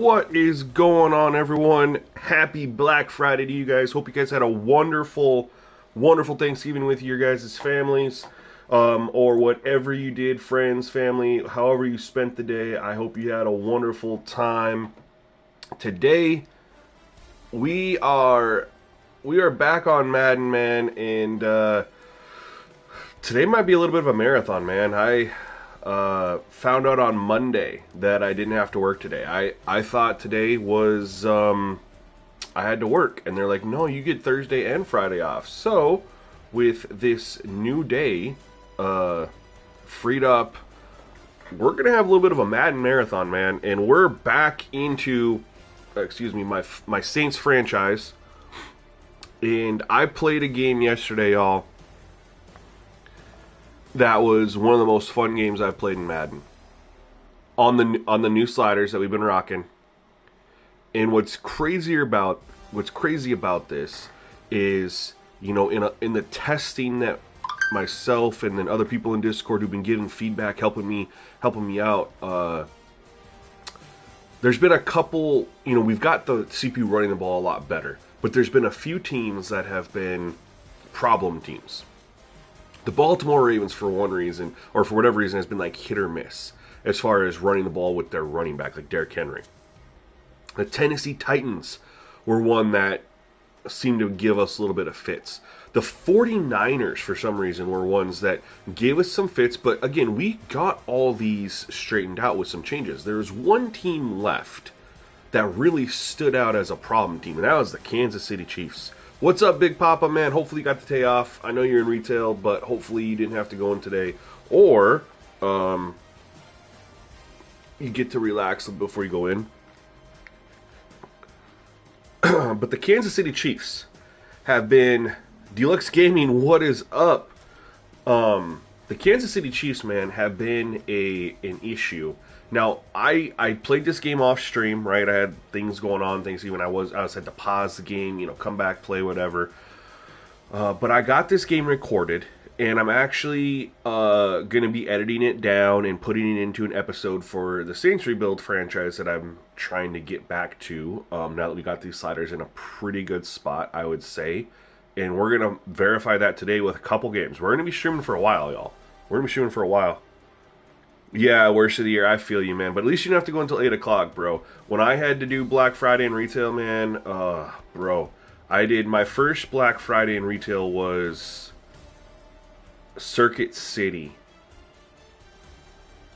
What is going on, everyone? Happy Black Friday to you guys. Hope you guys had a wonderful, wonderful Thanksgiving with your guys' families, or whatever you did, friends, family, however you spent the day. I hope you had a wonderful time. Today, we are back on Madden, man, and today might be a little bit of a marathon, man. I found out on Monday that I didn't have to work today. I thought today was I had to work, and they're like, no, you get Thursday and Friday off. So with this new day freed up, we're gonna have a little bit of a Madden marathon, man, and we're back into my Saints franchise. And I played a game yesterday, y'all, that was one of the most fun games I've played in Madden. On the new sliders that we've been rocking. And what's crazy about this is, you know, in the testing that myself and then other people in Discord who've been giving feedback, helping me out, there's been a couple, you know, we've got the CPU running the ball a lot better, but there's been a few teams that have been problem teams. The Baltimore Ravens, for one reason, or for whatever reason, has been like hit or miss as far as running the ball with their running back, like Derrick Henry. The Tennessee Titans were one that seemed to give us a little bit of fits. The 49ers, for some reason, were ones that gave us some fits, but again, we got all these straightened out with some changes. There's one team left that really stood out as a problem team, and that was the Kansas City Chiefs. What's up, Big Papa, man? Hopefully you got the day off. I know you're in retail, but hopefully you didn't have to go in today. Or you get to relax before you go in. But the Kansas City Chiefs have been... Deluxe Gaming, what is up? The Kansas City Chiefs, man, have been an issue. Now, I played this game off stream, right? I had things going on, Thanksgiving. I had to pause the game, you know, come back, play, whatever. But I got this game recorded, and I'm actually going to be editing it down and putting it into an episode for the Saints Rebuild franchise that I'm trying to get back to. Now that we got these sliders in a pretty good spot, I would say. And we're going to verify that today with a couple games. We're going to be streaming for a while, y'all. We're going to be streaming for a while. Yeah, worst of the year. I feel you, man. But at least you don't have to go until 8 o'clock, bro. When I had to do Black Friday in retail, man, bro. I did my first Black Friday in retail was Circuit City.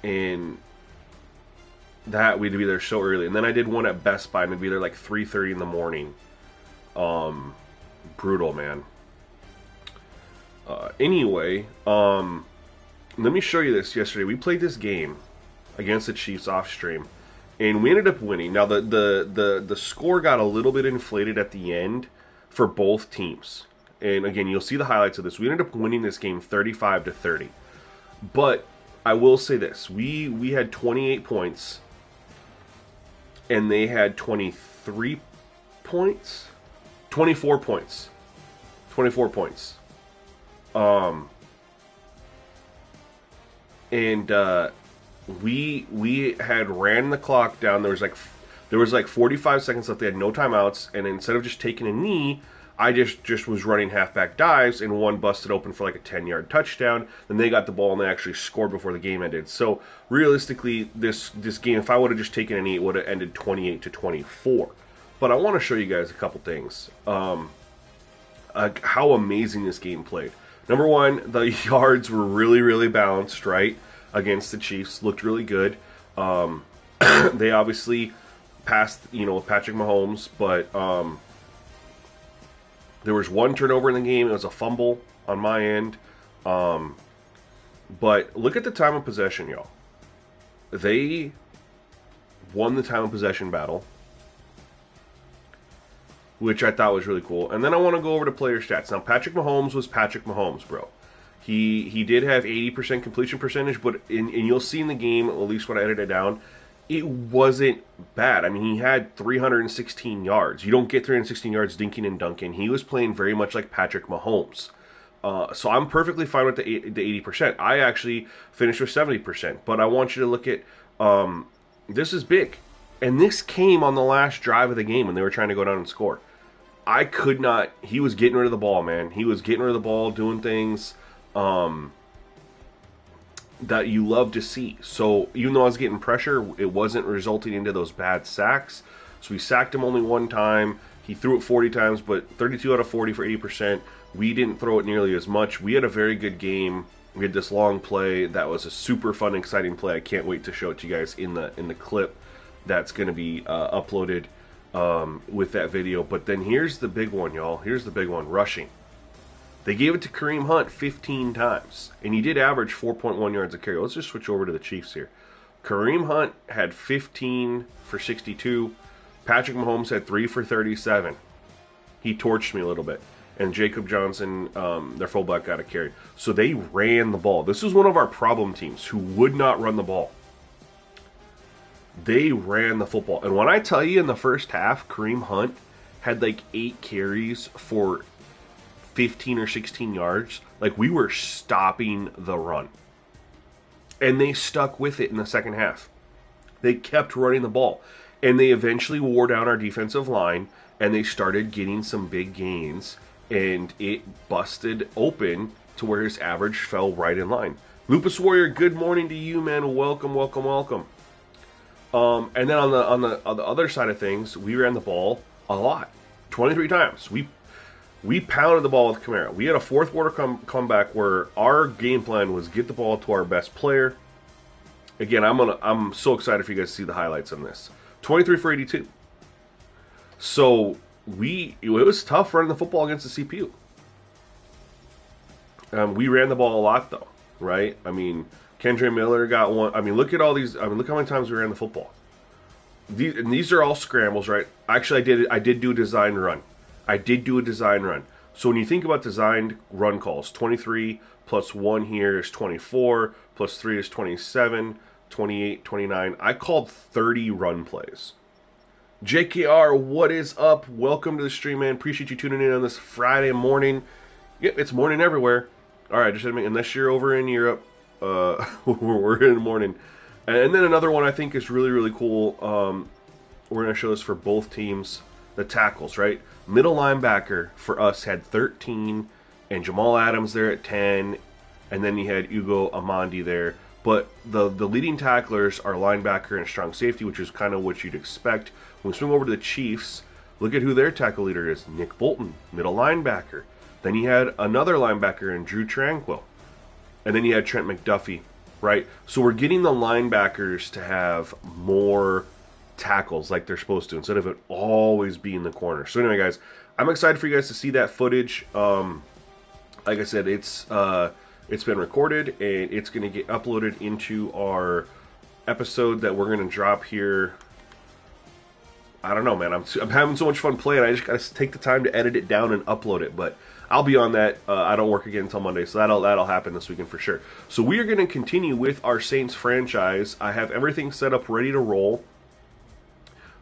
And that, we'd be there so early. And then I did one at Best Buy, and we'd be there like 3:30 in the morning. Brutal, man. Anyway, let me show you this. Yesterday, we played this game against the Chiefs off stream, and we ended up winning. Now, the score got a little bit inflated at the end for both teams. And again, you'll see the highlights of this. We ended up winning this game 35-30. But I will say this: we had 28 points, and they had 23 points, 24 points, 24 points. And we had ran the clock down. There was like 45 seconds left. They had no timeouts, and instead of just taking a knee, I just was running halfback dives, and one busted open for like a 10-yard touchdown. Then they got the ball, and they actually scored before the game ended. So realistically, this game, if I would have just taken a knee, it would have ended 28-24. But I want to show you guys a couple things. How amazing this game played. Number one, the yards were really, really balanced, right? Against the Chiefs. Looked really good. They obviously passed, you know, with Patrick Mahomes, but there was one turnover in the game. It was a fumble on my end. But look at the time of possession, y'all. They won the time of possession battle, which I thought was really cool. And then I want to go over to player stats. Now, Patrick Mahomes was Patrick Mahomes, bro. He did have 80% completion percentage, but and you'll see in the game, at least when I edited it down, it wasn't bad. I mean, he had 316 yards. You don't get 316 yards dinking and dunking. He was playing very much like Patrick Mahomes. So I'm perfectly fine with the 80%. I actually finished with 70%. But I want you to look at, this is big. And this came on the last drive of the game when they were trying to go down and score. I could not. He was getting rid of the ball, man. He was getting rid of the ball, doing things that you love to see. So even though I was getting pressure, it wasn't resulting into those bad sacks. So we sacked him only one time. He threw it 40 times, but 32 out of 40 for 80%. We didn't throw it nearly as much. We had a very good game. We had this long play that was a super fun, exciting play. I can't wait to show it to you guys in the clip that's going to be uploaded with that video. But then here's the big one, y'all. Here's the big one, rushing. They gave it to Kareem Hunt 15 times, and he did average 4.1 yards a carry. Let's just switch over to the Chiefs here. Kareem Hunt had 15 for 62. Patrick Mahomes had 3 for 37. He torched me a little bit. And Jacob Johnson, their fullback, got a carry. So they ran the ball. This was one of our problem teams who would not run the ball. They ran the football. And when I tell you in the first half, Kareem Hunt had like 8 carries for 15 or 16 yards. Like, we were stopping the run. And they stuck with it in the second half. They kept running the ball. And they eventually wore down our defensive line, and they started getting some big gains, and it busted open to where his average fell right in line. Lupus Warrior, good morning to you, man. Welcome, welcome, welcome. And then on the other side of things, we ran the ball a lot, 23 times. We pounded the ball with Kamara. We had a fourth quarter comeback where our game plan was get the ball to our best player. Again, I'm so excited for you guys to see the highlights on this. 23 for 82. So it was tough running the football against the CPU. We ran the ball a lot though, right? I mean, Kendre Miller got one. I mean, look at all these. I mean, look how many times we ran the football. These are all scrambles, right? Actually, I did do a designed run. I did do a design run. So when you think about designed run calls, 23 plus 1 here is 24, plus 3 is 27, 28, 29. I called 30 run plays. JKR, what is up? Welcome to the stream, man. Appreciate you tuning in on this Friday morning. Yep, it's morning everywhere. All right, just admit, unless you're over in Europe, we're in the morning. And then another one I think is really, really cool. We're going to show this for both teams. The tackles, right? Middle linebacker for us had 13, and Jamal Adams there at 10, and then you had Ugo Amandi there. But the leading tacklers are linebacker and strong safety, which is kind of what you'd expect. When we swing over to the Chiefs, look at who their tackle leader is. Nick Bolton, middle linebacker. Then you had another linebacker in Drew Tranquil. And then you had Trent McDuffie, right? So we're getting the linebackers to have more tackles like they're supposed to, instead of it always being the corner. So anyway, guys, I'm excited for you guys to see that footage. Like I said, it's been recorded, and it's going to get uploaded into our episode that we're going to drop here. I don't know, man. I'm having so much fun playing. I just got to take the time to edit it down and upload it. But I'll be on that. I don't work again until Monday, so that'll happen this weekend for sure. So we are going to continue with our Saints franchise. I have everything set up, ready to roll.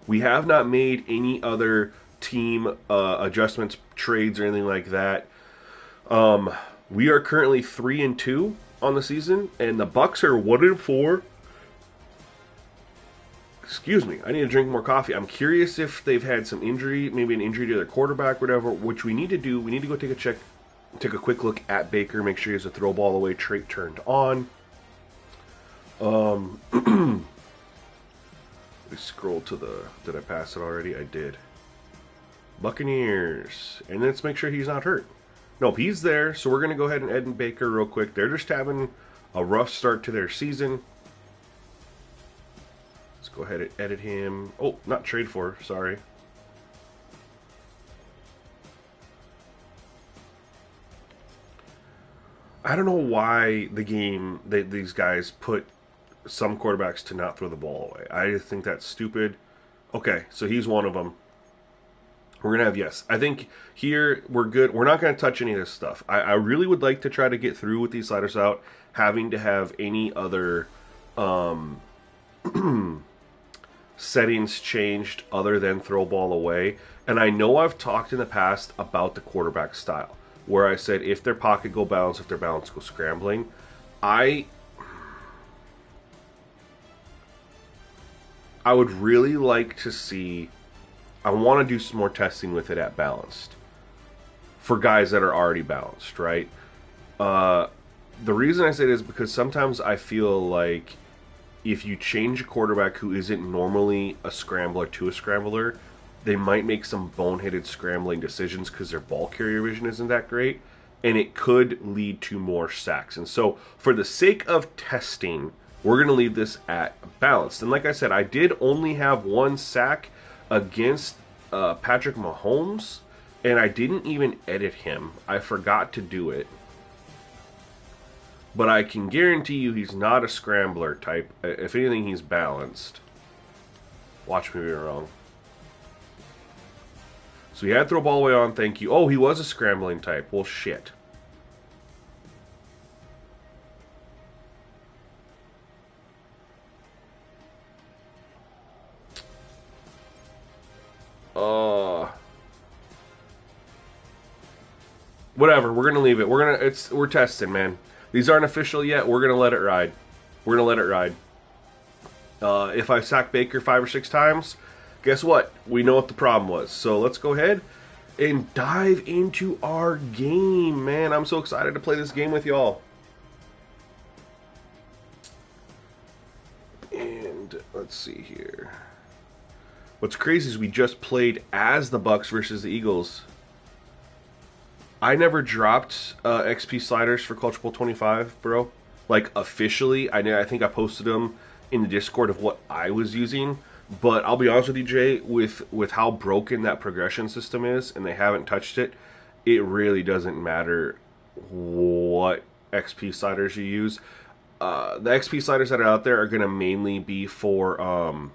We have not made any other team adjustments, trades, or anything like that. We are currently 3-2 on the season, and the Bucks are 1-4. Excuse me, I need to drink more coffee. I'm curious if they've had some injury, maybe an injury to their quarterback, whatever. Which we need to do. We need to go take a quick look at Baker, make sure he has a throw ball away trait turned on. Scroll to did I pass it already? I did. Buccaneers, and let's make sure he's not hurt. Nope, he's there, so we're going to go ahead and edit Baker real quick. They're just having a rough start to their season. Let's go ahead and edit him. Oh, not trade for, sorry. I don't know why these guys put some quarterbacks to not throw the ball away. I just think that's stupid. Okay, so he's one of them. We're going to have yes. I think here we're good. We're not going to touch any of this stuff. I really would like to try to get through with these sliders out, having to have any other settings changed other than throw ball away. And I know I've talked in the past about the quarterback style, where I said if their pocket go bounce, if their balance go scrambling. I would really like to see. I want to do some more testing with it at balanced for guys that are already balanced, right? The reason I say this is because sometimes I feel like if you change a quarterback who isn't normally a scrambler to a scrambler, they might make some boneheaded scrambling decisions because their ball carrier vision isn't that great, and it could lead to more sacks. And so, for the sake of testing, we're going to leave this at balanced. And like I said, I did only have one sack against Patrick Mahomes, and I didn't even edit him. I forgot to do it. But I can guarantee you he's not a scrambler type. If anything, he's balanced. Watch me be wrong. So he had to throw ball away on, thank you. Oh, he was a scrambling type. Well, shit. Whatever, we're gonna leave it. We're testing, man. These aren't official yet. We're gonna let it ride. We're gonna let it ride. If I sack Baker 5 or 6 times, guess what? We know what the problem was. So let's go ahead and dive into our game, man. I'm so excited to play this game with y'all. And let's see here. What's crazy is we just played as the Bucks versus the Eagles. I never dropped XP sliders for Culture Bowl 25, bro. Like, officially. I think I posted them in the Discord of what I was using. But I'll be honest with you, Jay, with how broken that progression system is, and they haven't touched it, it really doesn't matter what XP sliders you use. The XP sliders that are out there are going to mainly be for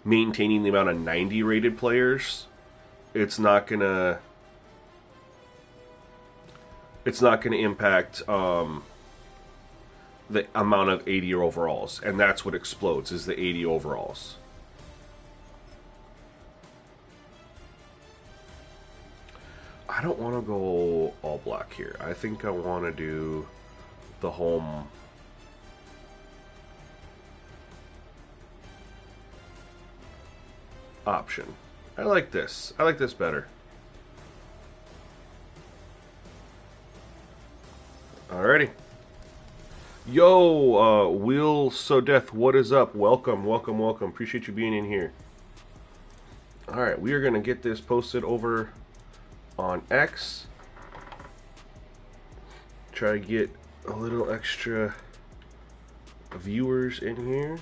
maintaining the amount of 90 rated players. It's not going to impact the amount of 80 overalls, and that's what explodes, is the 80 overalls. I don't want to go all black here. I think I want to do the home option. I like this. I like this better. Alrighty. Yo, Will So Death, what is up? Welcome, welcome, welcome. Appreciate you being in here. Alright, we are going to get this posted over on X. Try to get a little extra viewers in here.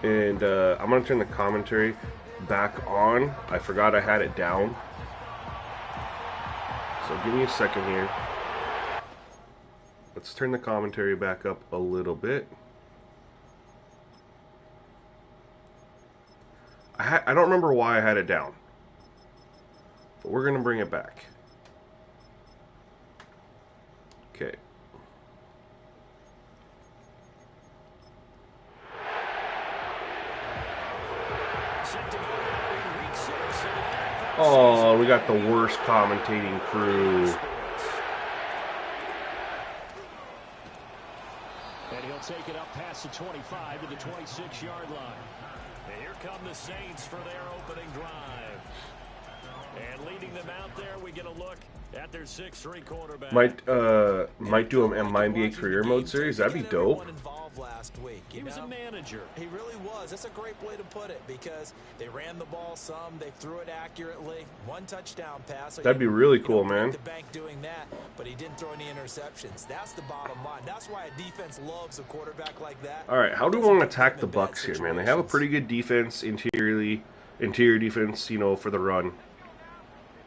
And I'm going to turn the commentary back on. I forgot I had it down. So give me a second here. Let's turn the commentary back up a little bit. I don't remember why I had it down. But we're going to bring it back. Okay. Oh, we got the worst commentating crew. And he'll take it up past the 25 to the 26-yard line. And here come the Saints for their opening drive. And leading them out there, we get a look at their 6'3" quarterback. Might do a my NBA career mode series. That'd be dope. Last week, he was a manager. He really was. That's a great way to put it, because they ran the ball some, they threw it accurately. 1 touchdown pass. So that'd be really cool, man. The bank doing that, but he didn't throw any interceptions. That's the bottom line. That's why a defense loves a quarterback like that. All right, how do we want to attack the Bucks here, man? They have a pretty good defense interior defense, you know, for the run.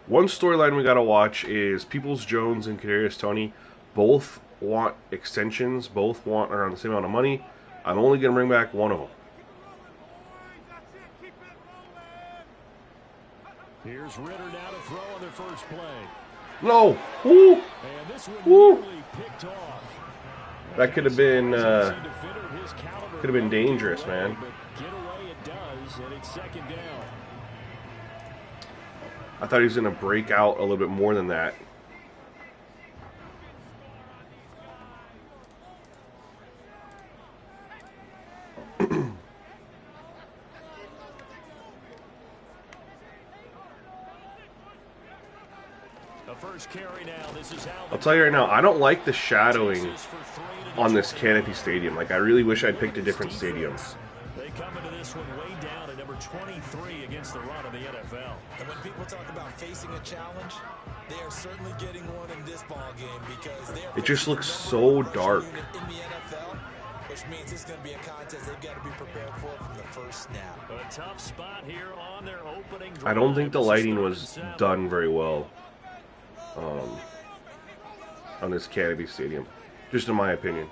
One storyline we got to watch is Peoples-Jones and Kadarius Toney both want extensions, both want around the same amount of money. I'm only going to bring back one of them. Here's Ritter now to throw on their first play. No! Woo! And this one Woo! nearly picked off. That could have been dangerous, man. But get away it does, and it's second down. I thought he was going to break out a little bit more than that. I'll tell you right now, I don't like the shadowing on this Canopy Stadium. Like, I really wish I'd picked a different stadium. They come into this one way down at number 23 against the run of the NFL. And when people talk about facing a challenge, they are certainly getting one in this ball game because they are. It just looks so dark. In the NFL, which means it's going to be a contest they've got to be prepared for from the first snap. A tough spot here on their opening drive. I don't think the lighting was done very well on this Canopy Stadium, just in my opinion.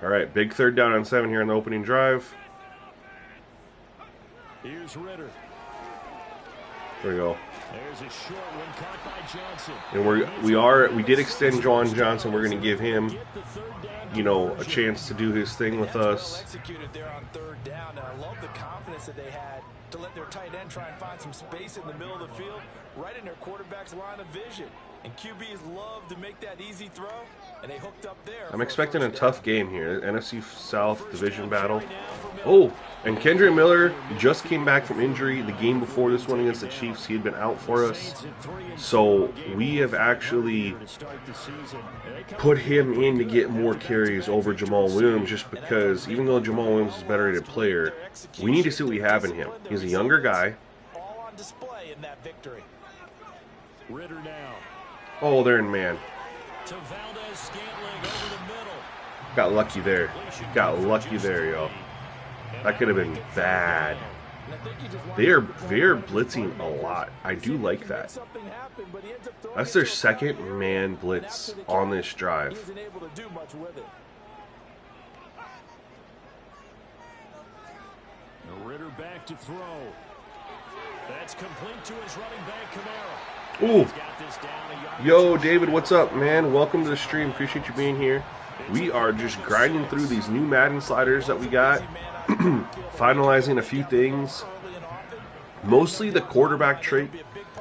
All right, big 3rd down and 7 here on the opening drive. Here's Ritter. There we go. There's a short one caught by Johnson. And we did extend Juwan Johnson. We're going to give him, you know, a chance to do his thing with us. Executed there on 3rd down, and I love the confidence that they had to let their tight end try and find some space in the middle of the field, right in their quarterback's line of vision. And QBs love to make that easy throw, and they hooked up there. I'm expecting a tough game here. NFC South division battle. Oh, and Kendre Miller just came back from injury. The game before this one against the Chiefs, he had been out for us. So we have actually put him in to get more carries over Jamal Williams, just because even though Jamal Williams is a better rated player, we need to see what we have in him. He's a younger guy. All on display in that victory. Ritter now. Oh, they're in man. To Valdez-Scantling over the middle. Got lucky there. Got lucky there, yo. That could have been bad. They're blitzing a lot. I do like that. That's their 2nd man blitz on this drive. Ritter back to throw. That's complete to his running back, Kamara. Ooh. Yo, David, what's up, man? Welcome to the stream. Appreciate you being here. We are just grinding through these new Madden sliders that we got. Finalizing a few things. Mostly the quarterback trait.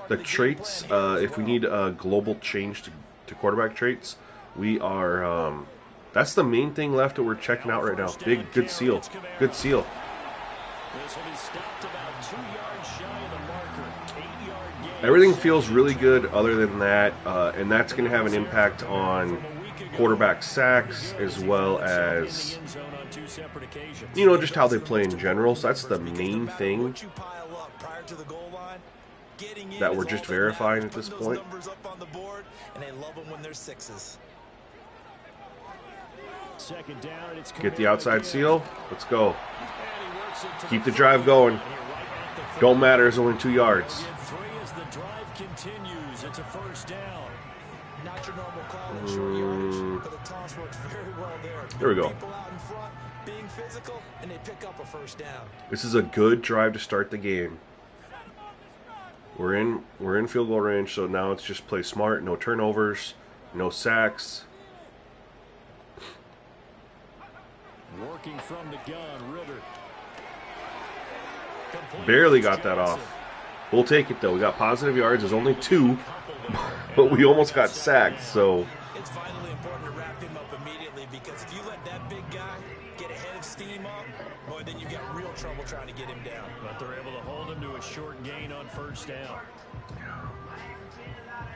The traits, if we need a global change to quarterback traits, we are, that's the main thing left that we're checking out right now. Good seal. Good seal. This will be stopped about 2 yards shy of the marker. 8-yard gain. Everything feels really good other than that, and that's going to have an impact on quarterback sacks as well as, you know, just how they play in general. So that's the main thing that we're just verifying at this point. Get the outside seal. Let's go. Keep the drive going. Don't matter, it's only 2 yards. It's a first down. Not your normal call in short yardage, but the toss works very well there. There we go. People out in front being physical, and they pick up a first down. This is a good drive to start the game. We're in field goal range, so now it's just play smart, no turnovers, no sacks. Working from the gun, Ritter. Barely got that off. We'll take it though. We got positive yards. There's only 2, but we almost got sacked. So it's vitally important to wrap him up immediately, because if you let that big guy get ahead of steam up, boy, then you've got real trouble trying to get him down. But they're able to hold him to a short gain on first down.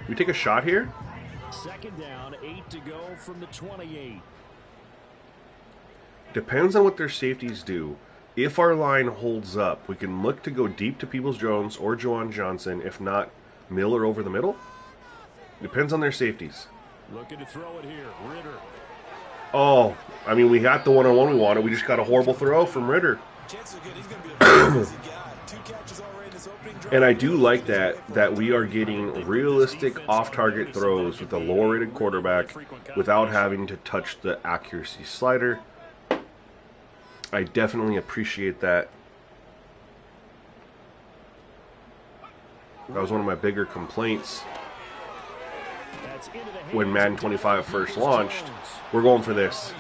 we take a shot here. Second down, 8 to go from the 28. Depends on what their safeties do. If our line holds up, we can look to go deep to Peoples-Jones or Juwan Johnson. If not, Miller over the middle. Depends on their safeties. Looking to throw it here, Ritter. Oh, I mean, we got the one-on-one we wanted. We just got a horrible throw from Ritter. Chances are good he's going to be a very busy guy. And I do like that we are getting realistic off-target throws with a lower-rated quarterback without having to touch the accuracy slider. I definitely appreciate that. That was one of my bigger complaints when Madden 25 first launched. We're going for this.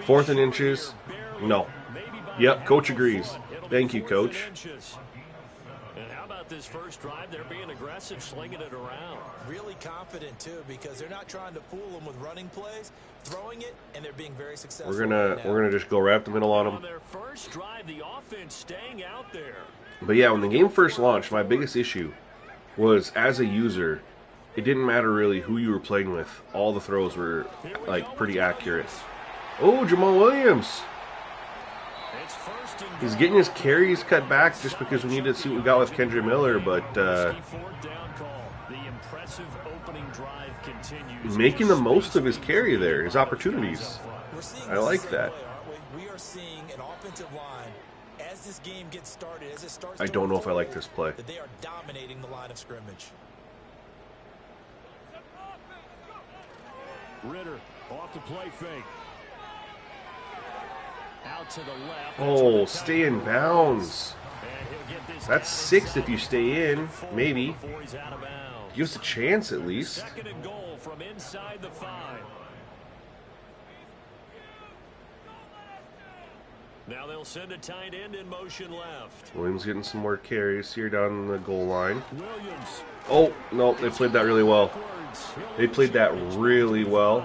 4th and inches. No. Yep, coach agrees. Thank you, coach. And how about this first drive? They're being aggressive, slinging it around. Really confident, too, because they're not trying to fool them with running plays, throwing it, and they're being very successful. We're gonna just go right up the middle on them. On their first drive, the offense staying out there. But yeah, when the game first launched, my biggest issue was, as a user, it didn't matter really who you were playing with. All the throws were, like, pretty accurate. Oh, Jamal Williams! He's getting his carries cut back just because we need to see what we got with Kendra Miller, but making the most of his carry there, his opportunities. I like that. We are seeing an offensive line as this game gets started, as it starts. I don't know if I like this play. That they are dominating the line of scrimmage. Ritter off the play fake. Out to the left. Oh, stay in bounds. That's 6 if you stay in, maybe. Give us a chance at least. Second and goal from inside the 5. Now they'll send a tight end in motion left. Williams getting some more carries here down the goal line. Williams. Oh, no, they played that really well. They played that really well.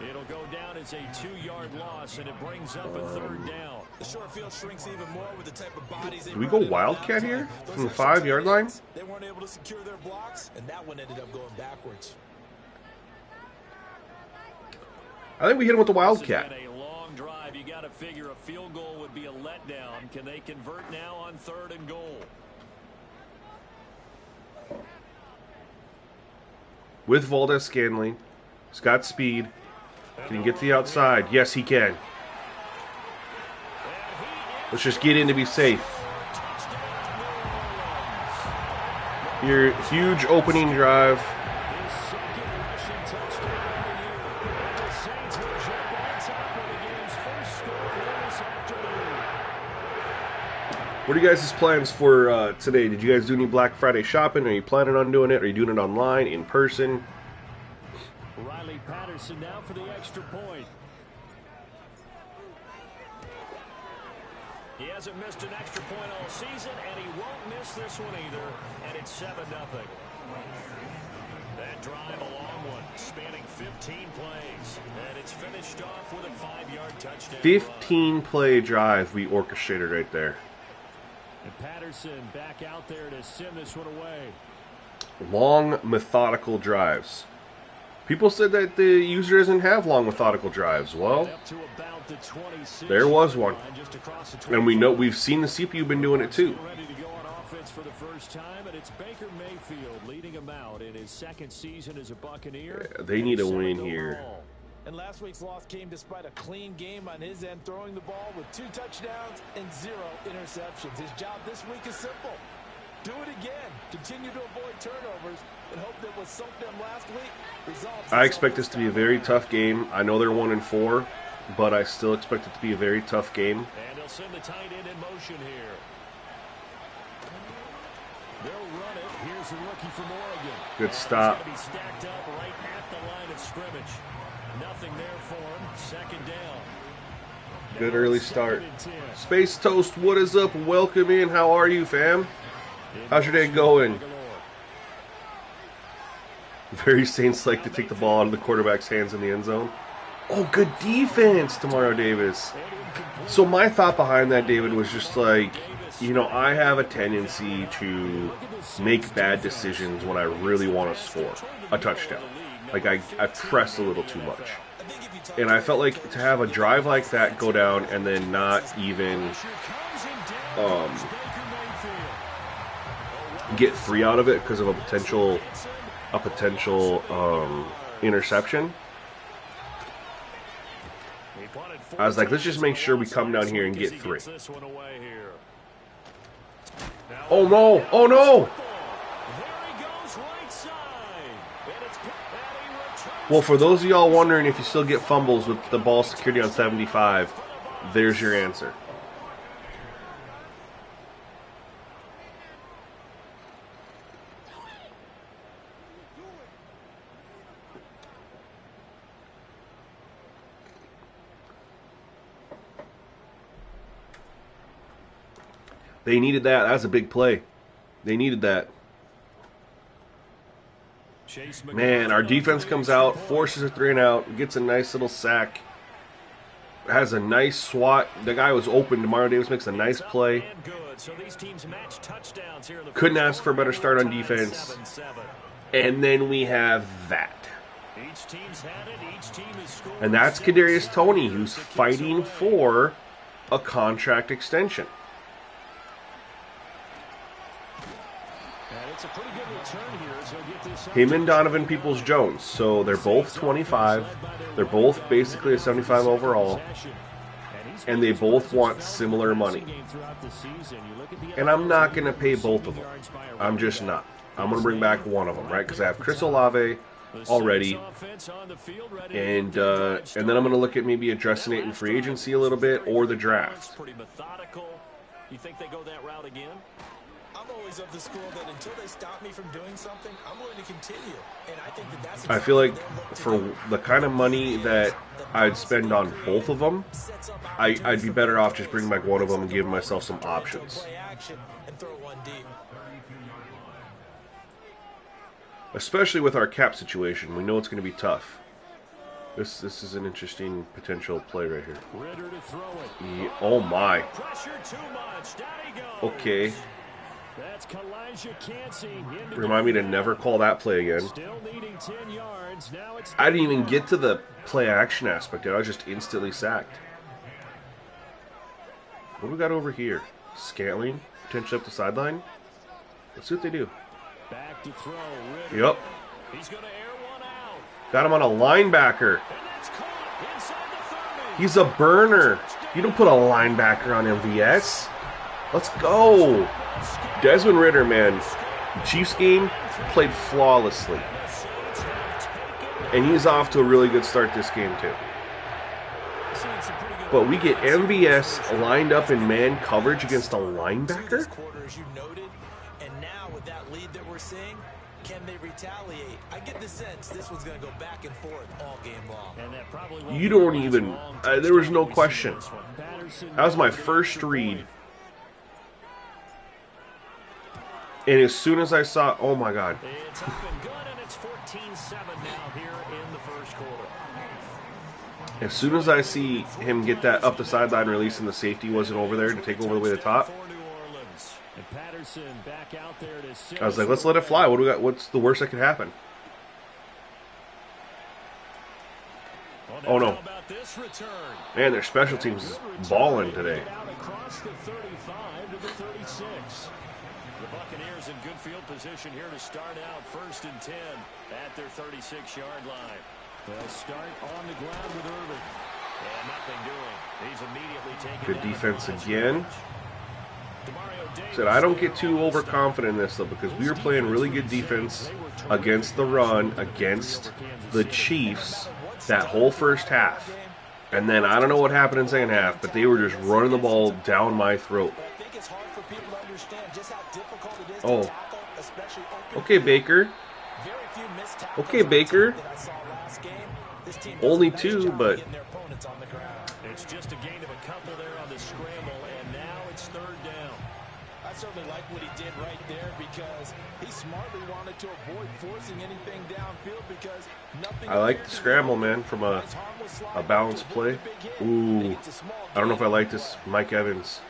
It'll go down as a 2-yard loss, and it brings up a 3rd down. The short field shrinks even more with the type of bodies. Do we go Wildcat here from the 5-yard line? They weren't able to secure their blocks, and that one ended up going backwards. I think we hit him with the Wildcat. This has been a long drive. You got to figure a field goal would be a letdown. Can they convert now on 3rd and goal? With Valdez-Scantling. He's got speed. Can he get to the outside? Yes, he can. Let's just get in to be safe. Your huge opening drive. What are you guys' plans for today? Did you guys do any Black Friday shopping? Are you planning on doing it? Are you doing it online, in person? Riley Patterson now for the extra point. He hasn't missed an extra point all season, and he won't miss this one either. And it's 7-0. That drive, a long one, spanning 15 plays. And it's finished off with a 5-yard touchdown. 15-play drive we orchestrated right there. And Patterson back out there to send this one away. Long, methodical drives. People said that the user doesn't have long, methodical drives. Well, there was one. And we've seen the CPU been doing it too. Ready to go on offense for the first time, and it's Baker Mayfield leading him out in his 2nd season as a Buccaneer. Yeah, they need a win here. And last week's loss came despite a clean game on his end, throwing the ball with 2 touchdowns and 0 interceptions. His job this week is simple. Do it again. Continue to avoid turnovers and hope that what sunk them last week resolves. I expect this to be a very tough game. I know they're 1-4, but I still expect it to be a very tough game. And they'll send the tight end in motion here. They'll run it. Here's the rookie from Oregon. Good stop. He's going to be stacked up right at the line of scrimmage. Nothing there for him. 2nd down. Good early start. Space Toast, what is up? Welcome in. How are you, fam? How's your day going? Very Saints like to take the ball out of the quarterback's hands in the end zone. Oh, good defense, Tamaro Davis. So my thought behind that, David, was just like, you know, I have a tendency to make bad decisions when I really want to score a touchdown. Like, I press a little too much. And I felt like to have a drive like that go down and then not even get 3 out of it because of a potential interception. I was like, let's just make sure we come down here and get 3. Oh no! Oh no! Well, for those of y'all wondering if you still get fumbles with the ball security on 75, there's your answer. They needed that. That's a big play. They needed that. Man, our defense comes out, forces a 3 and out, gets a nice little sack, has a nice swat. The guy was open. Demario Davis makes a nice play. Couldn't ask for a better start on defense. And then we have that. And that's Kadarius Toney, who's fighting for a contract extension. Him and Donovan Peoples-Jones. So they're both 25. They're both basically a 75 overall. And they both want similar money. And I'm not going to pay both of them. I'm just not. I'm going to bring back one of them, right? Because I have Chris Olave already. And then I'm going to look at maybe addressing it in free agency a little bit or the draft. You think they go that route again? I'm always of the school that until they stop me from doing something, I'm going to continue. And I think that's I feel like for the kind of money that I'd spend on both of them, I'd be better off just bringing back one of them and giving myself some options. Especially with our cap situation, we know it's going to be tough. This is an interesting potential play right here. Yeah, oh my. Okay. Remind me to never call that play again. I didn't even get to the play action aspect yet. I was just instantly sacked. What do we got over here? Scantling, potentially up the sideline. Let's see what they do. Yep. Got him on a linebacker. He's a burner. You don't put a linebacker on MVS. Let's go. Desmond Ridder, man. Chiefs game played flawlessly. And he's off to a really good start this game, too. But we get MVS lined up in man coverage against a linebacker? And now with that lead that we're seeing, can they retaliate? I get the sense this one's going to go back and forth all game long. You don't even... there was no question. That was my first read. And as soon as I saw... Oh, my God. It's up and good, and it's 14-7 now here in the first quarter. As soon as I see him get that up the sideline release and the safety wasn't over there to take over the way to the top, I was like, let's let it fly. What do we got? What's the worst that could happen? Oh, no. Man, their special teams is balling today. The Buccaneers in good field position here to start out 1st and 10 at their 36-yard line. They'll start on the ground with Irving. And nothing doing. He's immediately taken. Good defense again. Said I don't get too overconfident in this though, because we were playing really good defense against the run, against the Chiefs that whole first half. And then I don't know what happened in second half, but they were just running the ball down my throat. Oh. Okay, Baker. Okay, Baker. Only 2, but... It's just a gain of a couple there on the scramble, and now it's 3rd down. I certainly like what he did right there because he smartly wanted to avoid forcing anything downfield because nothing... I like the scramble, man, from a balanced play. Ooh. I don't know if I like this Mike Evans.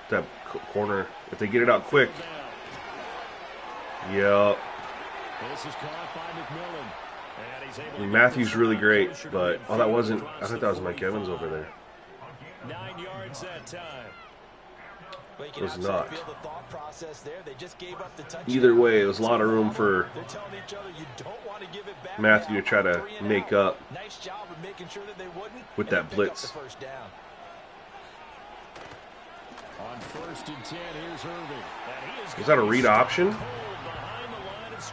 That corner. If they get it out quick. Yep. Matthew's really great, but oh, that wasn't. I thought that was Mike Evans over there. 9 yards that time. It was not. Either way, it was a lot of room for Matthew to try to make up with that blitz. On 1st and 10, here's Irving. Is that a read option?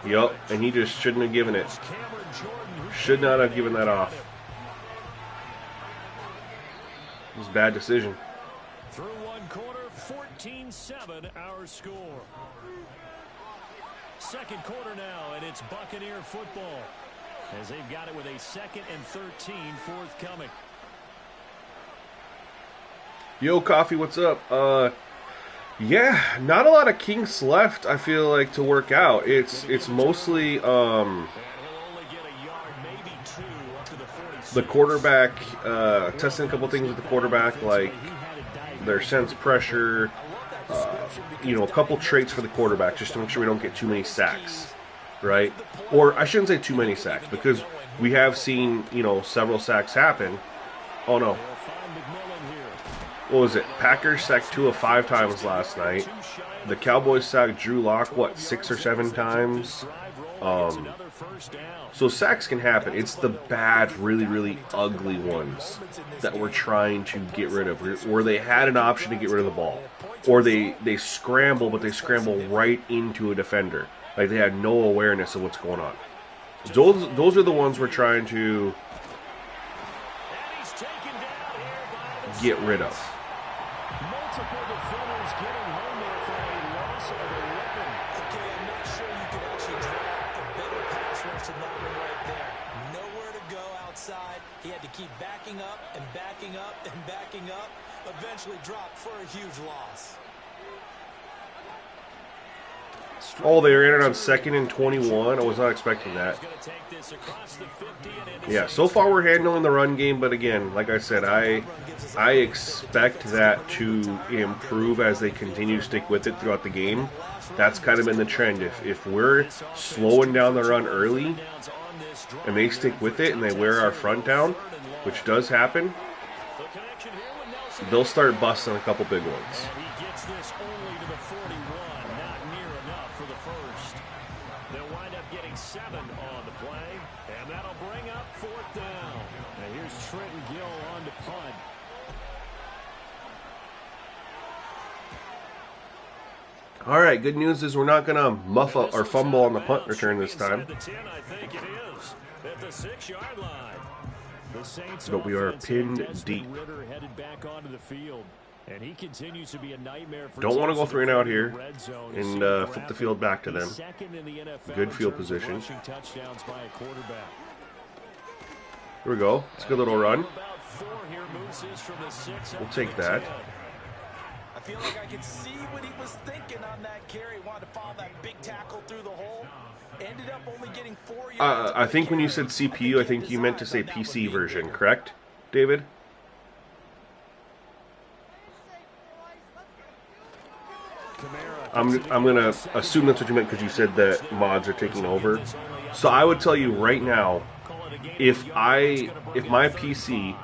Yup, and he just shouldn't have given it. Should not have given that off. It was a bad decision. Through one quarter, 14-7 our score. Second quarter now, and it's Buccaneer football as they've got it with a 2nd and 13 forthcoming. Yo, Coffee, what's up? Yeah, not a lot of kinks left, I feel like, to work out. It's mostly the quarterback, testing a couple things with the quarterback, like their sense pressure, a couple traits for the quarterback, just to make sure we don't get too many sacks, right? Or I shouldn't say too many sacks, because we have seen, several sacks happen. Oh, no. What was it? Packers sacked Tua 5 times last night. The Cowboys sacked Drew Lock, 6 or 7 times? So sacks can happen. It's the bad, really, really ugly ones that we're trying to get rid of, where they had an option to get rid of the ball. Or they scramble, but they scramble right into a defender. Like they had no awareness of what's going on. Those are the ones we're trying to get rid of. Multiple defenders getting home there for a loss of a weapon. Okay, I'm not sure you could actually draw a better pass rush than that one right there. Nowhere to go outside. He had to keep backing up and backing up and backing up. Eventually dropped for a huge loss. Oh, they ran it on 2nd and 21. I was not expecting that. Yeah, so far we're handling the run game, but again, like I said, I expect that to improve as they continue to stick with it throughout the game. That's kind of been the trend. If we're slowing down the run early and they stick with it and they wear our front down, which does happen, they'll start busting a couple big ones. He gets this only to the 41, not near enough for the first. They'll wind up getting 7 on the play, and that'll bring up 4th down. Now here's Trenton Gill on to punt. All right, good news is we're not going to muff up or fumble on the punt return this time. The 10, I think it is, at the 6-yard line. The Saints But we are pinned Desmond deep. Ritter headed back onto the field, and he continues to be a nightmare for Don't want to go teams 3 and out here red zone. and flip the field back to them. Second in the NFL Good in field terms of position. rushing touchdowns by a quarterback. Here we go. It's a good little run. About 4 here, moves this from the 6 up We'll to take the that. 10. I feel like I could see what he was thinking on that carry. Wanted to follow that big tackle through the hole. Ended up only getting 4 yards. I think when you said CPU, I think you meant to say PC version, correct, David? I'm gonna assume that's what you meant because you said that mods are taking over. So I would tell you right now, if my PC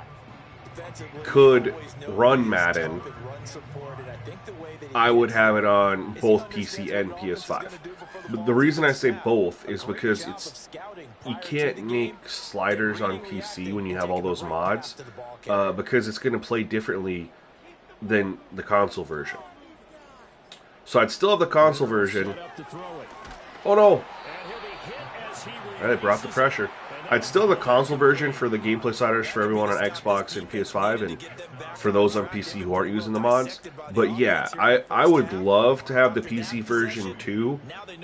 could run Madden, I would have it on both PC and PS5. But the reason I say both is because you can't make sliders on PC when you have all those mods, because it's going to play differently than the console version. So I'd still have the console version. Oh no! They brought the pressure. I'd still have the console version for the gameplay sliders for everyone on Xbox and PS5, and for those on PC who aren't using the mods. But yeah, I would love to have the PC version too,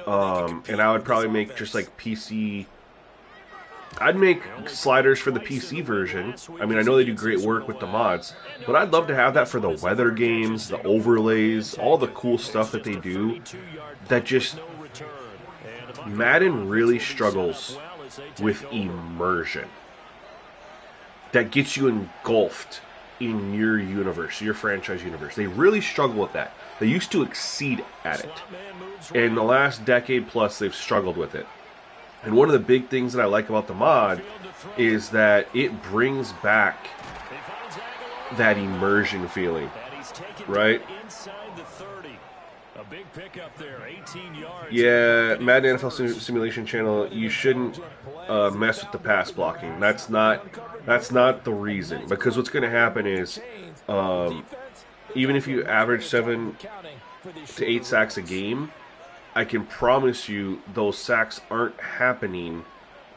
and I would probably make just like PC. I'd make sliders for the PC version. I mean, I know they do great work with the mods, but I'd love to have that for the weather games, the overlays, all the cool stuff that they do. That just Madden really struggles with immersion. That gets you engulfed in your universe, your franchise universe. They really struggle with that. They used to exceed at it. In the last decade plus, they've struggled with it. And one of the big things that I like about the mod is that it brings back that immersion feeling, right? Yeah, Madden NFL Simulation Channel, you shouldn't mess with the pass blocking. That's not the reason. Because what's going to happen is, even if you average 7 to 8 sacks a game, I can promise you those sacks aren't happening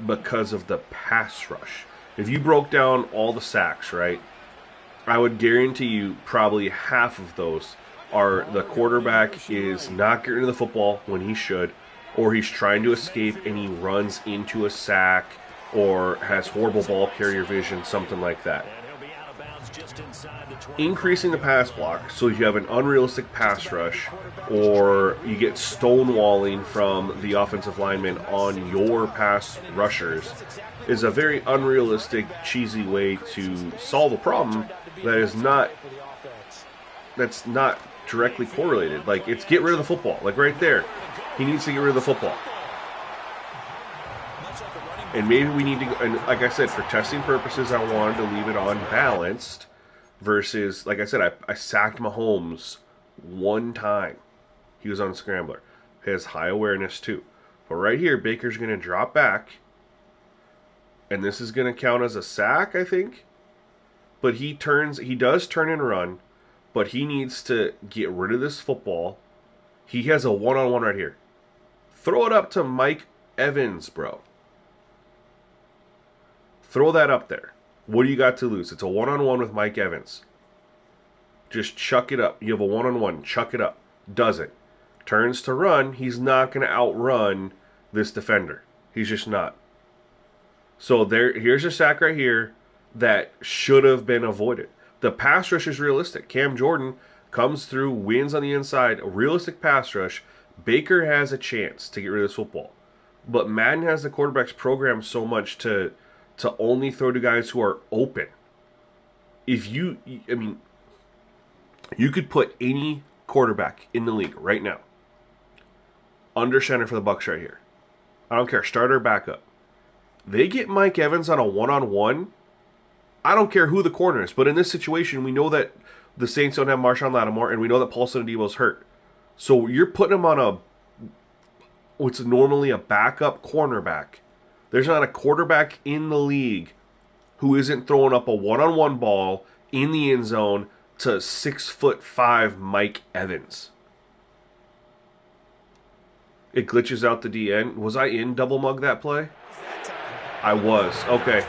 because of the pass rush. If you broke down all the sacks, right, I would guarantee you probably half of those are the quarterback is not getting to the football when he should, or he's trying to escape and he runs into a sack, or has horrible ball carrier vision, something like that. Increasing the pass block so you have an unrealistic pass rush, or you get stonewalling from the offensive linemen on your pass rushers, is a very unrealistic, cheesy way to solve a problem that's not directly correlated. Like, it's get rid of the football. Like, right there, he needs to get rid of the football. And maybe we need to, and like I said, for testing purposes, I wanted to leave it on balanced versus, like I said, I sacked Mahomes one time. He was on a scrambler. He has high awareness too. But right here, Baker's going to drop back, and this is going to count as a sack, I think. But he does turn and run, but he needs to get rid of this football. He has a one-on-one right here. Throw it up to Mike Evans, bro. Throw that up there. What do you got to lose? It's a one-on-one with Mike Evans. Just chuck it up. You have a one-on-one. Chuck it up. Does it. Turns to run. He's not going to outrun this defender. He's just not. So here's a sack right here that should have been avoided. The pass rush is realistic. Cam Jordan comes through, wins on the inside. A realistic pass rush. Baker has a chance to get rid of this football. But Madden has the quarterbacks programmed so much to only throw to guys who are open. You could put any quarterback in the league right now under center for the Bucs right here. I don't care, starter or backup. They get Mike Evans on a one-on-one. I don't care who the corner is, but in this situation, we know that the Saints don't have Marshawn Lattimore, and we know that Paulson Adebo's hurt. So you're putting him on what's normally a backup cornerback. There's not a quarterback in the league who isn't throwing up a one-on-one ball in the end zone to 6'5" Mike Evans. It glitches out the DN. Was I in double mug that play? I was. Okay.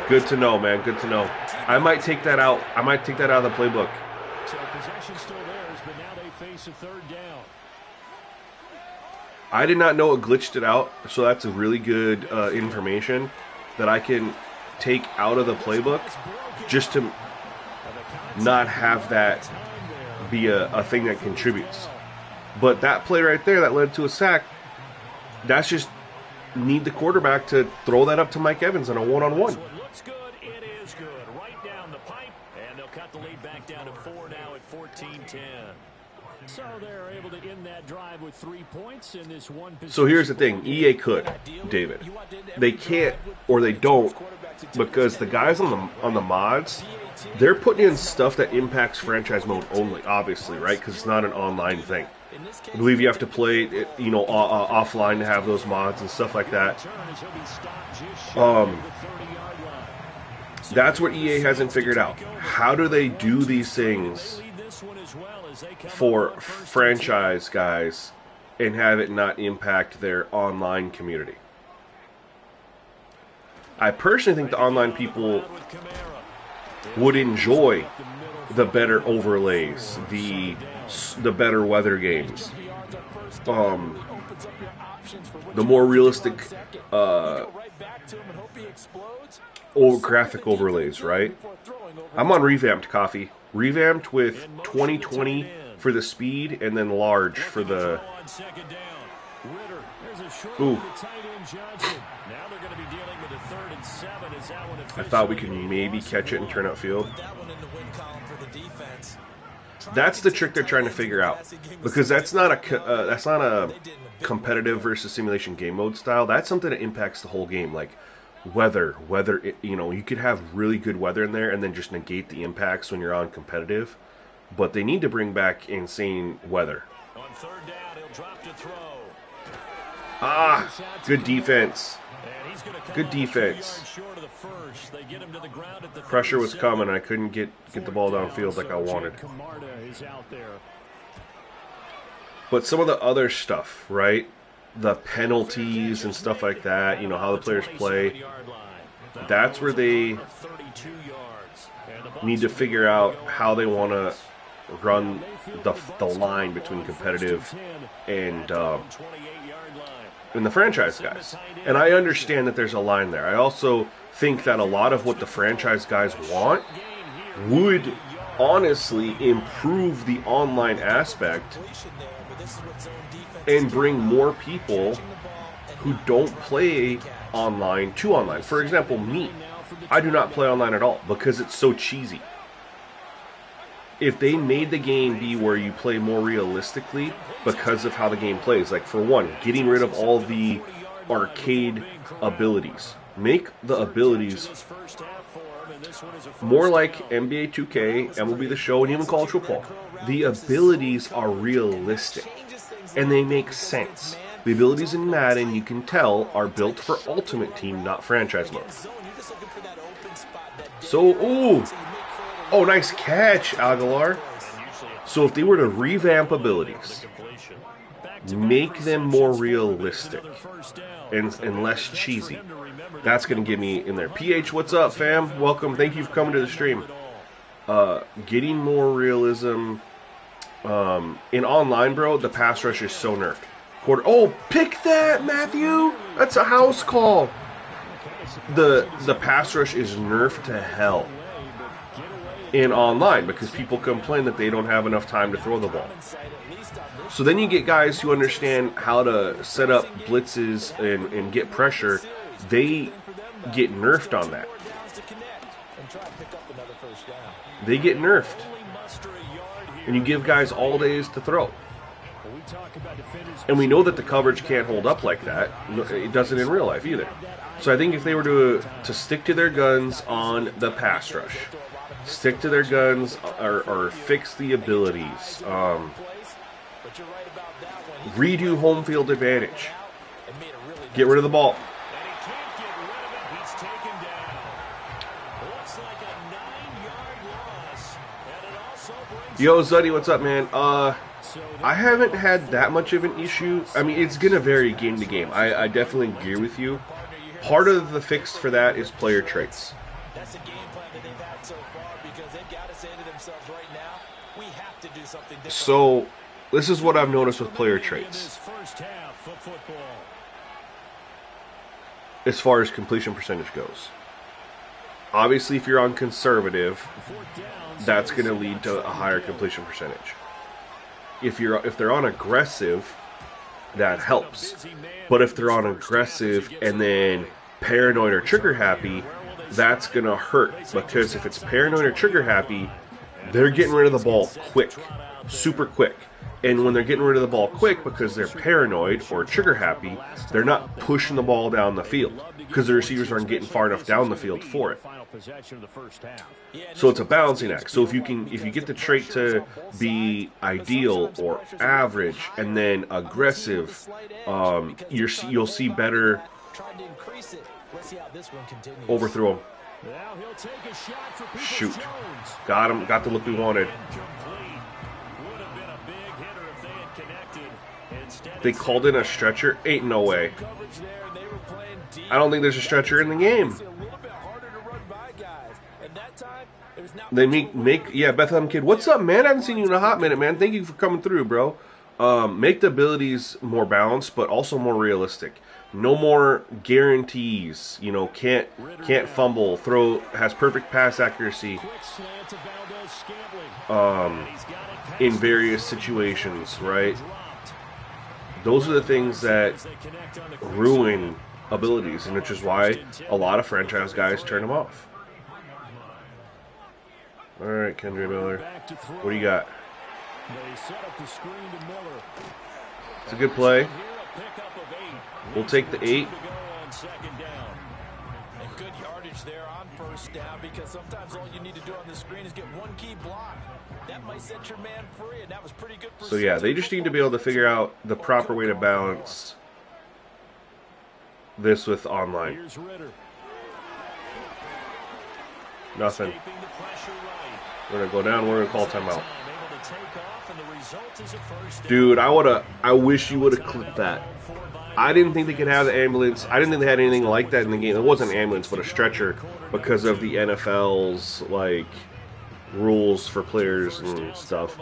Good to know, man. Good to know. I might take that out. I might take that out of the playbook. So possession still theirs, but now they face a third down. I did not know it glitched it out, so that's a really good information that I can take out of the playbook just to not have that be a thing that contributes. But that play right there that led to a sack, that's just need the quarterback to throw that up to Mike Evans on a one-on-one. So it looks good, it is good. Right down the pipe, and they'll cut the lead back down to 4 now at 14-10. So they're able to end that drive with 3 points in this one position. So here's the thing, EA could, David. They can't, or they don't, because the guys on the mods, they're putting in stuff that impacts franchise mode only, obviously, right? Because it's not an online thing. I believe you have to play it, offline to have those mods and stuff like that. That's what EA hasn't figured out. How do they do these things for franchise guys and have it not impact their online community? I personally think the online people would enjoy the better overlays, the better weather games, the more realistic or graphic overlays, right? I'm on revamped coffee. Revamped with 2020 for the speed and then large for the... Ooh. I thought we could maybe catch it and turn upfield. That's the trick they're trying to figure out, because that's not a competitive versus simulation game mode style. That's something that impacts the whole game, like weather. You could have really good weather in there and then just negate the impacts when you're on competitive. But they need to bring back insane weather. On third down, he'll drop to throw. Good defense. Good defense. Pressure was coming. I couldn't get the ball downfield like I wanted. is out there. But some of the other stuff, right? The penalties and stuff like that, you know, how the players play, that's where they need to figure out how they want to run the line between competitive and the franchise guys. And I understand that there's a line there. I also think that a lot of what the franchise guys want would honestly improve the online aspect and bring more people who don't play online to online. For example, me. I do not play online at all because it's so cheesy. If they made the game be where you play more realistically because of how the game plays, like for one, getting rid of all the arcade abilities. Make the abilities more like NBA 2K, MLB The Show, and even college football. The abilities are realistic, and they make sense. The abilities in Madden, you can tell, are built for Ultimate Team, not franchise mode. So, oh, nice catch, Aguilar. So if they were to revamp abilities, make them more realistic and less cheesy, that's going to get me in there. PH, what's up, fam? Welcome. Thank you for coming to the stream. Getting more realism. In online, bro, the pass rush is so nerfed. Oh, pick that, Matthew! That's a house call. The pass rush is nerfed to hell in online because people complain that they don't have enough time to throw the ball. So then you get guys who understand how to set up blitzes and get pressure. They get nerfed on that. They get nerfed. And you give guys all days to throw. And we know that the coverage can't hold up like that. It doesn't in real life either. So I think if they were to stick to their guns on the pass rush, stick to their guns or fix the abilities, redo home field advantage, get rid of the ball. Yo, Zuddy, what's up, man? I haven't had that much of an issue. I mean, it's going to vary game to game. I definitely agree with you. Part of the fix for that is player traits. That's the game plan that they've had so far because they've got to say to themselves right now, we have to do something different. So, this is what I've noticed with player traits. As far as completion percentage goes. Obviously, if you're on conservative, that's going to lead to a higher completion percentage. If they're on aggressive, that helps. But if they're on aggressive and then paranoid or trigger happy, that's going to hurt. Because if it's paranoid or trigger happy, they're getting rid of the ball quick. Super quick. And when they're getting rid of the ball quick because they're paranoid or trigger happy, they're not pushing the ball down the field because the receivers aren't getting far enough down the field for it. So it's a balancing act. So if you get the trait to be ideal or average and then aggressive, you'll see better overthrow. Shoot. Got him. Got the look we wanted. They called in a stretcher? Ain't no way. I don't think there's a stretcher in the game. They make yeah, Bethlehem Kid. What's up, man? I haven't seen you in a hot minute, man. Thank you for coming through, bro. Make the abilities more balanced, but also more realistic. No more guarantees. You know, can't fumble. Throw has perfect pass accuracy. In various situations, right? Those are the things that ruin abilities, and which is why a lot of franchise guys turn them off. All right, Kendra Miller, what do you got? It's a good play. We'll take the 8. And good yardage there on first down because sometimes all you need to do on the screen is get one key block. That might set your man free, and that was pretty good. So yeah, they just need to be able to figure out the proper way to balance this with online. Nothing. We're going to go down. We're going to call timeout. Dude, I wish you would have clipped that. I didn't think they could have the ambulance. I didn't think they had anything like that in the game. It wasn't an ambulance, but a stretcher because of the NFL's like rules for players and stuff.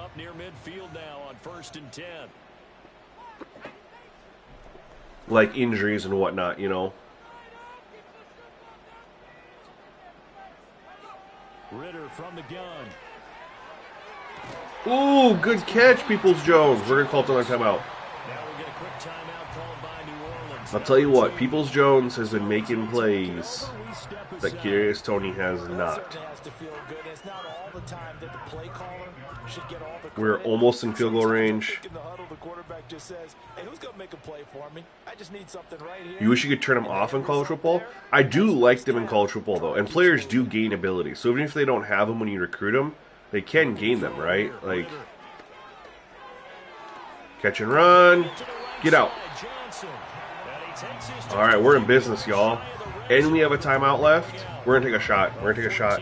Like injuries and whatnot, you know. Ritter from the gun. Ooh, good catch, Peoples-Jones. We're gonna call it another timeout. I'll tell you what, Peoples-Jones has been making plays that Kadarius Toney has not. We're almost in field goal range. You wish you could turn them off in college football? I do like them in college football, though. And players do gain ability. So even if they don't have them when you recruit them, they can gain them, right? Like, catch and run. Get out. All right, we're in business, y'all. And we have a timeout left. We're going to take a shot. We're going to take a shot.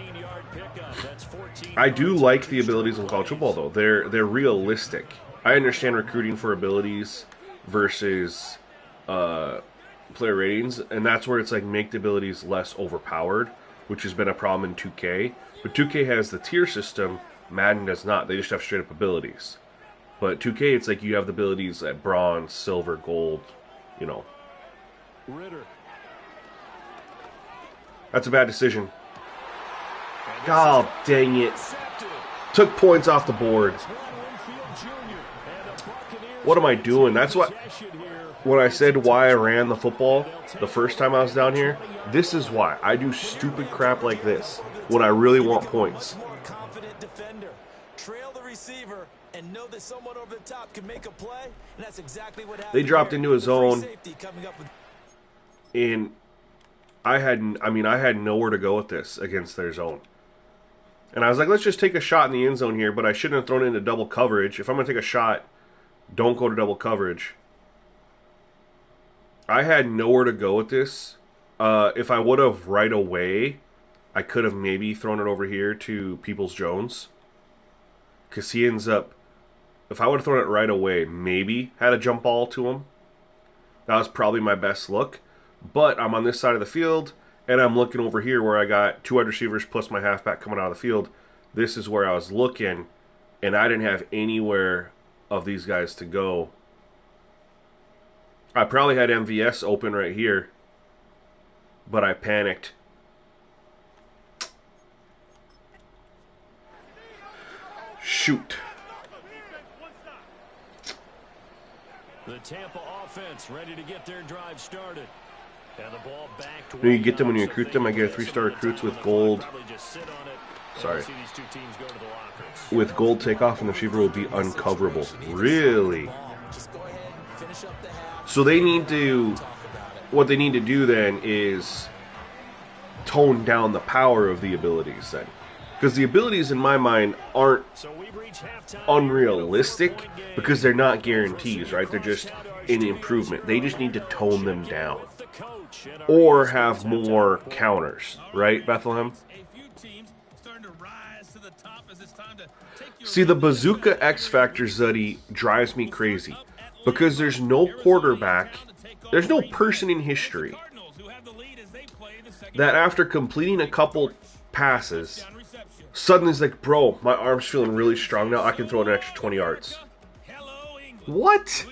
I do like the abilities in college football, though. They're realistic. I understand recruiting for abilities versus player ratings, and that's where it's like make the abilities less overpowered, which has been a problem in 2K. But 2K has the tier system. Madden does not. They just have straight-up abilities. But 2K, it's like you have the abilities at bronze, silver, gold, you know. Ritter. That's a bad decision. God dang it. Took points off the board. What am I doing? That's what... When I said why I ran the football the first time I was down here, this is why. I do stupid crap like this when I really want points. They dropped into a zone, and I had nowhere to go with this against their zone. And I was like, let's just take a shot in the end zone here, but I shouldn't have thrown it into double coverage. If I'm going to take a shot, don't go to double coverage. I had nowhere to go with this. If I would have right away, I could have maybe thrown it over here to Peoples-Jones. Because he ends up... If I would have thrown it right away, maybe had a jump ball to him. That was probably my best look. But I'm on this side of the field, and I'm looking over here where I got two wide receivers plus my halfback coming out of the field. This is where I was looking, and I didn't have anywhere of these guys to go. I probably had MVS open right here, but I panicked. Shoot. The Tampa offense ready to get their drive started. And the ball back to you get them when you recruit them. I get 3-star recruits with gold. Sorry. With gold takeoff, and the receiver will be uncoverable. Really? So they need to... What they need to do then is tone down the power of the abilities then. Because the abilities in my mind aren't unrealistic because they're not guarantees, right? They're just an improvement. They just need to tone them down. Or have more counters, right, Bethlehem? See, the Bazooka X Factor, Zuddy, drives me crazy. Because there's no quarterback, there's no person in history that after completing a couple passes, suddenly it's like, bro, my arm's feeling really strong now, I can throw an extra 20 yards. What?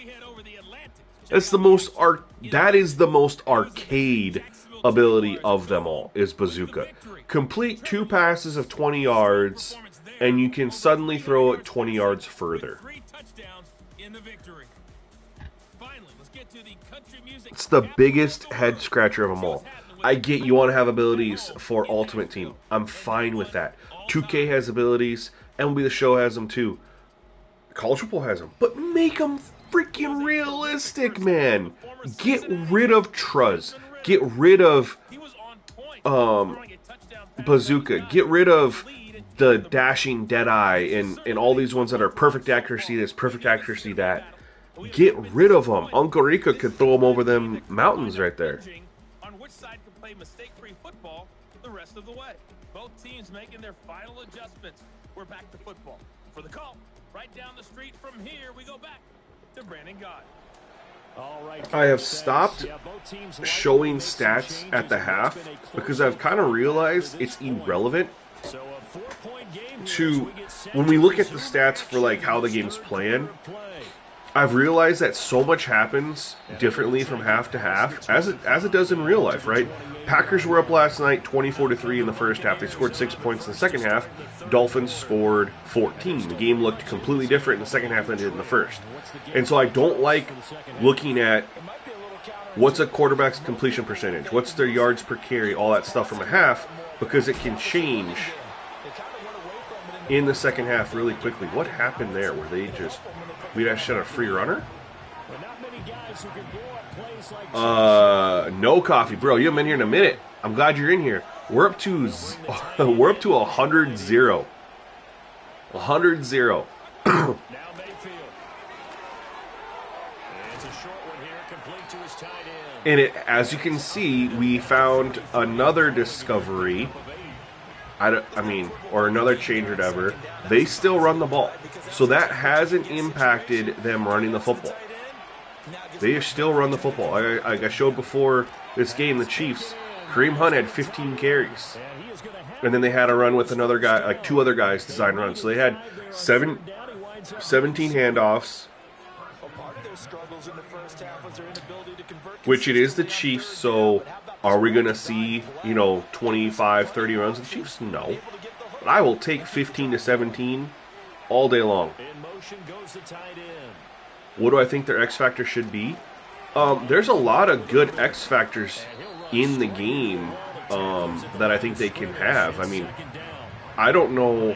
That is the most arcade ability of them all, is Bazooka. Complete 2 passes of 20 yards, and you can suddenly throw it 20 yards further. It's the biggest head scratcher of them all. I get you want to have abilities for Ultimate Team. I'm fine with that. 2K has abilities, MLB The Show has them too. College football has them. But make them freaking realistic, man. Get rid of Truz. Get rid of Bazooka. Get rid of the dashing Deadeye and all these ones that are perfect accuracy this, perfect accuracy that. Get rid of them. Uncle Rico could throw them over them mountains right there. On which side can play mistake-free football the rest of the way. Both teams making their final adjustments. We're back to football. For the call, right down the street from here, we go back to Brandon Gott. All right, I have stopped showing stats at the half because I've kind of realized it's irrelevant to when we look at the stats for like how the game's playing. I've realized that so much happens differently from half to half, as it does in real life, right? Packers were up last night 24-3 in the first half. They scored 6 points in the second half. Dolphins scored 14. The game looked completely different in the second half than it did in the first. And so I don't like looking at what's a quarterback's completion percentage, what's their yards per carry, all that stuff from a half, because it can change in the second half really quickly. What happened there? Were they just... We just had a free runner? No coffee, bro. You haven't been here in a minute. I'm glad you're in here. We're up to 100-0. 100-0. And as you can see, we found another discovery. Or another change or whatever. They still run the ball. So that hasn't impacted them running the football. They still run the football. Like I showed before this game, the Chiefs, Kareem Hunt had 15 carries. And then they had a run with another guy, like two other guys designed runs. So they had 17 handoffs. Which it is the Chiefs, so are we going to see, 25, 30 runs of the Chiefs? No. But I will take 15 to 17 all day long. What do I think their X factor should be? There's a lot of good X factors in the game that I think they can have. I don't know.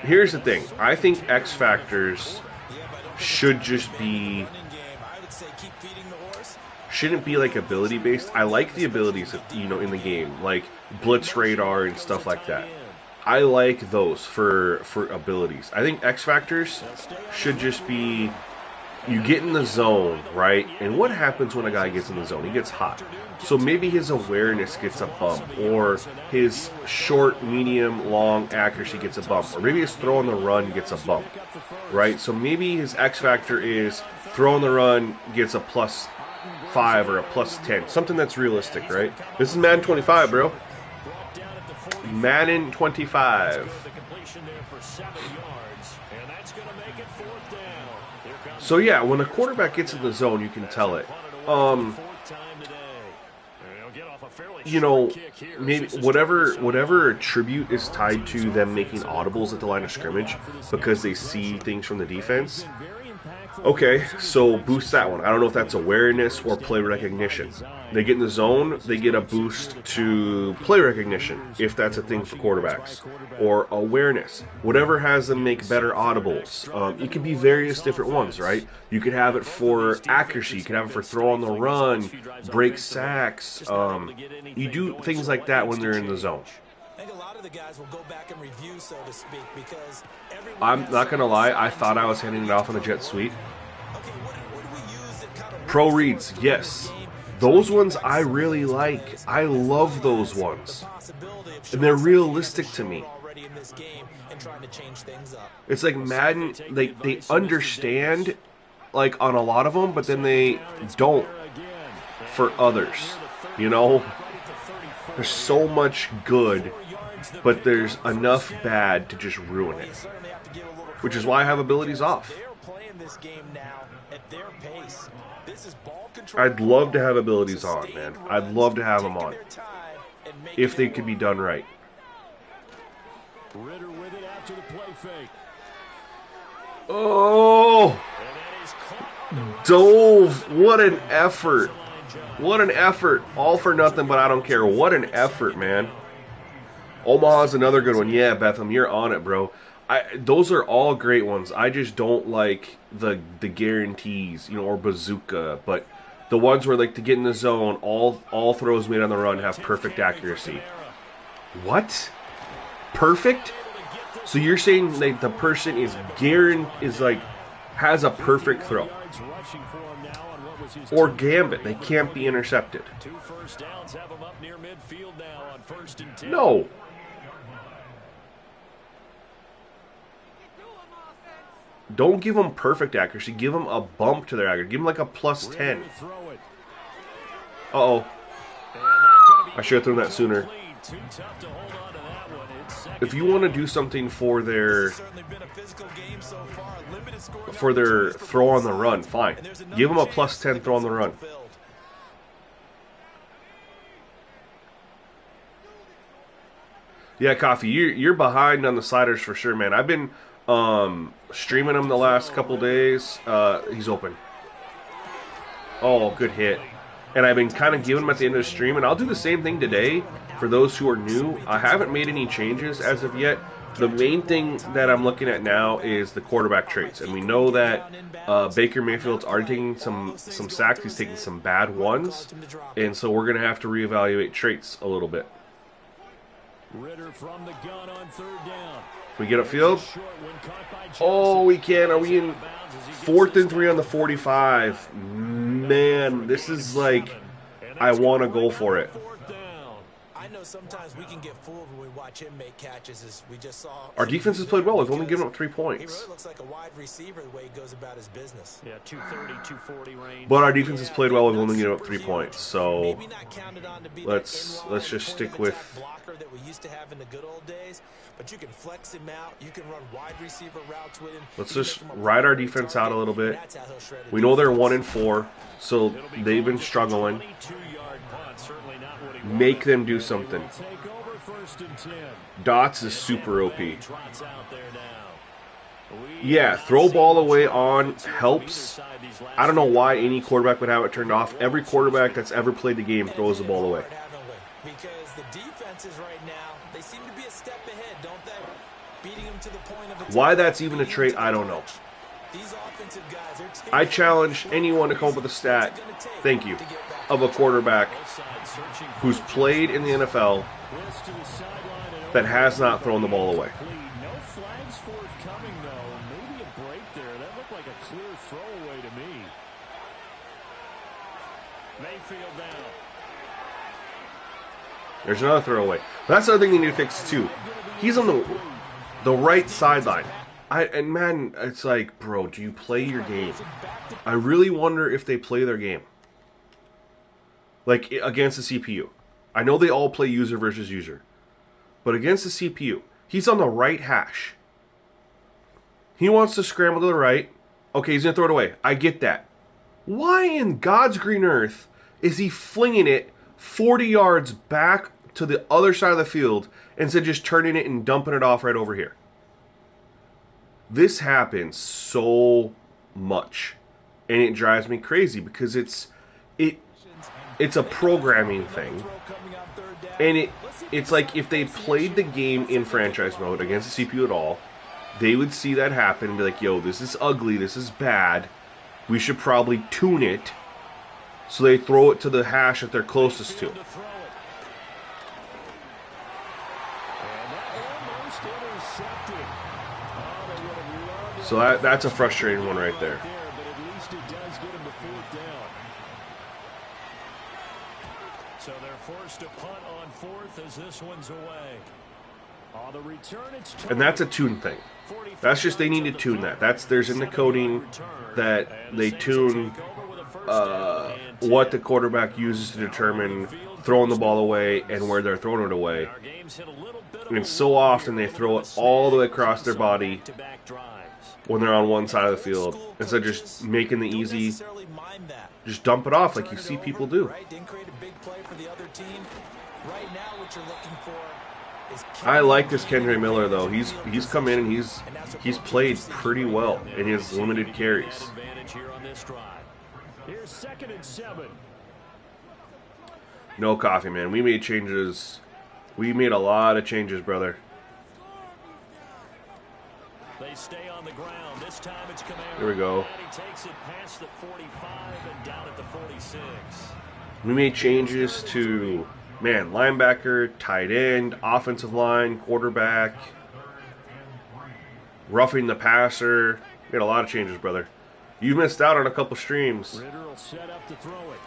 Here's the thing. I think X factors should just be... shouldn't be like ability based. I like the abilities in the game, like blitz radar and stuff like that. I like those for abilities. I think X factors should just be you get in the zone, right? And what happens when a guy gets in the zone? He gets hot. So maybe his awareness gets a bump, or his short, medium, long accuracy gets a bump, or maybe his throw on the run gets a bump, right? So maybe his X factor is throw on the run gets a +5 or a +10, something that's realistic, right? This is Madden 25, bro. Madden 25. So yeah, when a quarterback gets in the zone, you can tell it. Maybe whatever attribute is tied to them making audibles at the line of scrimmage because they see things from the defense. Okay, so boost that one. I don't know if that's awareness or play recognition. They get in the zone, they get a boost to play recognition, if that's a thing for quarterbacks. Or awareness. Whatever has them make better audibles. It could be various different ones, right? You could have it for accuracy, you could have it for throw on the run, break sacks. You do things like that when they're in the zone. I think a lot of the guys will go back and review, so to speak, because I'm not going to lie, I thought I was handing it off on a jet sweep. Pro reads, yes. Those ones I really like. I love those ones. And they're realistic to me. It's like Madden, they understand like on a lot of them, but then they don't for others. There's so much good, but there's enough bad to just ruin it. Which is why I have abilities off. I'd love to have abilities on, man. I'd love to have them on. If they could be done right. Oh! Dove! What an effort! What an effort. All for nothing, but I don't care. What an effort, man. Omaha's another good one. Yeah, Betham, you're on it, bro. Those are all great ones. I just don't like the guarantees, or bazooka. But the ones where, like, to get in the zone, all throws made on the run have perfect accuracy. What? Perfect? So you're saying like the person has a perfect throw. Or gambit. They can't be intercepted. No. Don't give them perfect accuracy. Give them a bump to their accuracy. Give them like a plus 10. Uh-oh. I should have thrown that sooner. If you want to do something for their throw on the run, fine. Give them a plus 10 throw on the run. Yeah, Coffee, you're behind on the sliders for sure, man. I've been streaming him the last couple days. He's open. Oh, good hit. And I've been kind of giving him at the end of the stream, and I'll do the same thing today for those who are new. I haven't made any changes as of yet. The main thing that I'm looking at now is the quarterback traits, and we know that Baker Mayfield's already taking some sacks. He's taking some bad ones, and so we're going to have to reevaluate traits a little bit. Ritter from the gun on 3rd down. We get upfield? Oh, we can. Are we in 4th and 3 on the 45? Man, this is like, I want to go for it. I know sometimes we can get fooled when we watch him make catches, as we just saw. Our defense has played well. We've only given up 3 He points. really looks like a wide receiver the way he goes about his business. Yeah, 230, 240 range. But our defense has played well. We've only given up 3 points. So let's just stick with blocker that we used to have in the good old days. But you can flex him out. You can run wide receiver routes with him. Let's just ride our defense out a little bit. We know they're 1-4, so they've been struggling. Make them do something. Dots is super OP. Yeah, throw ball away on helps. I don't know why any quarterback would have it turned off. Every quarterback that's ever played the game throws the ball away. Because the defenses right now, they seem to be a step ahead, don't they? Beating them to the point of Why that's even a trait, I don't know. These offensive guys are I challenge anyone to come up with a stat, thank you, of a quarterback who's played in the NFL that has not thrown the ball away. No flags forthcoming, though. Maybe a break there. That looked like a clear throwaway to me. Mayfield down. There's another throwaway. But that's the other thing they need to fix too. He's on the right sideline. And man, it's like, bro, do you play your game? I really wonder if they play their game. Like against the CPU. I know they all play user versus user. But against the CPU, he's on the right hash. He wants to scramble to the right. Okay, he's going to throw it away. I get that. Why in God's green earth is he flinging it 40 yards back to the other side of the field instead of just turning it and dumping it off right over here? This happens so much, and it drives me crazy because it's a programming thing, and it's like if they played the game in franchise mode against the CPU at all, they would see that happen and be like, yo, this is ugly, this is bad, we should probably tune it, so they throw it to the hash that they're closest to. So that's a frustrating one right there. So they're forced to punt on 4th as this one's away. On the return, it's and that's a tune thing. That's just they need to tune that. There's in the coding that they tune what the quarterback uses to determine throwing the ball away and where they're throwing it away. And so often they throw it all the way across their body when they're on one side of the field instead of just making the easy, just dump it off like you see people do. I like this Kendre Miller though. He's come in and he's played pretty well in his limited carries. Here's 2nd and 7. No coffee, man. We made changes. We made a lot of changes, brother. They stay on the ground. This time it's Kamara. Here we go. He takes it past the 45 and down at the 46. We made changes to, man, linebacker, tight end, offensive line, quarterback, roughing the passer. We had a lot of changes, brother. You missed out on a couple streams. Ritter will set up to throw it.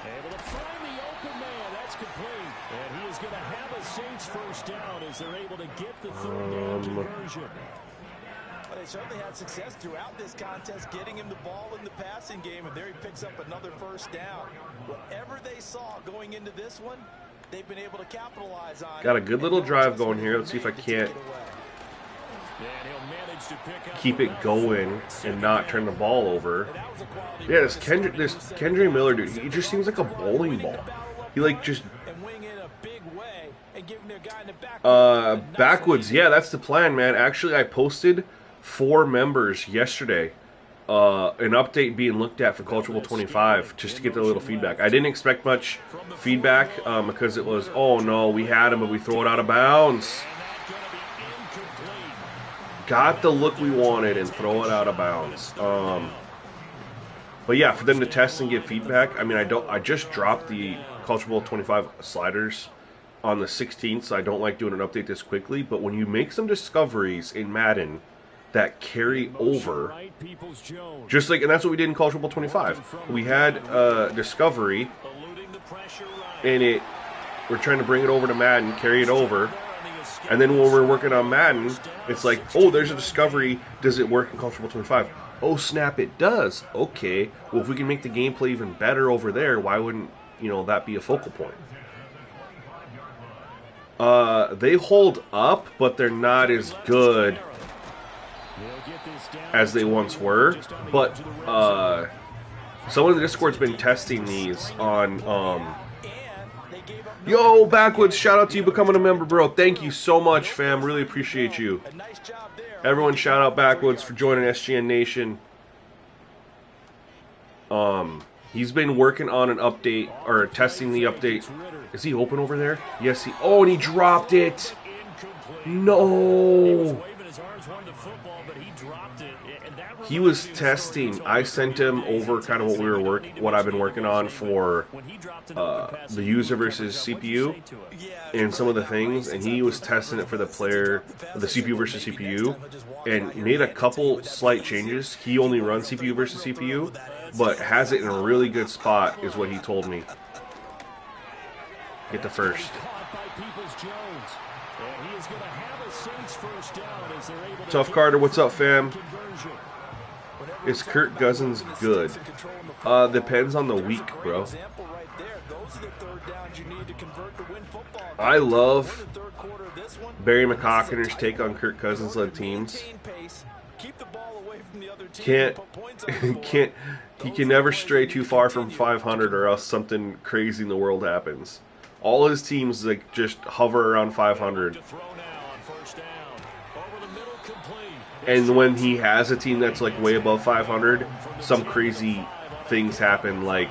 Able to find the open man. That's complete. And he is going to have a Saints first down as they're able to get the 3rd down conversion. They certainly had success throughout this contest, getting him the ball in the passing game, and there he picks up another first down. Whatever they saw going into this one, they've been able to capitalize on. Got a good little drive going here. Let's see if I can't keep it going and not turn the ball over. Yeah, this Kendra Miller dude, he just seems like a bowling ball. He like just backwoods. Yeah, that's the plan, man. Actually, I posted 4 members yesterday. An update being looked at for Culture Bowl 25 just to get a little feedback. I didn't expect much feedback because it was, oh no, we had him, but we throw it out of bounds. Got the look we wanted and throw it out of bounds. But yeah, for them to test and get feedback. I mean, I just dropped the Culture Bowl 25 sliders on the 16th, so I don't like doing an update this quickly. But when you make some discoveries in Madden that carry over, just like, and that's what we did in Culture Bowl 25. We had a discovery, and we're trying to bring it over to Madden, carry it over. And then when we're working on Madden, it's like, oh, there's a discovery. Does it work in Culture Bowl 25? Oh, snap, it does. Okay. Well, if we can make the gameplay even better over there, why wouldn't, that be a focal point? They hold up, but they're not as good as they once were. But someone in the Discord's been testing these on... Yo, Backwoods, shout out to you becoming a member, bro. Thank you so much, fam. Really appreciate you. Everyone shout out Backwoods for joining SGN Nation. He's been working on an update, or testing the update. Is he open over there? Yes, oh, and he dropped it. No. He was testing. I sent him over kind of what I've been working on for the user versus CPU and some of the things, and he was testing it for the CPU versus CPU, and made a couple slight changes. He only runs CPU versus CPU, but has it in a really good spot, is what he told me. Get the first. Tough Carter, what's up, fam? Is Kirk Cousins good? Depends on the week, bro. I love Barry McCocker's take on Kirk Cousins-led teams. He can never stray too far from 500, or else something crazy in the world happens. All his teams like just hover around 500. And when he has a team that's like way above 500, some crazy things happen, like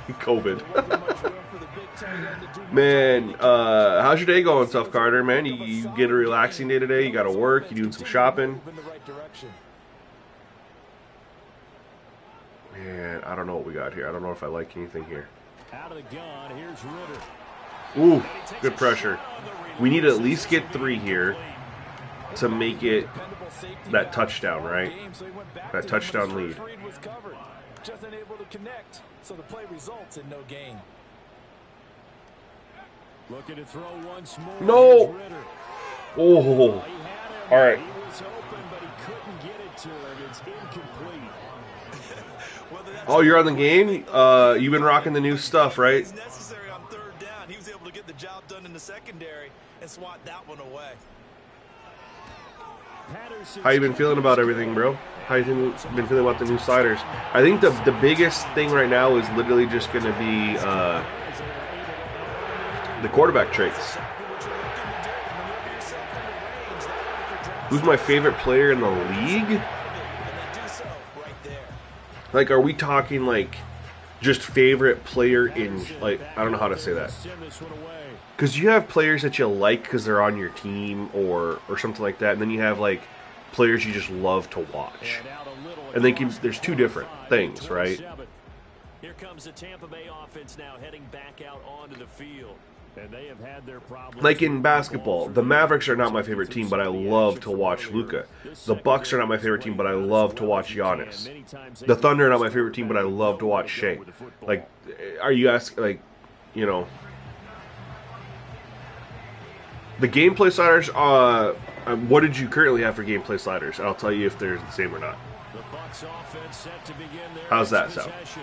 COVID. Man, how's your day going, Tough Carter? Man, you get a relaxing day today? You got to work? You doing some shopping? Man, I don't know what we got here. I don't know if I like anything here. Ooh, good pressure. We need to at least get 3 here to make it that touchdown, right? That touchdown lead. Just unable to connect, so the play results in no gain. Looking to throw once more. No. Oh. All right. Oh, you're on the game? You've been rocking the new stuff, right? Necessary on 3rd down. He was able to get the job done in the secondary and swat that one away. How you been feeling about everything, bro? How you been feeling about the new sliders? I think the biggest thing right now is literally just going to be the quarterback traits. Who's my favorite player in the league? Like, are we talking like just favorite player in, like, I don't know how to say that. Because you have players that you like because they're on your team or something like that, and then you have like players you just love to watch. And there's 2 different things, right? Here comes the Tampa Bay offense now heading back out onto the field. And they have had their problems. Like in basketball, the Mavericks are not my favorite team, but I love to watch Luka. The Bucks are not my favorite team, but I love to watch Giannis. The Thunder are not my favorite team, but I love to watch Shea. Like, are you asking, like, you know? The gameplay sliders, what did you currently have for gameplay sliders? I'll tell you if they're the same or not. The Bucs offense set to begin their How's that sound? possession.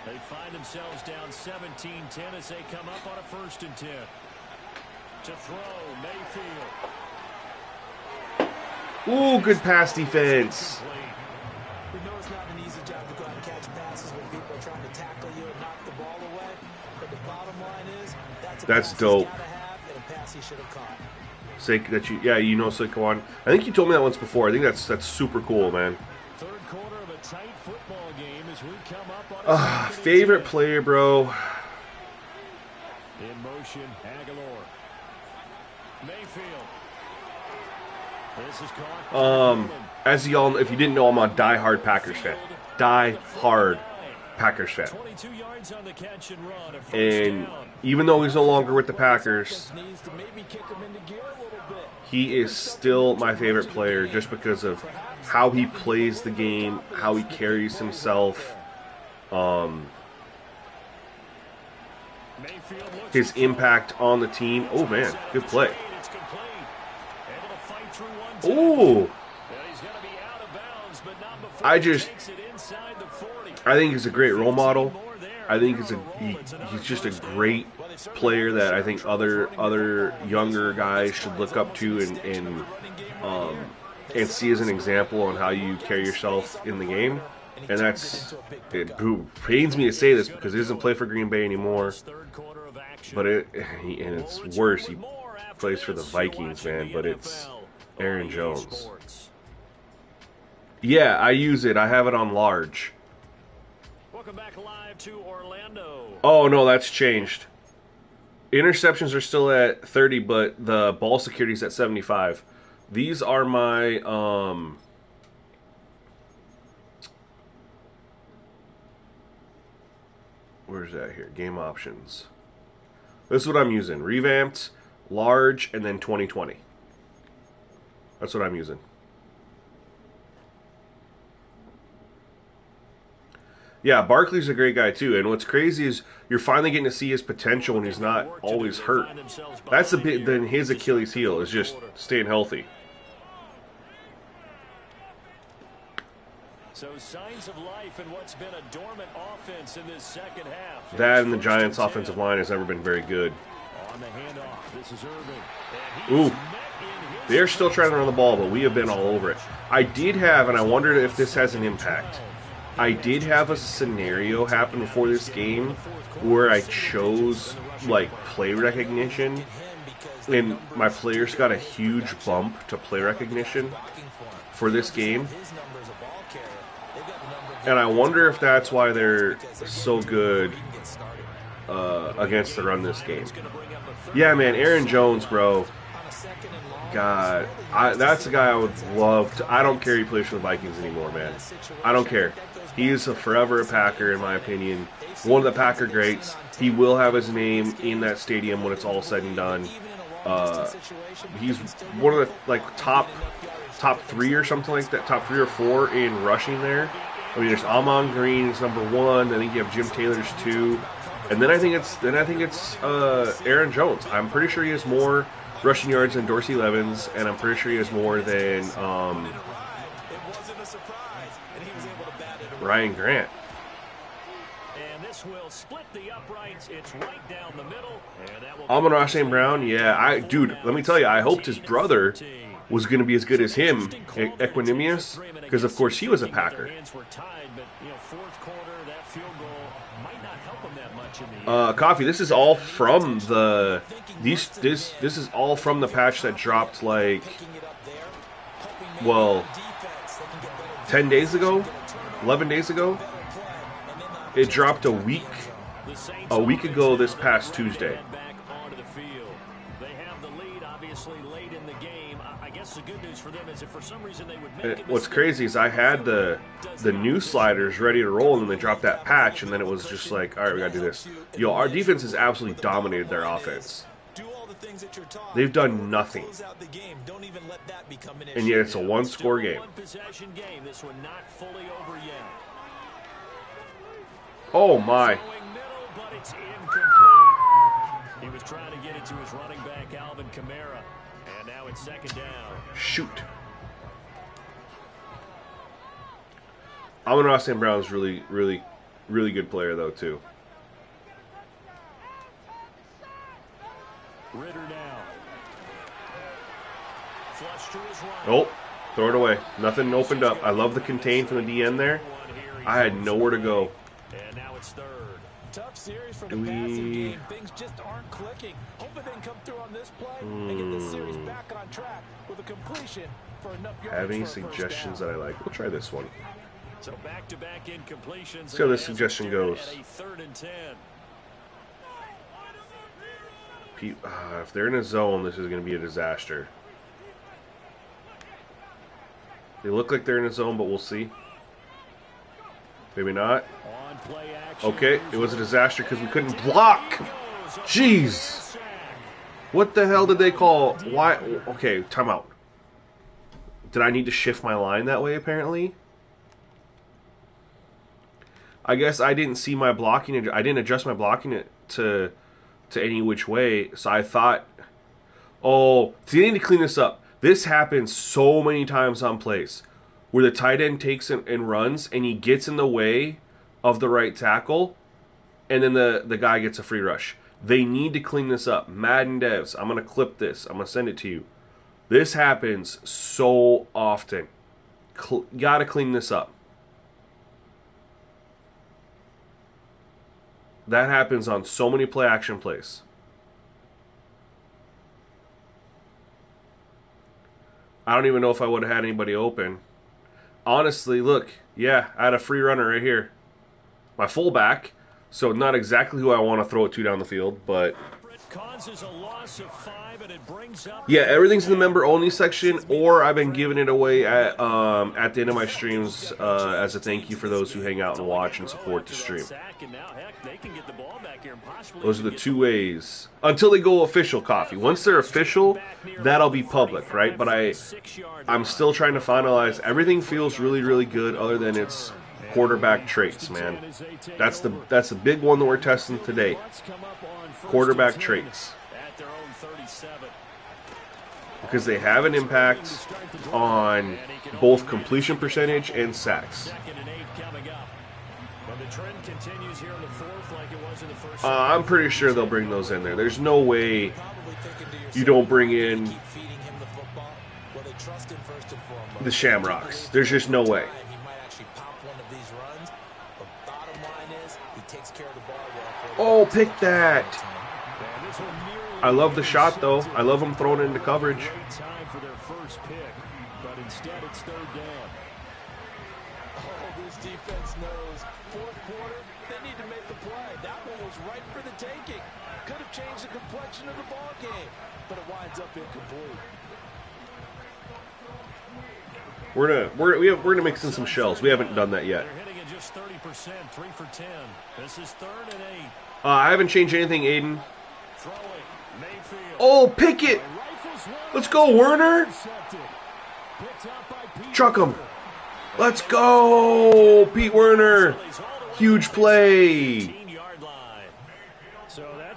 They find themselves down 17-10 as they come up on a 1st and 10. To throw, Mayfield. Ooh, good pass defense. We know it's not an easy job to go out and catch passes when people are trying to tackle you and knock the ball away. But the bottom line is that's dope. You know Saquon. I think you told me that once before. I think that's super cool, man. Third quarter of a tight football game as we come up on favorite player, bro. In motion, Aguilar. Mayfield. This is caught. As y'all, if you didn't know, I'm a die-hard Packers fan. Die-hard Packers fan. 22 yards on the catch and run. And even though he's no longer with the Packers, he is still my favorite player just because of how he plays the game, how he carries himself, his impact on the team. Oh, man, good play. Oh! I think he's a great role model. I think he's just a great player that I think other younger guys should look up to and see as an example on how you carry yourself in the game. And it pains me to say this because he doesn't play for Green Bay anymore. But it's worse. He plays for the Vikings, man. But it's Aaron Jones. Yeah, I use it. I have it on large. Welcome back live to Orlando. Oh, no, that's changed. Interceptions are still at 30, but the ball security is at 75. These are my where's that here? Game options. This is what I'm using. Revamped, large, and then 2020. That's what I'm using. Yeah, Barkley's a great guy too, and what's crazy is you're finally getting to see his potential when he's not always hurt. That's a bit then his Achilles heel is just staying healthy. So signs of life in what's been a dormant offense in this second half. That and the Giants' offensive line has never been very good. On the handoff, this is Irvin. Ooh. They're still trying to run the ball, but we have been all over it. I did have, and I wondered if this has an impact, I did have a scenario happen before this game where I chose, like, play recognition, and my players got a huge bump to play recognition for this game. And I wonder if that's why they're so good against the run this game. Yeah, man, Aaron Jones, bro. God, that's a guy I would love to. I don't care if he plays for the Vikings anymore, man. I don't care. He is forever a Packer, in my opinion. One of the Packer greats. He will have his name in that stadium when it's all said and done. He's one of the top 3 or something like that, top 3 or 4 in rushing there. I mean, there's Amon Green is number 1. I think you have Jim Taylor's 2, and then I think it's Aaron Jones. I'm pretty sure he has more rushing yards than Dorsey Levens, and I'm pretty sure he has more than Ryan Grant. And this will split the uprights. It's right down the middle. Amon-Ra St. Brown, yeah, dude, let me tell you, I hoped his brother was going to be as good as him, Equanimous, because of course he was a Packer. Coffee, this is all from the this is all from the patch that dropped like 10 days ago, 11 days ago. It dropped a week ago this past Tuesday. What's crazy is I had the new sliders ready to roll, and then they dropped that patch, and then it was just like, all right, we gotta do this. Yo, our defense has absolutely dominated their offense. They've done nothing, and yet it's a one-score game. Oh my! He was trying to get it to his running back, Alvin Kamara. And now it's second down. Shoot. Amon-Ra St. Brown's really good player, though, too. Ritter now. Flush to his right. Oh, throw it away. Nothing opened up. I love the contain from the DN there. I had nowhere to go. And now it's third. Tough series for the passing game. Things just aren't clicking. Hopefully they can come through on this play and get this series back on track with a completion for enough yards. Have any suggestions that I like? We'll try this one. So back-to-back incompletions. See how this suggestion goes. At a 3rd and 10. If they're in a zone, this is going to be a disaster. They look like they're in a zone, but we'll see. Maybe not. Okay, it was a disaster because we couldn't block. Jeez. What the hell did they call? Why? Okay, timeout. Did I need to shift my line that way, apparently? I guess I didn't see my blocking. I didn't adjust my blocking to any which way, so I thought, oh, so you need to clean this up. This happens so many times on plays where the tight end takes and runs, and he gets in the way of the right tackle, and then the guy gets a free rush. They need to clean this up. Madden devs, I'm going to clip this. I'm going to send it to you. This happens so often. Got to clean this up. That happens on so many play-action plays. I don't even know if I would have had anybody open. Honestly, look. Yeah, I had a free runner right here. My fullback. So not exactly who I want to throw it to down the field, but... Causes a loss of 5, and it brings up... Yeah, everything's in the member-only section, or I've been giving it away at the end of my streams as a thank you for those who hang out and watch and support the stream. Those are the two ways. Until they go official, Coffee. Once they're official, that'll be public, right? But I'm still trying to finalize. Everything feels really, really good other than its quarterback traits, man. That's the big one that we're testing today. Quarterback traits. Because they have an impact on both completion percentage and sacks. I'm pretty sure they'll bring those in there. There's no way you don't bring in the Shamrocks. There's just no way. Oh, pick that. I love the shot, though. I love him throwing it into coverage. Time for their first pick, but instead it's 3rd down. Oh, this defense knows. 4th quarter, they need to make the play. That one was right for the taking. Could have changed the complexion of the ball game, but it winds up incomplete. We're gonna mix in some shells. We haven't done that yet. They're hitting at just 30%, 3 for 10. This is 3rd and 8. I haven't changed anything, Aiden. Oh, pick it! Let's go, Werner! Chuck him! Let's go, Pete Werner! Huge play!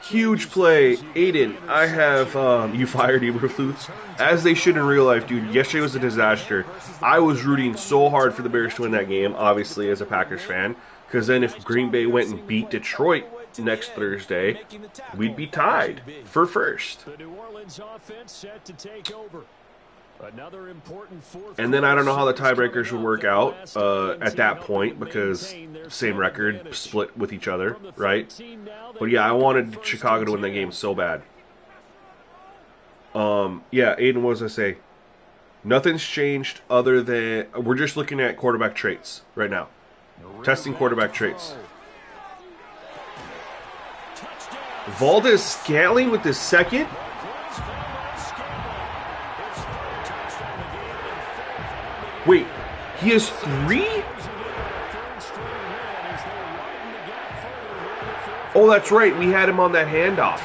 Huge play. Aiden, I have, you fired Eberflus. As they should in real life, dude. Yesterday was a disaster. I was rooting so hard for the Bears to win that game, obviously, as a Packers fan. Because then if Green Bay went and beat Detroit next Thursday, we'd be tied for first. The New Orleans offense set to take over. Another important and then I don't know how the tiebreakers would work out at that point because same record, split with each other, right? But yeah, I wanted Chicago to win that game so bad. Yeah, Aiden, what was I say? Nothing's changed other than we're just looking at quarterback traits right now. Testing quarterback traits. Valdez Scantling with his second. Wait, he has 3? Oh, that's right. We had him on that handoff.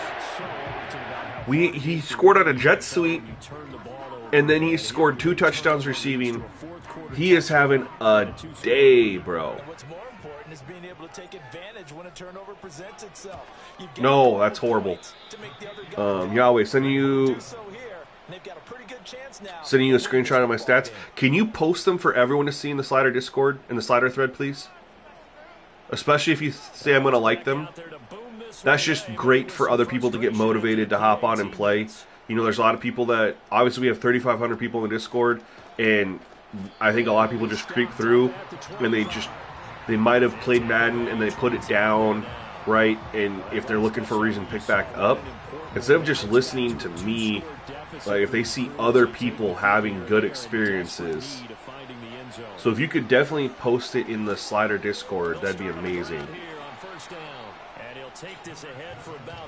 He scored on a jet sweep, and then he scored 2 touchdowns receiving. He is having a day, bro. important is being able to take advantage when a turnover presents itself. No, that's horrible. Yahweh, sending you a screenshot of my stats. Can you post them for everyone to see in the Slider Discord, in the Slider thread, please? Especially if you say I'm going to like them. That's just great for other people to get motivated to hop on and play. You know, there's a lot of people that, obviously we have 3,500 people in the Discord, and I think a lot of people just creep through, and they might have played Madden and they put it down, right? And if they're looking for a reason to pick back up, instead of just listening to me, like if they see other people having good experiences. So if you could definitely post it in the Slider Discord, that'd be amazing.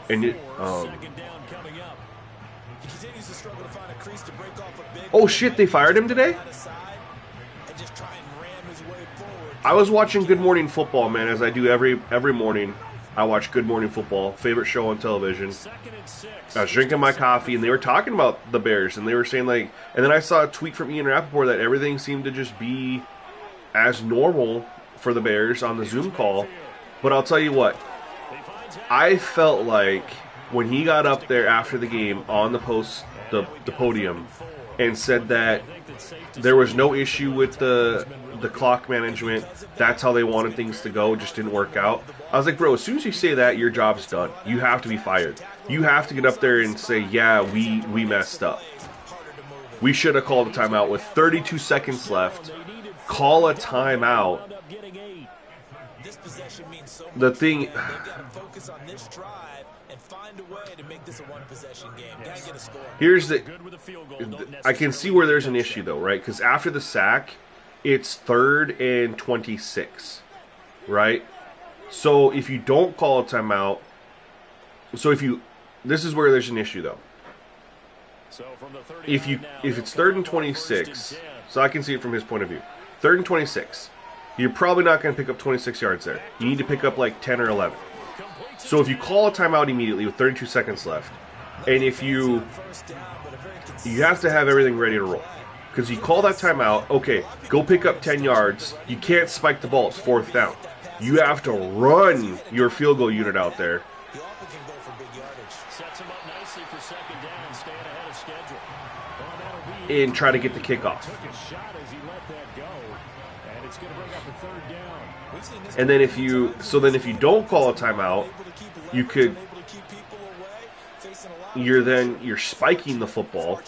And it, oh shit, they fired him today? I was watching Good Morning Football, man, as I do every morning. I watch Good Morning Football, favorite show on television. I was drinking my coffee, and they were talking about the Bears, and they were saying, like, and then I saw a tweet from Ian Rappaport that everything seemed to just be as normal for the Bears on the Zoom call. But I'll tell you what, I felt like when he got up there after the game on the podium and said that there was no issue with the clock management, that's how they wanted things to go, just didn't work out. I was like, bro, as soon as you say that, your job's done. You have to be fired. You have to get up there and say, yeah, we messed up. We should have called a timeout with 32 seconds left. Call a timeout. The thing... Here's the... I can see where there's an issue, though, right? Because after the sack, it's 3rd and 26, right? So if you don't call a timeout... This is where there's an issue, though. If it's 3rd and 26, so I can see it from his point of view. 3rd and 26, you're probably not going to pick up 26 yards there. You need to pick up like 10 or 11. So if you call a timeout immediately with 32 seconds left, and if you have to have everything ready to roll. Because you call that timeout, okay, go pick up 10 yards. You can't spike the ball. It's 4th down. You have to run your field goal unit out there and try to get the kickoff. And then if you don't call a timeout, you're spiking the football,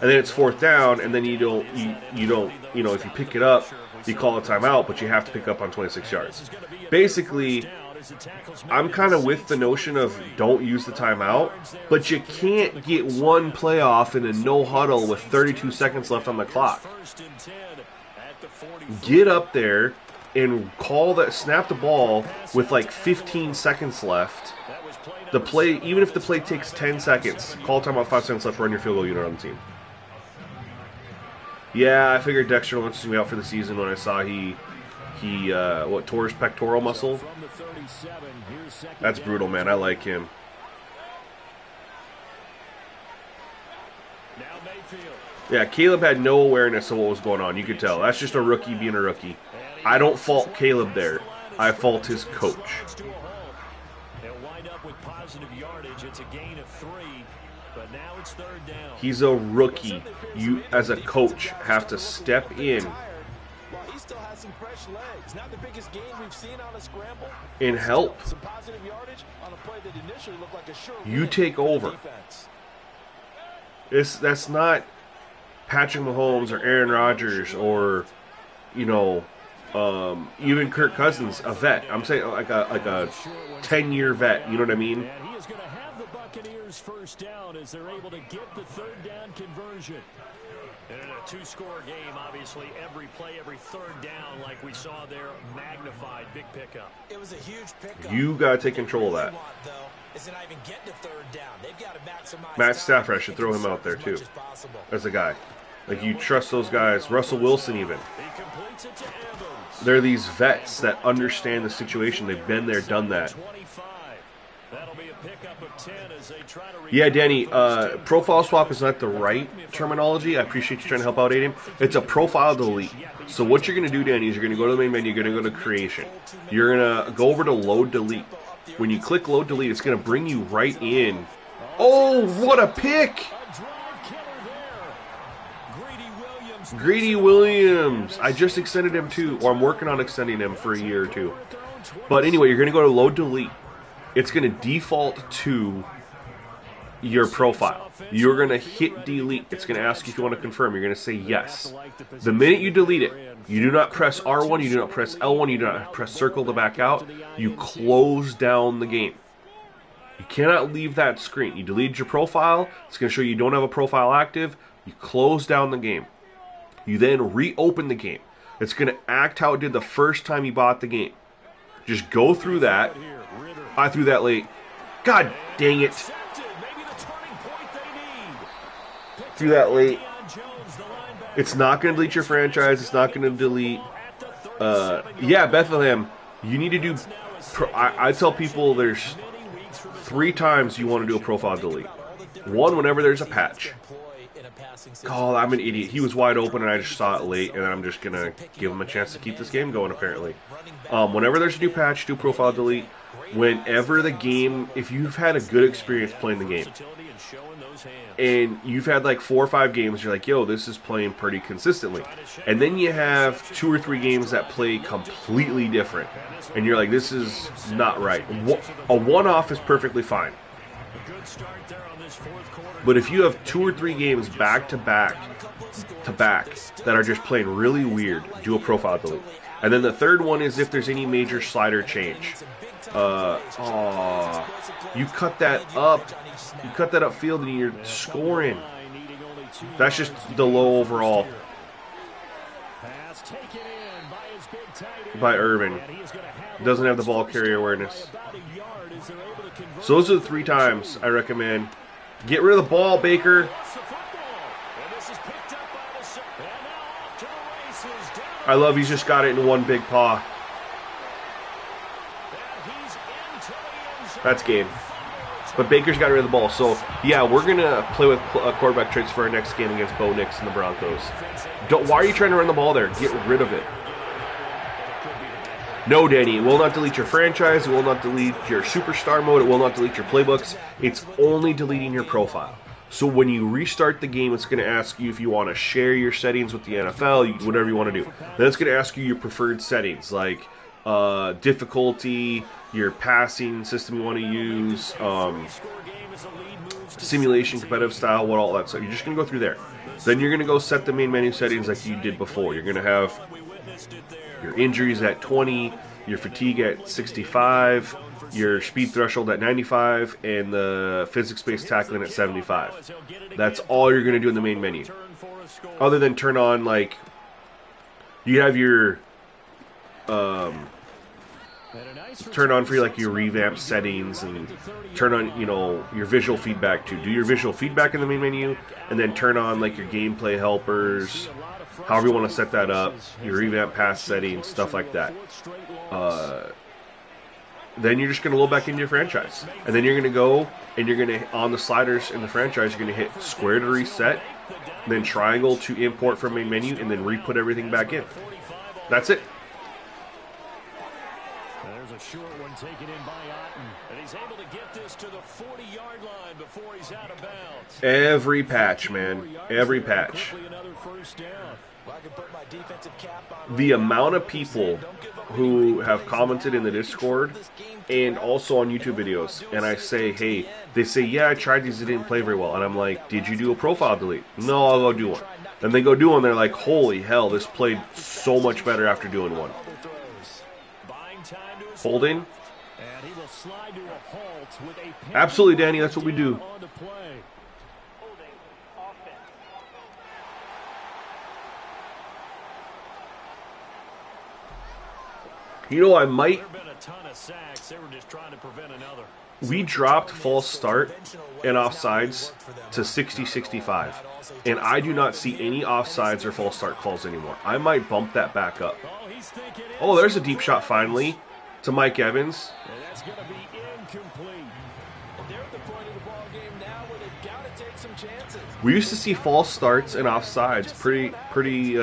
and then it's 4th down, and then you don't if you pick it up, you call a timeout, but you have to pick up on 26 yards. Basically, I'm kind of with the notion of don't use the timeout, but you can't get one play off in a no huddle with 32 seconds left on the clock. Get up there and snap the ball with like 15 seconds left. The play, even if the play takes 10 seconds, call timeout, 5 seconds left, run your field goal unit on the team. Yeah, I figured Dexter Lawrence was going to be out for the season when I saw he tore his pectoral muscle. That's brutal, man. I like him. Yeah, Caleb had no awareness of what was going on. You could tell. That's just a rookie being a rookie. I don't fault Caleb there. I fault his coach. He's a rookie. You, as a coach, have to step in and help. You take over. That's not Patrick Mahomes or Aaron Rodgers or, even Kirk Cousins, a vet. I'm saying like a 10-year vet. You know what I mean? And he is going to have the Buccaneers first down as they're able to get the 3rd down conversion. And in a 2-score game, obviously, every play, every 3rd down, like we saw there, magnified, big pickup. It was a huge pickup. You got to take control of that. Matt Stafford, I should throw him out there, too, as a guy. Like, you trust those guys. Russell Wilson, even. They're these vets that understand the situation. They've been there, done that. That'll be a pickup Yeah, Danny, profile swap is not the right terminology. I appreciate you trying to help out Aiden. It's a profile delete. So what you're going to do, Danny, is you're going to go to the main menu, you're going to go to creation. You're going to go over to load delete. When you click load delete, it's going to bring you right in. Oh, what a pick! Greedy Williams. I just extended him too, or I'm working on extending him for a year or two. But anyway, you're going to go to load delete. It's going to default to your profile. You're going to hit delete. It's going to ask you if you want to confirm. You're going to say yes. The minute you delete it, you do not press R1, you do not press L1, you do not press circle to back out. You close down the game. You cannot leave that screen. You delete your profile. It's going to show you don't have a profile active. You close down the game. You then reopen the game. It's going to act how it did the first time you bought the game. Just go through that. I threw that late. God dang it. Threw that late. It's not going to delete your franchise. It's not going to delete. Yeah, Bethlehem. You need to do. I tell people there's 3 times you want to do a profile delete. One, whenever there's a patch. Oh, I'm an idiot. He was wide open and I just saw it late, and I'm just going to give him a chance to keep this game going, apparently. Whenever there's a new patch, do profile delete. Whenever the game, if you've had a good experience playing the game, and you've had like 4 or 5 games, you're like, yo, this is playing pretty consistently. And then you have 2 or 3 games that play completely different. And you're like, this is not right. A one-off is perfectly fine. But if you have 2 or 3 games back to back that are just playing really weird, do a profile delete. And then the third one is if there's any major slider change. You cut that up. You cut that upfield and you're scoring. That's just the low overall by Irvin. Doesn't have the ball carrier awareness. So those are the 3 times I recommend. Get rid of the ball, Baker. I love he's just got it in one big paw. That's game. But Baker's got rid of the ball. So, yeah, we're going to play with quarterback tricks for our next game against Bo Nix and the Broncos. Why are you trying to run the ball there? Get rid of it. No, Danny, it will not delete your franchise. It will not delete your superstar mode. It will not delete your playbooks. It's only deleting your profile. So when you restart the game, it's going to ask you if you want to share your settings with the NFL, whatever you want to do. Then it's going to ask you your preferred settings, like difficulty, your passing system you want to use, simulation, competitive style, all that stuff. You're just going to go through there. Then you're going to go set the main menu settings like you did before. You're going to have your injuries at 20, your fatigue at 65, your speed threshold at 95, and the physics-based tackling at 75. That's all you're going to do in the main menu. Other than turn on, like, you have your turn on for your revamped settings, and turn on, your visual feedback too. Do your visual feedback in the main menu, and then turn on like your gameplay helpers, however you want to set that up, your revamp pass settings, stuff like that. Then you're just going to load back into your franchise. And then you're going to go, and you're going to, on the sliders in the franchise, you're going to hit square to reset, then triangle to import from main menu, and then re-put everything back in. That's it. There's a short one taken in by Otten, and he's able to get this to the 40-yard line before he's out of bounds. Every patch, man. Every patch. The amount of people who have commented in the Discord and also on YouTube videos, and I say, hey, they say, yeah, I tried these, it didn't play very well. And I'm like, did you do a profile delete? No, I'll go do one. And they go do one, they're like, holy hell, this played so much better after doing one. Holding? Absolutely, Danny, that's what we do. I might. We dropped false start and offsides to 60-65, and I do not see any offsides or false start calls anymore. I might bump that back up. Oh, there's a deep shot finally to Mike Evans. they're at the point of the ball game now where they've got to take some chances. We used to see false starts and offsides pretty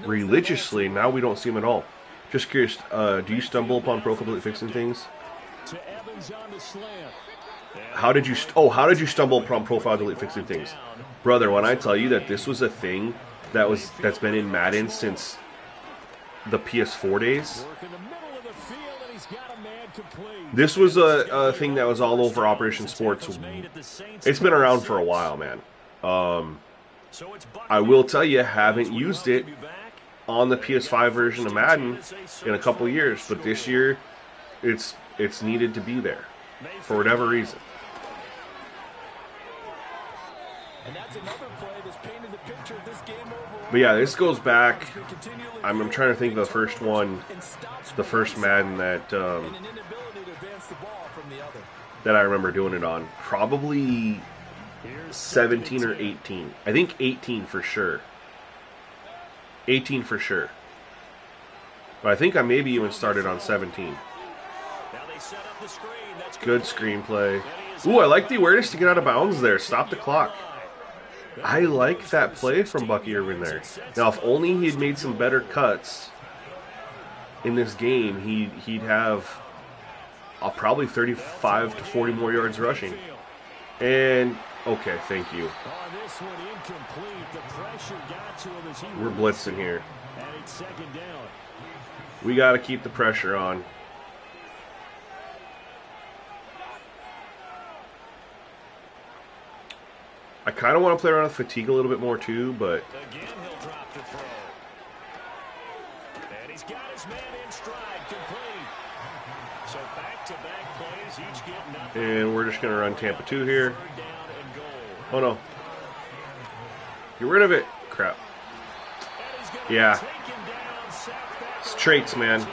religiously. Now we don't see them at all. Just curious, do you stumble upon Pro Completely Fixing Things? How did you stumble upon Profile Delete Fixing Things? Brother, when I tell you that this was a thing that's been in Madden since the PS4 days. This was a thing that was all over Operation Sports. It's been around for a while, man. I will tell you, haven't used it on the PS5 version of Madden in a couple years, but this year it's needed to be there for whatever reason. And that's another play that's painted the picture of this game overall. But yeah, this goes back. I'm trying to think of the first one, the first Madden that I remember doing it on. Probably 17 or 18. I think 18 for sure. 18 for sure. But I think I maybe even started on 17. Good screenplay. Ooh, I like the awareness to get out of bounds there. Stop the clock. I like that play from Bucky Irvin there. Now, if only he had made some better cuts in this game, he'd have probably 35 to 40 more yards rushing. And, okay, thank you. We're blitzing here. We got to keep the pressure on. I kind of want to play around with fatigue a little bit more too, but again he'll drop the throw. And he's got his man in stride, complete. So back-to-back plays, each get nothing. And we're just going to run Tampa 2 here. Oh no. Get rid of it. Crap. Yeah. It's traits, man.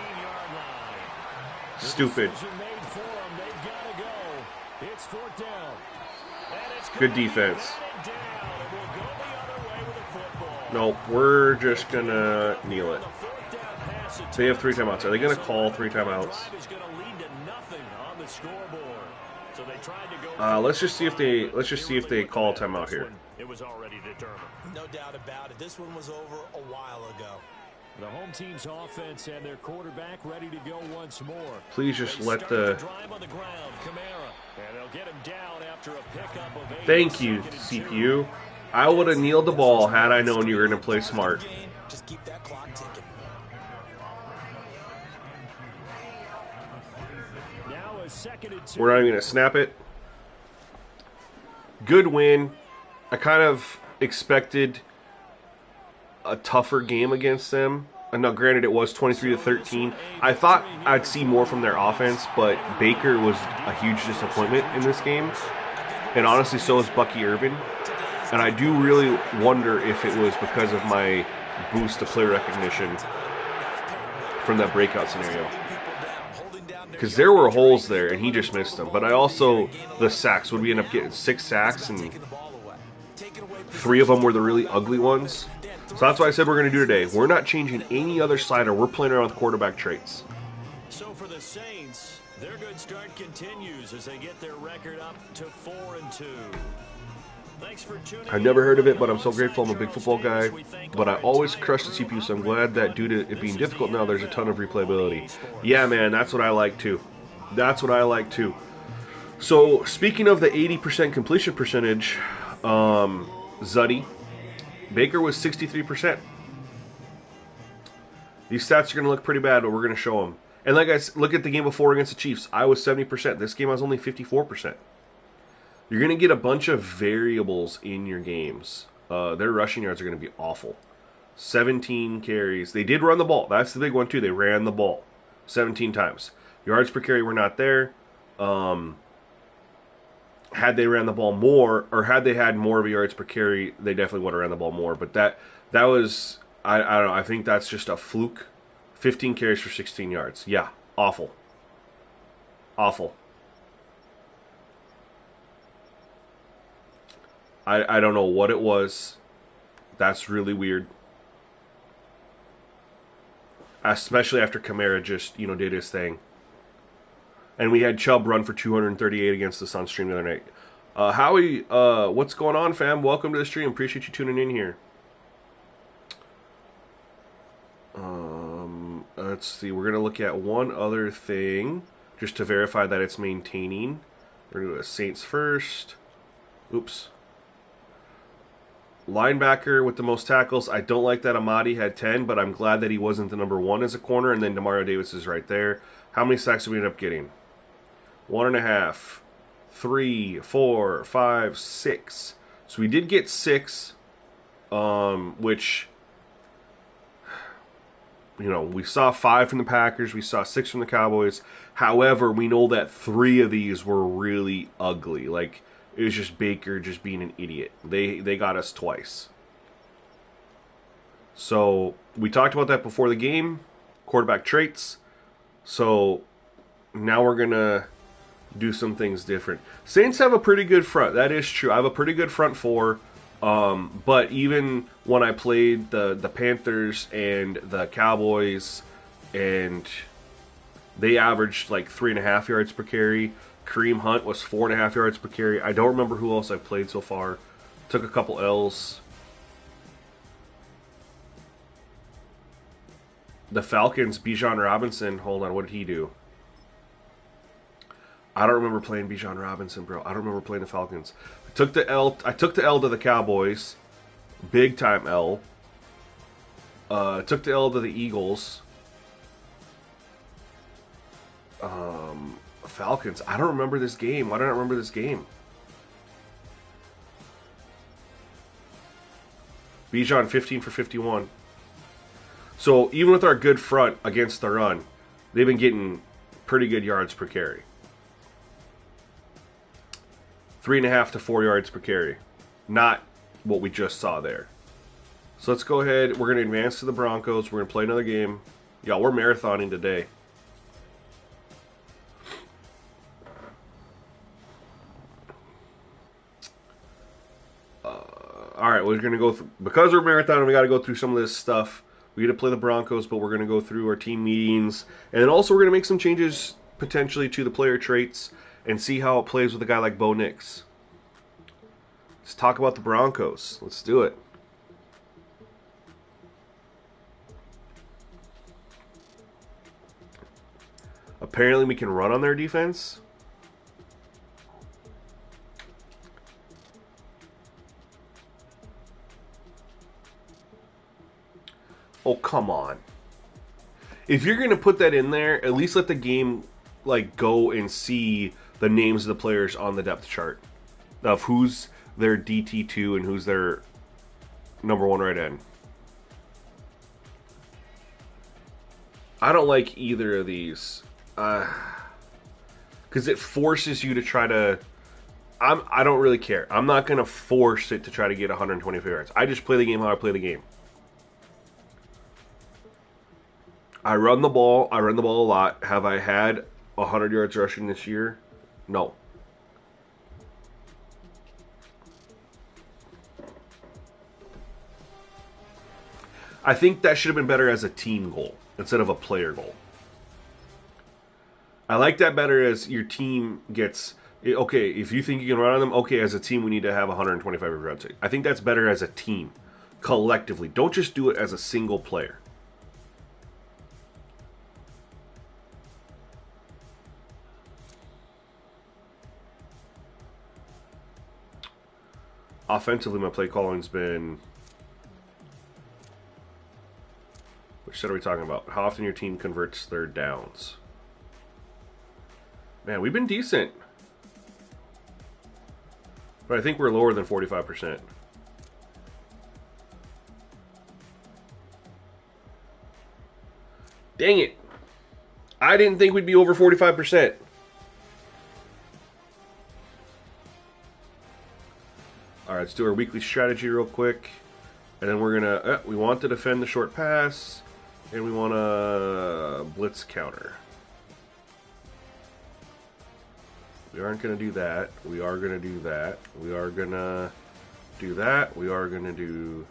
Stupid. Good defense. Nope, we're just going to kneel it. They have 3 timeouts. Are they going to call 3 timeouts? Let's just see if they call timeout here. It was already determined. No doubt about it. This one was over a while ago. The home team's offense and their quarterback ready to go once more. Please just let the drive on the ground, Kamara, and they'll get him down after a pickup of 8. Thank you, CPU. I would have kneeled the ball had I known you were going to play smart. Just keep that clock ticking. Now a 2nd and 2. We're not even going to snap it. Good win. I kind of expected a tougher game against them. Now, granted, it was 23-13. I thought I'd see more from their offense, but Baker was a huge disappointment in this game. And honestly, so is Bucky Irvin. And I do really wonder if it was because of my boost to play recognition from that breakout scenario. Because there were holes there, and he just missed them. But I also, the sacks, would we end up getting 6 sacks, and 3 of them were the really ugly ones? So that's what I said we're going to do today. We're not changing any other slider. We're playing around with quarterback traits. So for the Saints, their good start continues as they get their record up to 4-2. Thanks for tuning in. I've never heard of it, but I'm so grateful. I'm a big football guy. But I always crush the CPU, so I'm glad that due to it being difficult now, there's a ton of replayability. Yeah, man, that's what I like too. That's what I like too. So speaking of the 80% completion percentage, Zuddy, Baker was 63%. These stats are going to look pretty bad, but we're going to show them. And like I said, look at the game before against the Chiefs. I was 70%. This game I was only 54%. You're going to get a bunch of variables in your games. Their rushing yards are going to be awful. 17 carries. They did run the ball. That's the big one, too. They ran the ball 17 times. Yards per carry were not there. Had they ran the ball more, or had they had more of a yards per carry, they definitely would have ran the ball more. But that was, I don't know, I think that's just a fluke. 15 carries for 16 yards. Yeah, awful. Awful. I don't know what it was. That's really weird. Especially after Kamara just, did his thing. And we had Chubb run for 238 against the Sun stream the other night. Howie, what's going on, fam? Welcome to the stream. Appreciate you tuning in here. Let's see. We're going to look at one other thing just to verify that it's maintaining. We're going to go to Saints first. Oops. Linebacker with the most tackles. I don't like that Amadi had 10, but I'm glad that he wasn't the number 1 as a corner, and then Demario Davis is right there. How many sacks did we end up getting? 1.5, 3, 4, 5, 6. So we did get 6, which, you know, we saw 5 from the Packers, we saw 6 from the Cowboys. However, we know that 3 of these were really ugly. Like, it was just Baker just being an idiot. They got us twice. So we talked about that before the game. Quarterback traits. So now we're going to do some things different. Saints have a pretty good front. That is true. I have a pretty good front 4. But even when I played the Panthers and the Cowboys, and they averaged like 3.5 yards per carry. Kareem Hunt was 4.5 yards per carry. I don't remember who else I've played so far. Took a couple L's. The Falcons, Bijan Robinson. Hold on, what did he do? I don't remember playing Bijan Robinson, bro. I don't remember playing the Falcons. I took the L to the Cowboys. Big time L. Took the L to the Eagles. Falcons. I don't remember this game. Why don't I remember this game? Bijan 15 for 51. So even with our good front against the run, they've been getting pretty good yards per carry. 3.5 to 4 yards per carry. Not what we just saw there. So let's go ahead. We're going to advance to the Broncos. We're going to play another game. Y'all, we're marathoning today. Alright, we're going to go through, because we're marathoning, we got to go through some of this stuff. We got to play the Broncos, but we're going to go through our team meetings. And then also we're going to make some changes, potentially, to the player traits and see how it plays with a guy like Bo Nix. Let's talk about the Broncos. Let's do it. Apparently we can run on their defense. Oh, come on. If you're going to put that in there, at least let the game like go and see the names of the players on the depth chart of who's their DT2 and who's their number 1 right end. I don't like either of these. Because it forces you to try to... I don't really care. I'm not going to force it to try to get 125 yards. I just play the game how I play the game. I run the ball. I run the ball a lot. Have I had 100 yards rushing this year? No. I think that should have been better as a team goal instead of a player goal. I like that better as your team gets... Okay, if you think you can run on them, okay, as a team we need to have 125 yards. I think that's better as a team, collectively. Don't just do it as a single player. Offensively, my play calling's been... Which set are we talking about? How often your team converts third downs? Man, we've been decent. But I think we're lower than 45%. Dang it. I didn't think we'd be over 45%. Alright, let's do our weekly strategy real quick. And then we're going to... we want to defend the short pass. And we want to blitz counter. We aren't going to do that. We are going to do that. We are going to do that. We are going to do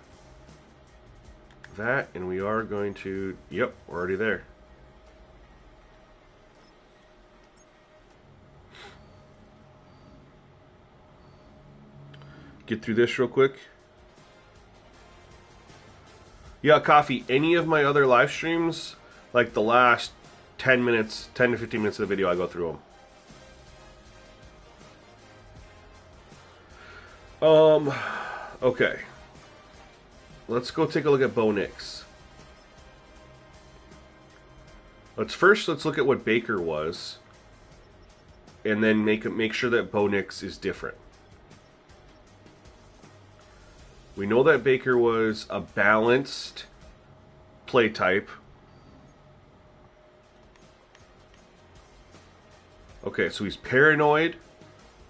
that. And we are going to... Yep, we're already there. get through this real quick. Yeah, Coffee, any of my other live streams, like the last 10 minutes, 10 to 15 minutes of the video, I go through them. Okay. Let's go take a look at Bo Nix. Let's look at what Baker was, and then make sure that Bo Nix is different. We know that Baker was a balanced play type. Okay, so he's paranoid,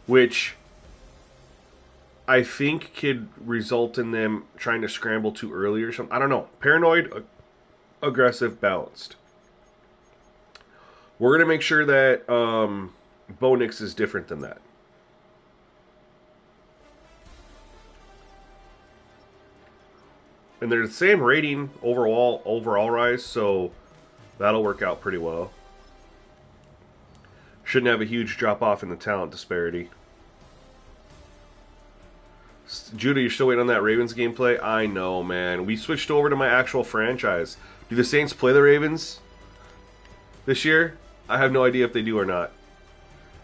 which I think could result in them trying to scramble too early or something. I don't know. Paranoid, aggressive, balanced. We're going to make sure that Bo Nix is different than that. And they're the same rating overall rise, so that'll work out pretty well. Shouldn't have a huge drop off in the talent disparity. Judah, you're still waiting on that Ravens gameplay? I know, man. We switched over to my actual franchise. Do the Saints play the Ravens this year? I have no idea if they do or not.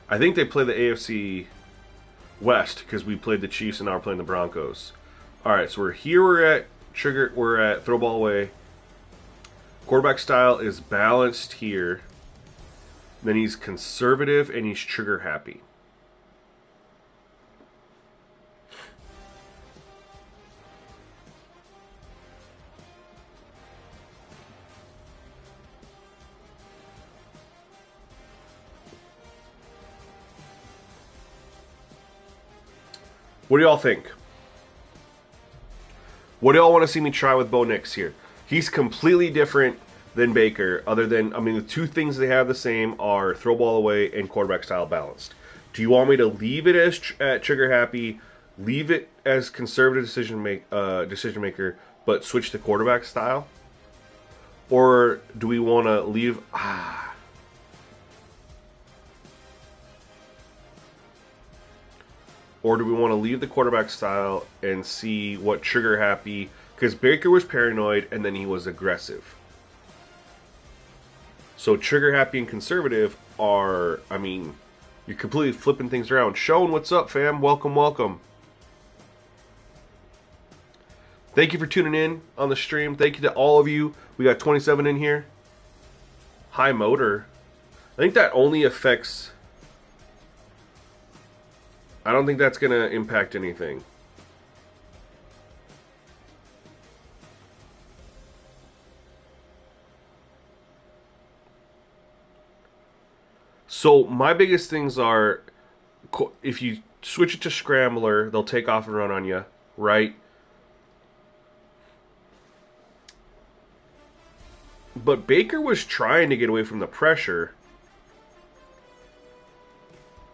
I think they play the AFC West because we played the Chiefs and now we're playing the Broncos. Alright, so we're at throw ball away. Quarterback style is balanced here. Then he's conservative and he's trigger happy. What do y'all think? What do y'all want to see me try with Bo Nix here? He's completely different than Baker, other than, I mean, the two things they have the same are throw ball away and quarterback style balanced. Do you want me to leave it as at trigger happy, leave it as conservative decision maker, but switch to quarterback style? Or do we want to leave... Or do we want to leave the quarterback style and see what trigger happy... Because Baker was paranoid and then he was aggressive. So trigger happy and conservative are... I mean, you're completely flipping things around. Sean, what's up, fam? Welcome, welcome. Thank you for tuning in on the stream. Thank you to all of you. We got 27 in here. High motor. I think that only affects... I don't think that's going to impact anything. So my biggest things are, if you switch it to Scrambler, they'll take off and run on you, right? But Baker was trying to get away from the pressure,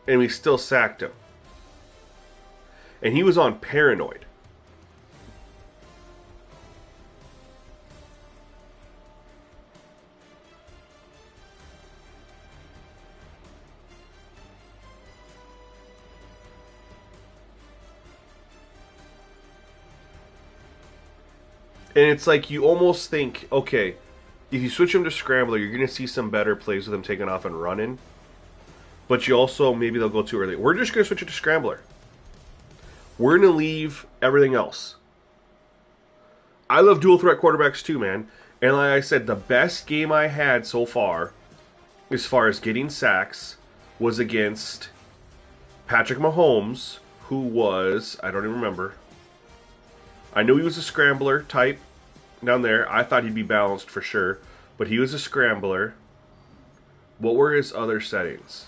and we still sacked him. And he was on paranoid. And it's like you almost think, okay, if you switch him to Scrambler, you're going to see some better plays with him taking off and running. But you also, maybe they'll go too early. We're just going to switch it to Scrambler. We're going to leave everything else. I love dual threat quarterbacks too, man. And like I said, the best game I had so far, as far as getting sacks, was against Patrick Mahomes, who was, I don't even remember. I knew he was a scrambler type down there. I thought he'd be balanced for sure. But he was a scrambler. What were his other settings?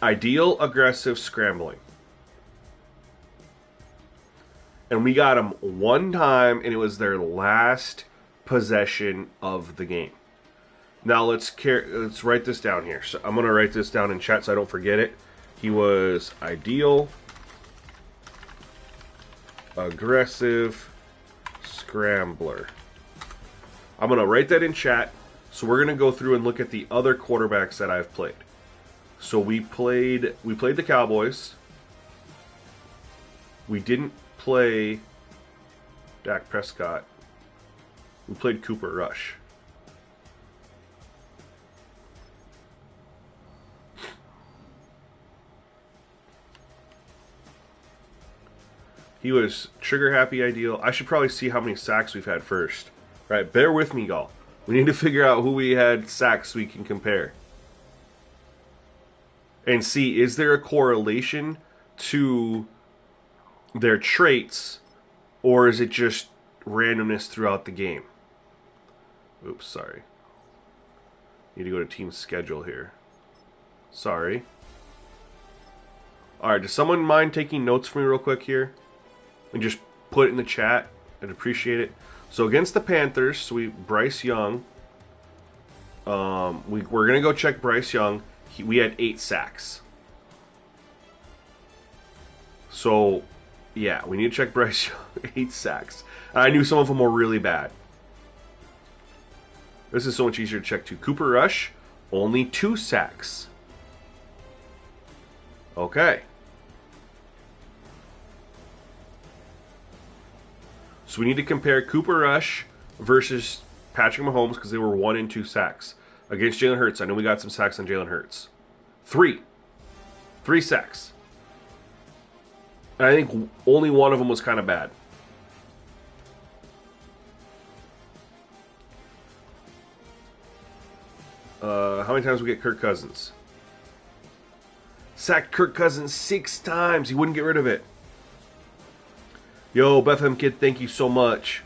Ideal, aggressive, scrambling. And we got them one time, and it was their last possession of the game. Now let's write this down here. So I'm going to write this down in chat so I don't forget it. He was ideal, aggressive, scrambler. I'm going to write that in chat. So we're going to go through and look at the other quarterbacks that I've played. So we played the Cowboys. We didn't play Dak Prescott. We played Cooper Rush. He was trigger happy, ideal. I should probably see how many sacks we've had first. Right, bear with me, y'all. We need to figure out who we had sacks so we can compare. And see, is there a correlation to their traits, or is it just randomness throughout the game? Oops, sorry. Need to go to team schedule here. Sorry. Alright, does someone mind taking notes for me real quick here? And just put it in the chat. I'd appreciate it. So against the Panthers, Bryce Young. We're going to go check Bryce Young. We had 8 sacks. So, yeah, we need to check Bryce Young. 8 sacks. I knew some of them were really bad. This is so much easier to check too. Cooper Rush, only 2 sacks. Okay. So we need to compare Cooper Rush versus Patrick Mahomes because they were 1 and 2 sacks. Against Jalen Hurts, I know we got some sacks on Jalen Hurts. 3 sacks. And I think only one of them was kind of bad. How many times we get Kirk Cousins? Sacked Kirk Cousins 6 times. He wouldn't get rid of it. Yo, Bethlehem Kid, thank you so much.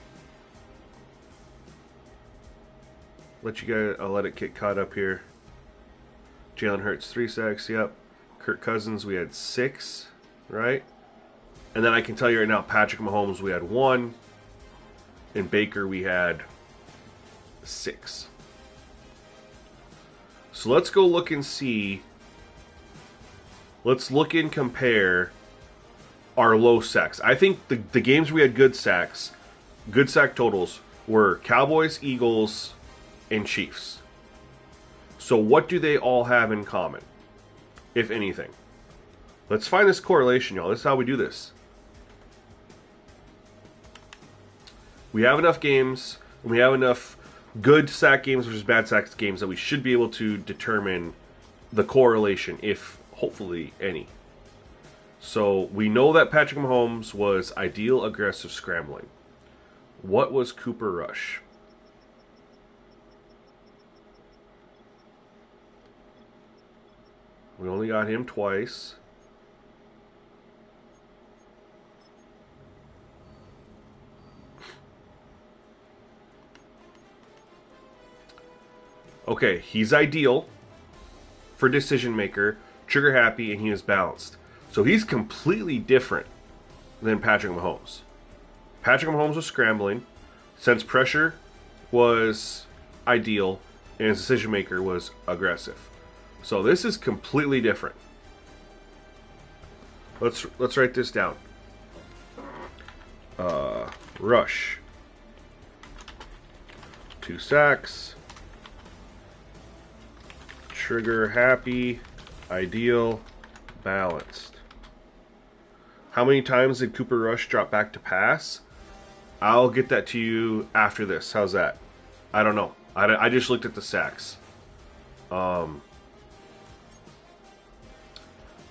I'll let it get caught up here. Jalen Hurts 3 sacks, yep. Kirk Cousins, we had 6, right? And then I can tell you right now, Patrick Mahomes, we had 1. And Baker, we had 6. So let's go look and see. Let's look and compare our low sacks. I think the games we had good sack totals were Cowboys, Eagles, and Chiefs. So what do they all have in common, if anything? Let's find this correlation, y'all. This is how we do this. We have enough games, and we have enough good sack games versus bad sack games that we should be able to determine the correlation, if hopefully any. So we know that Patrick Mahomes was ideal, aggressive, scrambling. What was Cooper Rush? We only got him twice. Okay, he's ideal for decision maker, trigger happy, and he is balanced. So he's completely different than Patrick Mahomes. Patrick Mahomes was scrambling, sense pressure was ideal, and his decision maker was aggressive. So this is completely different. Let's write this down. Rush. 2 sacks. Trigger happy, ideal, balanced. How many times did Cooper Rush drop back to pass? I'll get that to you after this. How's that? I don't know. I just looked at the sacks. I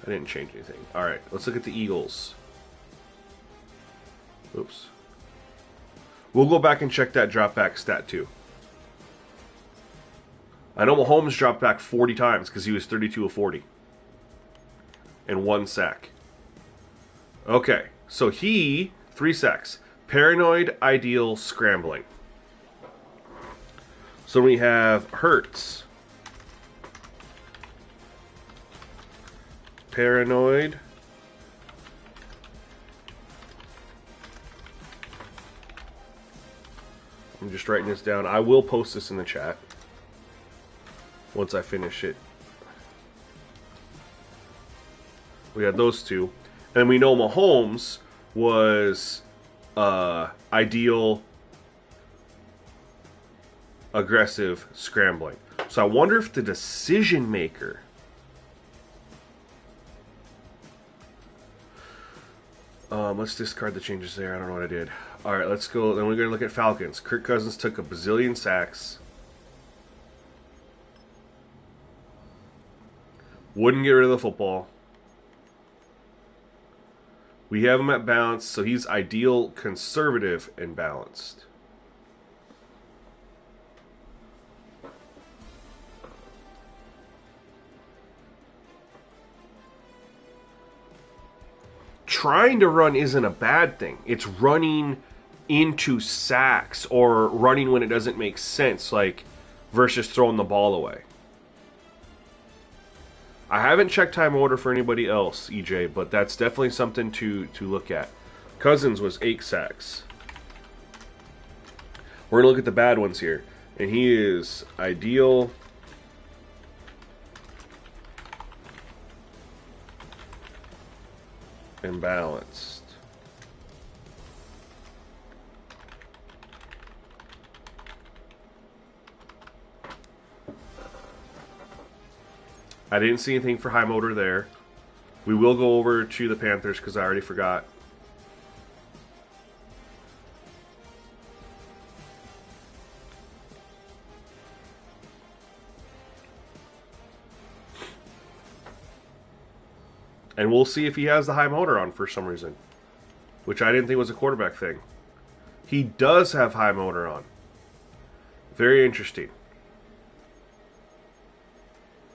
didn't change anything. Alright, let's look at the Eagles. Oops. We'll go back and check that drop back stat too. I know Mahomes dropped back 40 times because he was 32 of 40. And 1 sack. Okay, so 3 sacks. Paranoid, ideal, scrambling. So we have Hurts. Paranoid. I'm just writing this down. I will post this in the chat once I finish it. We had those 2. And we know Mahomes was ideal, aggressive, scrambling. So I wonder if the decision maker Let's discard the changes there. I don't know what I did. All right, let's go. Then we're going to look at Falcons. Kirk Cousins took a bazillion sacks. Wouldn't get rid of the football. We have him at balanced, so he's ideal, conservative, and balanced. Trying to run isn't a bad thing. It's running into sacks or running when it doesn't make sense, like versus throwing the ball away. I haven't checked time order for anybody else, EJ, but that's definitely something to look at. Cousins was 8 sacks. We're going to look at the bad ones here. And he is ideal. And balanced. I didn't see anything for high motor there. We will go over to the Panthers because I already forgot. And we'll see if he has the high motor on for some reason, which I didn't think was a quarterback thing. He does have high motor on. Very interesting.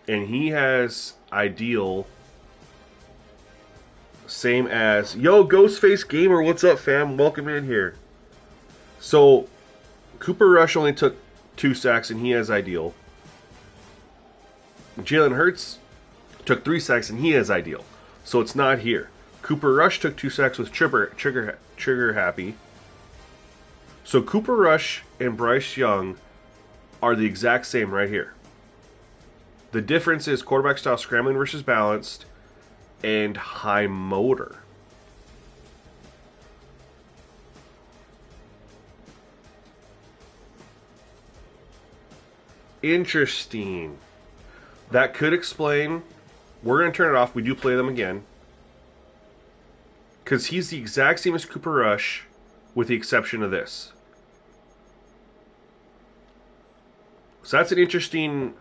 And he has ideal, same as, yo, Ghostface Gamer, what's up, fam? Welcome in here. So, Cooper Rush only took 2 sacks, and he has ideal. Jalen Hurts took 3 sacks, and he has ideal. So it's not here. Cooper Rush took 2 sacks with trigger happy. So Cooper Rush and Bryce Young are the exact same right here. The difference is quarterback style scrambling versus balanced and high motor. Interesting. That could explain. We're going to turn it off. We do play them again. Because he's the exact same as Cooper Rush, with the exception of this. So that's an interesting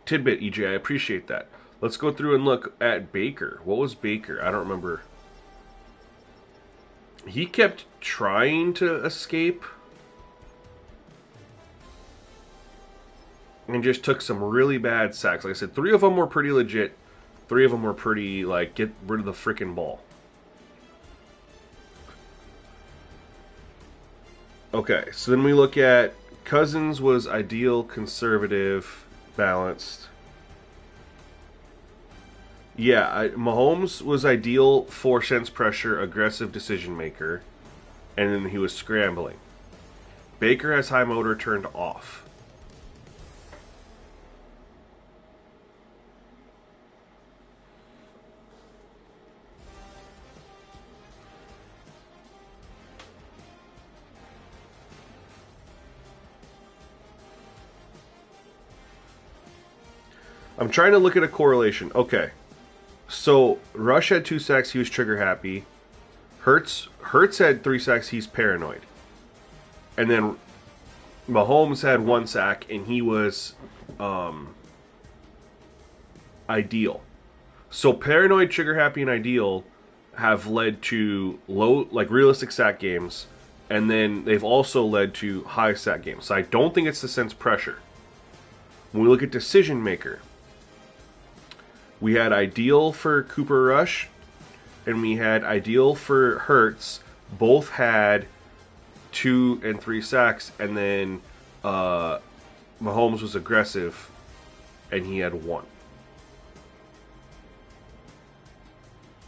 tidbit, EJ. I appreciate that. Let's go through and look at Baker. What was Baker? I don't remember. He kept trying to escape. And just took some really bad sacks. Like I said, 3 of them were pretty legit. 3 of them were pretty, like, get rid of the freaking ball. Okay, so then we look at Cousins was ideal, conservative, balanced. Yeah, Mahomes was ideal, 4 cents pressure, aggressive decision maker. And then he was scrambling. Baker has high motor turned off. I'm trying to look at a correlation. Okay. So, Rush had 2 sacks, he was trigger happy. Hurts had 3 sacks, he's paranoid. And then Mahomes had 1 sack, and he was ideal. So, paranoid, trigger happy, and ideal have led to low, like realistic sack games, and then they've also led to high sack games. So, I don't think it's the sense pressure. When we look at decision maker, we had ideal for Cooper Rush, and we had ideal for Hurts. Both had 2 and 3 sacks, and then Mahomes was aggressive, and he had 1.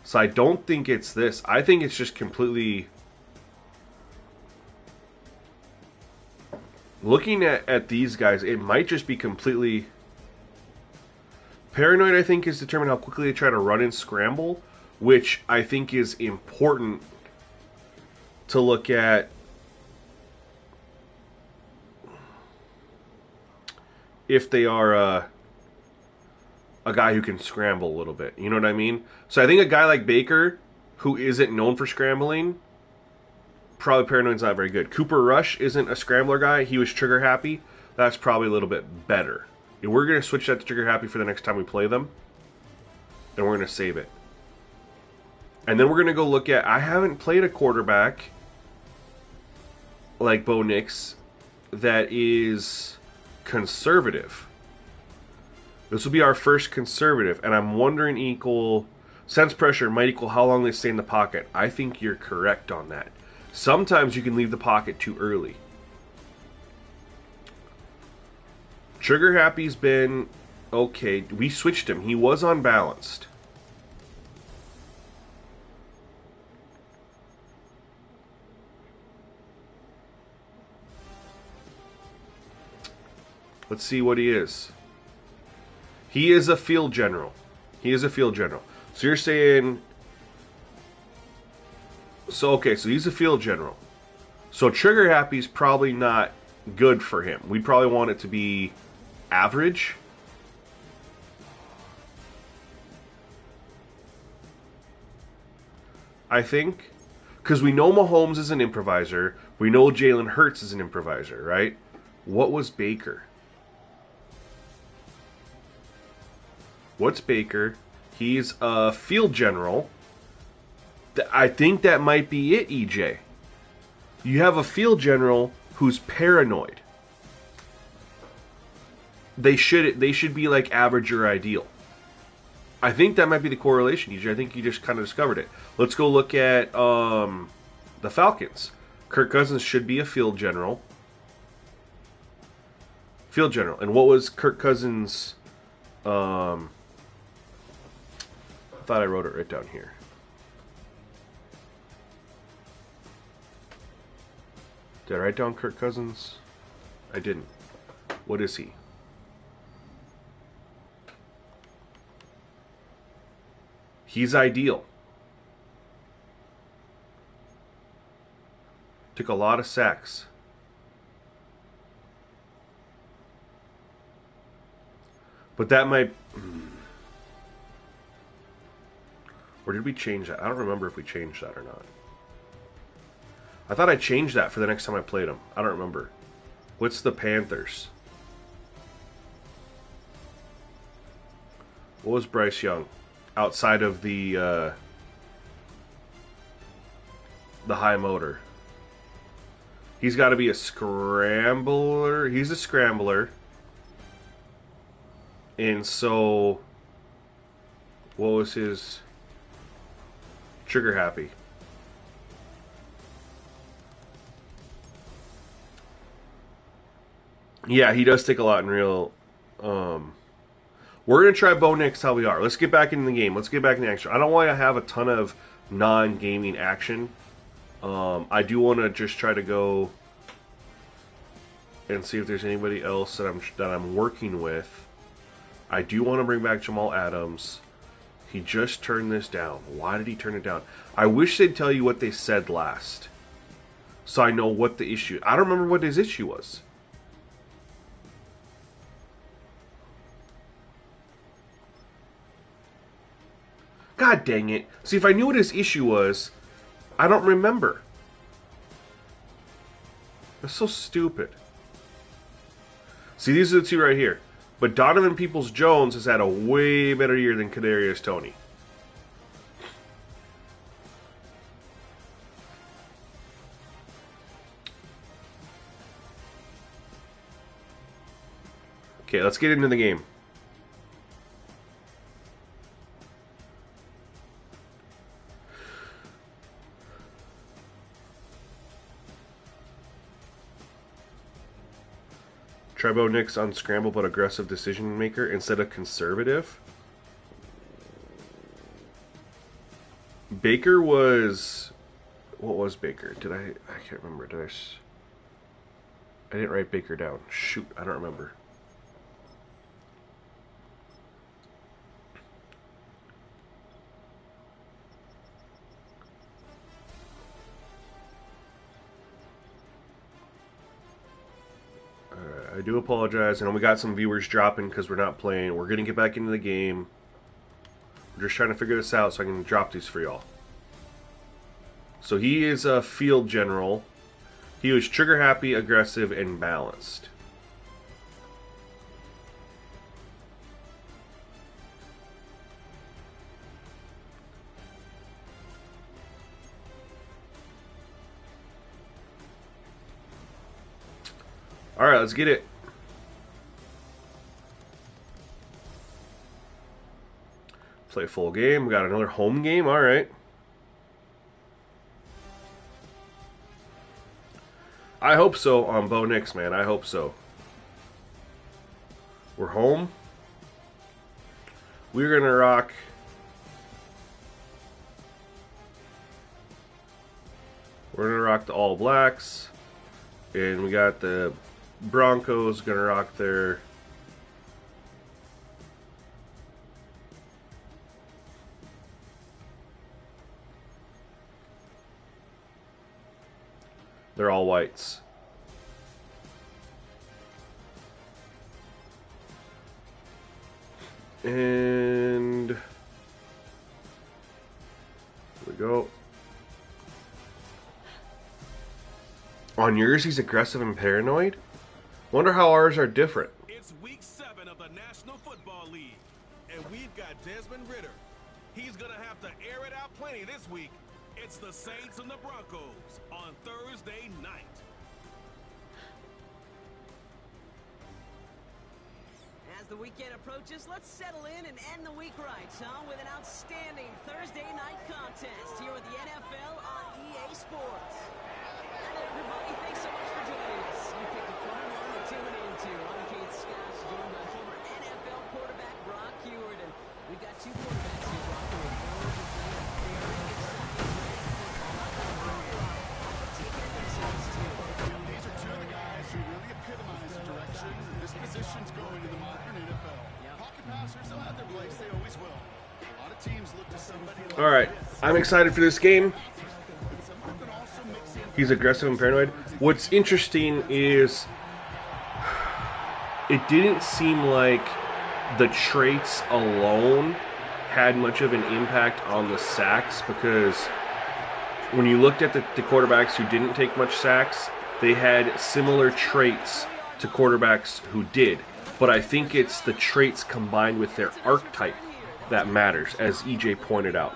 So I don't think it's this. I think it's just completely... Looking at these guys, it might just be completely... Paranoid, I think, is determined how quickly they try to run and scramble, which I think is important to look at. If they are a guy who can scramble a little bit. You know what I mean? So I think a guy like Baker, who isn't known for scrambling, probably Paranoid's not very good. Cooper Rush isn't a scrambler guy. He was trigger happy. That's probably a little bit better. And we're going to switch that to trigger happy for the next time we play them. And we're going to save it. And then we're going to go look at... I haven't played a quarterback like Bo Nix that is conservative. This will be our first conservative. And I'm wondering sense pressure might equal how long they stay in the pocket. I think you're correct on that. Sometimes you can leave the pocket too early. Trigger Happy's been okay. We switched him. He was unbalanced. Let's see what he is. He is a field general. He is a field general. So you're saying... So, okay, so he's a field general. So Trigger Happy's probably not good for him. We'd probably want it to be average. I think. Because we know Mahomes is an improviser. We know Jalen Hurts is an improviser, right? What was Baker? What's Baker? He's a field general. I think that might be it, EJ. You have a field general who's paranoid. They should be like average or ideal. I think that might be the correlation, EJ. I think you just kind of discovered it. Let's go look at the Falcons. Kirk Cousins should be a field general. Field general. And what was Kirk Cousins... I thought I wrote it right down here. Did I write down Kirk Cousins? I didn't. What is he? He's ideal. Took a lot of sacks. But that might... Or did we change that? I don't remember if we changed that or not. I thought I changed that for the next time I played them. I don't remember. What's the Panthers? What was Bryce Young? Outside of the high motor. He's got to be a scrambler. He's a scrambler. And so, what was his... Trigger happy. Yeah, he does take a lot in real... We're going to try Bo Nix how we are. Let's get back into the game. Let's get back into action. I don't want to have a ton of non-gaming action. I do want to just try to go and see if there's anybody else that I'm working with. I do want to bring back Jamal Adams. He just turned this down. Why did he turn it down? I wish they'd tell you what they said last, so I know what the issue... I don't remember what his issue was. God dang it. See, if I knew what his issue was, I don't remember. That's so stupid. See, these are the two right here. But Donovan Peoples-Jones has had a way better year than Kadarius Toney. Okay, let's get into the game. Try Bo Nix on scramble but aggressive decision maker instead of conservative. Baker was... What was Baker? I can't remember. I didn't write Baker down. Shoot, I don't remember. I do apologize. I know we got some viewers dropping because we're not playing. We're going to get back into the game. We're just trying to figure this out so I can drop these for y'all. So he is a field general. He was trigger happy, aggressive, and balanced. All right, let's get it. Play a full game. We got another home game. All right. I hope so on Bo Nix, man. I hope so. We're home. We're going to rock. We're going to rock the All Blacks. And we got the Broncos going to rock their... They're all whites. And here we go. On yours, he's aggressive and paranoid? Wonder how ours are different. It's week 7 of the National Football League, and we've got Desmond Ridder. He's going to have to air it out plenty this week. It's the Saints and the Broncos on Thursday night. As the weekend approaches, let's settle in and end the week right, huh? With an outstanding Thursday night contest here with the NFL on EA Sports. And everybody, thanks so much for joining us. You picked a fun one to tune into. I'm Kate Scott, joined by former NFL quarterback Brock Heward, and we've got 2 quarterbacks here, Brock, who are very These are 2 of the guys who really epitomize the direction this position's going in the modern NFL. Pocket passers, they'll have their place. They always will. A lot of teams look to somebody like All right, I'm excited for this game. He's aggressive and paranoid. What's interesting is it didn't seem like the traits alone had much of an impact on the sacks, because when you looked at the quarterbacks who didn't take much sacks, they had similar traits to quarterbacks who did. But I think it's the traits combined with their archetype that matters, as EJ pointed out.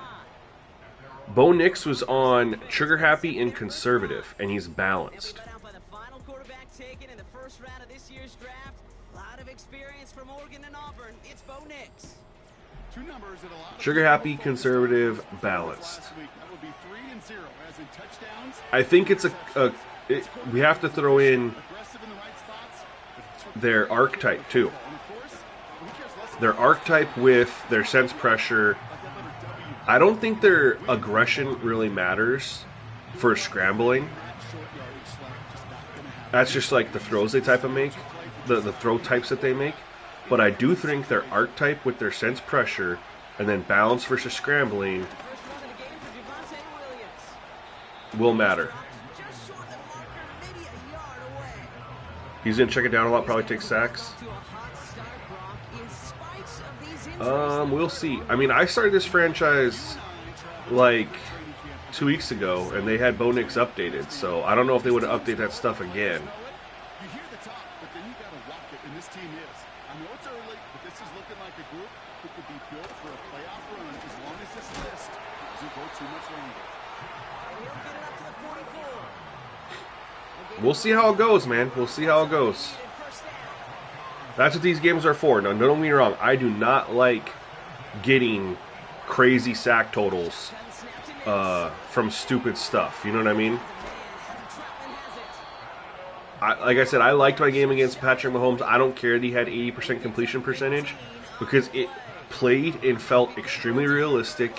Bo Nix was on trigger happy and conservative, and he's balanced. Trigger happy, conservative, balanced. I think it's we have to throw in their archetype too. Their archetype with their sense pressure. I don't think their aggression really matters for scrambling. That's just like the throws they type of make, the throw types that they make. But I do think their archetype with their sense pressure and then balance versus scrambling will matter. He's going to check it down a lot, probably take sacks. We'll see. I mean, I started this franchise like 2 weeks ago, and they had Bo Nix updated, so I don't know if they would update that stuff again. You hear the talk, but then you got to walk it, and this team is. I know it's early, but this is looking like a group that could be built for a playoff run as long as this list doesn't go too much longer. We'll see how it goes, man. We'll see how it goes. That's what these games are for. Now, don't get me wrong. I do not like getting crazy sack totals from stupid stuff. You know what I mean? Like I said, I liked my game against Patrick Mahomes. I don't care that he had 80% completion percentage, because it played and felt extremely realistic.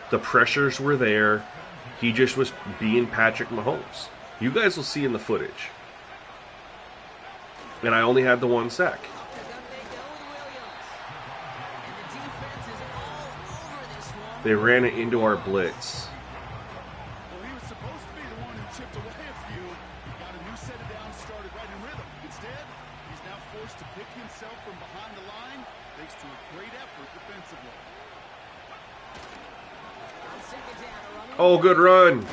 The pressures were there. He just was being Patrick Mahomes. You guys will see in the footage. And I only had the 1 sack. They ran it into our blitz. Well, he was supposed to be the one who chipped away a few. Got a new set of downs started right in rhythm. Instead, he's now forced to pick himself from behind the line, thanks to a great effort defensively. Oh, good run.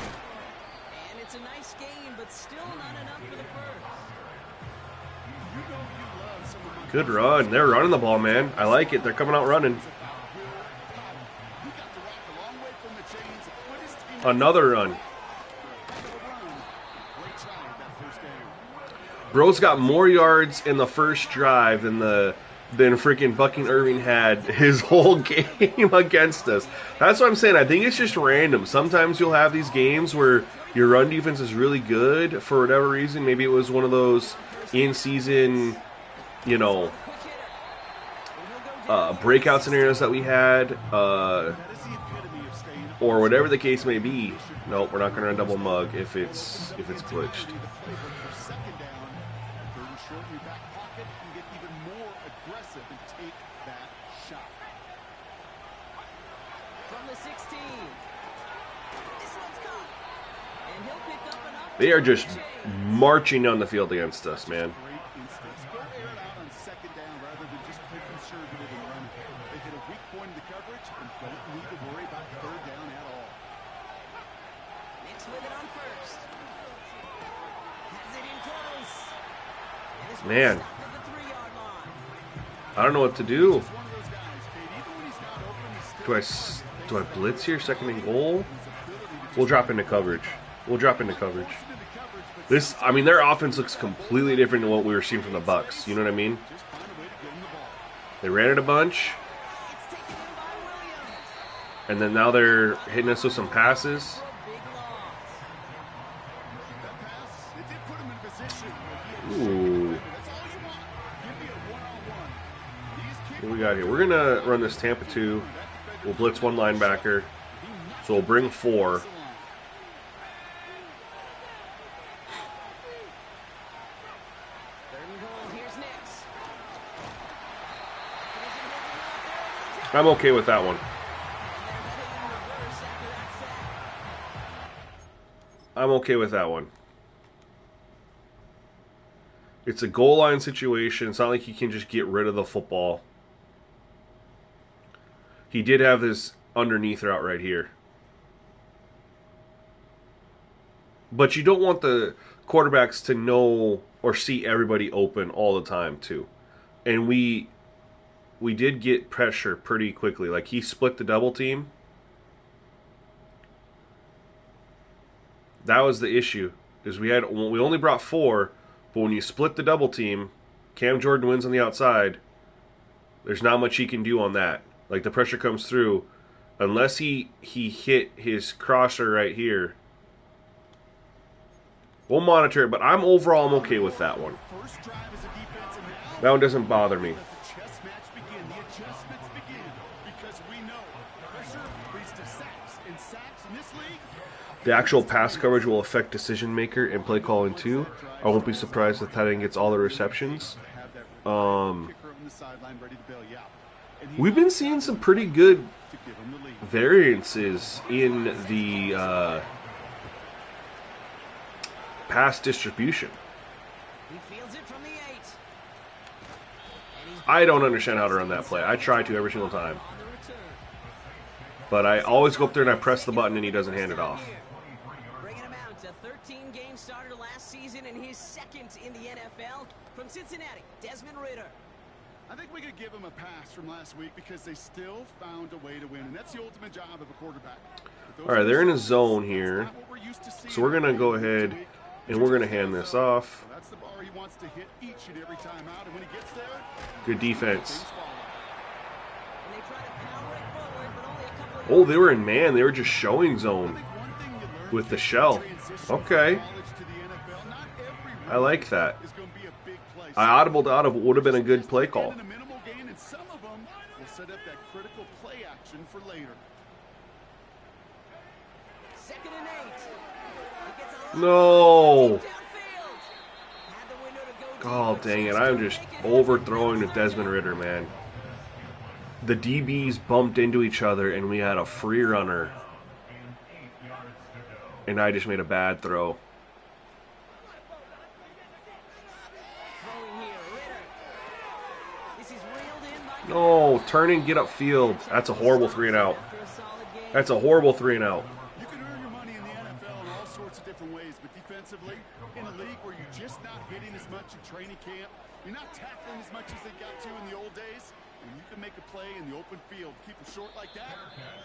It's a nice gain, but still not enough for the first. Good run. They're running the ball, man. I like it. They're coming out running. Another run. Bro's got more yards in the first drive than freaking fucking Irving had his whole game against us. That's what I'm saying. I think it's just random. Sometimes you'll have these games where your run defense is really good for whatever reason. Maybe it was one of those in-season, you know, breakout scenarios that we had, or whatever the case may be. Nope, we're not going to run double mug if it's glitched. They are just marching down the field against us, man. Man, I don't know what to do. Do I blitz here, second and goal? We'll drop into coverage. I mean, their offense looks completely different than what we were seeing from the Bucs. You know what I mean? They ran it a bunch. And then now they're hitting us with some passes. Ooh. What we got here? We're going to run this Tampa 2. We'll blitz one linebacker. So we'll bring 4. I'm okay with that one. It's a goal line situation. It's not like he can just get rid of the football. He did have this underneath route right here. But you don't want the quarterbacks to know or see everybody open all the time, too. And we did get pressure pretty quickly. Like, he split the double team. That was the issue. Is we only brought 4, but when you split the double team, Cam Jordan wins on the outside. There's not much he can do on that. Like, the pressure comes through. Unless he hit his crosser right here. We'll monitor it, but I'm okay with that one. That one doesn't bother me. The actual pass coverage will affect decision maker and play calling too. I won't be surprised if Titan gets all the receptions. We've been seeing some pretty good variances in the pass distribution. I don't understand how to run that play. I try to every single time. But I always go up there and I press the button and he doesn't hand it off. Bringing him out, a 13-game starter last season and his second in the NFL. From Cincinnati, Desmond Ridder. I think we could give him a pass from last week because they still found a way to win, and that's the ultimate job of a quarterback. All right, they're in a zone here. So we're going to go ahead and we're going to hand this off. That's the bar he wants to hit each and every time out, and when he gets there, good defense. Oh, they were in man. They were just showing zone with the shell. Okay. I like that. I audibled out of what would have been a good play call. No. Oh, dang it. I'm just overthrowing to Desmond Ridder, man. The DBs bumped into each other, and we had a free runner. And I just made a bad throw. No, turn and get upfield. That's a horrible 3-and-out. That's a horrible 3-and-out. You can earn your money in the NFL in all sorts of different ways, but offensively in a league where you're just not hitting as much in training camp. You're not tackling as much as they got to in the old days. When you can make a play in the open field, keep it short like that,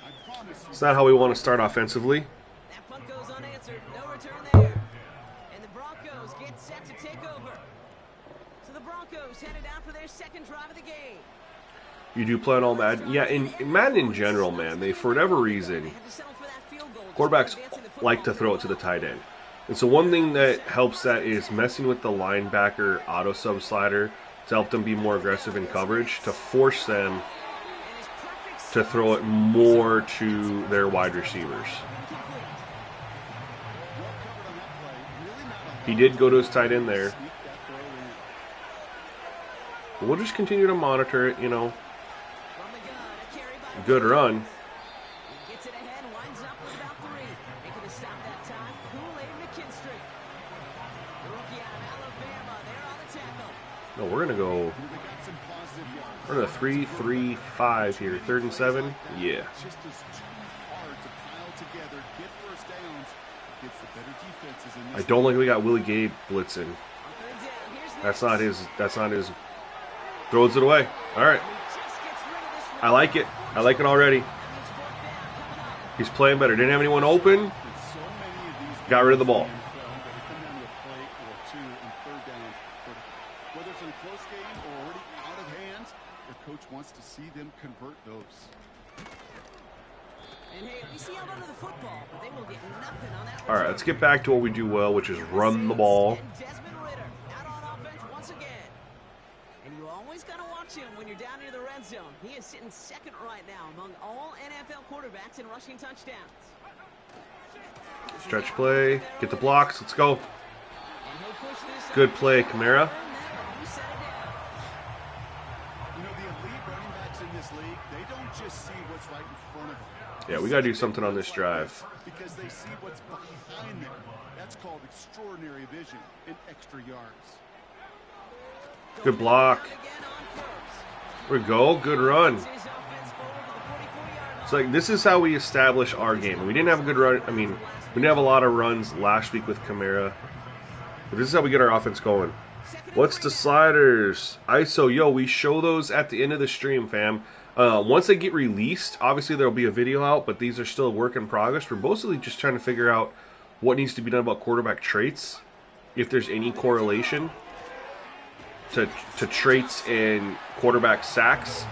I promise you. It's not how we want to start offensively. That punt goes unanswered. No return there. And the Broncos get set to take over. So the Broncos headed out for their second drive of the game. You do play on all Madden? Yeah, in Madden in general, man, they, for whatever reason, quarterbacks like to throw it to the tight end. And so one thing that helps that is messing with the linebacker auto sub slider to help them be more aggressive in coverage, to force them to throw it more to their wide receivers. He did go to his tight end there. We'll just continue to monitor it, you know. Good run. Gets it ahead, winds up with about 3. Making a stop that time, Kool-Aid McKinstry. The rookie out of Alabama, there on the tackle. No, we're gonna 3-3-5 here. 3rd and 7. Yeah. Just as hard to pile together, get first downs, gets the better defenses in this. I don't like we got Willie Gabe blitzing. That's not his. Throws it away. All right. I like it. I like it already. He's playing better. Didn't have anyone open. Got rid of the ball. Whether it's in a close game or already out of hand, the coach wants to see them convert those. And hey, we see out under the football, but they will get nothing on that. All right, let's get back to what we do well, which is run the ball. When you're down near the red zone, he is sitting second right now among all NFL quarterbacks in rushing touchdowns. Stretch play, get the blocks, let's go. Good play, Kamara. You know, the elite running backs in this league, they don't just see what's right in front of them. Yeah, we got to do something on this drive. Because they see what's behind them. That's called extraordinary vision and extra yards. Good block. There we go. Good run. It's like, this is how we establish our game. We didn't have a good run. I mean, we didn't have a lot of runs last week with Kamara. But this is how we get our offense going. What's the sliders? ISO. Yo, we show those at the end of the stream, fam. Once they get released, obviously there will be a video out, but these are still a work in progress. We're mostly just trying to figure out what needs to be done about quarterback traits, if there's any correlation to traits and quarterback sacks.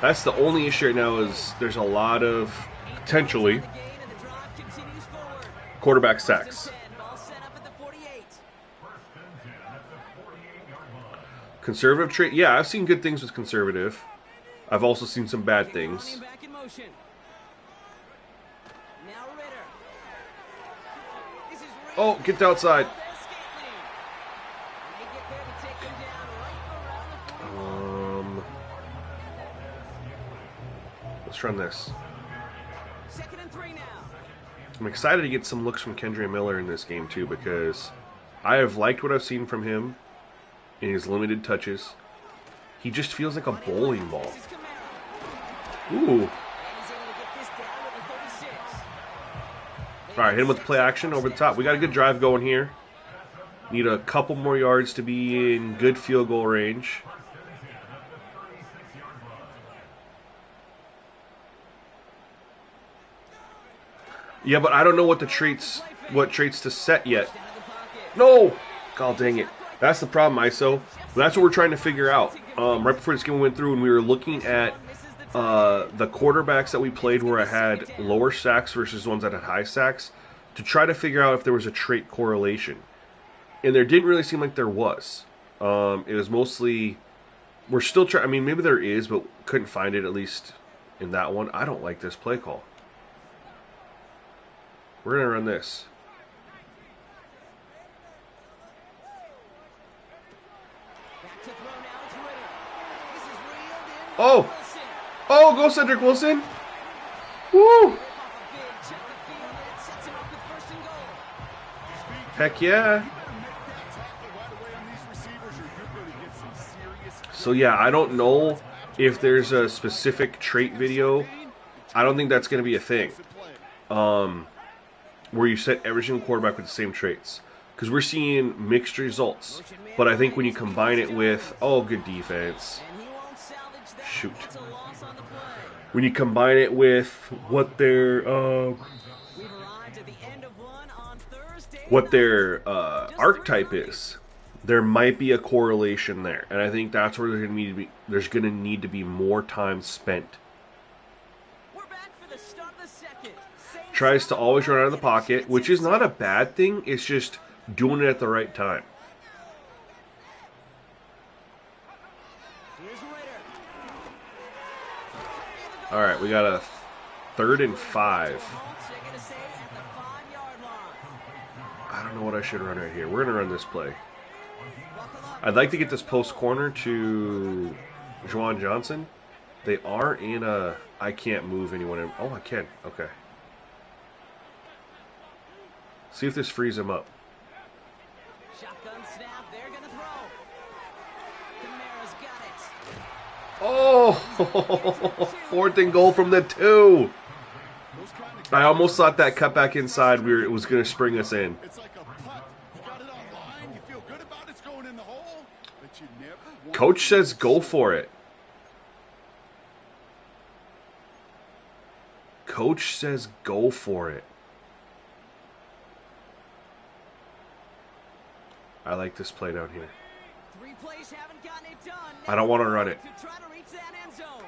That's the only issue right now, is there's a lot of potentially quarterback sacks. Conservative trait, yeah, I've seen good things with conservative. I've also seen some bad things. Oh, get outside. Let's run this. I'm excited to get some looks from Kendre Miller in this game too, because I have liked what I've seen from him in his limited touches. He just feels like a bowling ball. Ooh. Alright, hit him with the play action over the top. We got a good drive going here. Need a couple more yards to be in good field goal range. Yeah, but I don't know what traits to set yet. No! God dang it. That's the problem, ISO. That's what we're trying to figure out. Right before this game we went through, and we were looking at the quarterbacks that we played where I had lower sacks versus ones that had high sacks, to try to figure out if there was a trait correlation. And there didn't really seem like there was. It was mostly, we're still trying, I mean, maybe there is, but couldn't find it, at least in that one. I don't like this play call. We're going to run this. Oh! Oh, go Cedric Wilson! Woo! Heck yeah! So yeah, I don't know if there's a specific trait video. I don't think that's going to be a thing. Where you set every single quarterback with the same traits. because we're seeing mixed results. But I think when you combine it with, oh, good defense. Shoot. When you combine it with what their archetype is, there might be a correlation there, and I think that's where there's going to need to be more time spent. Tries to always run out of the pocket, which is not a bad thing. It's just doing it at the right time. All right, we got a 3rd and 5. I don't know what I should run right here. We're going to run this play. I'd like to get this post corner to Juwan Johnson. They are in a... I can't move anyone in. Oh, I can. Okay. See if this frees him up. Shotgun snap, they're gonna throw. Kamara's got it. Oh! 4th and goal from the 2. I almost thought that cut back inside it was going to spring us in. It's like a putt. You got it on line. You feel good about it's going in the hole, but you never want Coach says go for it. Coach says go for it. I like this play down here. 3 plays haven't gotten it done. I don't want to run it. To try to reach that end zone.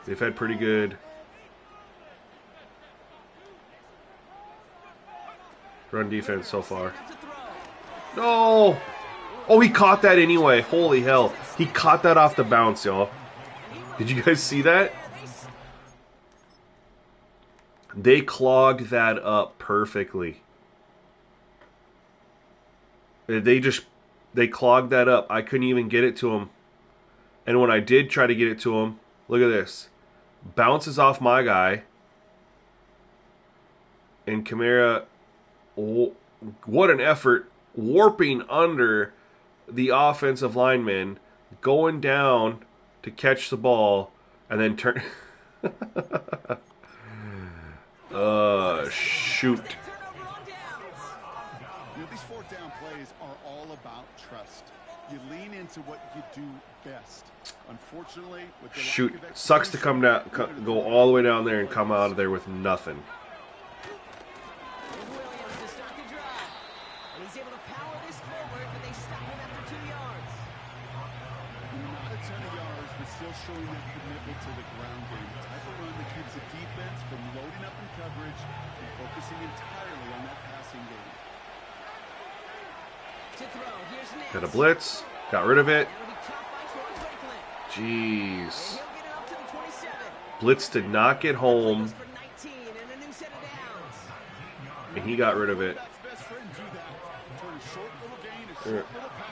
They've had pretty good run defense so far. No! Oh, he caught that anyway. Holy hell. He caught that off the bounce, y'all. Did you guys see that? They clogged that up perfectly. They clogged that up. I couldn't even get it to him. And when I did try to get it to him, look at this. Bounces off my guy. And Kamara, oh, what an effort. Warping under the offensive lineman. Going down to catch the ball. And then turn... shoot. These 4th down plays are all about trust. You lean into what you do best. Unfortunately, with the shoot, lack of sucks to come down, go all the way down there and come out of there with nothing. Williams to start the drive. And he's able to power this forward, but they stop him after 2 yards. not a ton of yards, but still showing that commitment to the ground game. The type of run that keeps the defense from loading up in coverage and focusing entirely on that passing game. Got a blitz. Got rid of it. Jeez. Blitz did not get home. And he got rid of it.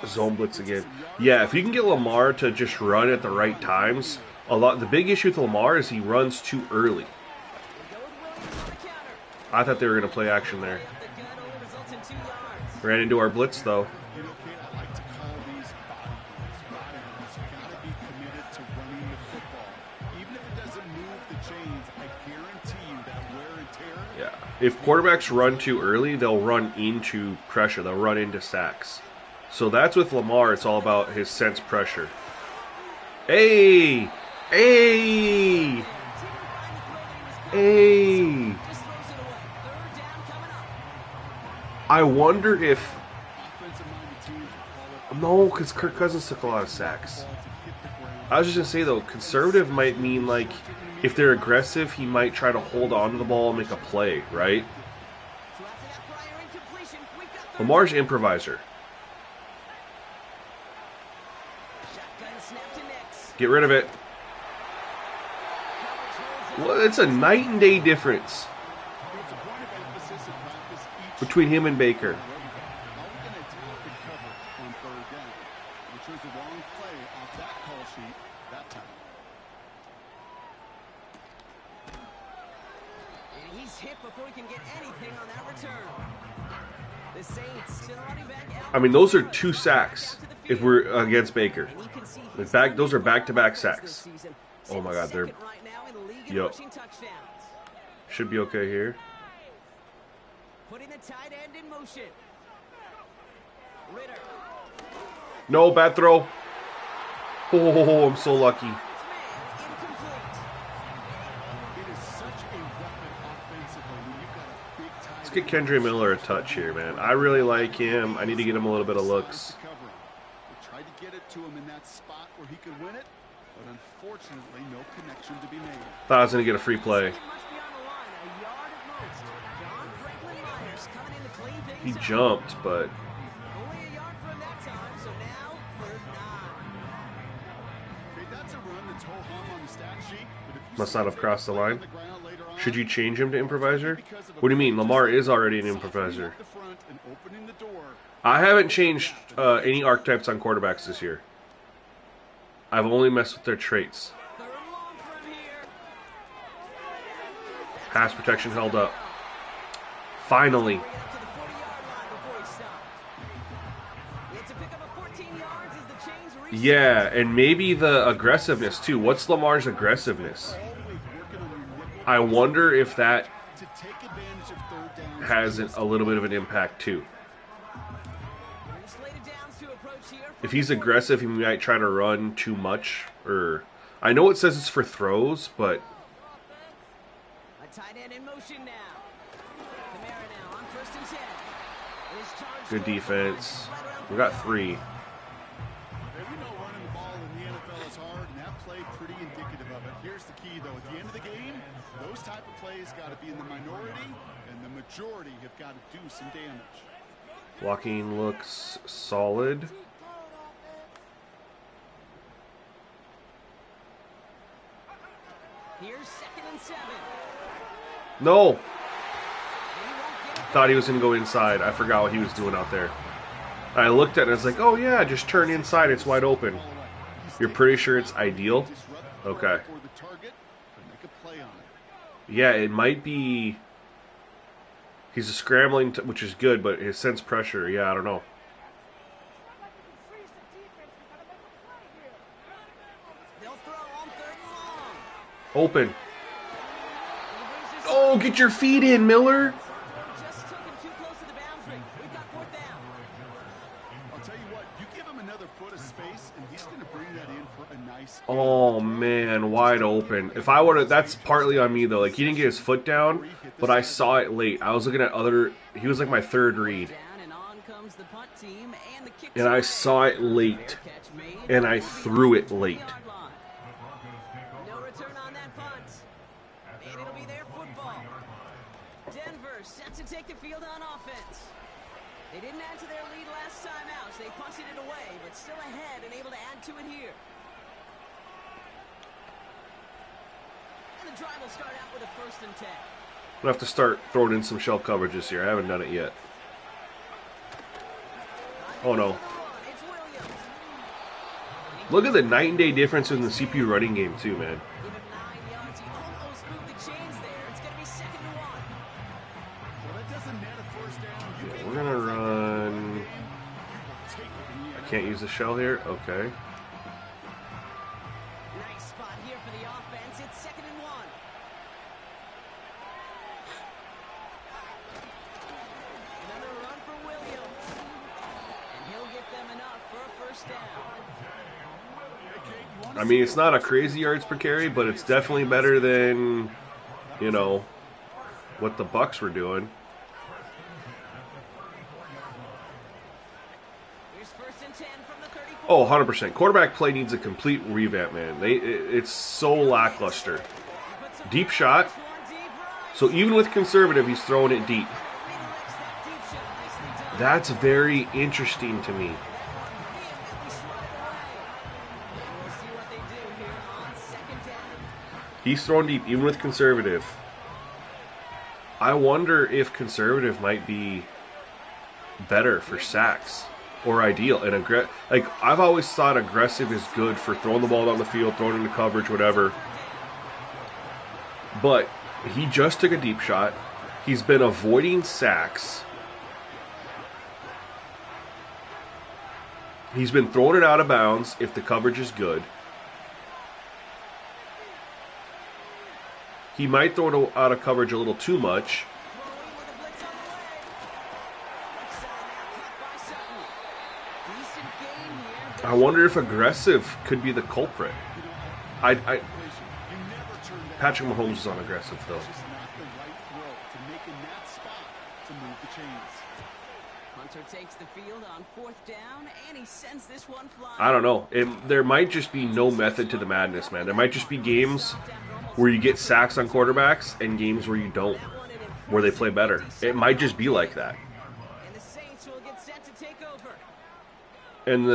Zone blitz again. Yeah, if you can get Lamar to just run at the right times, the big issue with Lamar is he runs too early. I thought they were going to play action there. Ran into our blitz though. Yeah, if quarterbacks run too early, they'll run into pressure. They'll run into sacks. So that's with Lamar. It's all about his sense pressure. Hey! Hey! Hey! I wonder if... No, because Kirk Cousins took a lot of sacks. I was just going to say, though, conservative might mean, like, if they're aggressive, he might try to hold on to the ball and make a play, right? Lamar's improviser. Get rid of it. Well, it's a night and day difference between him and Baker. I mean, those are 2 sacks if we're against Baker. Those are back-to-back sacks. Oh my God, they're... Yep. Should be okay here. Putting the tight end in motion. Ritter. No, bad throw. Oh, I'm so lucky. It's man, incomplete. It is such a weapon offensively when you've got a big tight Let's get end. Kendre Miller a touch here, man. I really like him. I need to get him a little bit of looks. To cover him. They tried to get it to him in that spot where he could win it, but unfortunately, no connection to be made. Thought I was going to get a free play. It must be on the line, a yard at most. John Franklin Myers coming in to clean He things up. jumped, but Only a yard from that time, so now 3rd and 9. Okay, that's a run that's ho-hum on the stat sheet, but if you must see not have a crossed the play on line. the ground later on, Should you change him to improviser? because of a What do you mean? play Lamar just is already an softening improviser. up the front and opening the door. I haven't changed any archetypes on quarterbacks this year. I've only messed with their traits. 3rd and long from here. Pass protection held up. Finally. Bring it up to the 40-yard line before he stopped. It's a pickup of 14 yards as the chains reset. Yeah, and maybe the aggressiveness too. What's Lamar's aggressiveness? Always working on your nickel I wonder if that to take advantage of third downs. has a little bit of an impact too. Slated downs to approach here. If he's aggressive, he might try to run too much. Or I know it says it's for throws, but A tight end in motion now. Kamara now on 1st and 10. It is charged good forward. defense. Right around We got 40. 3. Hey, we know running the ball in the NFL is hard, and that play pretty indicative of it. Here's the key, though. At the end of the game, those type of plays got to be in the minority, and the majority have got to do some damage. Blocking looks solid. Here's 2nd and 7. No! He won't get it. Thought he was going to go inside. I forgot what he was doing out there. I looked at it and I was like, oh yeah, just turn inside. It's wide open. You're pretty sure it's ideal? Okay. For the target, but make a play on it. Yeah, it might be... He's scrambling, which is good, but his sense pressure, yeah, I don't know. They'll throw on 3rd and long. Open. He brings this Oh, get your feet in, Miller! just took him too close to the boundary. We've got 4th down. I'll tell you what, you give him another foot of space, and he's going to bring that in for a nice. Oh, man, wide open. If I would have... That's partly on me, though. Like, he didn't get his foot down, but I saw it late. I was looking at other... He was like my 3rd read. Down and on comes the punt team and the kick. And I saw it late. Catch made. And I threw it late. Yard line. No return on that punt. And it'll be their football. Denver set to take the field on offense. They didn't add to their lead last time out, so they punted it away, but still ahead and able to add to it here. And the drive will start out with a 1st and 10. I'm going to have to start throwing in some shell coverages here. I haven't done it yet. Oh, no. It's Williams. Look at the night and day difference in the CPU running game, too, man. Give him 9 yards. He almost moved the chains there. It's going to be 2nd and 1. Well, that doesn't net a first down. You Yeah, can we're going to run... take it in the I can't use the shell here? Okay. Nice spot here for the offense. It's 2nd and 1. Another run for Williams. And he'll get them enough for a 1st down. I mean, it's not a crazy yards per carry, but it's definitely better than, you know, what the Bucks were doing. Here's 1st and 10 from the 34. Oh, 100%. Quarterback play needs a complete revamp, man. It's so lackluster. Deep shot. So even with conservative, he's throwing it deep. That's very interesting to me. He's throwing deep, even with conservative. I wonder if conservative might be better for sacks or ideal. And like I've always thought aggressive is good for throwing the ball down the field, throwing into coverage, whatever. But he just took a deep shot. He's been avoiding sacks. He's been throwing it out of bounds if the coverage is good. He might throw it out of coverage a little too much. I wonder if aggressive could be the culprit. Patrick Mahomes is on aggressive though. Hunter takes the field on 4th down, and he sends this one flying. I don't know. There might just be no method to the madness, man. There might just be games where you get sacks on quarterbacks and games where you don't, where they play better. It might just be like that. And the Saints will get set to take over. And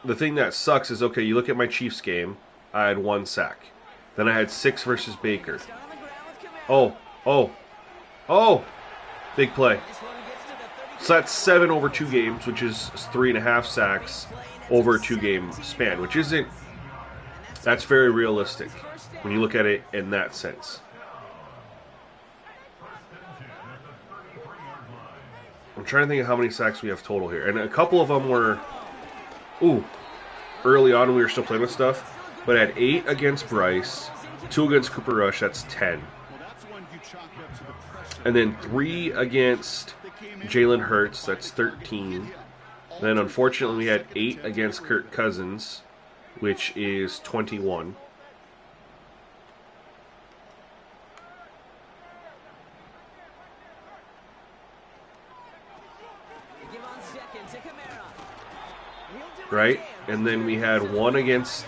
the thing that sucks is, okay, you look at my Chiefs game, I had 1 sack. Then I had 6 versus Baker. Oh, big play. So that's 7 over 2 games, which is 3.5 sacks over a 2-game span, which isn't, that's very realistic when you look at it in that sense. I'm trying to think of how many sacks we have total here. And a couple of them were, early on when we were still playing with stuff, but I had 8 against Bryce, 2 against Cooper Rush, that's 10. And then 3 against Jalen Hurts, that's 13. Then unfortunately we had 8 against Kirk Cousins, which is 21. Right? And then we had 1 against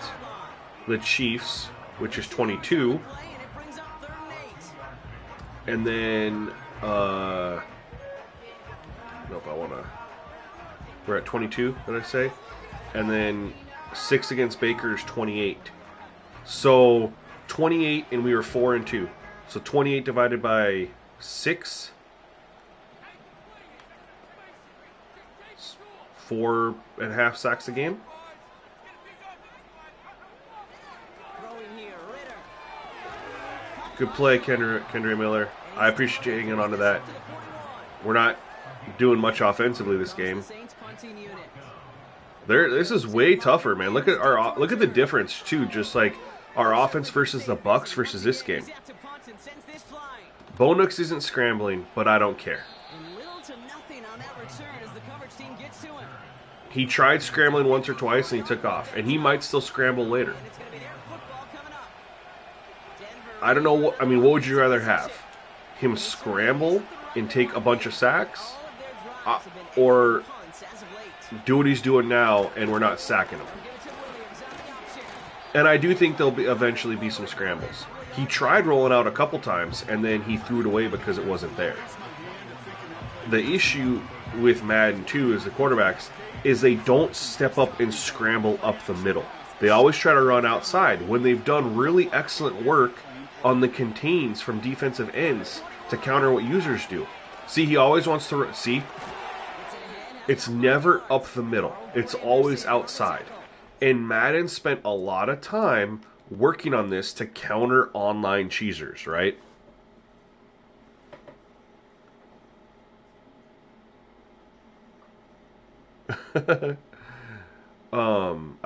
the Chiefs, which is 22. And then, nope, we're at 22, did I say? And then 6 against Baker is 28. So 28, and we were 4-2. So 28 divided by 6. 4.5 sacks a game. Good play, Kendra Miller. I appreciate you hanging on to that. We're not doing much offensively this game. This is way tougher, man. Look at the difference too. Just like our offense versus the Bucks versus this game. Bo Nix isn't scrambling, but I don't care. He tried scrambling once or twice and he took off, and he might still scramble later. I don't know what would you rather have? Him scramble and take a bunch of sacks? Or do what he's doing now and we're not sacking him? And I do think there'll eventually be some scrambles. He tried rolling out a couple times and then he threw it away because it wasn't there. The issue with Madden 2 is the quarterbacks is they don't step up and scramble up the middle. They always try to run outside when they've done really excellent work on the contains from defensive ends to counter what users do. See, he always wants to... See? It's never up the middle. It's always outside. And Madden spent a lot of time working on this to counter online cheesers, right? I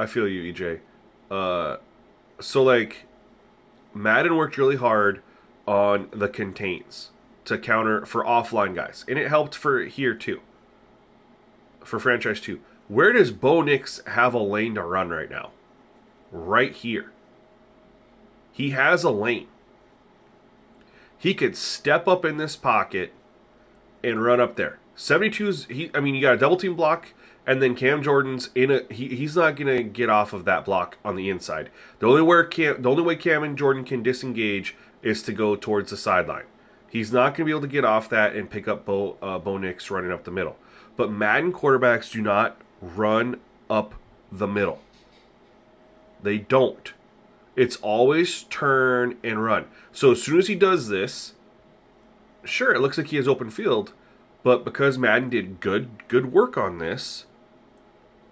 feel you, EJ. So like Madden worked really hard on the contains to counter for offline guys, and it helped for here too, for franchise 2. Where does Bo Nix have a lane to run right now? Right here. He has a lane. He could step up in this pocket and run up there. 72's you got a double team block, and then Cam Jordan's he's not gonna get off of that block on the inside. The only way Cam and Jordan can disengage is to go towards the sideline. He's not gonna be able to get off that and pick up Bo Nix running up the middle. But Madden quarterbacks do not run up the middle. They don't. It's always turn and run. So as soon as he does this, sure, it looks like he has open field, but because Madden did good work on this,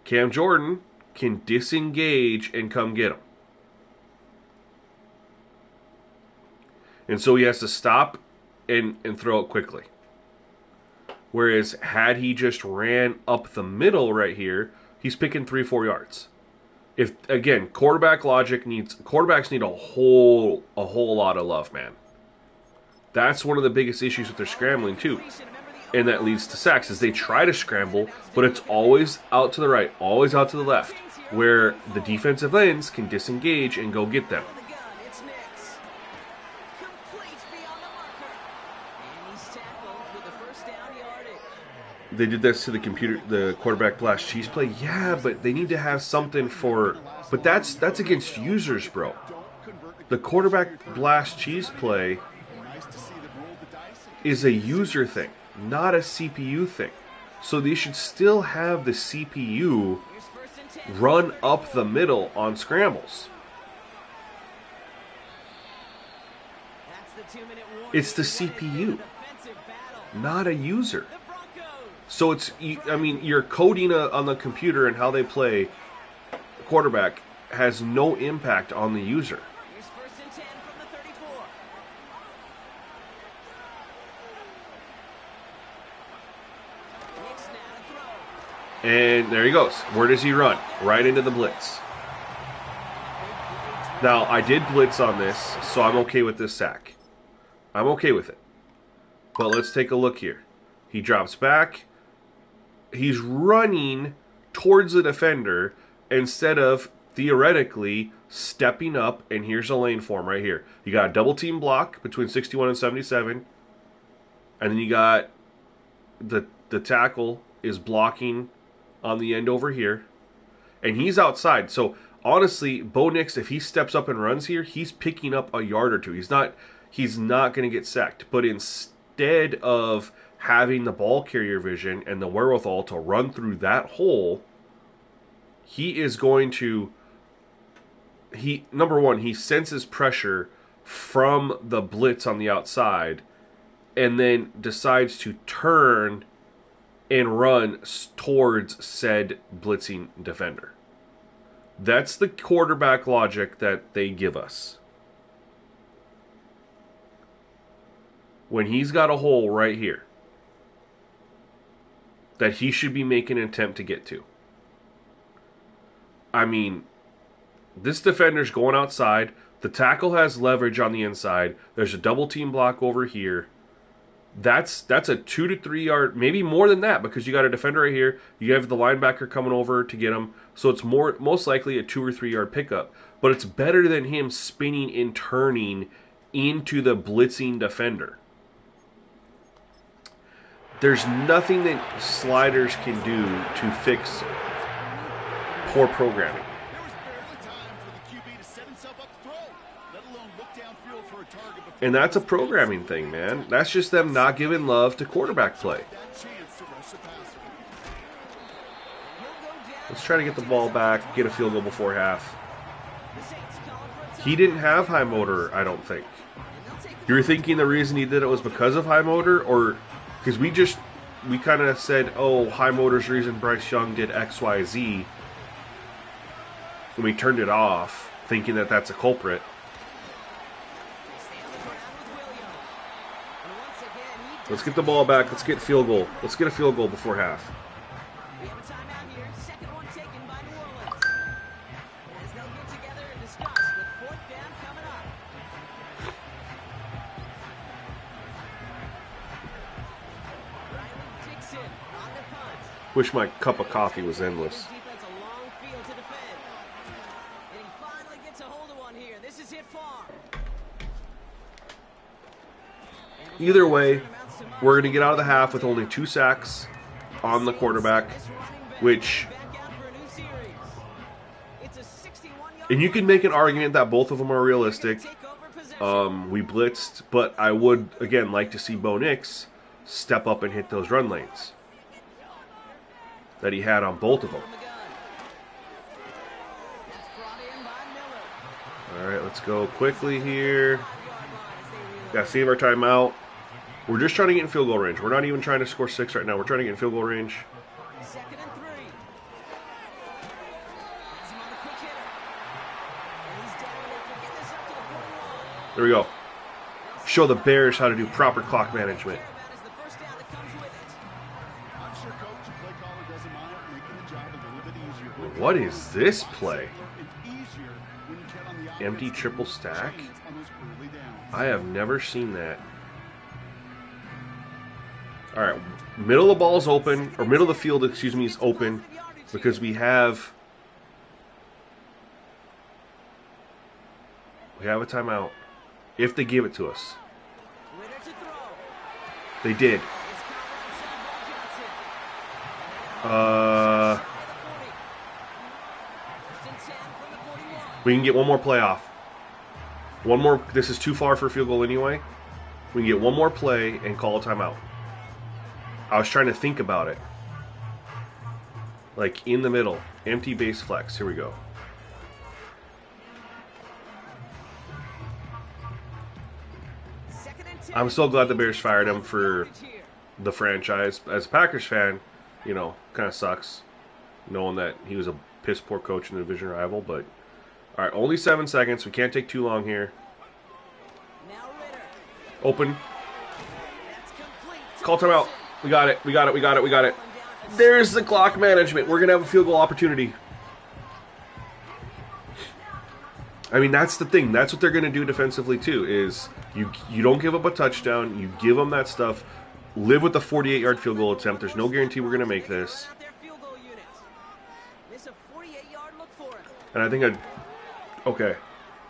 Cam Jordan can disengage and come get him. And so he has to stop and throw it quickly. Whereas had he just ran up the middle right here, he's picking 3-4 yards. If again, quarterbacks need a whole lot of love, man. That's one of the biggest issues with their scrambling too. and that leads to sacks, is they try to scramble, but it's always out to the right, always out to the left, where the defensive ends can disengage and go get them. The gun, it's Nix. Completes beyond the marker. And he's tackled with the first down yardage. They did this to the quarterback blast cheese play. Yeah, but they need to have something for. But that's against users, bro. The quarterback blast cheese play is a user thing, not a CPU thing. So they should still have the CPU Here's first and 10. run up the middle on scrambles. That's the 2-minute warning. It's the We gotta CPU, do an offensive battle. not a user. The Broncos. So I mean, you're coding on the computer and how they play quarterback has no impact on the user. Here's first and 10 from the 34. Nix now to throw. And there he goes. Where does he run? Right into the blitz. Now, I did blitz on this, so I'm okay with this sack. I'm okay with it. But let's take a look here. He drops back. He's running towards the defender instead of, theoretically, stepping up. And here's a lane for him right here. You got a double team block between 61 and 77. And then you got the tackle is blocking on the end over here. And he's outside. So, honestly, Bo Nix, if he steps up and runs here, he's picking up a yard or two. He's not going to get sacked. But instead of having the ball carrier vision and the wherewithal to run through that hole, he is going to... Number one, he senses pressure from the blitz on the outside and then decides to turn and run towards said blitzing defender. That's the quarterback logic that they give us. When he's got a hole right here that he should be making an attempt to get to. I mean, this defender's going outside. The tackle has leverage on the inside. There's a double team block over here. That's a 2 to 3 yard, maybe more than that, because you got a defender right here. You have the linebacker coming over to get him. So it's most likely a 2 or 3 yard pickup. But it's better than him spinning and turning into the blitzing defender. There's nothing that sliders can do to fix poor programming. There was barely time for the QB to set himself up to throw, let alone look downfield for a target before And that's a programming thing, man. That's just them not giving love to quarterback play. that chance to rush the passer. Let's try to get the ball back, get a field goal before half. He didn't have high motor, I don't think. You're thinking the reason he did it was because of high motor? Or because we kind of said, oh, high motor's the reason Bryce Young did X, Y, Z. And we turned it off, thinking that that's a culprit. Let's get the ball back. Let's get field goal. Let's get a field goal before half. We have a timeout here. Second one taken by New Orleans. As they'll get together and discuss with fourth down coming up. Riley Dixon on the punt. Wish my cup of coffee was endless. Defense a long field to defend. And he finally gets a hold of one here. This is hit far. Either way, we're going to get out of the half with only 2 sacks on the quarterback, which... And you can make an argument that both of them are realistic. We blitzed, but I would, again, like to see Bo Nix step up and hit those run lanes that he had on both of them. Alright, let's go quickly here. Got to save our timeout. We're just trying to get in field goal range. We're not even trying to score 6 right now. We're trying to get in field goal range. Second and 3. Has him on the quick hitter. And he's down to get this up to the 41. There we go. Show the Bears how to do proper clock management. That is the first down that comes with it. I'm sure coach and play caller doesn't mind making the job a little bit easier. What is this play? And easier when you count on the Empty offensive triple stack? chains on those early downs. I have never seen that. All right, middle of the ball is open, or middle of the field, excuse me, is open because we have a timeout. If they give it to us, they did. We can get one more playoff. One more. This is too far for a field goal anyway. We can get one more play and call a timeout. I was trying to think about it. Like in the middle. Empty base flex. Here we go. I'm so glad the Bears fired him for the franchise. As a Packers fan, you know, kind of sucks knowing that he was a piss poor coach in the division rival. But, all right, only 7 seconds. We can't take too long here. Open. Call timeout. We got it. We got it. We got it. We got it. There's the clock management. We're going to have a field goal opportunity. I mean, that's the thing. That's what they're going to do defensively, too, is you don't give up a touchdown. You give them that stuff. Live with the 48-yard field goal attempt. There's no guarantee we're going to make this. And I think okay.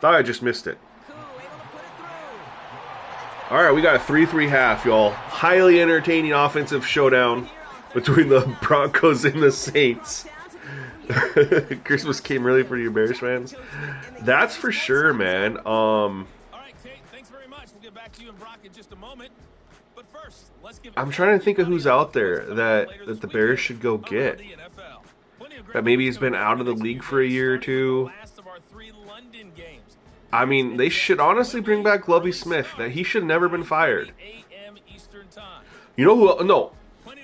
Thought I just missed it. All right, we got a 3-3 half, y'all. Highly entertaining offensive showdown between the Broncos and the Saints. Christmas came early for you Bears fans. That's for sure, man. All right, Kate, thanks very much. We'll get back to you and Brock in just a moment. But first, let's give I'm trying to think of who's out there that the Bears should go get. That maybe he's been out of the league for a year or two. I mean, they should honestly bring back Lovie Smith. That he should have never been fired. You know who? No,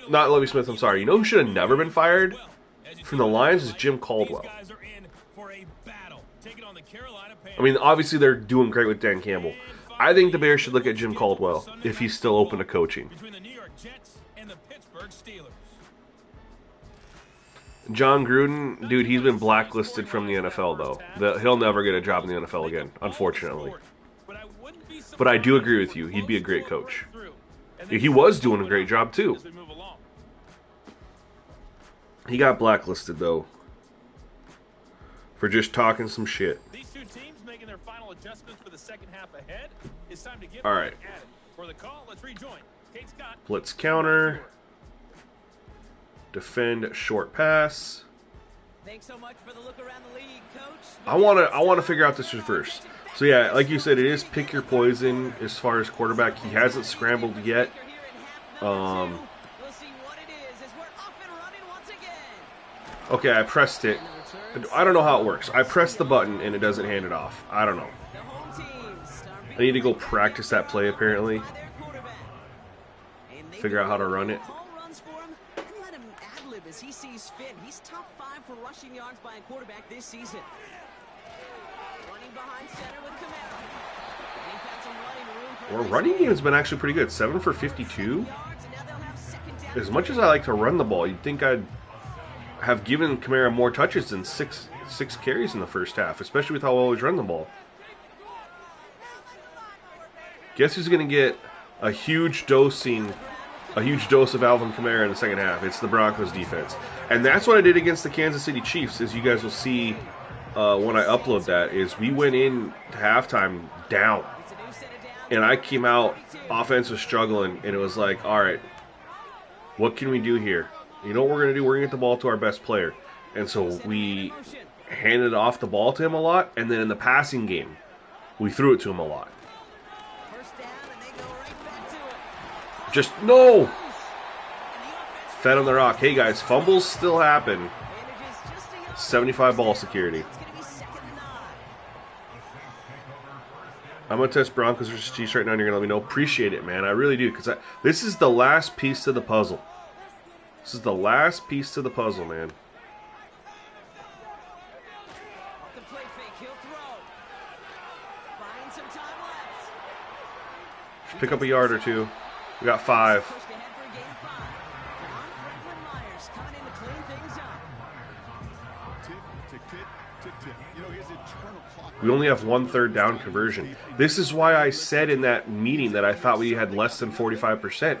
not Lovie Smith. I'm sorry. You know who should have never been fired from the Lions is Jim Caldwell. I mean, obviously they're doing great with Dan Campbell. I think the Bears should look at Jim Caldwell if he's still open to coaching. John Gruden, dude, he's been blacklisted from the NFL, though. He'll never get a job in the NFL again, unfortunately. But I do agree with you. He'd be a great coach. He was doing a great job, too. He got blacklisted, though, for just talking some shit. These two teams making their final adjustments for the second half ahead. It's time to get all right. For the call, let's rejoin. Kate Scott. Blitz counter. Defend short pass. Thanks so much for the look around the league, coach. I want to figure out this first. So yeah, like you said, it is pick your poison as far as quarterback. He hasn't scrambled yet. Okay, I pressed it. I don't know how it works. I pressed the button and it doesn't hand it off. I don't know. I need to go practice that play apparently. Figure out how to run it. As he sees fit. He's top 5 for rushing yards by a quarterback this season. Running behind center with Kamara. And he's had some running room. Our running game has been actually pretty good. 7 for 52. As much as I like to run the ball, you'd think I'd have given Kamara more touches than six carries in the first half, especially with how well he's run the ball. Guess who's going to get a huge dose of Alvin Kamara in the second half? It's the Broncos defense. And that's what I did against the Kansas City Chiefs, as you guys will see when I upload that, is we went in to halftime down. And I came out, offense was struggling, and it was like, all right, what can we do here? You know what we're going to do? We're going to get the ball to our best player. And so we handed off the ball to him a lot, and then in the passing game, we threw it to him a lot. Just, no! Fed on the rock. Hey, guys, fumbles still happen. 75 ball security. I'm going to test Broncos versus Chiefs right now, and you're going to let me know. Appreciate it, man. I really do, because this is the last piece to the puzzle. This is the last piece to the puzzle, man. Just pick up a yard or two. We got 5. We only have 1 third down conversion. This is why I said in that meeting that I thought we had less than 45%.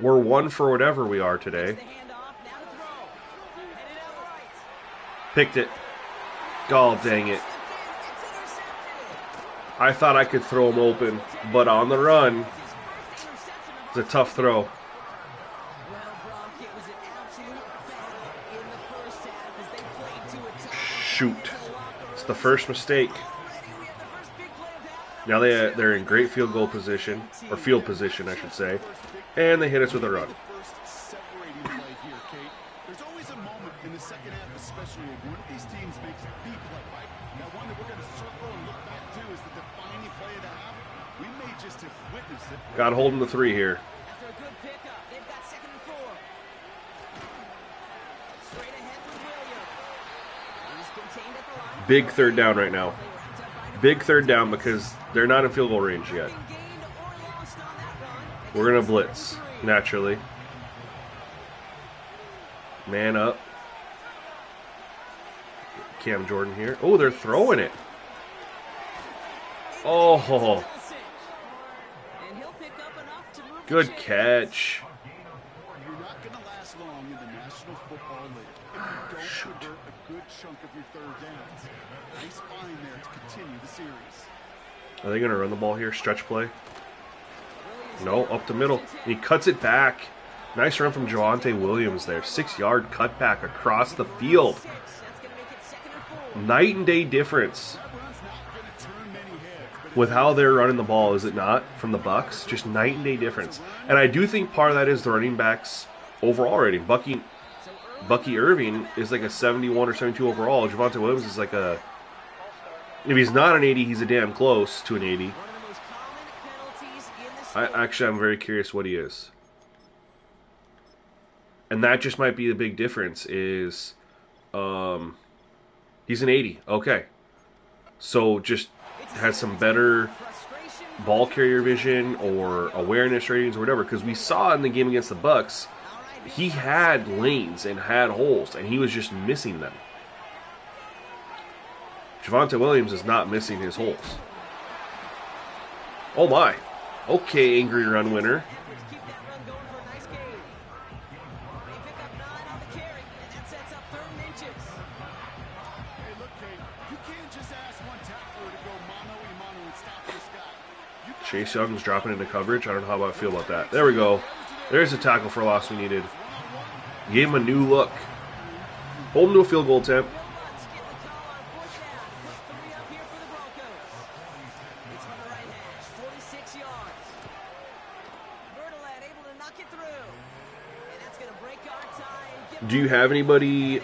We're one for whatever we are today. Picked it. Oh, dang it. I thought I could throw him open, but on the run, it's a tough throw. Shoot. It's the first mistake. Now they're in great field goal position, or field position, I should say, and they hit us with a run. There's always a moment in the second half, especially when one of these teams makes a big play, right? That one that we're going to circle and look back to is the defining play of the half. We may just have witnessed it. Got holding the 3 here. After a good pickup, they've got 2nd and 4. Straight ahead with Williams. He's contained at the line. Big 3rd down right now. Big 3rd down because they're not in field goal range yet. We're going to blitz, naturally. Man up. Cam Jordan here. Oh, they're throwing it. Oh. Good catch. You're not going to last long in the National Football League if you don't convert a good chunk of your 3rd downs. Nice find there to continue the series. Are they going to run the ball here? Stretch play? No, up the middle. He cuts it back. Nice run from Javonte Williams there. 6-yard cutback across the field. Night and day difference with how they're running the ball, is it not, from the Bucs? Just night and day difference. And I do think part of that is the running backs overall rating. Bucky Irving is like a 71 or 72 overall. Javonte Williams is like a... If he's not an 80, he's a damn close to an 80. I'm very curious what he is. And that just might be the big difference is he's an 80. Okay. So just has some better ball carrier vision or awareness ratings or whatever. Because we saw in the game against the Bucs, he had lanes and had holes, and he was just missing them. Javonte Williams is not missing his holes. Oh my. Okay, angry run winner. Chase Young's dropping into coverage. I don't know how I feel about that. There we go. There's a tackle for loss we needed. Gave him a new look. Hold him to a field goal attempt. Do you have anybody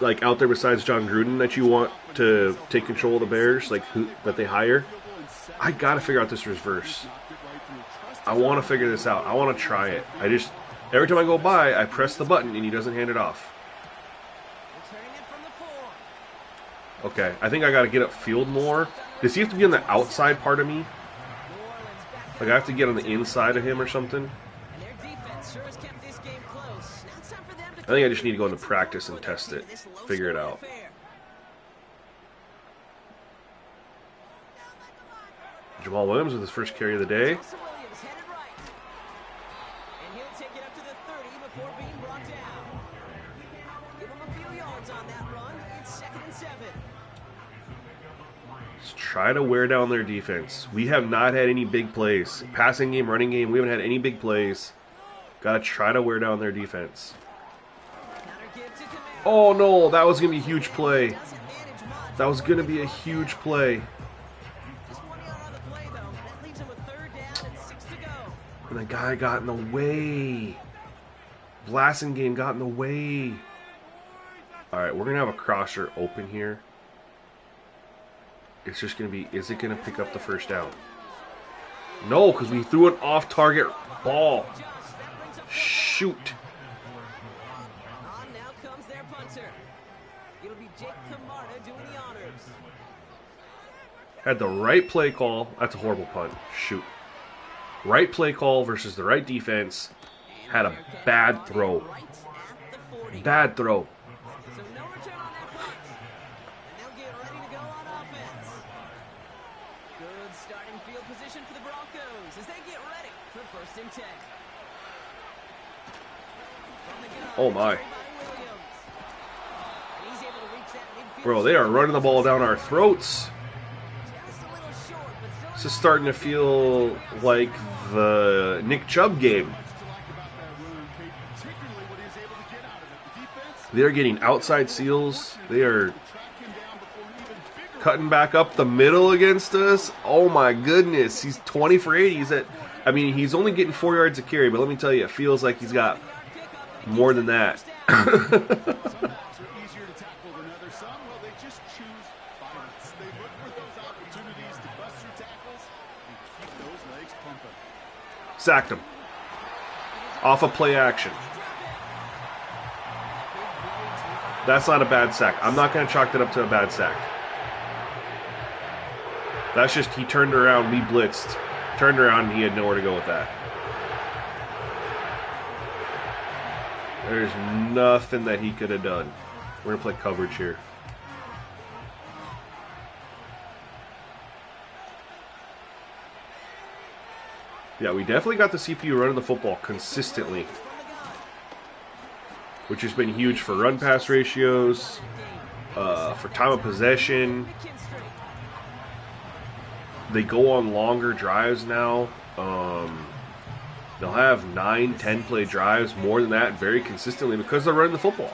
like out there besides John Gruden that you want to take control of the Bears, like that they hire? I gotta figure out this reverse. I want to figure this out. I want to try it. Every time I go by, I press the button and he doesn't hand it off. Okay, I think I gotta get upfield more. Does he have to be on the outside part of me? Like I have to get on the inside of him or something? I think I just need to go into practice and test it. Figure it out. Jamal Williams with his first carry of the day. Let's try to wear down their defense. We have not had any big plays. Passing game, running game, we haven't had any big plays. Gotta try to wear down their defense. Oh no, that was going to be a huge play. That was going to be a huge play. And the guy got in the way. Blasingame got in the way. Alright, we're going to have a crosser open here. It's just going to be, is it going to pick up the first down? No, because we threw an off-target ball. Shoot. Had the right play call. That's a horrible punt. Shoot. Right play call versus the right defense. Had a bad throw. Bad throw. Oh my. Bro, they are running the ball down our throats. This is starting to feel like the Nick Chubb game. They're getting outside seals. They are cutting back up the middle against us. Oh my goodness. He's 20 for 80. He's only getting 4 yards a carry, but let me tell you, it feels like he's got more than that. Sacked him. Off of play action. That's not a bad sack. I'm not going to chalk that up to a bad sack. That's just he turned around, we blitzed. Turned around and he had nowhere to go with that. There's nothing that he could have done. We're going to play coverage here. Yeah, we definitely got the CPU running the football consistently, which has been huge for run-pass ratios, for time of possession. They go on longer drives now. They'll have 9, 10-play drives, more than that, very consistently because they're running the football.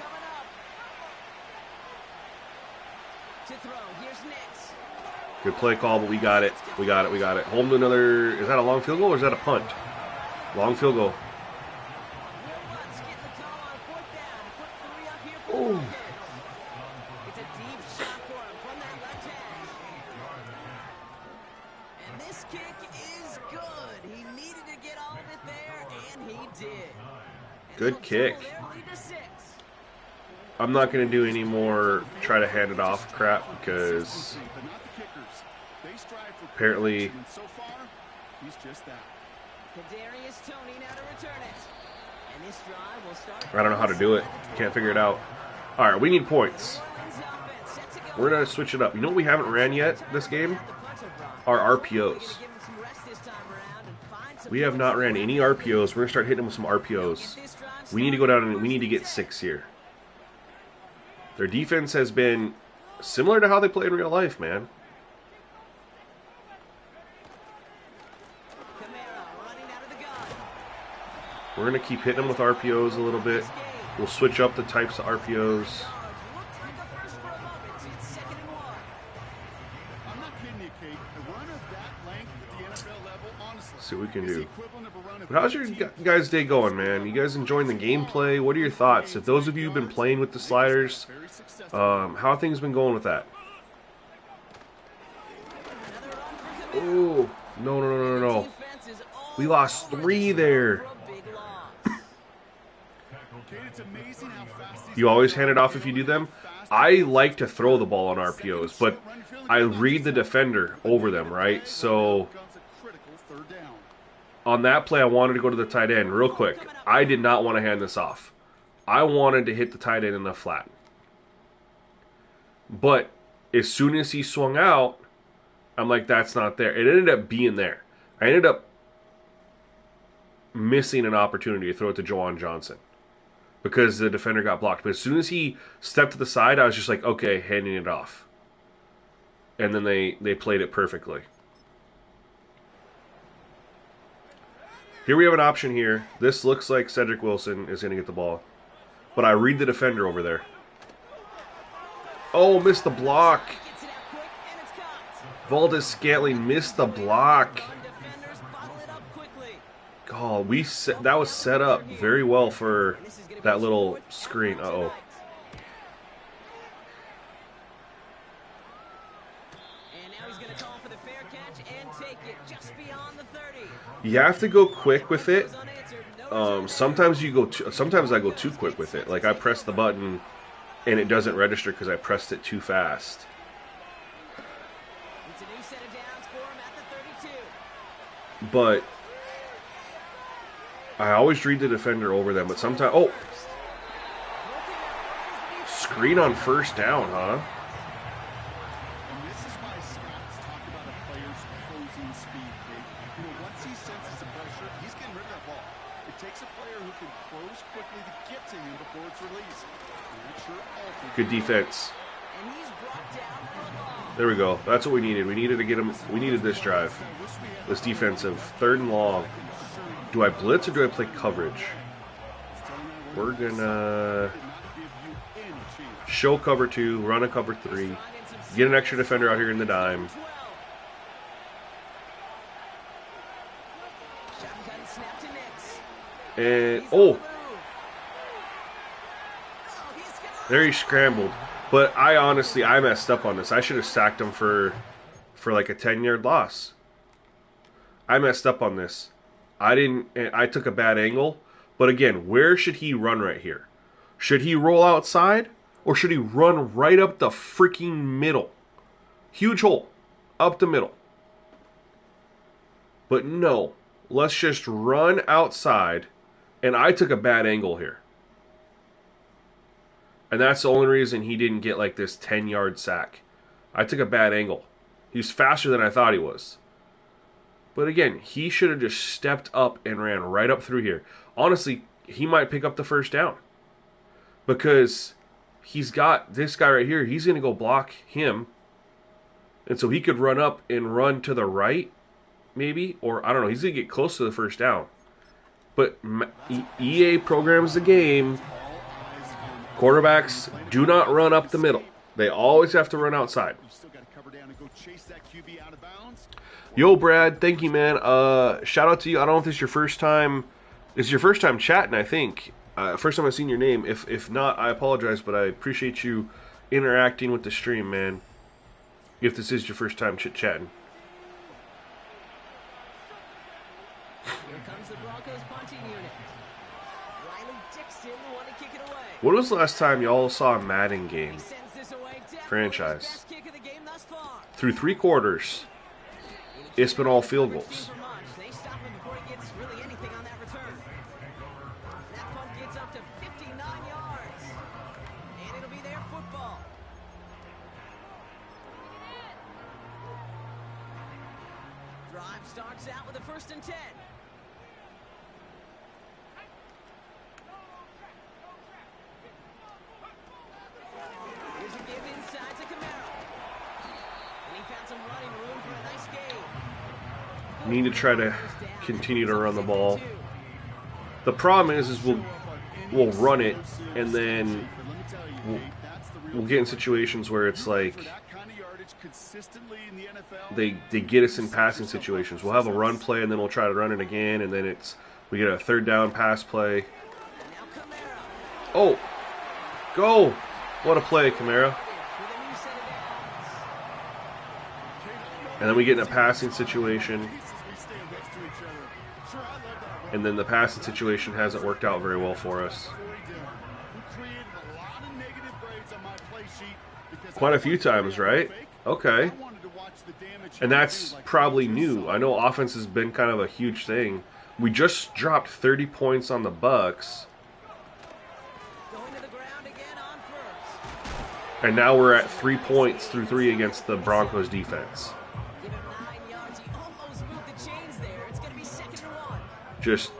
Good play call, but we got it. We got it. Hold to another. Is that a long field goal or is that a punt? Long field goal. Oh. It's a deep shot for him from that left hand. And this kick is good. He needed to get all of it there, and he did. Good kick. I'm not going to do any more try to hand it off crap because apparently I don't know how to do it. Can't figure it out. All right, we need points. We're going to switch it up. You know what we haven't ran yet this game? Our RPOs. We have not ran any RPOs. We're going to start hitting them with some RPOs. We need to go down and we need to get 6 here. Their defense has been similar to how they play in real life, man. We're going to keep hitting them with RPOs a little bit. We'll switch up the types of RPOs. See what we can do. But how's your guys' day going, man? You guys enjoying the gameplay? What are your thoughts? If those of you who've been playing with the sliders, how have things been going with that? Oh, no. We lost 3 there. You always hand it off if you do them? I like to throw the ball on RPOs, but I read the defender over them, right? So on that play, I wanted to go to the tight end real quick. I did not want to hand this off. I wanted to hit the tight end in the flat. But as soon as he swung out, I'm like, that's not there. It ended up being there. I ended up missing an opportunity to throw it to Juwan Johnson because the defender got blocked. But as soon as he stepped to the side, I was just like, okay, handing it off. And then they played it perfectly. Here we have an option here. This looks like Cedric Wilson is going to get the ball. But I read the defender over there. Oh, missed the block. Valdez Scantling missed the block. Oh, that was set up very well for that little screen. Uh-oh. You have to go quick with it. Sometimes I go too quick with it. Like I press the button and it doesn't register because I pressed it too fast. But I always read the defender over them. But sometimes, oh, screen on first down, huh? It takes a player who can close quickly to get to him before it's released. And that sure alters Good defense. And he's brought down for a loss. There we go. That's what we needed. We needed to get him. We needed this drive. This defensive. 3rd and long. Do I blitz or do I play coverage? We're gonna show cover 2, run a cover 3, get an extra defender out here in the dime. Shotgun snap to Nix. And He's on the oh, move. Oh, he's gonna there he scrambled. But I messed up on this. I should have sacked him for like a 10-yard loss. I messed up on this. I took a bad angle. But again, where should he run right here? Should he roll outside or should he run right up the freaking middle? Huge hole up the middle. But no, let's just run outside. And I took a bad angle here. And that's the only reason he didn't get like this 10-yard sack. I took a bad angle. He's faster than I thought he was. But again, he should have just stepped up and ran right up through here. Honestly, he might pick up the first down. Because he's got this guy right here. He's going to go block him. And so he could run up and run to the right, maybe. Or, I don't know, he's going to get close to the first down. But EA programs the game. Quarterbacks do not run up the middle. They always have to run outside. Yo, Brad, thank you, man. Shout out to you. I don't know if this is your first time. This is your first time chatting, I think. First time I've seen your name. If not, I apologize, but I appreciate you interacting with the stream, man. If this is your first time chit-chatting. Here comes the Broncos punting unit. Riley Dixon, the one to kick it away. When was the last time y'all saw a Madden game? He sends this away. Definitely Franchise. his best kick of the game thus far. Through 3 quarters, it's been all field goals. They stop him before he gets really anything on that return. That punt gets up to 59 yards. And it'll be their football. Drive starts out with a 1st and 10. Here's a give inside to Camaro. And he found some running room for a nice gain. We need to try to continue to run the ball. The problem is we'll run it, and then we'll get in situations where it's like they get us in passing situations. We'll have a run play, and then we'll try to run it again, and then we get a 3rd down pass play. Oh, go! What a play, Kamara. And then we get in a passing situation. And then the passing situation hasn't worked out very well for us. Quite a few times, right? Okay. And that's probably new. I know offense has been kind of a huge thing. We just dropped 30 points on the Bucks. And now we're at 3 points through 3 against the Broncos defense. Just,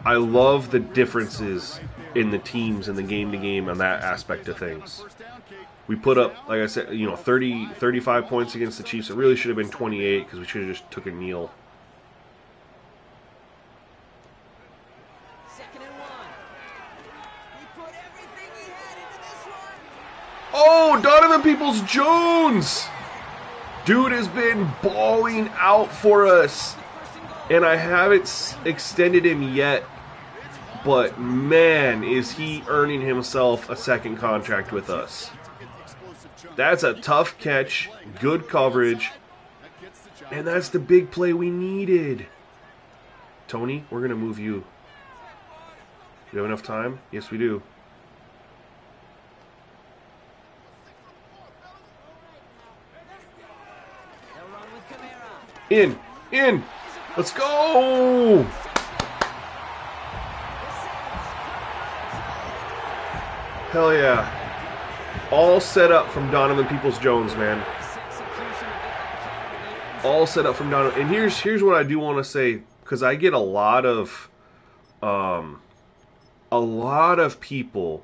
I love the differences in the teams and the game-to-game on that aspect of things. We put up, like I said, 30, 35 points against the Chiefs. It really should have been 28 because we should have just took a kneel. Oh, Donovan Peoples-Jones! Dude has been balling out for us. And I haven't extended him yet. But, man, is he earning himself a second contract with us. That's a tough catch, good coverage, and that's the big play we needed. Tony, we're going to move you. Do we have enough time? Yes, we do. In! Let's go! Hell yeah. All set up from Donovan Peoples-Jones, man. All set up from Donovan. And here's what I do want to say, because I get a lot of a lot of people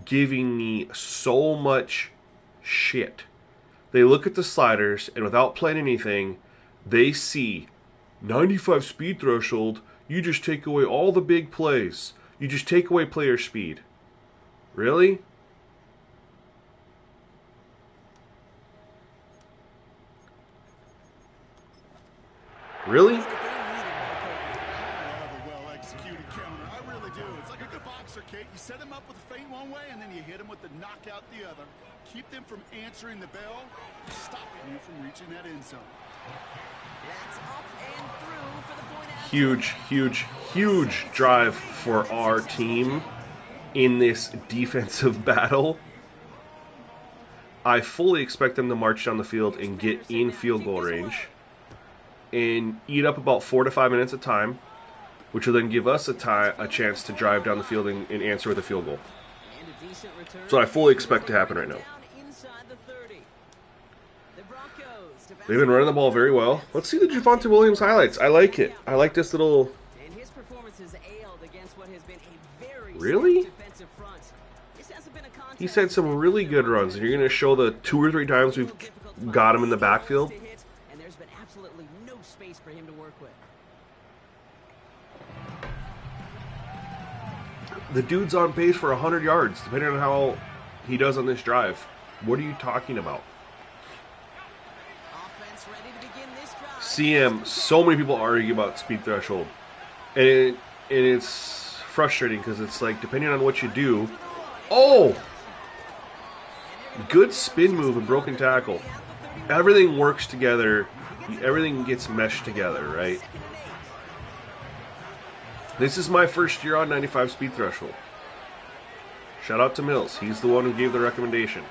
giving me so much shit. They look at the sliders, and without playing anything, they see 95 speed threshold, you just take away all the big plays. You just take away player speed. Really? Really? I love a well-executed counter. I really do. It's like a good boxer, Kate. You set him up with a feint one way, and then you hit him with the knockout the other. Keep them from answering the bell, stopping you from reaching that end zone. That's up and through for the point after. Huge, huge, huge drive for our team in this defensive battle. I fully expect them to march down the field and get in field goal range and eat up about 4 to 5 minutes of time, which will then give us a chance to drive down the field and answer with a field goal. And a decent return. So I fully expect to happen right now. Down inside the 30. The Broncos to They've been running the ball very well. Let's see the Javonte Williams highlights. I like it. I like this little... And his performance has ailed against what has been a very Really? stout defensive front. This hasn't been a contest He's had some really good runs, and you're going to show the 2 or 3 times we've got him in the backfield. And there's been absolutely no space for him to work with. The dude's on pace for 100 yards, depending on how he does on this drive. What are you talking about? Offense ready to begin this drive. CM, so many people argue about speed threshold. And it's frustrating because it's like, depending on what you do... Oh! Good spin move and broken tackle. Everything works together. Everything gets meshed together, right? This is my first year on 95 speed threshold. Shout out to Mills. He's the one who gave the recommendation.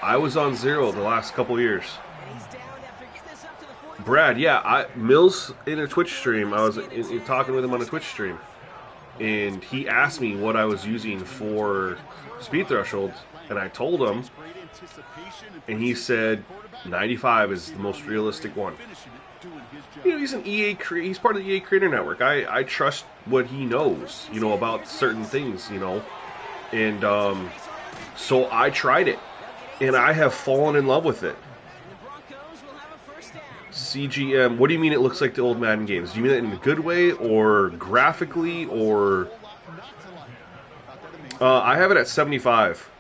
I was on 0 the last couple years. And he's down after getting this up to the 40. Brad, yeah, Mills in a Twitch stream. I was in talking with him on a Twitch stream, and he asked me what I was using for speed threshold, and I told him, and he said 95 is the most realistic one. You know, he's an he's part of the EA Creator Network. I trust what he knows, you know, about certain things, you know, and so I tried it, and I have fallen in love with it. And the Broncos will have a first down. CGM, what do you mean it looks like the old Madden games? Do you mean that in a good way, or graphically, or... I have it at 75.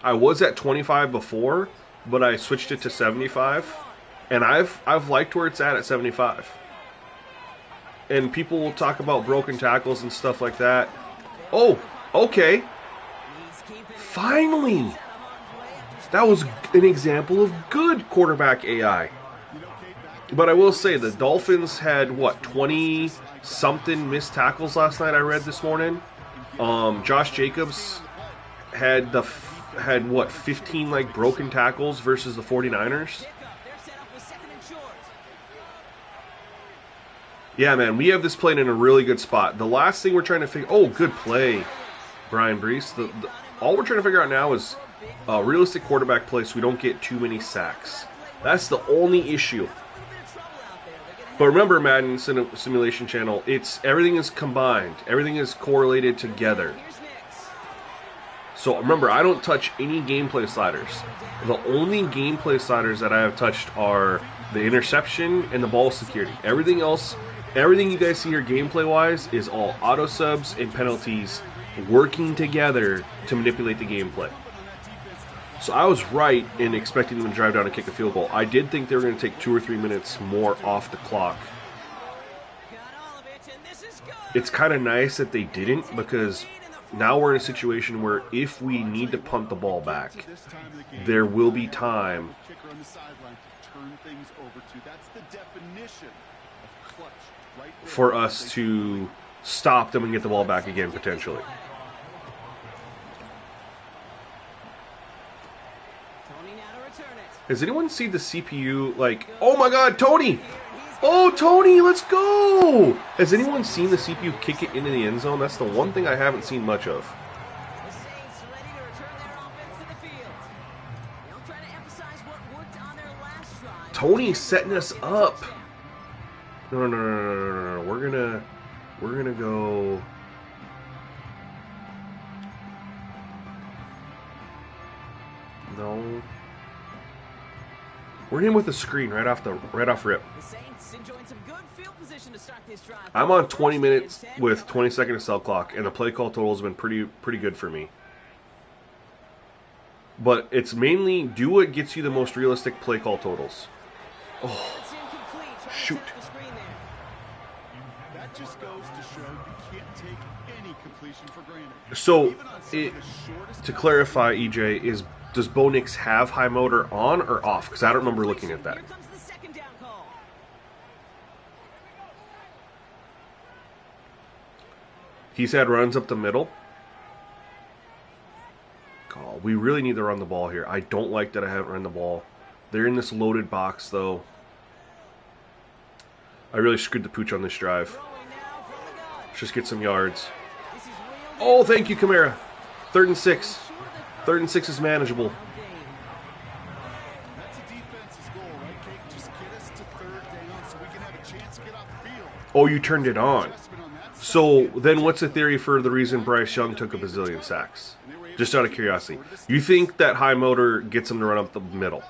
I was at 25 before, but I switched it to 75, and I've liked where it's at 75. And people will talk about broken tackles and stuff like that. Oh, okay. He's keeping it Finally! out of harm's way after That was an example of good quarterback AI. But I will say, the Dolphins had, what, 20-something missed tackles last night I read this morning? Josh Jacobs had what, 15, like, broken tackles versus the 49ers? pickup. They're set up with second and short. Yeah, man, we have this playing in a really good spot. The last thing we're trying to figure... Oh, good play, Brian Brees. All we're trying to figure out now is realistic quarterback play so we don't get too many sacks. That's the only issue. But remember, Madden Simulation Channel, everything is combined. Everything is correlated together. Here's Nix. So remember, I don't touch any gameplay sliders. The only gameplay sliders that I have touched are the interception and the ball security. Everything else, everything you guys see here gameplay-wise is all auto subs and penalties working together to manipulate the gameplay. So I was right in expecting them to drive down and kick a field goal. I did think they were going to take 2 or 3 minutes more off the clock. Got all of it, and this is good. It's kind of nice that they didn't, because now we're in a situation where if we need to punt the ball back, there will be time Kicker on the sideline to turn things over to. That's the definition of clutch, right there. for us to stop them and get the ball back again, potentially. Tony now to return it. Has anyone seen the CPU, like, oh my god, Tony! Oh, Tony, let's go! Has anyone seen the CPU kick it into the end zone? That's the one thing I haven't seen much of. The Saints ready to return their offense to the field. They'll try to emphasize what worked Tony's setting us up. No. We're gonna go. No. We're in with the screen right off rip. I'm on 20 minutes with 20 seconds cell clock, and the play call total has been pretty good for me. But it's mainly do what gets you the most realistic play call totals. Oh, shoot. That just goes to show you can't take any completion for granted. So, to clarify, EJ, does Bo Nix have high motor on or off? Because I don't remember looking at that. He's had runs up the middle. God, we really need to run the ball here. I don't like that I haven't run the ball. They're in this loaded box, though. I really screwed the pooch on this drive. Let's just get some yards. Oh, thank you, Kamara. 3rd and 6. 3rd and 6 is manageable. That's a defense's goal, right, Kate? Just get us to 3rd down so we can have a chance to get off the field. Oh, you turned it on. So then what's the theory for the reason Bryce Young took a bazillion sacks? Just out of curiosity. You think that high motor gets him to run up the middle?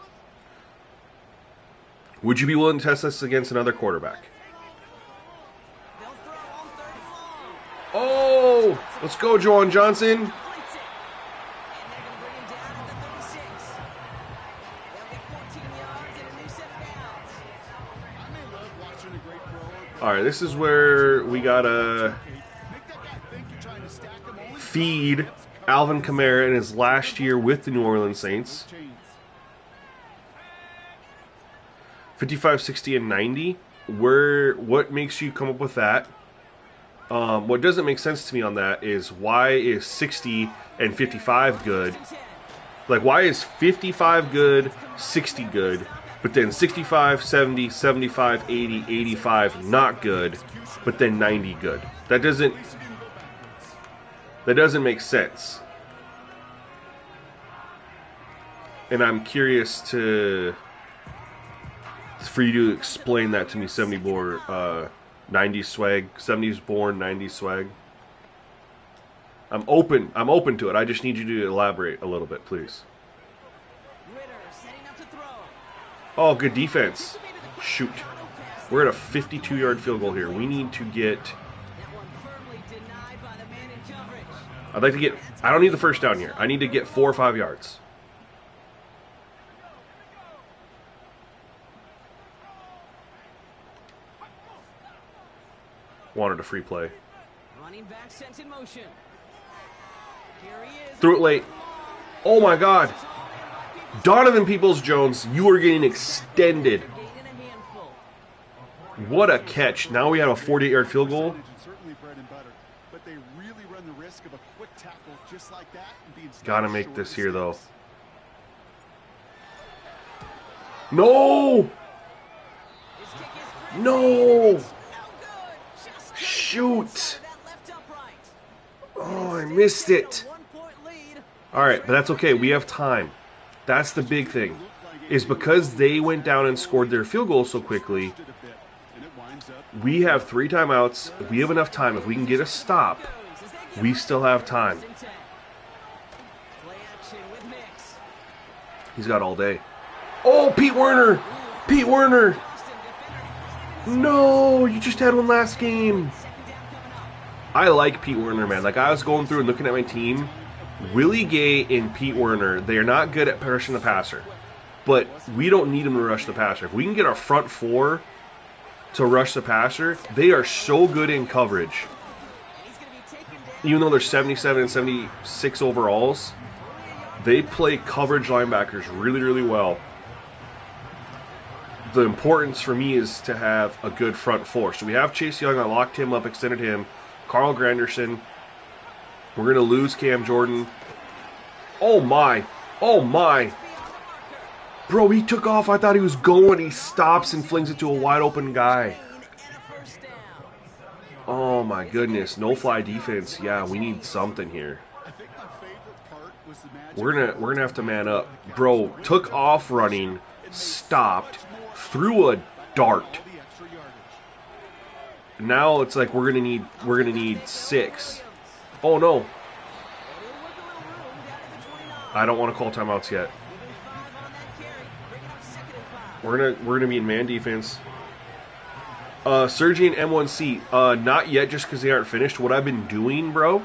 Would you be willing to test this against another quarterback? Oh, let's go, Juwan Johnson. All right, this is where we gotta feed Alvin Kamara in his last year with the New Orleans Saints. 55, 60, and 90. What makes you come up with that? What doesn't make sense to me on that is why is 60 and 55 good? Like, why is 55 good, 60 good, but then 65, 70, 75, 80, 85 not good, but then 90 good? That doesn't make sense. And I'm curious for you to explain that to me, 90s swag, 70s born, 90s swag. I'm open to it. I just need you to elaborate a little bit, please. Oh, good defense. Shoot. We're at a 52-yard field goal here. We need to get... I don't need the first down here. I need to get 4 or 5 yards. Wanted a free play. Running back sent in motion. Here he is. Threw it late. Oh my God. Donovan Peoples-Jones, you are getting extended. What a catch. Now we have a 48-yard field goal. Gotta make this here, though. No! No! Shoot! Oh, I missed it. All right, but that's okay. We have time. That's the big thing. Is because they went down and scored their field goal so quickly, we have 3 timeouts. If we have enough time, if we can get a stop, we still have time. He's got all day. Oh, Pete Werner! Pete Werner! No, you just had one last game. I like Pete Werner, man. Like, I was going through and looking at my team. Willie Gay and Pete Werner, they are not good at rushing the passer. But we don't need them to rush the passer. If we can get our front 4 to rush the passer, they are so good in coverage. Even though they're 77 and 76 overalls, they play coverage linebackers really, really well. The importance for me is to have a good front 4. So we have Chase Young. I locked him up, extended him. Carl Granderson. We're going to lose Cam Jordan. Oh, my. Oh, my. Bro, he took off. I thought he was going. He stops and flings it to a wide open guy. Oh, my goodness. No-fly defense. Yeah, we need something here. We're gonna have to man up. Bro, took off running, stopped, threw a dart. Now it's like we're gonna need 6. Oh no. I don't want to call timeouts yet. We're gonna be in man defense. Sergi and M1C, not yet, just because they aren't finished. What I've been doing, bro.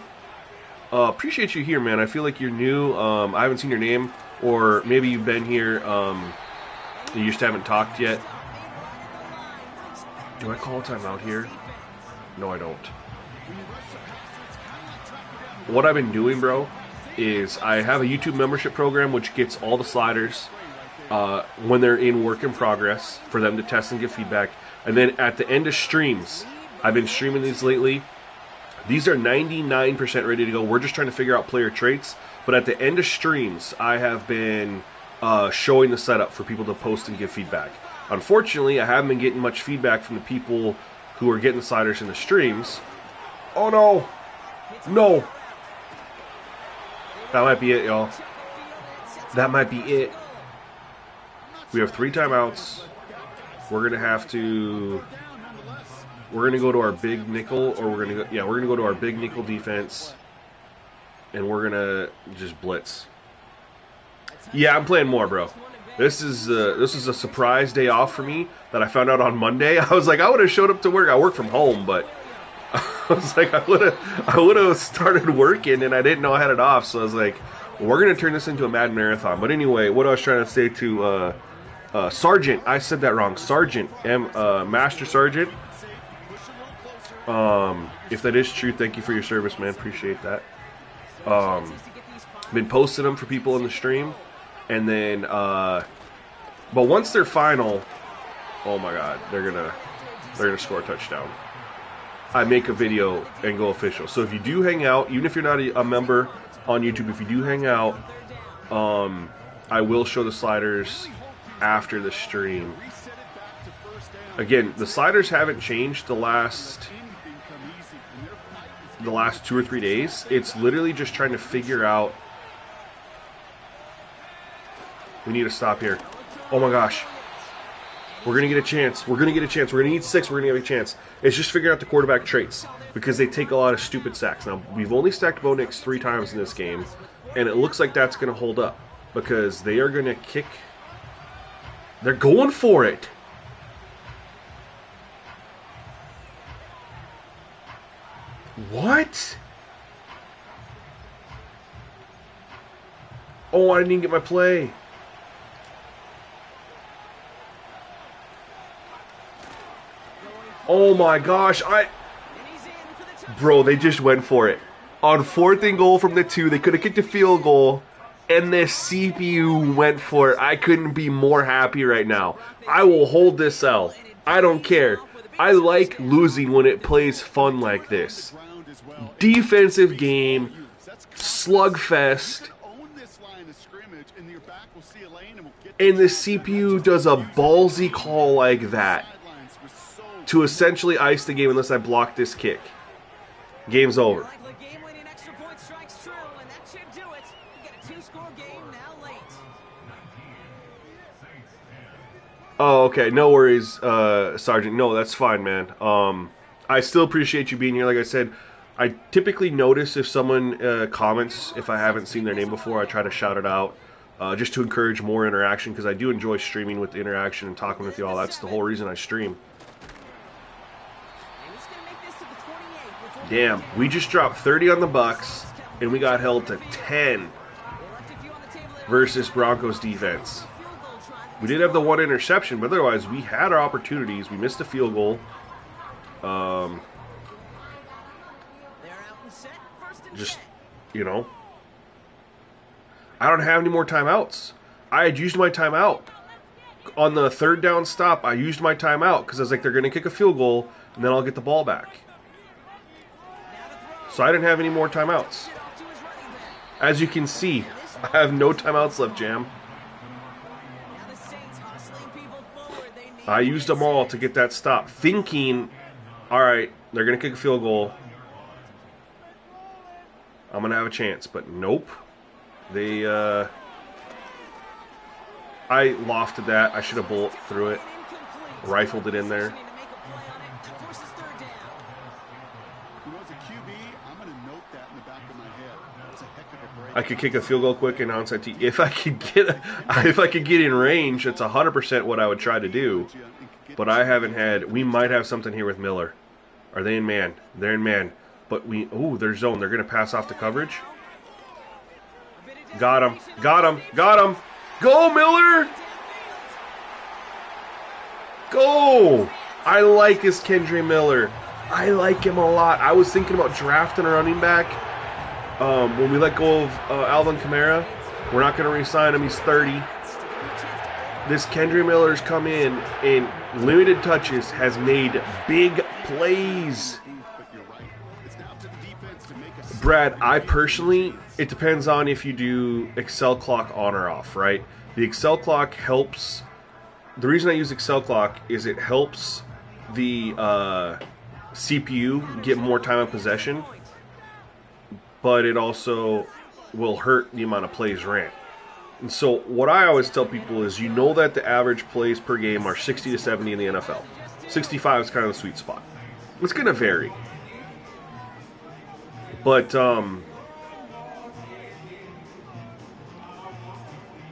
Appreciate you here, man. I feel like you're new. I haven't seen your name, or maybe you've been here. You just haven't talked yet. Do I call a timeout here? No, I don't. What I've been doing, bro, is I have a YouTube membership program which gets all the sliders when they're in work in progress for them to test and give feedback. And then at the end of streams, I've been streaming these lately. These are 99% ready to go. We're just trying to figure out player traits. But at the end of streams, I have been showing the setup for people to post and give feedback. Unfortunately, I haven't been getting much feedback from the people who are getting the sliders in the streams. Oh no! No! That might be it, y'all. That might be it. We have 3 timeouts. We're gonna have to. We're gonna go to our big nickel, or we're gonna go to our big nickel defense, and we're gonna just blitz. Yeah, I'm playing more, bro. This is a surprise day off for me that I found out on Monday. I was like, I would have showed up to work. I work from home, but I was like, I would have started working, and I didn't know I had it off. So I was like, we're gonna turn this into a Madden marathon. But anyway, what I was trying to say to Sergeant, I said that wrong. Sergeant, Master Sergeant. If that is true, thank you for your service, man. Appreciate that. Been posting them for people in the stream, and then, but once they're final, oh my God, they're gonna score a touchdown. I make a video and go official. So if you do hang out, even if you're not a member on YouTube, if you do hang out, I will show the sliders after the stream. Again, the sliders haven't changed the last 2 or 3 days. It's literally just trying to figure out. We need to stop here. Oh my gosh. We're going to get a chance. We're going to get a chance. We're going to need 6. We're going to get a chance. It's just figuring out the quarterback traits, because they take a lot of stupid sacks. Now, we've only stacked Bo Nix 3 times in this game, and it looks like that's going to hold up, because they are going to kick. They're going for it. What? Oh, I didn't get my play. Oh my gosh, Bro, they just went for it. On 4th and goal from the 2, they could have kicked a field goal, and the CPU went for it. I couldn't be more happy right now. I will hold this L. I don't care. I like losing when it plays fun like this. Defensive game, slugfest, and the CPU does a ballsy call like that to essentially ice the game unless I block this kick. Game's over. Oh, okay. No worries, Sergeant. No, that's fine, man. I still appreciate you being here. Like I said, I typically notice if someone comments, if I haven't seen their name before, I try to shout it out, just to encourage more interaction, because I do enjoy streaming with the interaction and talking with y'all. That's the whole reason I stream. Damn, we just dropped 30 on the Bucks, and we got held to 10 versus Broncos defense. We did have the 1 interception, but otherwise we had our opportunities. We missed a field goal. Just, you know, I don't have any more timeouts. I had used my timeout. On the 3rd down stop, I used my timeout because I was like, they're going to kick a field goal, and then I'll get the ball back. So I didn't have any more timeouts. As you can see, I have no timeouts left, Jam. I used them all to get that stop, thinking, all right, they're going to kick a field goal. I'm going to have a chance, but nope. I lofted that. I should have bullet through it. rifled it in there. You know, as a QB, I'm going to note that in the back of my head. That's a heck of a break. I could kick a field goal quick and onside tee. If I could get in range, it's 100% what I would try to do. But I haven't had. We might have something here with Miller. Are they in man? They're in man. But they're zone. They're going to pass off the coverage. Got him. Got him. Got him. Go, Miller. Go. I like this Kendre Miller. I like him a lot. I was thinking about drafting a running back. When we let go of Alvin Kamara, we're not going to re-sign him. He's 30. This Kendre Miller's come in limited touches, has made big plays. Brad, I personally, it depends on if you do Excel clock on or off, right? The Excel clock helps. The reason I use Excel clock is it helps the CPU get more time of possession, but it also will hurt the amount of plays ran. And so what I always tell people is, you know that the average plays per game are 60 to 70 in the NFL. 65 is kind of the sweet spot. It's going to vary. But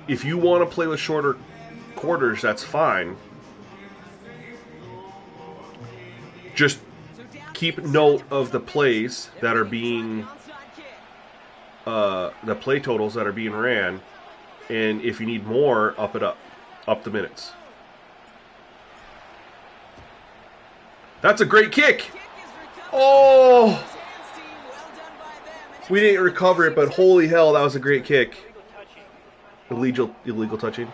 if you want to play with shorter quarters, that's fine. Just keep note of the plays that are being, the play totals that are being ran, and if you need more, up the minutes. That's a great kick. Oh, we didn't recover it, but holy hell, that was a great kick. Illegal touching.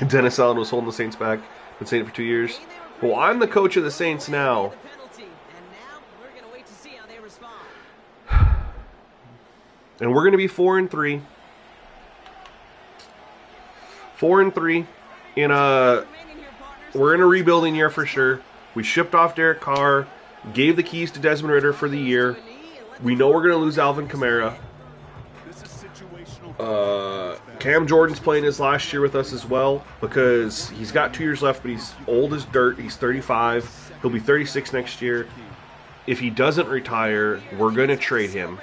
Dennis Allen was holding the Saints back. Been saying it for 2 years. Well, I'm the coach of the Saints now. And we're going to be 4-3. 4-3 we're in a rebuilding year for sure. We shipped off Derek Carr, gave the keys to Desmond Ridder for the year. We know we're going to lose Alvin Kamara. Cam Jordan's playing his last year with us as well, because he's got 2 years left, but he's old as dirt. He's 35. He'll be 36 next year. If he doesn't retire, we're going to trade him.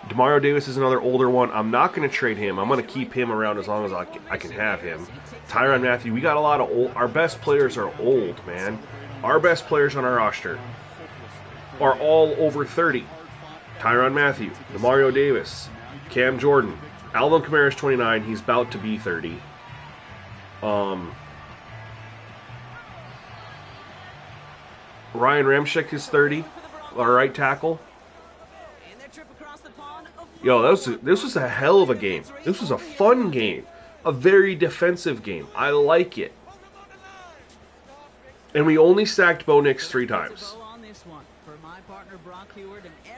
Demario Davis is another older one. I'm not going to trade him. I'm going to keep him around as long as I can have him. Tyrann Mathieu, we got a lot of old. Our best players are old, man. Our best players on our roster are all over 30. Tyrann Mathieu, Demario Davis, Cam Jordan. Alvin Kamara is 29. He's about to be 30. Ryan Ramczyk is 30. Our right tackle. Yo, this was a hell of a game. This was a fun game. A very defensive game. I like it. And we only sacked Bo Nix 3 times.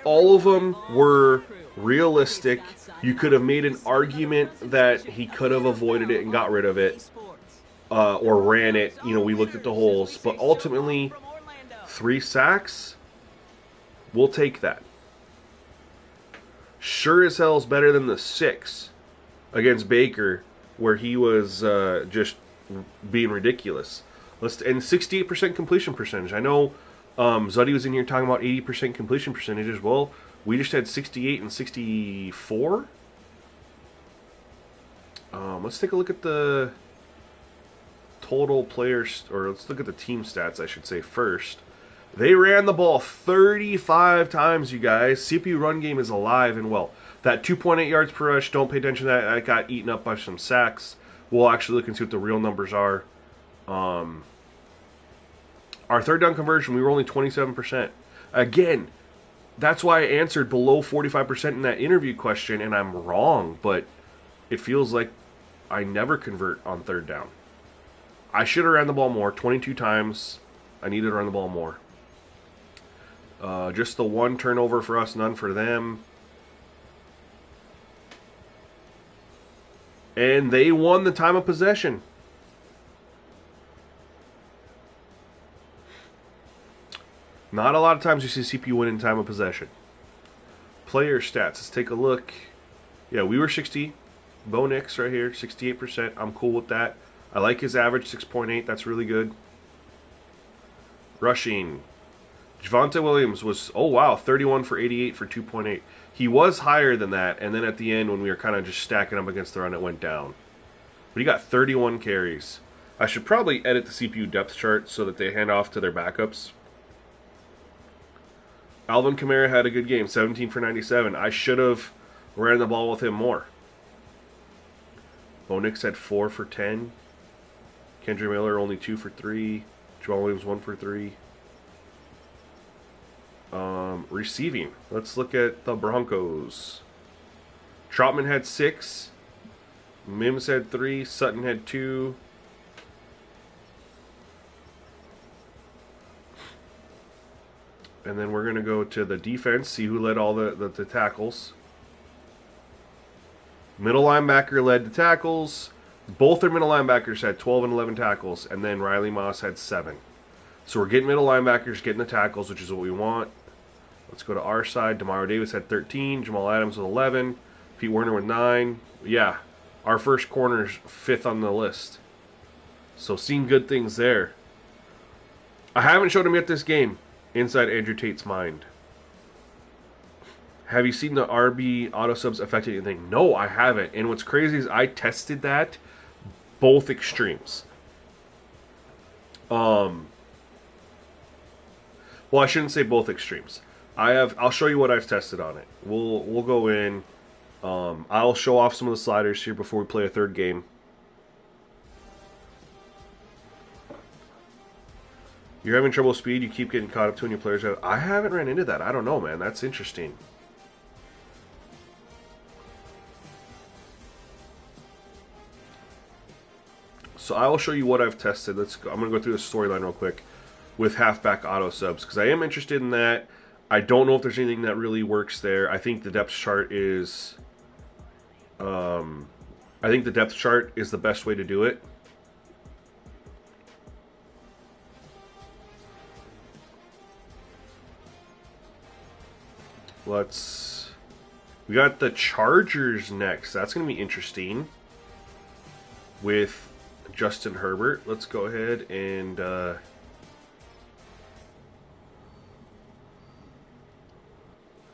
All of them were realistic. You could have made an argument that he could have avoided it and got rid of it. Or ran it. You know, we looked at the holes. But ultimately, 3 sacks, we'll take that. Sure as hell is better than the 6 against Baker, where he was just being ridiculous. And 68% completion percentage. I know Zuddy was in here talking about 80% completion percentages. Well, we just had 68 and 64. Let's take a look at the total players, or let's look at the team stats, I should say, first. They ran the ball 35 times, you guys. CPU run game is alive and well. That 2.8 yards per rush, don't pay attention to that. That got eaten up by some sacks. We'll actually look and see what the real numbers are. Our third down conversion, we were only 27%. Again, that's why I answered below 45% in that interview question, and I'm wrong, but it feels like I never convert on third down. I should have ran the ball more, 22 times. I needed to run the ball more. Just the 1 turnover for us, none for them. And they won the time of possession. Not a lot of times you see CPU win in time of possession. Player stats. Let's take a look. Yeah, we were 60. Bo Nix right here, 68%. I'm cool with that. I like his average, 6.8. That's really good. Rushing. Javonte Williams was, oh wow, 31 for 88 for 2.8. He was higher than that, and then at the end when we were kind of just stacking up against the run, it went down. But he got 31 carries. I should probably edit the CPU depth chart so that they hand off to their backups. Alvin Kamara had a good game, 17 for 97. I should have ran the ball with him more. Bo Nix had 4 for 10. Kendra Miller only 2 for 3. Jamal Williams 1 for 3. Receiving. Let's look at the Broncos. Troutman had 6. Mims had 3. Sutton had 2. And then we're going to go to the defense, see who led all the tackles. Middle linebacker led the tackles. Both their middle linebackers had 12 and 11 tackles, and then Riley Moss had 7. So we're getting middle linebackers, getting the tackles, which is what we want. Let's go to our side. Demario Davis had 13. Jamal Adams with 11. Pete Werner with 9. Yeah, our first corner's 5th on the list. So seeing good things there. I haven't showed him yet this game. Inside Andrew Tate's mind. Have you seen the RB auto subs affect anything? No, I haven't. And what's crazy is I tested that both extremes. Well, I shouldn't say both extremes. I'll show you what I've tested on it. We'll go in. I'll show off some of the sliders here before we play a third game. You're having trouble with speed, you keep getting caught up to when your players have. I haven't ran into that. I don't know, man. That's interesting. So I will show you what I've tested. I'm going to go through the storyline real quick with halfback auto subs because I am interested in that. I don't know if there's anything that really works there. I think the depth chart is the best way to do it. We got the Chargers next. That's going to be interesting with Justin Herbert. Let's go ahead and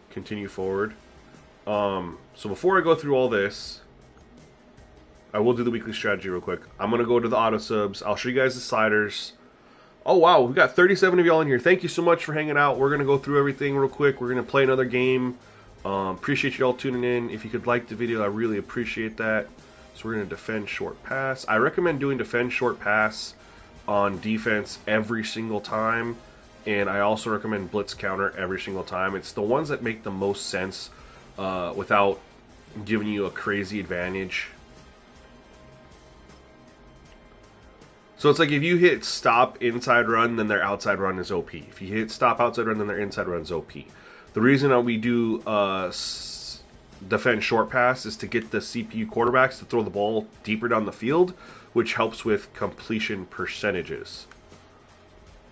continue forward. So before I go through all this, I will do the weekly strategy real quick. I'm going to go to the auto subs. I'll show you guys the sliders. Oh, wow. We've got 37 of y'all in here. Thank you so much for hanging out. We're going to go through everything real quick. We're going to play another game. Appreciate you all tuning in. If you could like the video, I really appreciate that. So we're going to defend short pass. I recommend doing defend short pass on defense every single time. And I also recommend blitz counter every single time. It's the ones that make the most sense without giving you a crazy advantage. So it's like if you hit stop inside run, then their outside run is OP. If you hit stop outside run, then their inside run is OP. The reason that we do defend short pass is to get the CPU quarterbacks to throw the ball deeper down the field, which helps with completion percentages.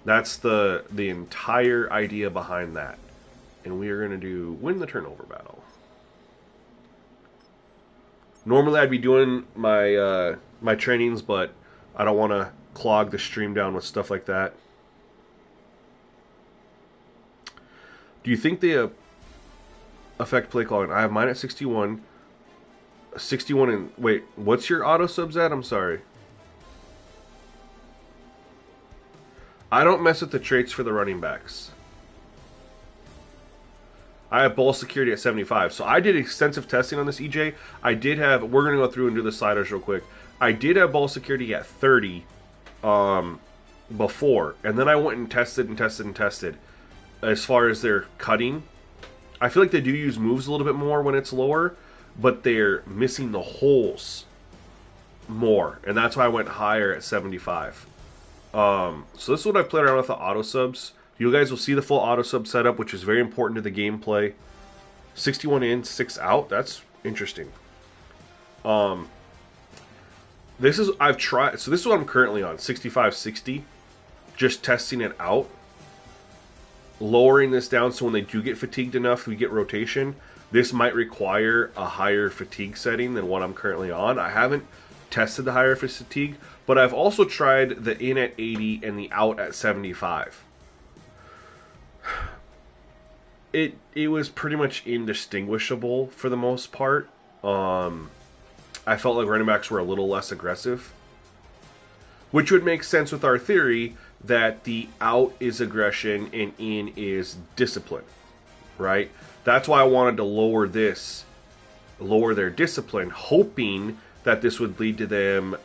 That's the entire idea behind that. And we are going to do win the turnover battle. Normally I'd be doing my my trainings, but I don't want to clog the stream down with stuff like that. Do you think they affect play calling? I have mine at 61. 61 and... Wait, what's your auto subs at? I'm sorry. I don't mess with the traits for the running backs. I have ball security at 75. So I did extensive testing on this, EJ. I did have... We're going to go through and do the sliders real quick. I did have ball security at 30 before. And then I went and tested and tested and tested. As far as their cutting, I feel like they do use moves a little bit more when it's lower, but they're missing the holes more, and that's why I went higher at 75. So this is what I played around with the auto subs. You guys will see the full auto sub setup, which is very important to the gameplay. 61 in, 6 out. That's interesting. This is I've tried. So this is what I'm currently on, 65-60, just testing it out. Lowering this down so when they do get fatigued enough, we get rotation. This might require a higher fatigue setting than what I'm currently on. I haven't tested the higher fatigue, but I've also tried the in at 80 and the out at 75. It was pretty much indistinguishable for the most part. I felt like running backs were a little less aggressive, which would make sense with our theory that the out is aggression and in is discipline, right? That's why I wanted to lower their discipline, hoping that this would lead to them,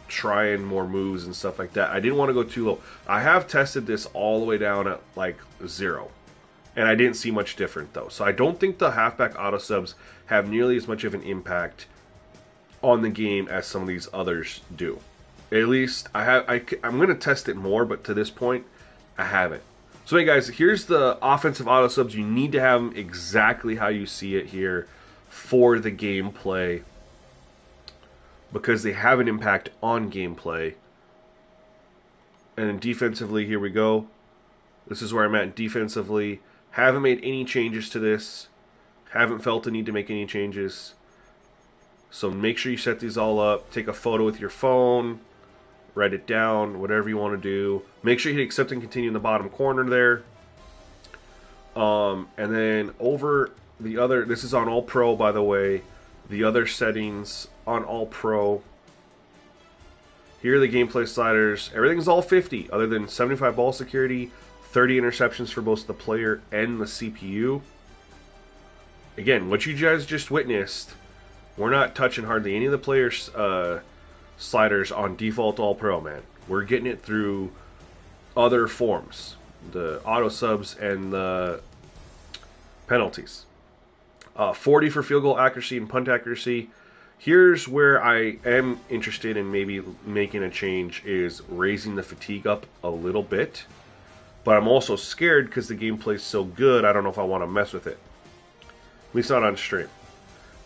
trying more moves and stuff like that. I didn't want to go too low. I have tested this all the way down at like 0, and I didn't see much different though. So I don't think the halfback auto subs have nearly as much of an impact on the game as some of these others do. At least I'm going to test it more, but to this point, I haven't. So hey guys, here's the offensive auto subs. You need to have them exactly how you see it here for the gameplay, because they have an impact on gameplay. And then defensively, here we go. This is where I'm at defensively. Haven't made any changes to this. Haven't felt the need to make any changes. So make sure you set these all up. Take a photo with your phone. Write it down. Whatever you want to do. Make sure you hit accept and continue in the bottom corner there. And then over the other... This is on All Pro, by the way. The other settings on All Pro. Here are the gameplay sliders. Everything's all 50, other than 75 ball security, 30 interceptions for both the player and the CPU. Again, what you guys just witnessed... We're not touching hardly any of the players' sliders on default All Pro, man. We're getting it through other forms, the auto subs and the penalties. 40 for field goal accuracy and punt accuracy. Here's where I am interested in maybe making a change, is raising the fatigue up a little bit. But I'm also scared because the gameplay's so good, I don't know if I want to mess with it. At least not on stream.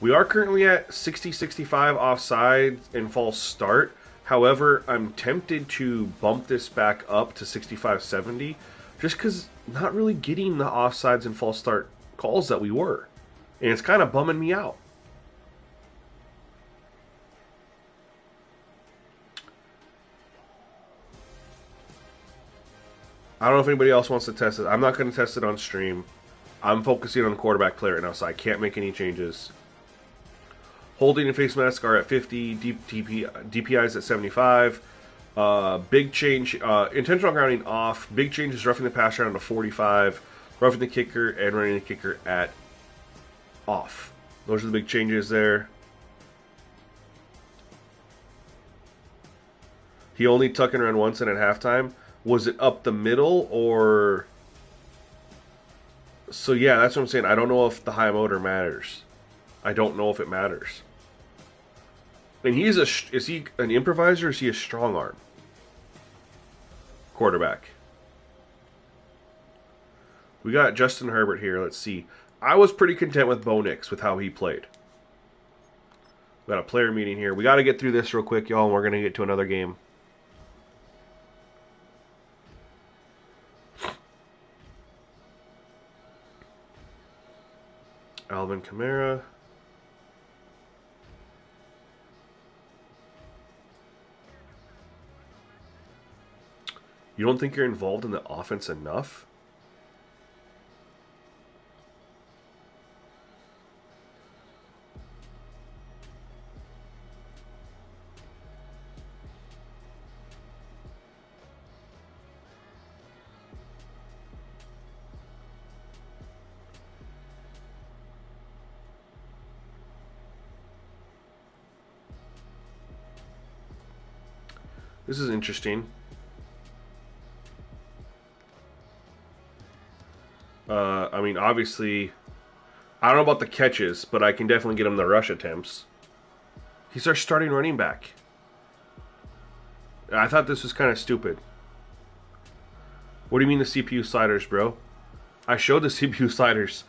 We are currently at 60-65 offside and false start. However, I'm tempted to bump this back up to 65-70 just because not really getting the offsides and false start calls that we were. And it's kind of bumming me out. I don't know if anybody else wants to test it. I'm not going to test it on stream. I'm focusing on the quarterback play right now, so I can't make any changes. Holding and face mask are at 50, DPIs at 75. Big change, intentional grounding off. Big change is roughing the passer down to 45. Roughing the kicker and running the kicker at off. Those are the big changes there. He only tuck and run once and at halftime. Was it up the middle or... So yeah, that's what I'm saying. I don't know if the high motor matters. I don't know if it matters. And is he an improviser or is he a strong arm quarterback? We got Justin Herbert here. Let's see. I was pretty content with Bo Nix with how he played. We got a player meeting here. We got to get through this real quick, y'all, and we're going to get to another game. Alvin Kamara. You don't think you're involved in the offense enough? This is interesting. I mean, obviously, I don't know about the catches, but I can definitely get him the rush attempts. He's our starting running back. I thought this was kind of stupid. What do you mean the CPU sliders, bro? I showed the CPU sliders.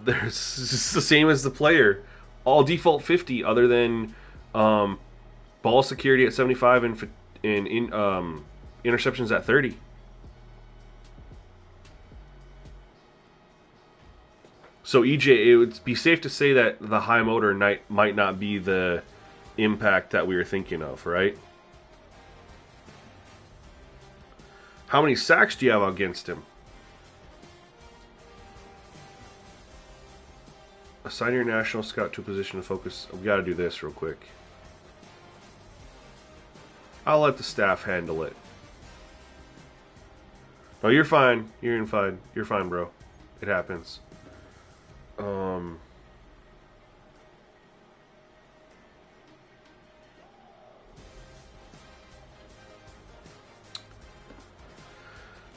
It's the same as the player. All default 50, other than ball security at 75 and interceptions at 30. So EJ, it would be safe to say that the high motor might not be the impact that we were thinking of, right? How many sacks do you have against him? Assign your national scout to a position of focus. We got to do this real quick. I'll let the staff handle it. No, you're fine. You're fine. You're fine, bro. It happens.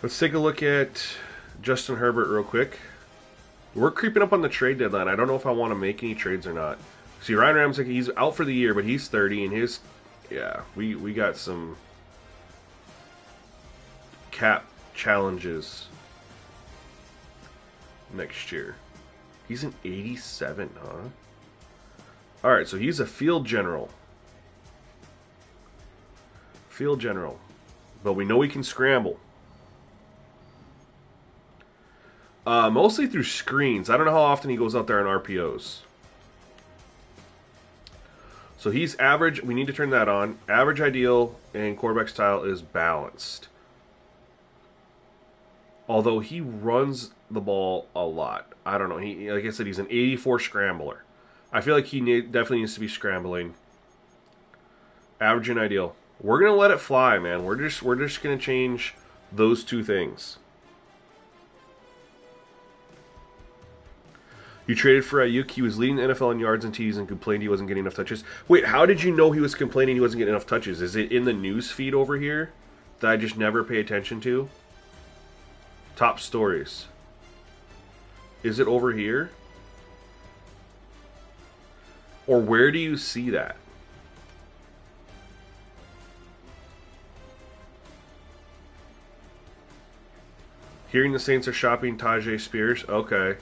Let's take a look at Justin Herbert real quick. We're creeping up on the trade deadline. I don't know if I want to make any trades or not. See, Ryan Ramczyk, he's out for the year, but he's 30, and his... Yeah, we got some cap challenges next year. He's an 87, huh? Alright, so he's a field general. Field general. But we know he can scramble. Mostly through screens. I don't know how often he goes out there on RPOs. So he's average. We need to turn that on. Average, ideal, and quarterback style is balanced. Although he runs the ball a lot. I don't know. He, like I said, he's an 84 scrambler. I feel like he definitely needs to be scrambling. Average and ideal. We're gonna let it fly, man. We're just gonna change those two things. You traded for Ayuk. He was leading the NFL in yards and TDs and complained he wasn't getting enough touches. Wait, how did you know he was complaining he wasn't getting enough touches? Is it in the news feed over here that I just never pay attention to? Top stories. Is it over here? Or where do you see that? Hearing the Saints are shopping Tajay Spears. Okay.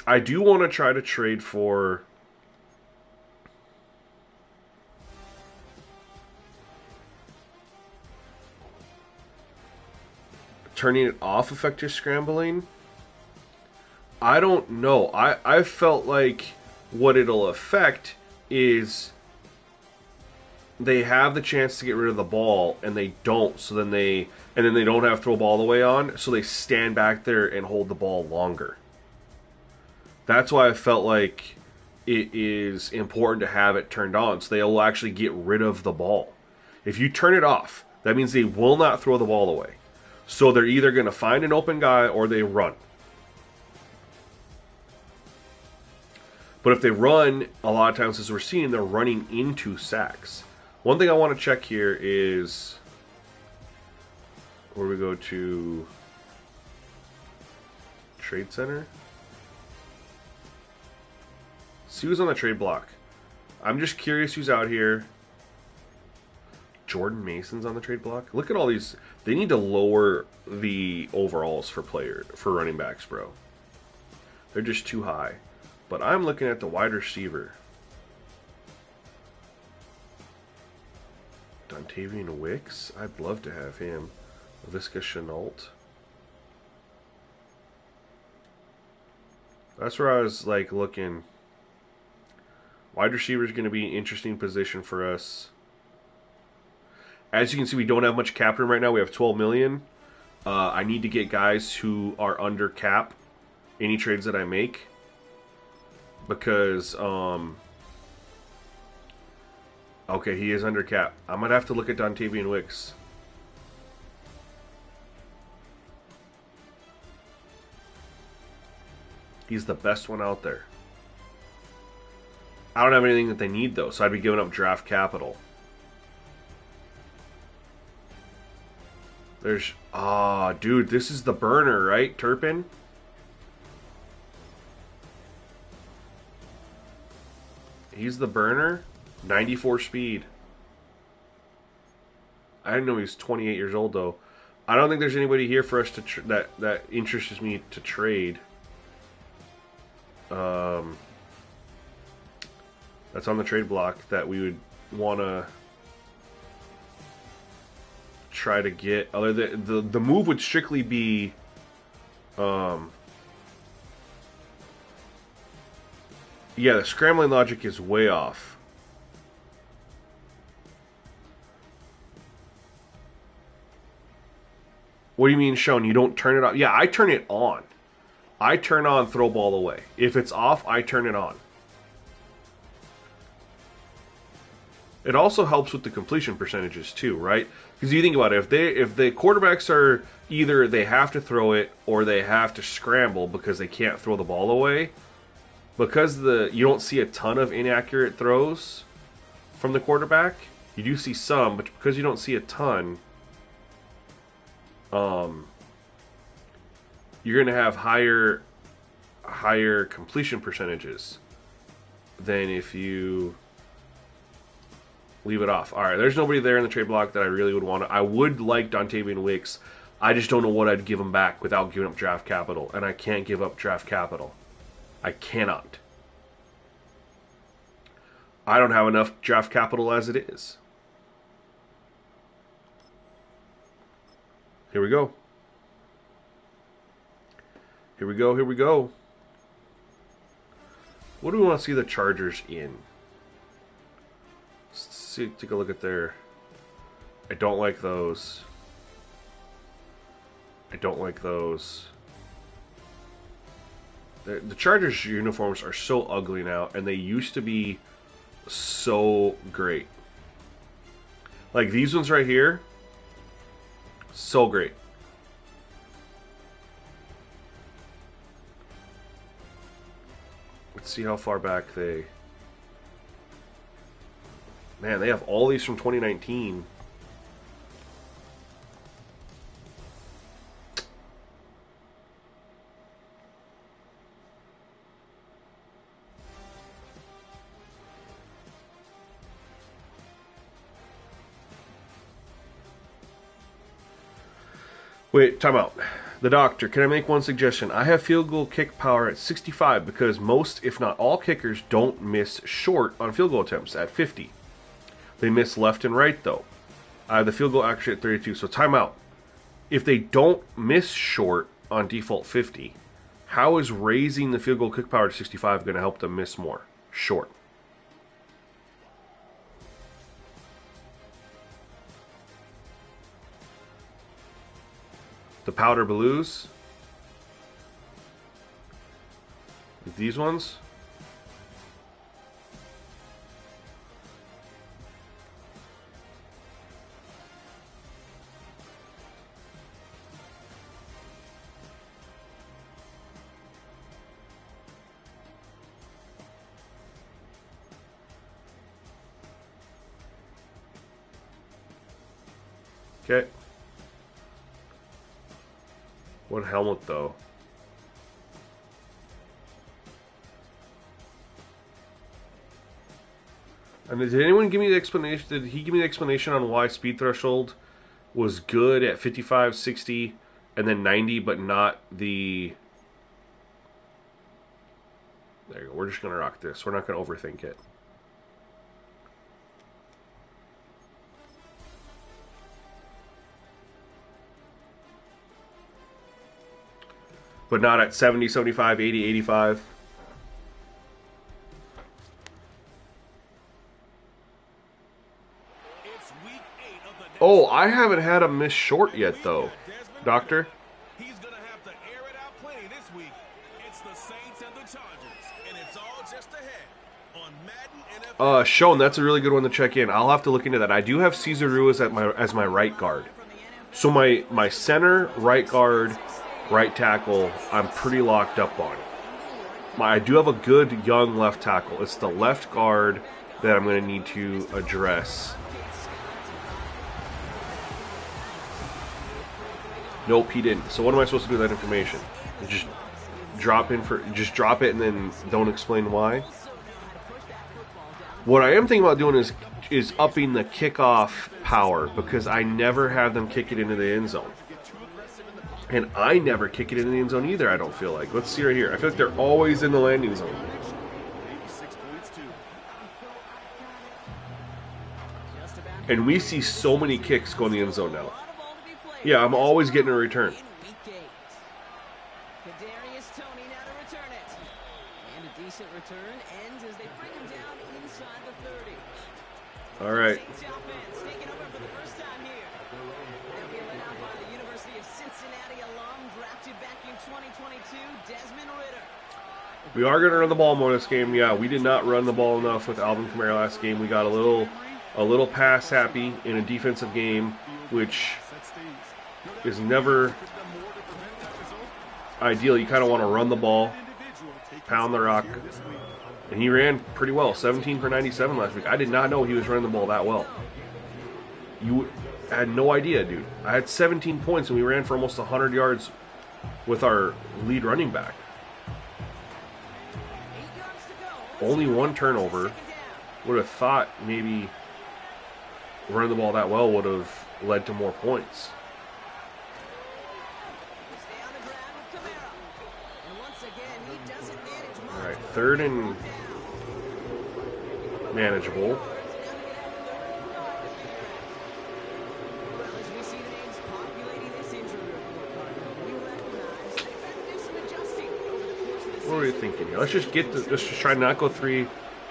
I do want to try to trade for turning it off effective scrambling. I don't know. I felt like what it'll affect is they have the chance to get rid of the ball and they don't, so then they don't have to throw ball the way on, so they stand back there and hold the ball longer. That's why I felt like it is important to have it turned on, so they'll actually get rid of the ball. If you turn it off, that means they will not throw the ball away. So they're either going to find an open guy or they run. But if they run, a lot of times, as we're seeing, they're running into sacks. One thing I want to check here is where we go to Trade Center. See who's on the trade block. I'm just curious who's out here. Jordan Mason's on the trade block. Look at all these. They need to lower the overalls for running backs, bro. They're just too high. But I'm looking at the wide receiver. Dontavian Wicks. I'd love to have him. Visca Chenault. That's where I was like looking. Wide receiver is going to be an interesting position for us. As you can see, we don't have much cap room right now. We have $12 million. I need to get guys who are under cap. Any trades that I make, because okay, he is under cap. I'm gonna have to look at Dontavian Wicks. He's the best one out there. I don't have anything that they need, though, so I'd be giving up draft capital. There's... Ah, dude, this is the burner, right? Turpin? He's the burner? 94 speed. I didn't know he was 28 years old, though. I don't think there's anybody here for us to that interests me to trade. That's on the trade block that we would want to try to get. Other than the move would strictly be Yeah, the scrambling logic is way off. What do you mean, Sean? You don't turn it on? Yeah, I turn it on. I turn on throw ball away. If it's off, I turn it on. It also helps with the completion percentages too, right? Because you think about it, if the quarterbacks are either they have to throw it or they have to scramble because they can't throw the ball away, because you don't see a ton of inaccurate throws from the quarterback. You do see some, but because you don't see a ton, you're going to have higher completion percentages than if you leave it off. All right, there's nobody there in the trade block that I really would want to. I would like Dontavian Wicks. I just don't know what I'd give him back without giving up draft capital, and I can't give up draft capital. I cannot. I don't have enough draft capital as it is. Here we go. Here we go. Here we go. What do we want to see the Chargers in? Let's see, take a look at their... I don't like those. I don't like those. The Chargers uniforms are so ugly now, and they used to be so great. Like these ones right here, so great. Let's see how far back they... Man, they have all these from 2019. Wait, time out. The doctor, can I make one suggestion? I have field goal kick power at 65 because most, if not all, kickers don't miss short on field goal attempts at 50. They miss left and right, though. I have the field goal accuracy at 32, so time out. If they don't miss short on default 50, how is raising the field goal kick power to 65 going to help them miss more short? The powder blues, these ones. Okay. What helmet, though? And did anyone give me the explanation? Did he give me the explanation on why speed threshold was good at 55, 60, and then 90, but not the... There you go. We're just going to rock this. We're not going to overthink it. But not at 70, 75, 80, 85. Oh, I haven't had a miss short yet, though. Doctor? He's going to have to air it out plenty this week. It's the Saints and the Chargers, and it's all just ahead on Madden NFL. Sean, that's a really good one to check in. I'll have to look into that. I do have Cesar Ruiz as my right guard. So my center, right guard, right tackle, I'm pretty locked up on. I do have a good young left tackle. It's the left guard that I'm going to need to address. Nope, he didn't. So what am I supposed to do with that information? Just drop it and then don't explain why? What I am thinking about doing is upping the kickoff power, because I never have them kick it into the end zone. And I never kick it into the end zone either, I don't feel like. Let's see right here. I feel like they're always in the landing zone. And we see so many kicks go in the end zone now. Yeah, I'm always getting a return. And a decent return ends as they bring him down inside the 30. All right. Saints offense taking over for the first time here. They'll be led out by the University of Cincinnati alum, drafted back in 2022, Desmond Ridder. We are going to run the ball more this game. Yeah, we did not run the ball enough with Alvin Kamara last game. We got a little pass happy in a defensive game, which is never ideal. You kind of want to run the ball, pound the rock. And he ran pretty well, 17 for 97 last week. I did not know he was running the ball that well. You had no idea, dude. I had 17 points, and we ran for almost 100 yards with our lead running back. Only one turnover. Would have thought maybe running the ball that well would have led to more points. All right, third and manageable. What are we thinking here? Let's just try to not go three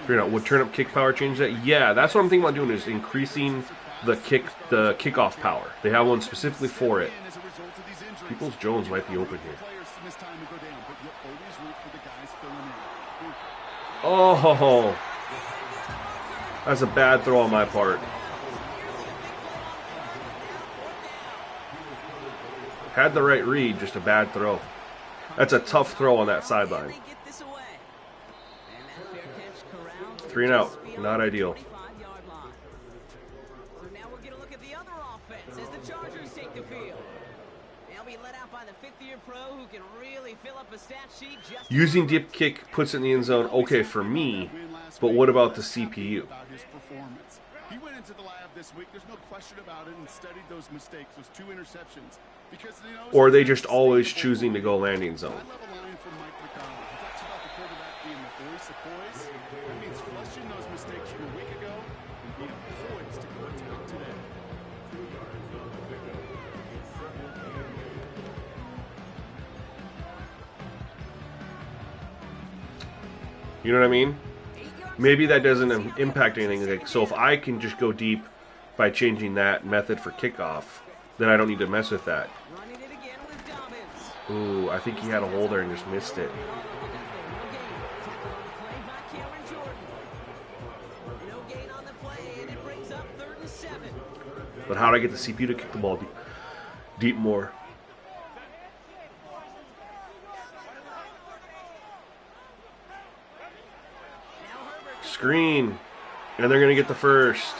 and out. Would turn up kick power change that? Yeah, that's what I'm thinking about doing, is increasing the kickoff power. They have one specifically for it. Peoples Jones might be open here. Oh, that's a bad throw on my part. Had the right read, just a bad throw. That's a tough throw on that sideline. 3 and out, not ideal. So now we're going to look at the other offense as the Chargers take the field. They'll be led out by the fifth-year pro who can really fill up a stat sheet. Using dip kick puts it in the end zone, okay for me, but what about the CPU? He went into the lab this week, there's no question about it, and studied those mistakes, those 2 interceptions. Because or are they just always choosing to go landing zone? That means flushing those mistakes from a week ago and being poised to go attack today. You know what I mean? Maybe that doesn't impact anything. Like, so if I can just go deep by changing that method for kickoff, then I don't need to mess with that. Ooh, I think he had a hole there and just missed it. But how do I get the CPU to kick the ball deep more? Screen. And they're going to get the first.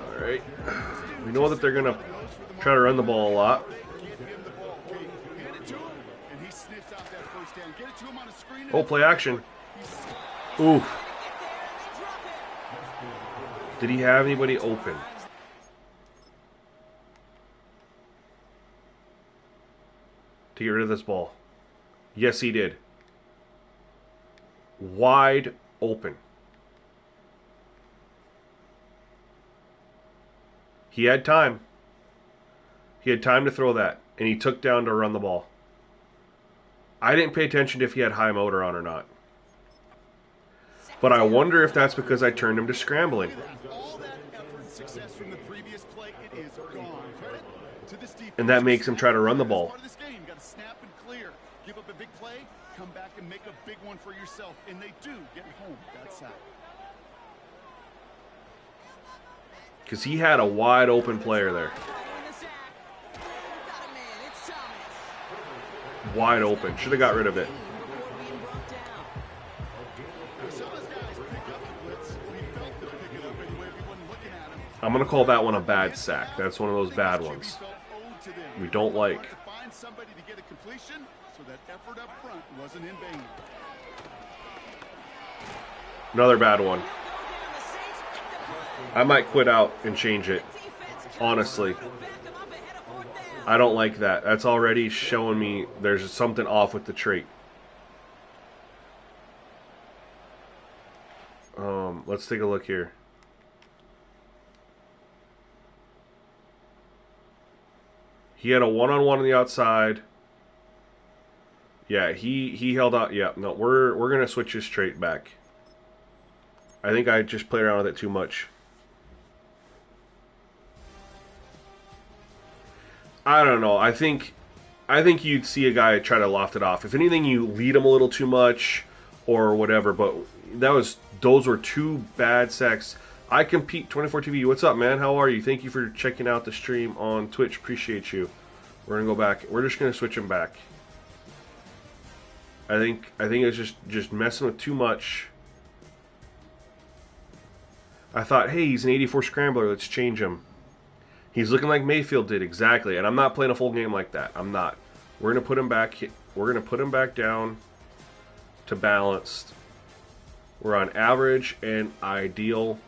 All right. We know that they're going to try to run the ball a lot. Oh, play action. Ooh. Did he have anybody open? To get rid of this ball? Yes, he did. Wide open. He had time. He had time to throw that, and he took down to run the ball. I didn't pay attention to if he had high motor on or not. But I wonder if that's because I turned him to scrambling. And that makes him try to run the ball. Give up a big play, come back and make a big one for yourself, and they do get home that sack. Because he had a wide open player there. Wide open. Should have got rid of it. I'm going to call that one a bad sack. That's one of those bad ones we don't like. Another bad one. I might quit out and change it. Honestly. I don't like that. That's already showing me there's something off with the trait. Let's take a look here. He had a one-on-one on the outside. Yeah, he held out. Yeah, no, we're gonna switch this straight back. I think I just played around with it too much. I don't know. I think you'd see a guy try to loft it off. If anything, you lead him a little too much or whatever. But those were two bad sacks. I compete 24 TV. What's up, man? How are you? Thank you for checking out the stream on Twitch. Appreciate you. We're gonna go back. We're just gonna switch him back. I think it's just messing with too much. I thought, hey, he's an 84 scrambler. Let's change him. He's looking like Mayfield did exactly, and I'm not playing a full game like that. I'm not. We're gonna put him back. We're gonna put him back down to balanced. We're on average and ideal.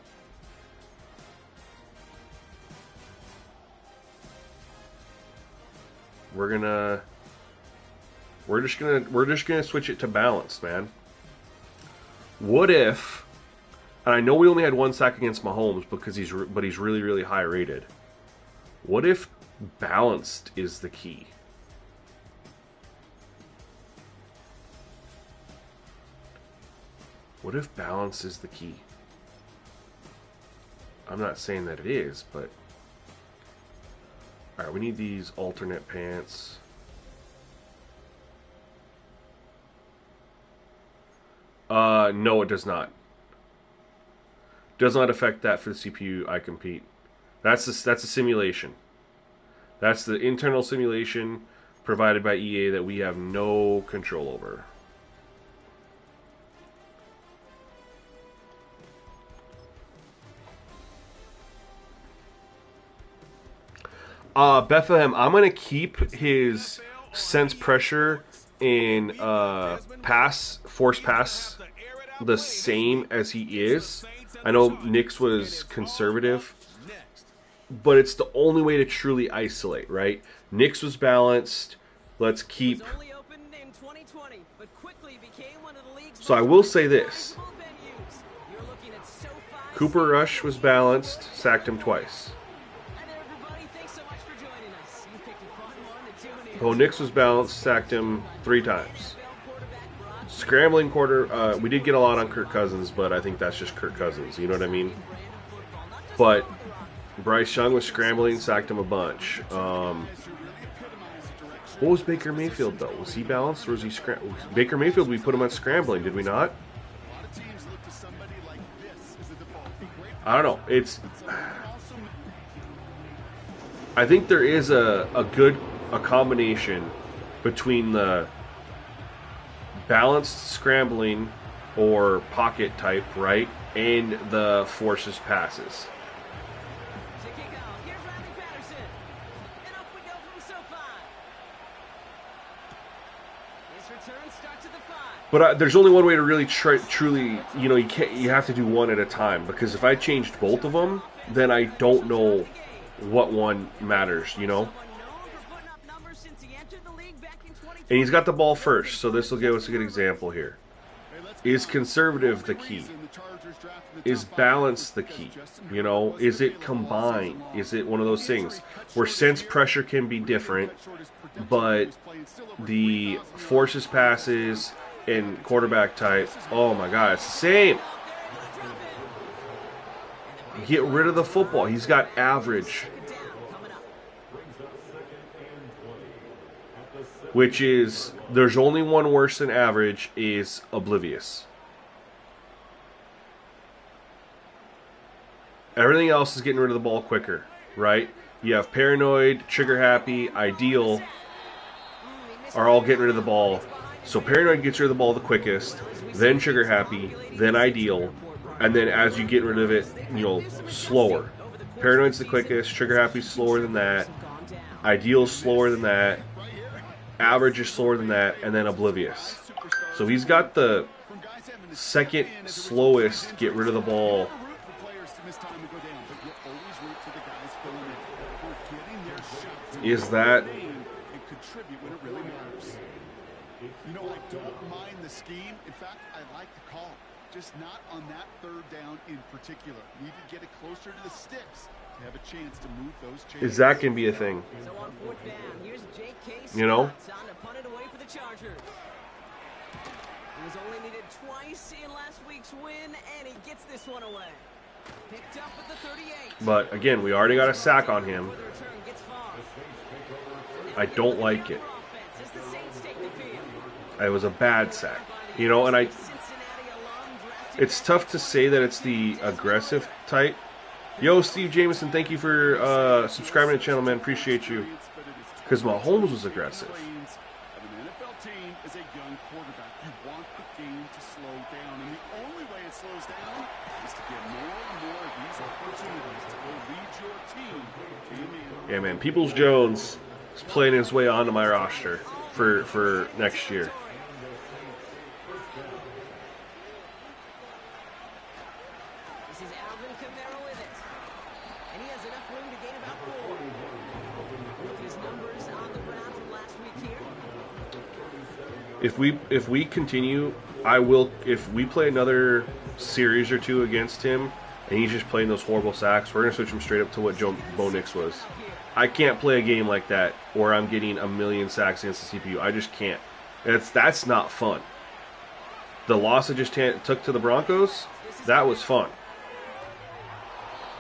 We're just gonna switch it to balanced, man. What if? And I know we only had one sack against Mahomes because he's really, really high rated. What if balanced is the key? What if balance is the key? I'm not saying that it is, but alright, we need these alternate pants. No, it does not. Does not affect that for the CPU I compete. That's a simulation. That's the internal simulation provided by EA that we have no control over. Bethlehem, I'm going to keep his sense pressure in force pass the same as he is. I know Nick's was conservative, but it's the only way to truly isolate, right? Nick's was balanced. Let's keep. So I will say this. Cooper Rush was balanced, sacked him twice. Bo Nix was balanced, sacked him 3 times. Scrambling quarter, we did get a lot on Kirk Cousins, but I think that's just Kirk Cousins, you know what I mean? But Bryce Young was scrambling, sacked him a bunch. What was Baker Mayfield, though? Was he balanced or was he Baker Mayfield, we put him on scrambling, did we not? I don't know. I think there is a combination between the balanced scrambling or pocket type, right, and the forces passes. But there's only one way to really truly, you know, you have to do one at a time, because if I changed both of them, then I don't know what one matters, you know. And he's got the ball first, so this will give us a good example here. Is conservative the key? Is balance the key? You know, is it combined? Is it one of those things where sense pressure can be different, but the forces passes and quarterback type, oh my God, it's the same. Get rid of the football. He's got average. Which is, there's only one worse than average, is oblivious. Everything else is getting rid of the ball quicker, right? You have paranoid, trigger happy, ideal, are all getting rid of the ball. So paranoid gets rid of the ball the quickest, then trigger happy, then ideal, and then as you get rid of it, you know, slower. Paranoid's the quickest, trigger happy's slower than that, ideal's slower than that, average is slower than that, and then oblivious. So he's got the second slowest get rid of the ball. Is that? You know, I don't mind the scheme. In fact, I like the call. just not on that third down in particular. Need to get it closer to the sticks to have a chance to move those chains. Is that can be a thing? So on fourth down, here's J.K. You know? On to punt it away for the Chargers. He was only needed twice in last week's win, and he gets this one away. Picked up at the 38. But again, we already got a sack on him. Before the return gets far. I don't like it. Offense as the Saints take the field. It was a bad sack. You know, and Cincinnati alum drafted it's tough to say that it's the aggressive type. Yo, Steve Jameson, thank you for subscribing to the channel, man. Appreciate you. Because Mahomes was aggressive. Of an NFL team is a young quarterback. You want the game to slow down, and the only way it slows down is to get more and more of these opportunities to go lead your team. Yeah, man. Peoples-Jones is playing his way onto my roster for next year. This is Alvin Kamara with it. And he has enough room to gain about 4. Look at his numbers on the ground from last week here. If we continue, I will. If we play another series or two against him, and he's just playing those horrible sacks, we're gonna switch him straight up to what Bo Nix was. I can't play a game like that where I'm getting a million sacks against the CPU. I just can't. That's not fun. The loss I just took to the Broncos, that was fun.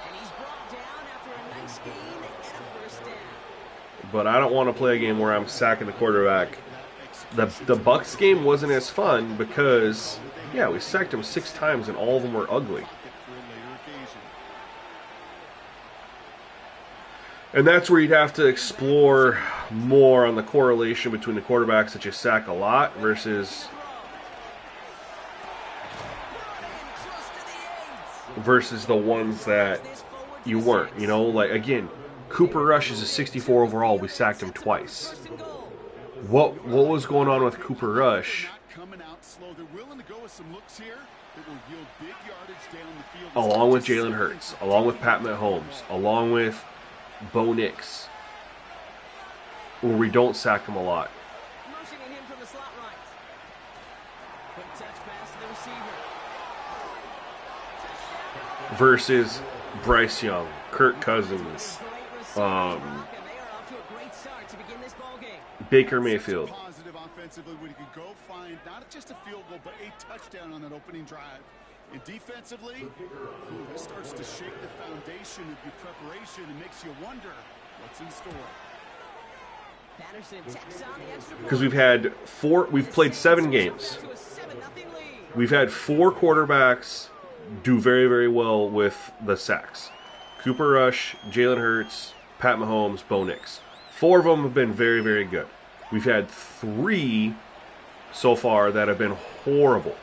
And he's brought down after a nice gain and a first down. But I don't want to play a game where I'm sacking the quarterback. The Bucks game wasn't as fun because, yeah, we sacked him 6 times and all of them were ugly. And that's where you'd have to explore more on the correlation between the quarterbacks that you sack a lot versus the ones that you weren't. You know, like, again, Cooper Rush is a 64 overall. We sacked him twice. What was going on with Cooper Rush? Along with Jalen Hurts, along with Pat Mahomes, along with Bo Nix, where we don't sack him a lot. Motioning him from the slot right. Quick touch pass to the receiver. Versus Bryce Young, Kirk Cousins, Baker Mayfield. Positive offensively when he could go find not just a field goal, but a touchdown on that opening drive. And defensively, this starts to shake the foundation of your preparation and makes you wonder what's in store. Because we've played 7 games. We've had 4 quarterbacks do very, very well with the sacks. Cooper Rush, Jalen Hurts, Pat Mahomes, Bo Nix. 4 of them have been very, very good. We've had 3 so far that have been horrible.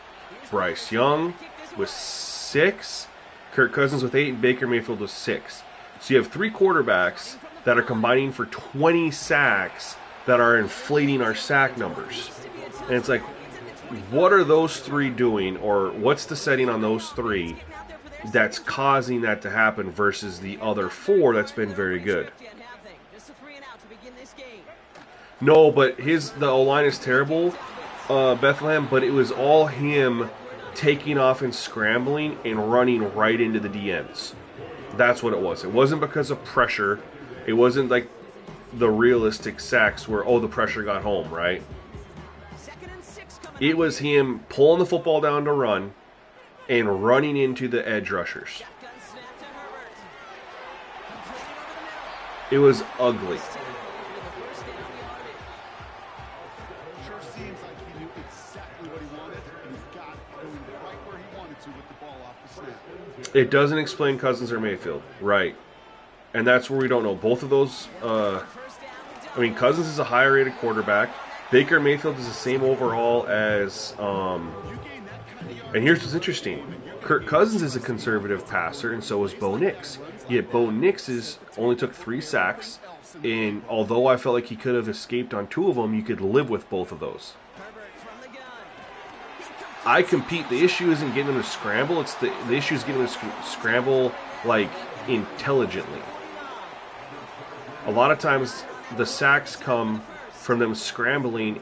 Bryce Young with 6, Kirk Cousins with 8, and Baker Mayfield with 6. So you have 3 quarterbacks that are combining for 20 sacks that are inflating our sack numbers. And it's like, what are those 3 doing, or what's the setting on those 3 that's causing that to happen versus the other 4 that's been very good? No, but the O-line is terrible, Bethlehem, but it was all him taking off and scrambling and running right into the DNs. That's what it was. It wasn't because of pressure. It wasn't like the realistic sacks where, the pressure got home, right? It was him pulling the football down to run and running into the edge rushers. It was ugly. It doesn't explain Cousins or Mayfield, right? And that's where we don't know. Both of those, Cousins is a higher rated quarterback. Baker Mayfield is the same overall as, and here's what's interesting. Kirk Cousins is a conservative passer, and so is Bo Nix. Yet Bo Nix only took 3 sacks, and although I felt like he could have escaped on 2 of them, you could live with both of those. I compete. The issue isn't getting them to scramble. It's the issue is getting them to scramble like intelligently. A lot of times the sacks come from them scrambling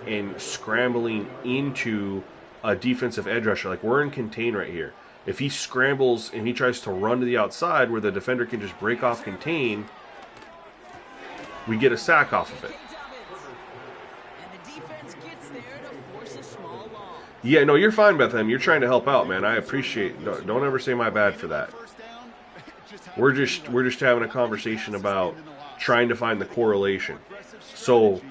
into a defensive edge rusher. Like, we're in contain right here. If he scrambles and he tries to run to the outside where the defender can just break off contain, we get a sack off of it. Yeah, no, you're fine, Bethlehem. You're trying to help out, man. I appreciate. Don't ever say my bad for that. We're just having a conversation about trying to find the correlation. So,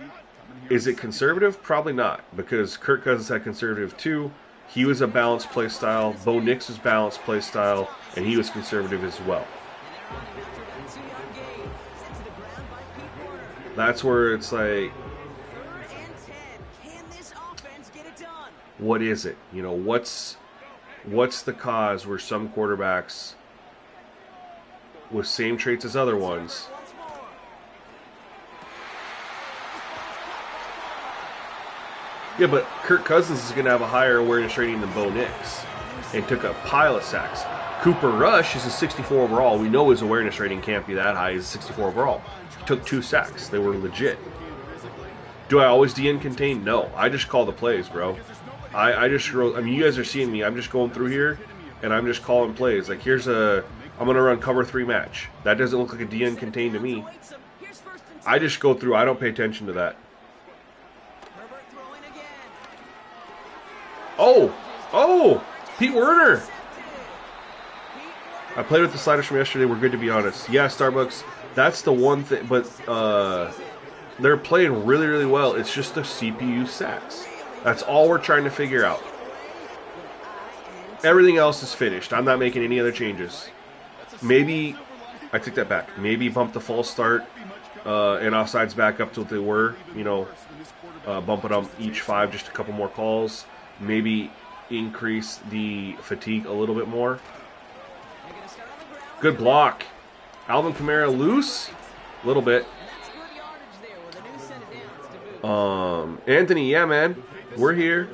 is it conservative? Probably not, because Kirk Cousins had conservative too. He was a balanced play style. Bo Nix was balanced play style, and he was conservative as well. That's where it's like, what is it? You know, what's the cause where some quarterbacks with same traits as other ones Yeah, but Kirk Cousins is going to have a higher awareness rating than Bo Nix and took a pile of sacks. Cooper Rush is a 64 overall. We know his awareness rating can't be that high. He's a 64 overall. He took 2 sacks. They were legit. Do I always DN contain? No. I just call the plays, bro. I mean, you guys are seeing me. I'm just going through here, and I'm just calling plays. Like, I'm going to run cover 3 match. That doesn't look like a DN contain to me. I just go through. I don't pay attention to that. Oh, Pete Werner. I played with the sliders from yesterday. We're good, to be honest. Yeah, Starbucks. That's the one thing. But they're playing really, really well. It's just the CPU sacks. That's all we're trying to figure out. Everything else is finished. I'm not making any other changes. Maybe, I take that back. Maybe bump the false start and offsides back up to what they were. You know, bump it up each 5, just a couple more calls. Maybe increase the fatigue a little bit more. Good block. Alvin Kamara loose. A little bit. Anthony, yeah, man. We're here.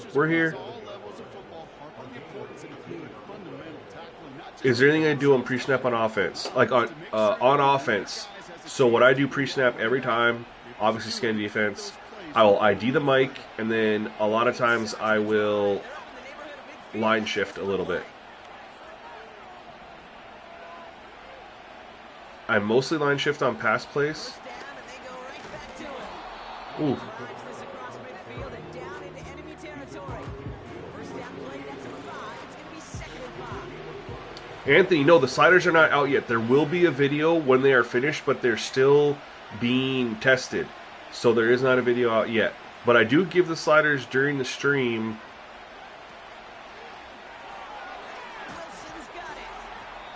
Is there anything I do on pre-snap on offense? Like on offense. So what I do pre-snap every time, obviously scan defense. I will ID the mic, and then a lot of times I will line shift a little bit. I mostly line shift on pass plays. Ooh. Anthony, no, the sliders are not out yet. There will be a video when they are finished, but they're still being tested. So there is not a video out yet. But I do give the sliders during the stream.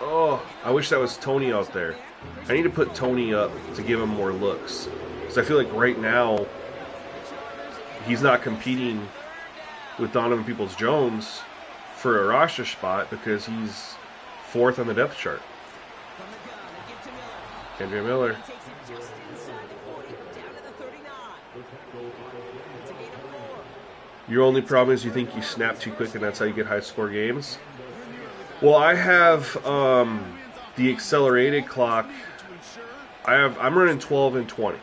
Oh, I wish that was Tony out there. I need to put Tony up to give him more looks. Because I feel like right now, he's not competing with Donovan Peoples-Jones for a roster spot because he's 4th on the depth chart. Kendra Miller. Your only problem is you think you snap too quick and that's how you get high score games. Well, I have the accelerated clock. I'm running 12 and 20.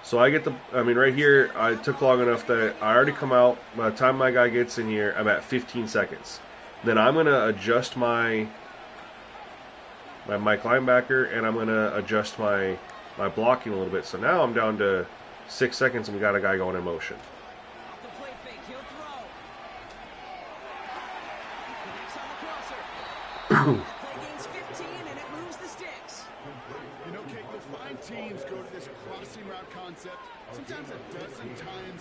So I get right here, I took long enough that I already come out. By the time my guy gets in here, I'm at 15 seconds. Then I'm going to adjust my Mike linebacker, and I'm going to adjust my blocking a little bit. So now I'm down to 6 seconds, and we got a guy going in motion.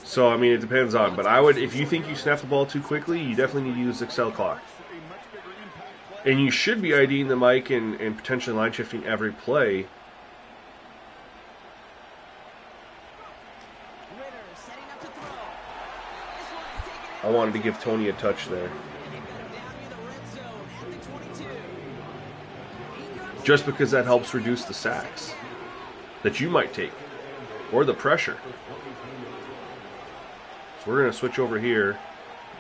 So, I mean, it depends on. But I would, if you think you snap the ball too quickly, you definitely need to use Excel clock. And you should be IDing the mic and potentially line shifting every play. I wanted to give Tony a touch there. Just because that helps reduce the sacks that you might take. Or the pressure. So we're going to switch over here.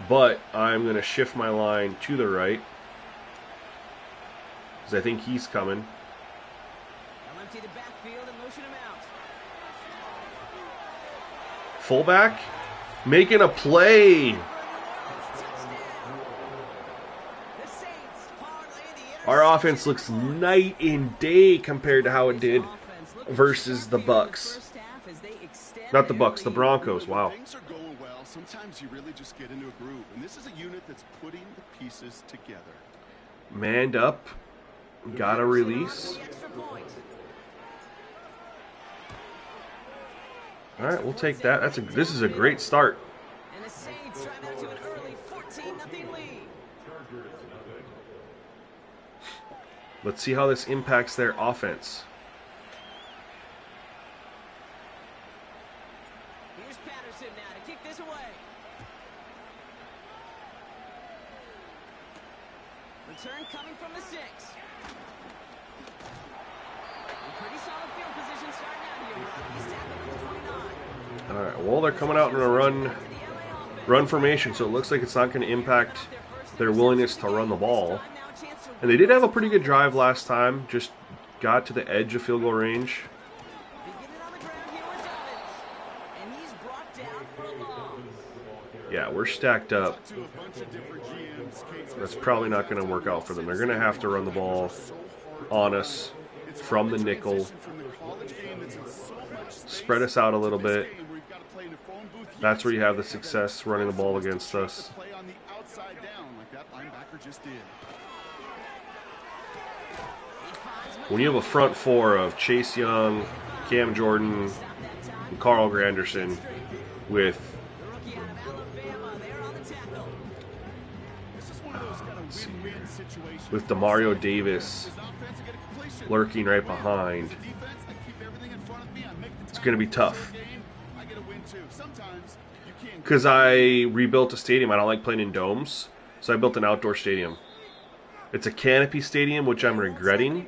But I'm going to shift my line to the right. Because I think he's coming. Fullback? Making a play. Our offense looks night and day compared to how it did versus the Bucks. Not the Bucks, the Broncos. Wow. Things are going well. Sometimes you really just get into a groove, and this is a unit that's putting the pieces together. Manned up. Got a release. All right, we'll take that. This is a great start. And the Saints drive out to an early 14-0 lead. Let's see how this impacts their offense. Here's Patterson now to kick this away. Return coming from the 6. Pretty solid field position starting out here. He's tackled at the 29. All right, well, they're coming out in a run formation, so it looks like it's not going to impact their willingness to run the ball. And they did have a pretty good drive last time, just got to the edge of field goal range. Yeah, we're stacked up. That's probably not going to work out for them. They're going to have to run the ball on us from the nickel. Spread us out a little bit. That's where you have the success running the ball against us. When you have a front four of Chase Young, Cam Jordan, and Carl Granderson with Demario Davis lurking right behind, it's going to be tough. Because I rebuilt a stadium, I don't like playing in domes, so I built an outdoor stadium. It's a canopy stadium, which I'm regretting.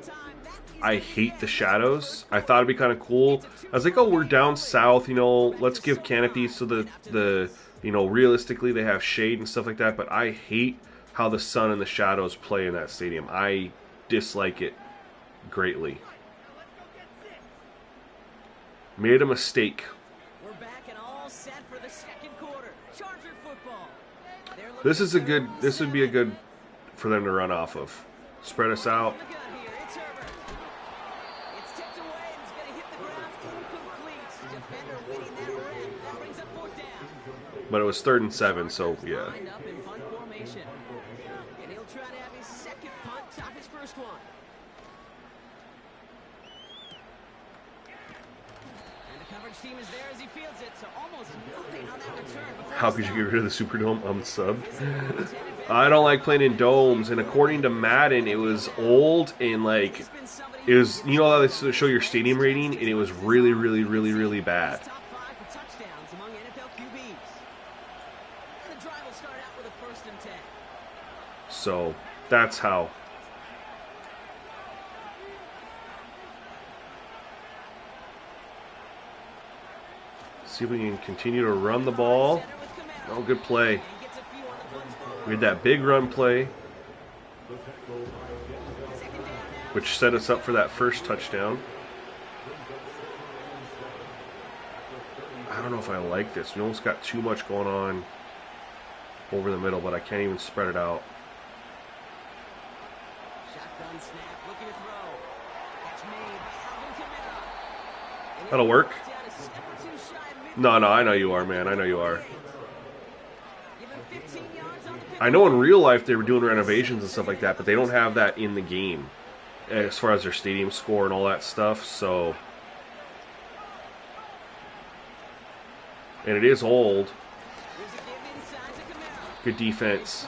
I hate the shadows. I thought it'd be kind of cool. I was like, oh, we're down south, let's give canopies so the realistically they have shade and stuff like that, but I hate how the sun and the shadows play in that stadium. I dislike it greatly. Made a mistake. We're back and all set for the second quarter. Charger football. This would be a good for them to run off of. Spread us out. But it was 3rd and 7, so yeah. And he'll try to have his second punt top his first one. And the coverage team is there as he fields it, so almost nothing on that return. How could you get rid of the Superdome unsubbed? I don't like playing in domes, and according to Madden, it was old and like it was. How they show your stadium rating, and it was really, really, really, really bad. So that's how. See if we can continue to run the ball. Oh, good play. We had that big run play, which set us up for that first touchdown. I don't know if I like this. We almost got too much going on over the middle, but I can't even spread it out. That'll work. No, I know you are, man. I know you are. I know in real life they were doing renovations and stuff like that, but they don't have that in the game as far as their stadium score and all that stuff, so. And it is old. Good defense.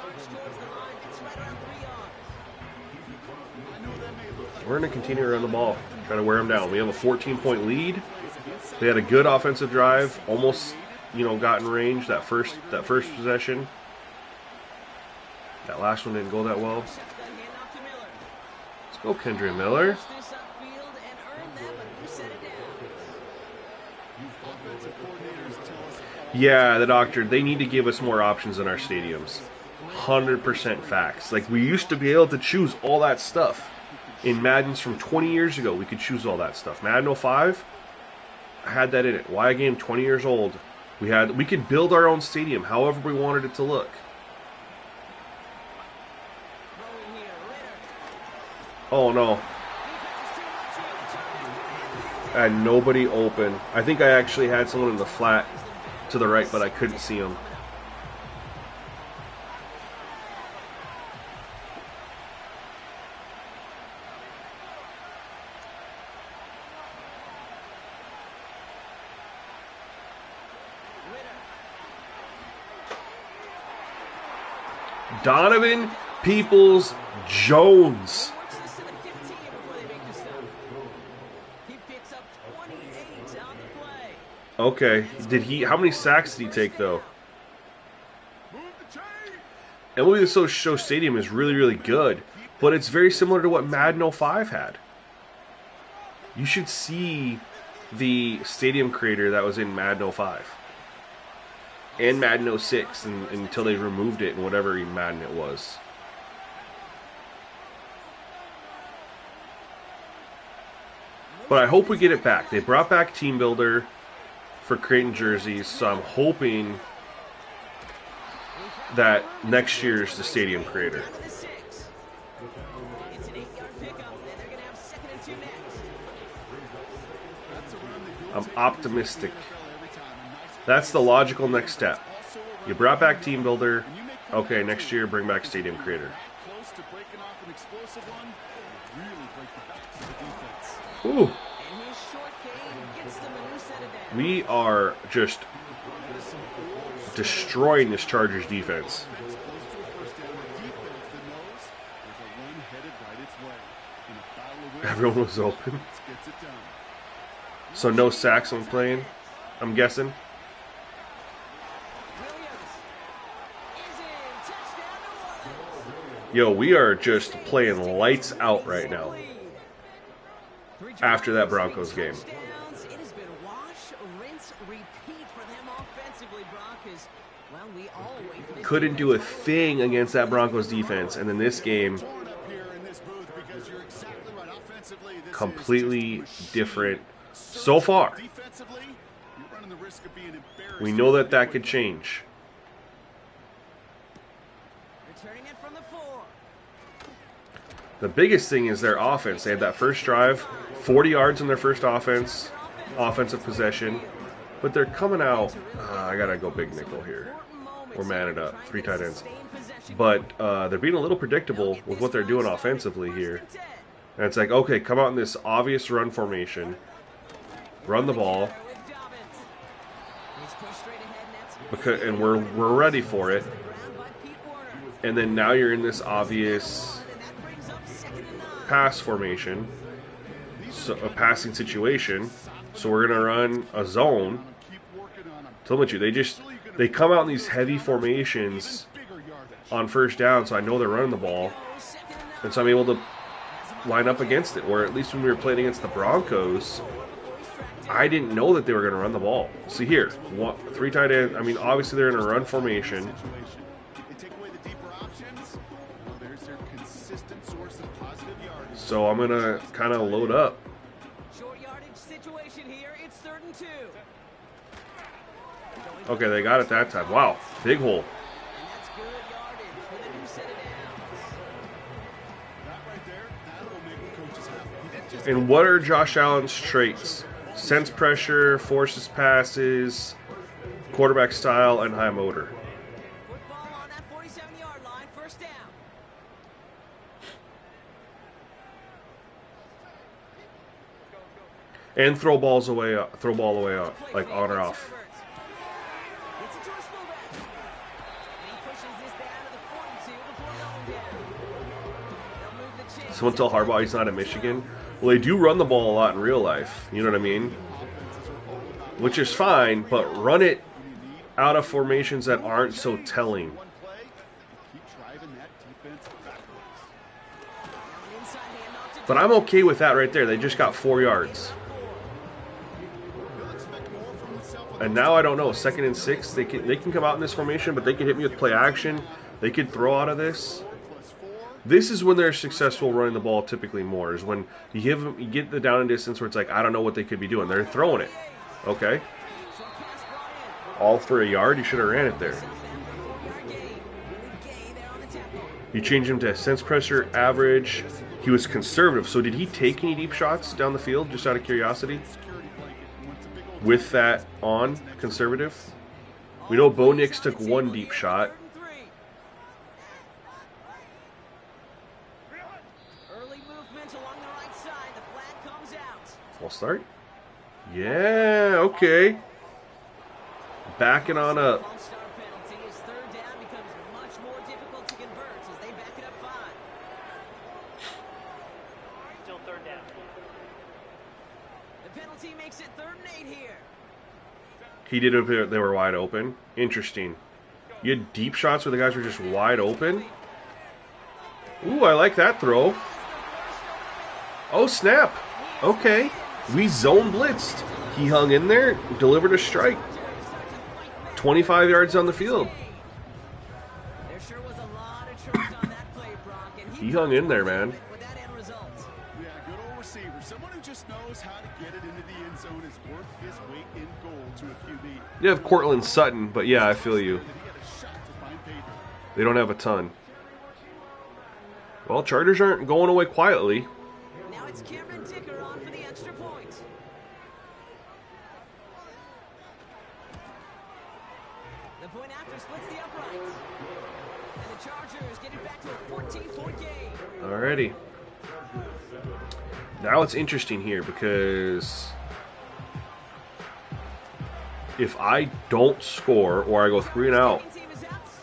We're going to continue to run the ball. Try to wear them down. We have a 14-point lead. They had a good offensive drive. Almost, got in range that first possession. That last one didn't go that well. Let's go, Kendra Miller. Yeah, the doctor, they need to give us more options in our stadiums. 100% facts. Like, we used to be able to choose all that stuff. In Maddens from 20 years ago, we could choose all that stuff. Madden 05, I had that in it. Why a game 20 years old We could build our own stadium however we wanted it to look. Oh no. And nobody open. I think I actually had someone in the flat to the right, but I couldn't see him. Donovan Peoples-Jones. Okay, how many sacks did he take though? MLB Show Stadium is really, really good, but it's very similar to what Madden 05 had. You should see the stadium creator that was in Madden 05 and Madden 06 until they removed it in whatever Madden it was. But I hope we get it back. They brought back Team Builder for creating jerseys, so I'm hoping that next year's the stadium creator. I'm optimistic. That's the logical next step. You brought back Team Builder. Okay, next year bring back stadium creator. Ooh. We are just destroying this Chargers defense. Everyone was open. So no sacks on playing, I'm guessing. Yo, we are just playing lights out right now after that Broncos game. Couldn't do a thing against that Broncos defense, and then this game, completely different so far. We know that could change. The biggest thing is their offense. They had that first drive, 40 yards in their first offensive possession, but they're coming out. I gotta go big nickel here. We're man it up, 3 tight ends. But they're being a little predictable with what they're doing offensively here. And it's like, okay, come out in this obvious run formation, run the ball, and we're ready for it. And then now you're in this obvious pass formation, so a passing situation. So we're gonna run a zone. Told you, they come out in these heavy formations on first down, so I know they're running the ball, and so I'm able to line up against it. Or at least when we were playing against the Broncos, I didn't know that they were going to run the ball. See here, 3 tight ends. I mean, obviously they're in a run formation. So I'm going to kind of load up. Okay, they got it that time. Wow, big hole. And what are Josh Allen's traits? Sense pressure, forces passes, quarterback style, and high motor. Football on that 47-yard line, first down. And throw ball away up, like on or off. Someone tell Harbaugh he's not at Michigan. Well, they do run the ball a lot in real life. You know what I mean? Which is fine, but run it out of formations that aren't so telling. But I'm okay with that right there. They just got 4 yards. And now I don't know. 2nd and 6, they can come out in this formation, but they can hit me with play action. They could throw out of this. This is when they're successful running the ball typically more, is when you get the down and distance where it's like, I don't know what they could be doing. They're throwing it. Okay. all for a yard. He should have ran it there. He changed him to sense pressure, average. He was conservative. So did he take any deep shots down the field, just out of curiosity? With that on, conservative? We know Bo Nix took one deep shot. False start? Yeah, okay. Backing on up. Still third down. The penalty makes it 3rd and 8 here. He did it if they were wide open. Interesting. You had deep shots where the guys were just wide open. Ooh, I like that throw. Oh, snap. Okay. We zone blitzed. He hung in there, delivered a strike. 25 yards on the field. He hung in there, man. Yeah, good old receiver. Someone who just knows how to get it into the end zone is worth his weight in gold to a QB. You have Cortland Sutton, but yeah, I feel you. They don't have a ton. Well, Chargers aren't going away quietly. Now it's Cameron Dicker on for the extra point. The point after splits the uprights. And the Chargers get it back to a 14-point game. Alrighty. Now it's interesting here because if I don't score or I go 3 and out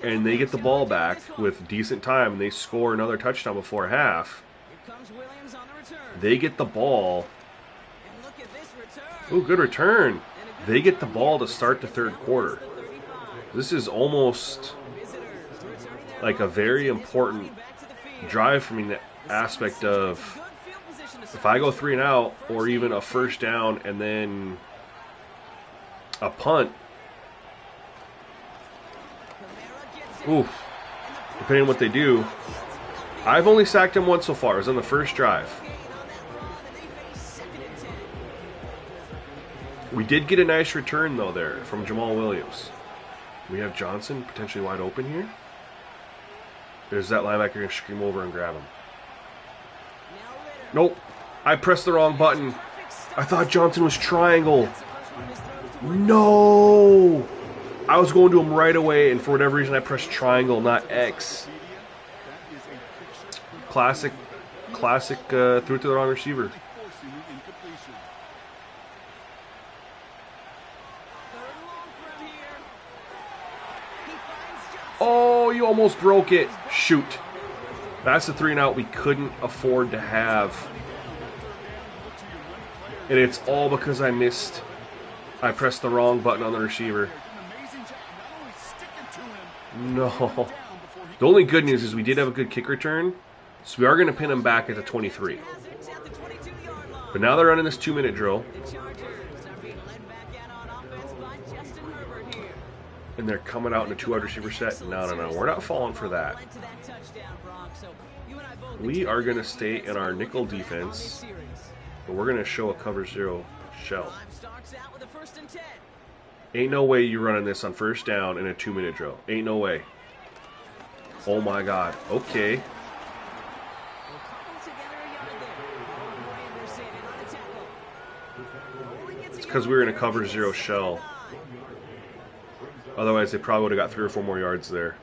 and they get the ball back with decent time and they score another touchdown before half, they get the ball. Ooh, good return. They get the ball to start the 3rd quarter. This is almost like a very important drive for me in the aspect of if I go 3 and out or even a first down and then a punt. Oof. Depending on what they do. I've only sacked him once so far. It was on the first drive. We did get a nice return, though, there from Jamal Williams. We have Johnson potentially wide open here. There's that linebacker going to scream over and grab him. Nope. I pressed the wrong button. I thought Johnson was triangle. No! I was going to him right away, and for whatever reason, I pressed triangle, not X. Classic, threw it to the wrong receiver. Oh, you almost broke it. Shoot. That's the 3 and out we couldn't afford to have. And it's all because I pressed the wrong button on the receiver. No. The only good news is we did have a good kick return, so we are going to pin him back at the 23. But now they're running this 2-minute drill. And they're coming out in a 2-wide receiver set. No. We're not falling for that. We are going to stay in our nickel defense. But we're going to show a cover 0 shell. Ain't no way you're running this on first down in a 2-minute drill. Ain't no way. Oh my God. Okay. It's because we were in a cover 0 shell. Otherwise, they probably would have got 3 or 4 more yards there.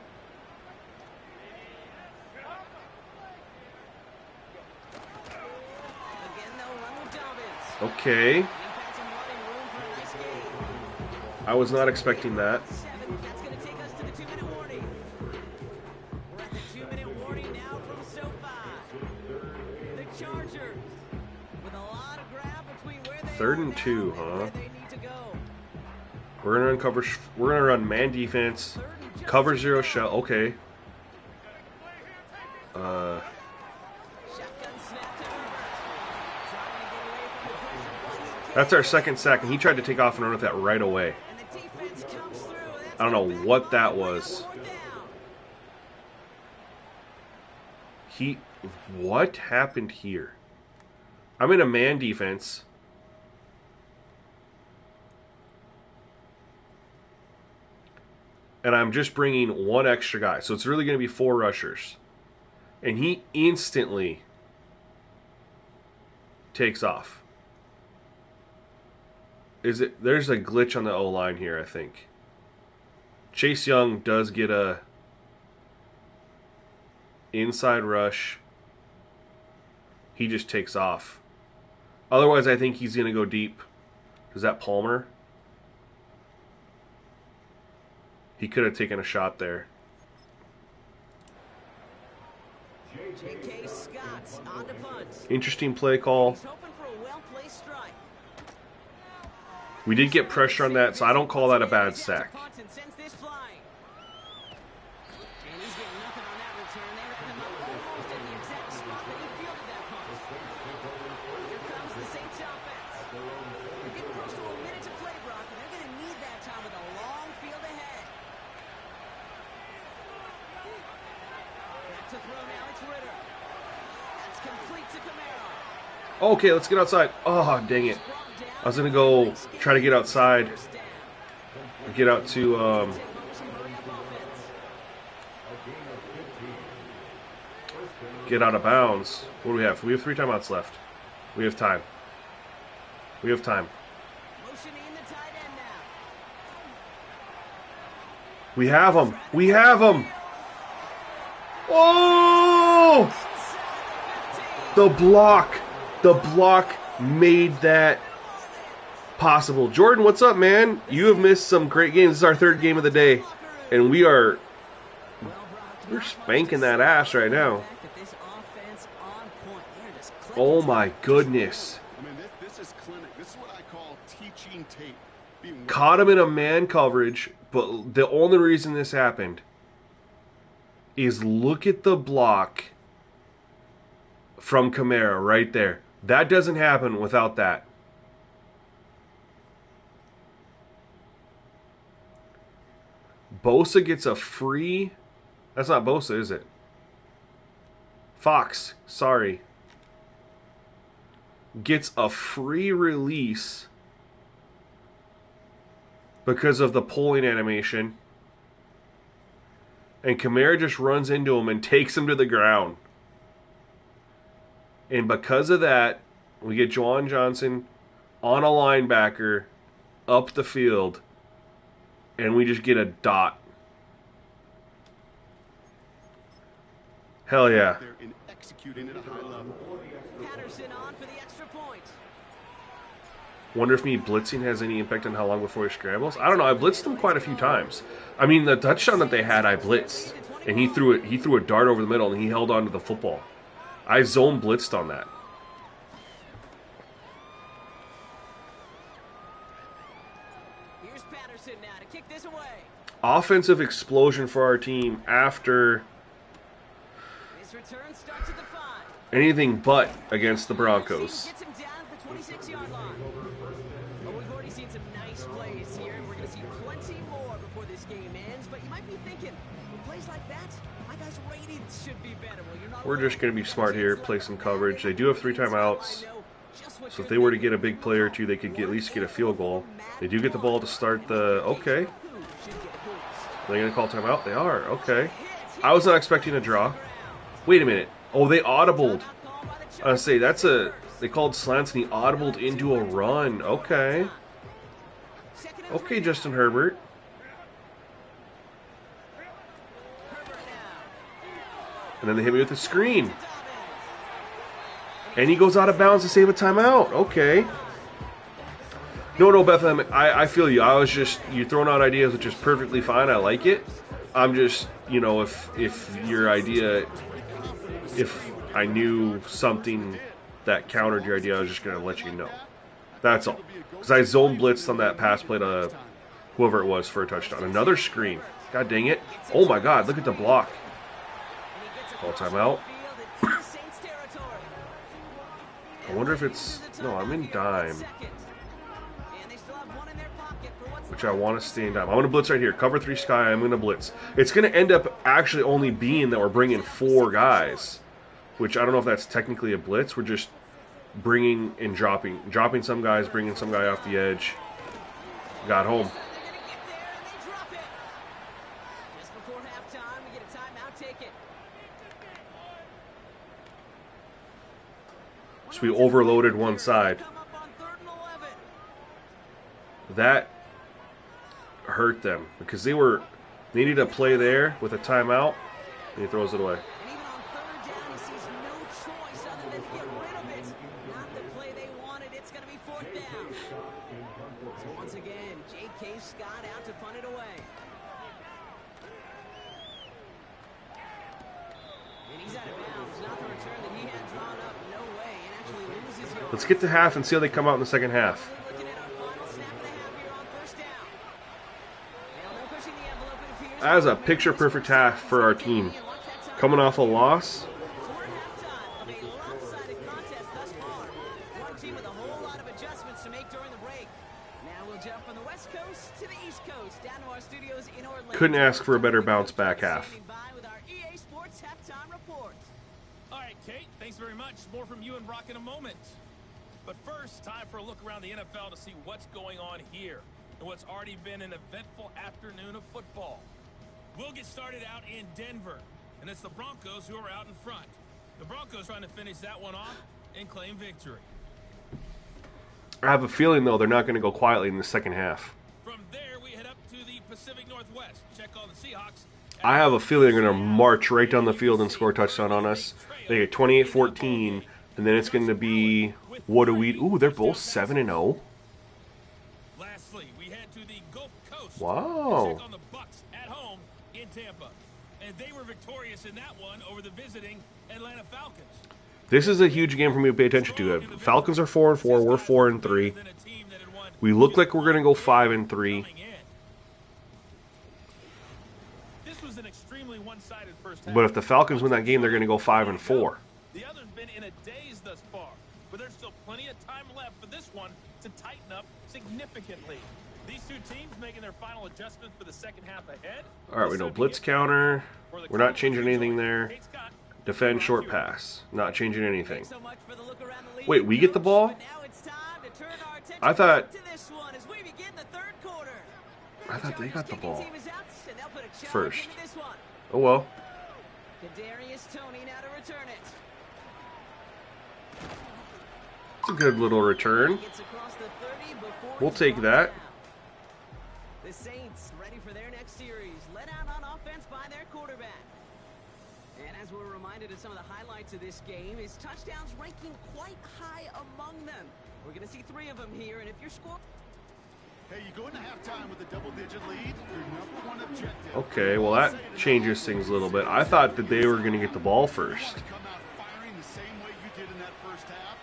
Okay. I was not expecting that. Third and 2, huh? We're gonna run man defense, cover 0 shell. Okay. That's our second sack, and he tried to take off and run with that right away. I don't know what that was. What happened here? I'm in a man defense. and I'm just bringing one extra guy. So it's really going to be 4 rushers. And he instantly takes off. There's a glitch on the O-line here, I think. Chase Young does get a inside rush. He just takes off. Otherwise, I think he's going to go deep. Is that Palmer? He could have taken a shot there. J.K. Scott on the punt. Interesting play call. He's hoping for a well-placed strike. We did get pressure on that, so I don't call that a bad sack. And sends this flying. And he's getting nothing on that return. They wrap him up almost in the exact spot that he fielded that punt. Here comes the Saints offense. They're getting close to a minute to play, Brock, and they're going to need that time with a long field ahead. Back to throw now, it's Ritter. That's complete to Camaro. Okay, let's get outside. Oh, dang it. I was going to go try to get outside. Get out to... get out of bounds. What do we have? We have 3 timeouts left. We have time. We have time. We have him. We have him. Oh! The block. The block made that possible. Jordan, what's up, man? You have missed some great games. This is our 3rd game of the day, and we're spanking that ass right now. Oh my goodness. I mean, this is clinic. This is what I call teaching tape. Caught him in a man coverage, but the only reason this happened is look at the block from Kamara right there. That doesn't happen without that. Bosa gets a free... That's not Bosa, is it? Fox, sorry. Gets a free release because of the pulling animation. And Kamara just runs into him and takes him to the ground. And because of that, we get Juwan Johnson on a linebacker up the field. And we just get a dot. Hell yeah. They're executing at a high level. Patterson on for the extra point. Wonder if me blitzing has any impact on how long before he scrambles. I don't know. I blitzed him quite a few times. I mean, the touchdown that they had, I blitzed, and he threw a dart over the middle, and he held on to the football. I zone blitzed on that. Here's Patterson now to kick this away. Offensive explosion for our team after His return starts at the 5. anything but against the Broncos. Gets him down at the 26-yard line. But we've already seen some nice plays here, and we're going to see plenty more before this game ends. But you might be thinking, with plays like that, my guys' ratings should be better. Well, you're not. We're just going to be smart here, play some coverage. They do have 3 timeouts, so if they were to get a big play or two, they could at least get a field goal. They do get the ball to start the... Okay. Are they going to call timeout? They are. Okay. I was not expecting a draw. Wait a minute. Oh, they audibled. I was say that's a... They called slants and he audibled into a run. Okay. Okay, Justin Herbert. And then they hit me with a screen. And he goes out of bounds to save a timeout. Okay. No, Bethlehem, I feel you. I was just... You're throwing out ideas, which is perfectly fine. I like it. I'm just, you know, if your idea... If I knew something that countered your idea, I was just going to let you know. That's all. Because I zone blitzed on that pass play to whoever it was for a touchdown. Another screen. God dang it. Oh my God, look at the block. Call timeout. I wonder if it's... No, I'm in dime. Which I want to stay in dime. I'm going to blitz right here. Cover 3 sky, I'm going to blitz. It's going to end up actually only being that we're bringing 4 guys. Which I don't know if that's technically a blitz. We're just bringing and dropping. Dropping some guys, bringing some guy off the edge. Got home. So we overloaded one side. That hurt them because they needed a play there with a timeout, and he throws it away. And even on third down, he sees no choice other than to get rid of it. Not the play they wanted. It's going to be fourth down. So once again, J.K. Scott out to punt it away. And he's out of bounds. Not the return that he had drawn up. No way. And actually loses yards. Let's get to half and see how they come out in the second half. Looking at our final snap and a half here on first down. Well, no pushing the envelope, it appears. That was a picture-perfect half for our team. Coming off a loss, So we're at halftime of a lopsided contest thus far. One team with a whole lot of adjustments to make during the break. Now we'll jump from the West Coast to the East Coast, down to our studios in Orlando. couldn't ask for a better bounce back half. Standing by with our EA Sports halftime report. All right, Kate, thanks very much. More from you and Brock in a moment. But first, time for a look around the NFL to see what's going on here and what's already been an eventful afternoon of football. We'll get started out in Denver, and it's the Broncos who are out in front. The Broncos trying to finish that one off and claim victory. I have a feeling, though, they're not going to go quietly in the second half. From there, we head up to the Pacific Northwest. Check on the Seahawks. I have a feeling they're going to march right down the field and score a touchdown on us. They get 28-14, and then it's going to be, what do we... Ooh, they're both 7-0. Lastly, we head to the Gulf Coast. Wow. Check on the Bucks at home in Tampa. And they were victorious in that one over the visiting Atlanta Falcons. This is a huge game for me to pay attention to. Falcons are 4-4. We're 4-3. We look like we're going to go 5-3. This was an extremely one-sided first half. But if the Falcons win that game, they're going to go 5-4. The other's been in a daze thus far, but there's still plenty of time left for this one to tighten up significantly. These two teams making their final adjustments for the second half ahead. All right, we know blitz counter. We're not changing anything there. Defend short pass. Not changing anything. So much for the look around the league, Wait, we get the ball? but now it's time to turn our attention I thought- back to this one as we begin the third quarter. I thought they got the ball Team is out, and they'll put a challenge first. into this one. Oh, well. Kadarius Toney now to return it. It's a good little return. Gets across the 30 before We'll he's take brought that. down. The Saints ready for their next series, led out on offense by their quarterback. And as we're reminded of some of the highlights of this game, his touchdowns ranking quite high among them. We're going to see 3 of them here, and if you're scoring... Hey, you go into halftime with a double-digit lead. Your number one objective. Okay, well, that changes things a little bit. I thought that they were going to get the ball first. Come out firing the same way you did in that first half.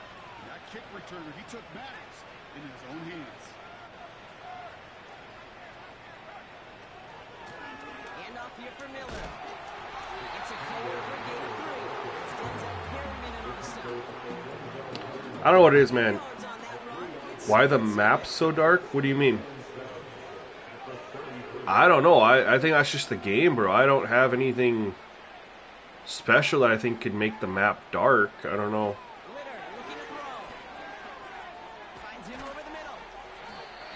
That kick returner, he took matters in his own hands. Handoff here for Miller. He gets it forward for a gain of 3. That's Denzel Perryman in on the stop. I don't know what it is, man. Yards on that run. It's Why the map's so dark? What do you mean? I don't know. I think that's just the game, bro. I don't have anything special that I think could make the map dark. I don't know. Ritter looking to throw. Finds him over the middle.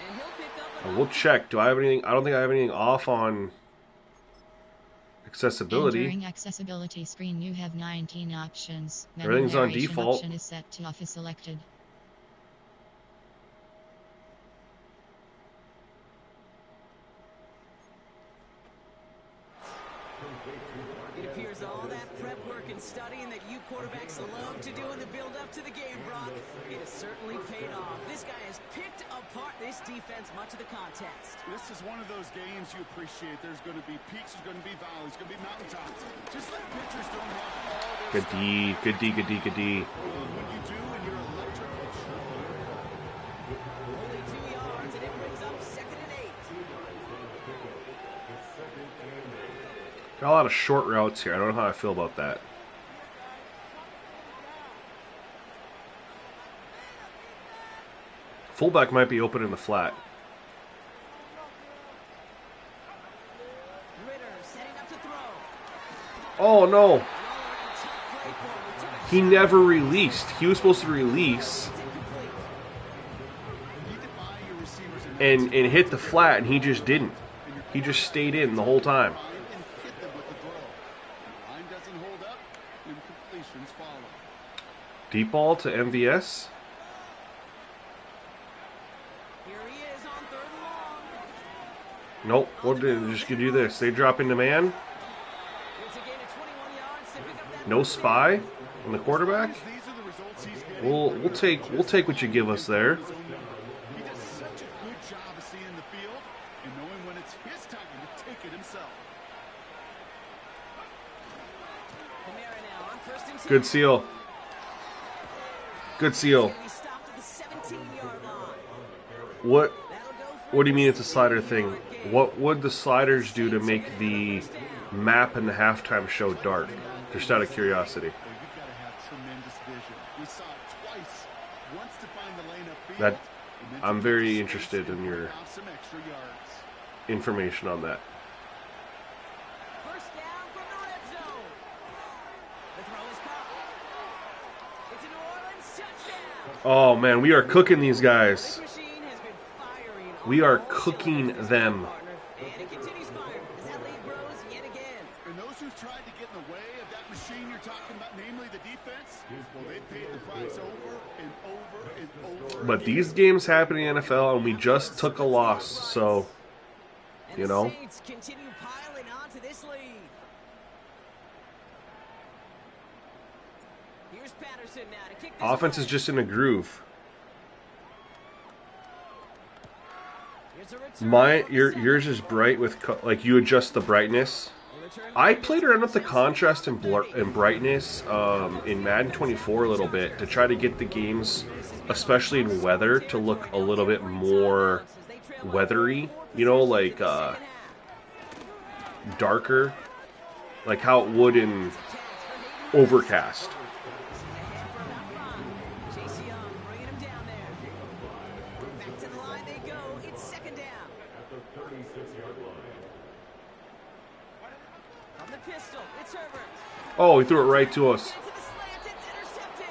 And he'll pick up We'll check. Do I have anything? I don't think I have anything off on accessibility. Entering accessibility screen, you have 19 options. Menu Everything's on narration default. Option is set to off is selected. It appears all that prep work and studying that you quarterbacks love to do in the build-up to the game, Brock, it has certainly paid off. This guy has picked apart this defense much of the contest. This is one of those games you appreciate. There's going to be peaks, there's going to be valleys, there's going to be mountaintops. Just like pitchers don't have all their Good D, good D, good D, good D. When you do, and you're electric, it sure feels. Only 2 yards, and it brings up 2nd and 8. Got a lot of short routes here. I don't know how I feel about that. Fullback might be open in the flat. Ritter setting up to throw. Oh, no. All around tough play for him. He took a He never released. He was supposed to release shot. It's incomplete. You need to buy your receivers an and hit the flat, and he just didn't. He just stayed in the whole time. and hit them with the throw. When the line doesn't hold up, incompletions follow. Deep ball to MVS. Here he is on 3rd and long. Nope. We'll just do this. They drop into man. It's a gain of 21 yards to pick up that No first spy on the quarterback. These are the results he's getting. We'll take what you give us there. He does such a good job of seeing the field and knowing when it's his time to take it himself. Kamara now on 1st and 10. Good seal. Good seal. He's gonna be stopped at the 17-yard line. What do you mean it's a slider thing? What would the sliders do to make the map and the halftime show dark? Just out of curiosity. You've got to have tremendous vision. We saw it twice. Once to find the lane upfield. That and then to I'm make very space interested and in your pick off some extra yards. information on that. First down from the red zone. The throw is caught. It's a New Orleans touchdown. Oh man, we are cooking these guys. This machine has been firing on We are all cooking cylinders, them. partner. And it continues firing as that lead grows yet again. And those who've tried to get in the way of that machine you're talking about, namely the defense, well, they paid the price over and over and over. But these games happen in the NFL, and we just took a loss, so And you the know. Saints continue piling on to this lead. Here's Patterson now to kick this Offense is away. just in a groove. Here's a return from the Yours is bright with like you adjust the brightness. The return I back played is around with the Patterson. contrast and brightness in Madden 24 a little bit to try to get the games, especially in weather, to look a little bit more weathery. You know, like darker, like how it would in Overcast. Chase Young bringing him down there. Back to the line they go. It's 2nd down. From the pistol, it's Herbert. Oh, he threw it right to us. To the slant, it's intercepted.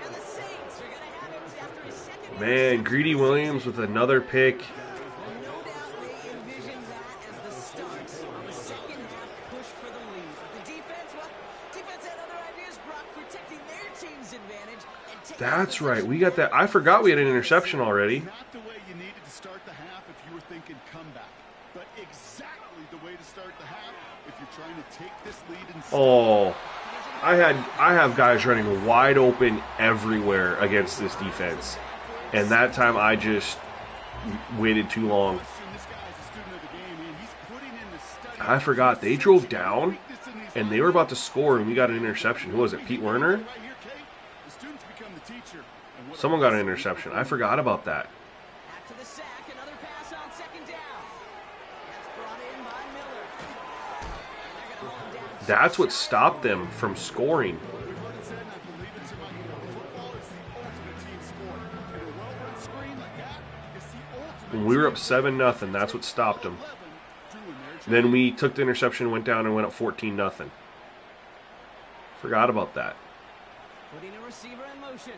And the Saints are gonna have it after his second Man, interception. Greedy Williams with another pick. No doubt they envisioned that as the start of the second half push for the lead. The defense, well, defense had other ideas, Brock, protecting their team's advantage. And taking That's right. possession. We got that. I forgot we had an interception already. Not the way you needed to start the half if you were thinking comeback, but exactly the way to start the half if you're trying to take this lead and Oh, I have guys running wide open everywhere against this defense, and that time I just waited too long. This guy is a student of the game, and he's putting in the study. I forgot they drove down, and they were about to score, and we got an interception. Who was it? Pete Werner? Right here, Kate. The students become the teacher. And what Someone got an interception. I forgot about that. After the sack, another pass on 2nd down. That's brought in by Miller. And they're gonna hold him down. That's what stopped them from scoring. we've heard it said, and I believe it to my core. Football is the ultimate team sport. And a well-run screen like that is the ultimate. When we were up 7-0, that's what stopped them. 11 doing their job. Then we took the interception, went down, and went up 14-0. Forgot about that. Putting a receiver in motion.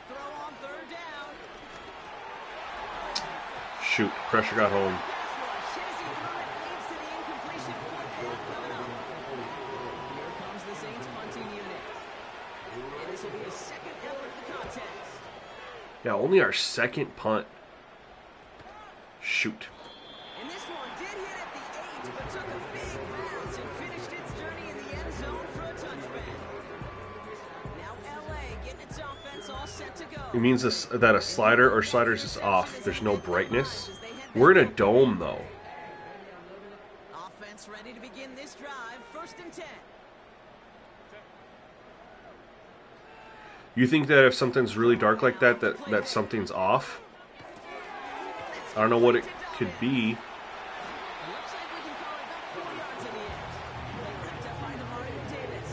Throw on 3rd down. Shoot, pressure got home. Pass rush. Hit as he threw it. Leads to the incompletion. Fourth down coming up. Here comes the Saints punting unit. And this will be his 2nd effort of the contest. Yeah, only our 2nd punt. Shoot. And this one did hit at the 8, but took a big bounce and finished its journey in the end zone for a touchback. Now LA getting its offense all set to go. It means that a slider or sliders is off. There's no brightness. We're in a dome, though. Offense ready to begin this drive. 1st and 10. You think that if something's really dark like that, that something's off? I don't know what it could be. Looks like we can call it back 4 yards in the end. Wrapped up by Demario Davis.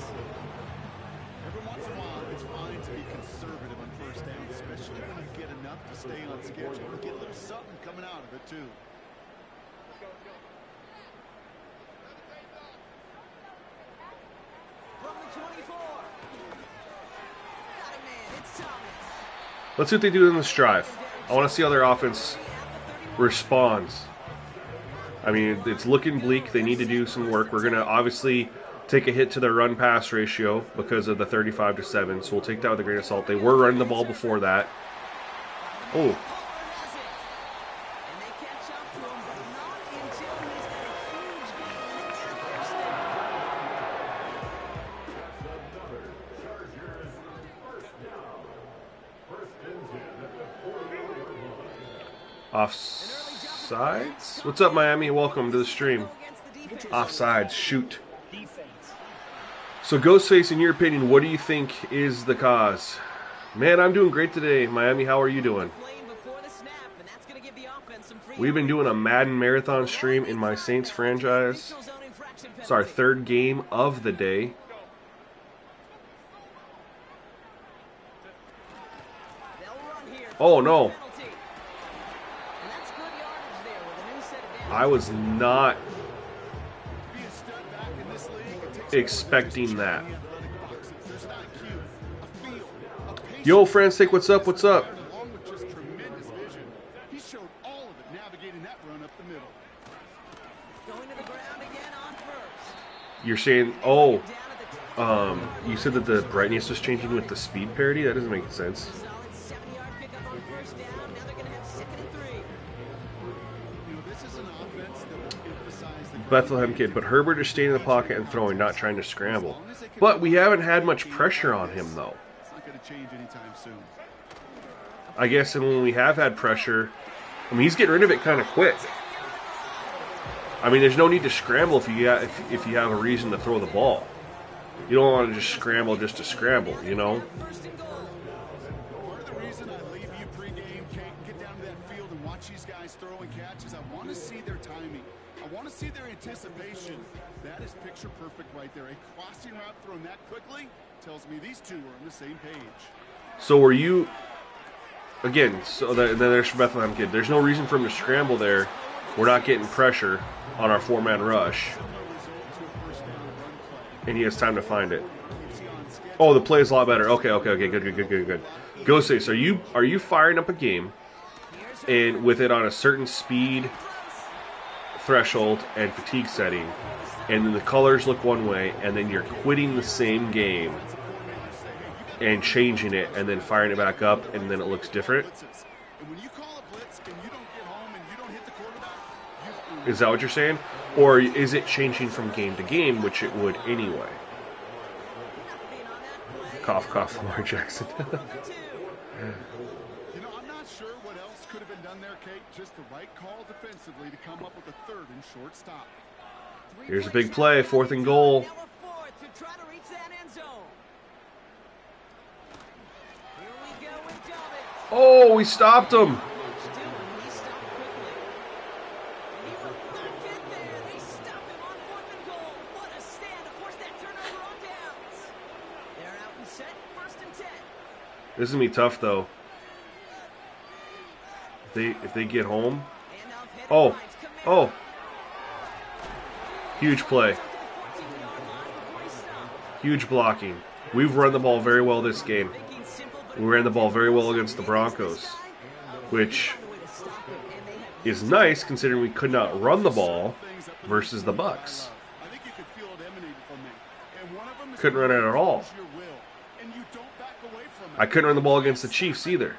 Every once in a while, it's fine to be conservative on 1st down, especially when you get enough to stay on schedule. You get a little something coming out of it, too. From the 24. Got him, man. It's Thomas. Let's see what they do in this drive. I want to see how their offense responds. I mean, it's looking bleak. They need to do some work. We're going to obviously take a hit to their run-pass ratio because of the 35-7, so we'll take that with a grain of salt. They were running the ball before that. Oh. Offsides? What's up, Miami? Welcome to the stream. Offsides. Shoot. So, Ghostface, in your opinion, what do you think is the cause? Man, I'm doing great today. Miami, how are you doing? We've been doing a Madden marathon stream in my Saints franchise. It's our third game of the day. Oh, no. I was not expecting that. Yo, Frantic, what's up? What's up? You're saying, oh, you said that the brightness was changing with the speed parity? That doesn't make sense. Bethlehem kid, but Herbert is staying in the pocket and throwing, not trying to scramble. But we haven't had much pressure on him, though. I guess, and when we have had pressure, I mean, he's getting rid of it kind of quick. I mean, there's no need to scramble if you have a reason to throw the ball. You don't want to just scramble just to scramble, you know? Part of the reason I leave you pregame, can't get down to that field and watch these guys throw and catch is I want to see their timing. I want to see their anticipation. That is picture perfect right there. A crossing route thrown that quickly tells me these two are on the same page. So were you, again, so that, and then there's Bethlehem kid. There's no reason for him to scramble there. We're not getting pressure on our four-man rush. And he has time to find it. Oh, the play is a lot better. Okay, good. Ghostface, are you firing up a game and with it on a certain speed threshold and fatigue setting, and then the colors look one way, and then you're quitting the same game and changing it and then firing it back up, and then it looks different? Is that what you're saying? Or is it changing from game to game, which it would anyway? Cough, cough, Lamar Jackson. You know, I'm not sure what else could have been done there, Kate. Just the right call defensively to come up with a third and short stop. Here's a big play, 4th and goal. Oh, we stopped him. This is going to be tough, though. If they get home. Oh. Huge play. Huge blocking. We've run the ball very well this game. We ran the ball very well against the Broncos, which is nice considering we could not run the ball versus the Bucks. Couldn't run it at all. I couldn't run the ball against the Chiefs either.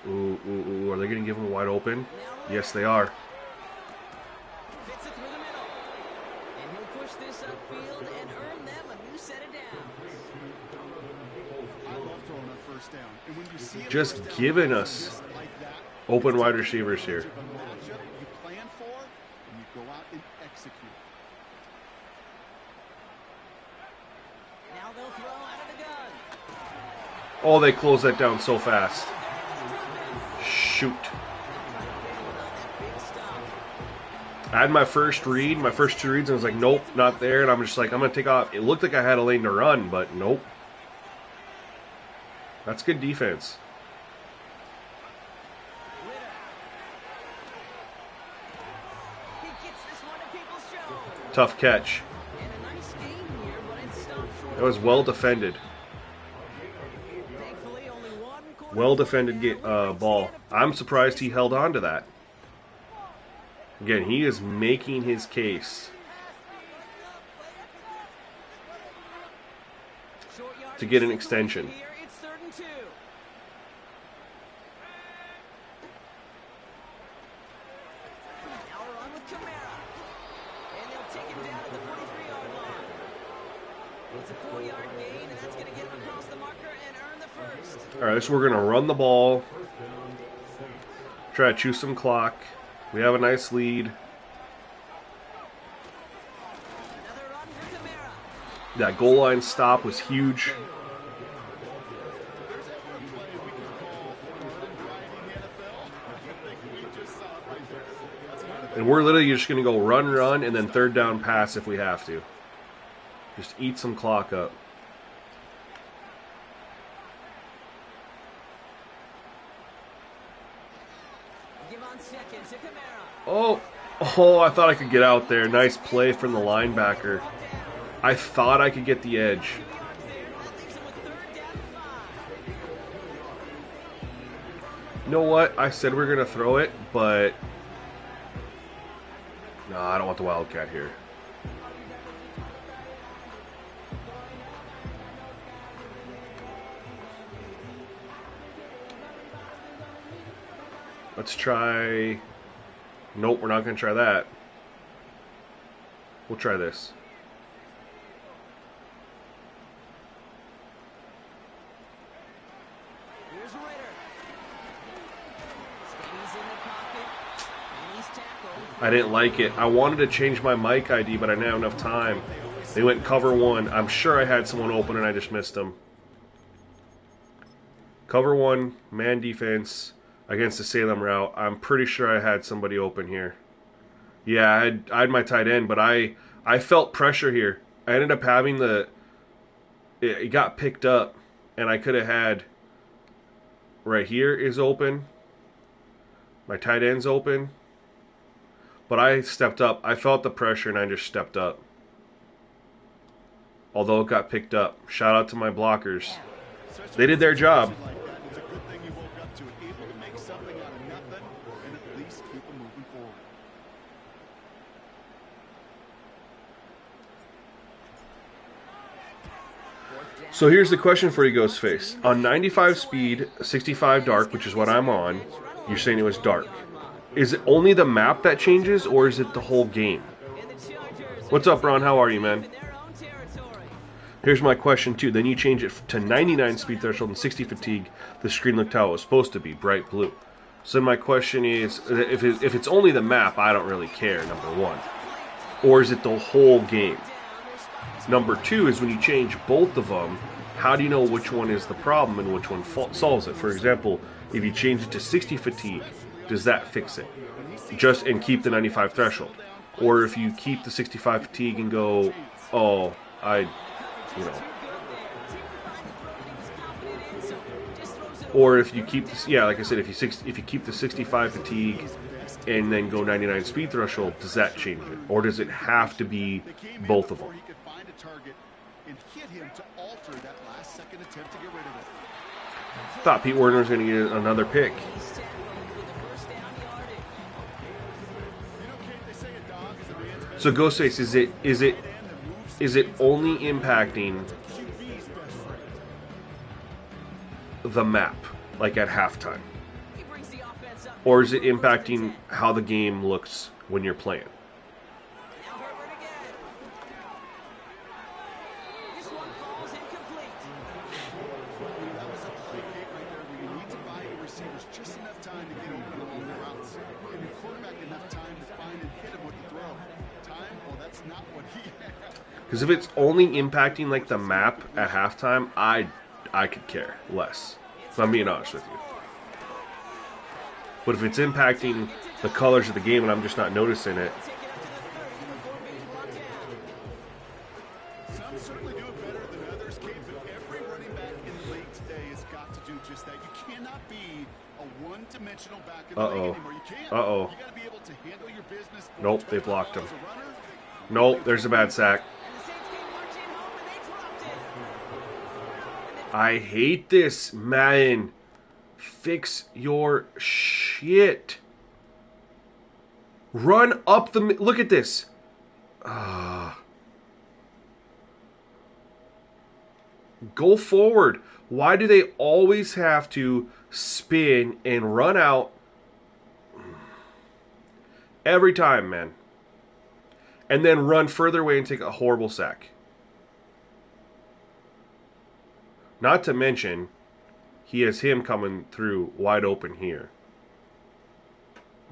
Ooh, are they going to give him wide open? Yes, they are. Just giving us open wide receivers here. Oh, they closed that down so fast. Shoot. I had my first two reads, and I was like, nope, not there. And I'm just like, I'm going to take off. It looked like I had a lane to run, but nope. That's good defense. Tough catch. That was well defended. Well defended ball. I'm surprised he held on to that. Again, he is making his case to get an extension. Here, it's 3rd and 2. Now a run with Kamara. And they'll take him down at the 43-yard line. It's a 4-yard gain, and that's going to get him across the marker and earn the first. All right, so we're going to run the ball. Try to chew some clock. We have a nice lead. Another run for Kamara. That goal line stop was huge. There's ever a play we can call run grinding the NFL. I think we just saw it right there. That's another And we're literally just going to go run, and then 3rd down pass if we have to. Just eat some clock up. Give on 2nd to Kamara. Oh, I thought I could get out there. Nice play from the linebacker. I thought I could get the edge. 2 yards there. That leaves him with 3rd down and 5. You know what? I said we were going to throw it, but... No, I don't want the Wildcat here. Let's try... Nope, we're not going to try that. We'll try this. Here's Ritter. Stays in the pocket. And he's tackled. I didn't like it. I wanted to change my mic ID, but I didn't have enough time. They went cover 1. I'm sure I had someone open and I just missed them. Cover 1, man defense against the Salem route. I'm pretty sure I had somebody open here. Yeah, I had my tight end, but I felt pressure here. I ended up having it got picked up, and I could have had right here is open. My tight end's open. But I stepped up. I felt the pressure, and I just stepped up. Although it got picked up. Shout out to my blockers. They did their job. It's a good thing you woke up to it, able to make something out of nothing, and at least keep them moving forward. So here's the question for you, Ghostface. On 95 speed, 65 dark, which is what I'm on, you're saying it was dark. Is it only the map that changes, or is it the whole game? And the Chargers What's up, Ron? How are you, man? in their own territory. Here's my question, too. Then you change it to 99 speed threshold and 60 fatigue. The screen looked how it was supposed to be, bright blue. So my question is, if it's only the map, I don't really care, number one. Or is it the whole game? Number two is when you change both of them, how do you know which one is the problem and which one solves it? For example, if you change it to 60 fatigue, does that fix it? Just and keep the 95 threshold. Or if you keep the 65 fatigue and go, oh, or if you keep this, yeah, like I said, if you keep the 65 fatigue and then go 99 speed threshold, does that change it? Or does it have to be both of them? Thought Pete Werner was going to get another pick. So Ghostface, is it only impacting the map, like at halftime? Or is it impacting how the game looks when you're playing? Because if it's only impacting like the map at halftime, I could care less. If I'm being honest with you. But if it's impacting the colors of the game and I'm just not noticing it. Some certainly do it better than others, Kate, but every running back in the league today has got to do just that. You cannot be a one-dimensional back in the league anymore. You can't. You got to be able to handle your business. Nope, they blocked him. Nope, there's a bad sack. I hate this, Madden. Fix your shit. Run up the... Look at this. Go forward. Why do they always have to spin and run out every time, man? And then run further away and take a horrible sack. Not to mention, he has him coming through wide open here.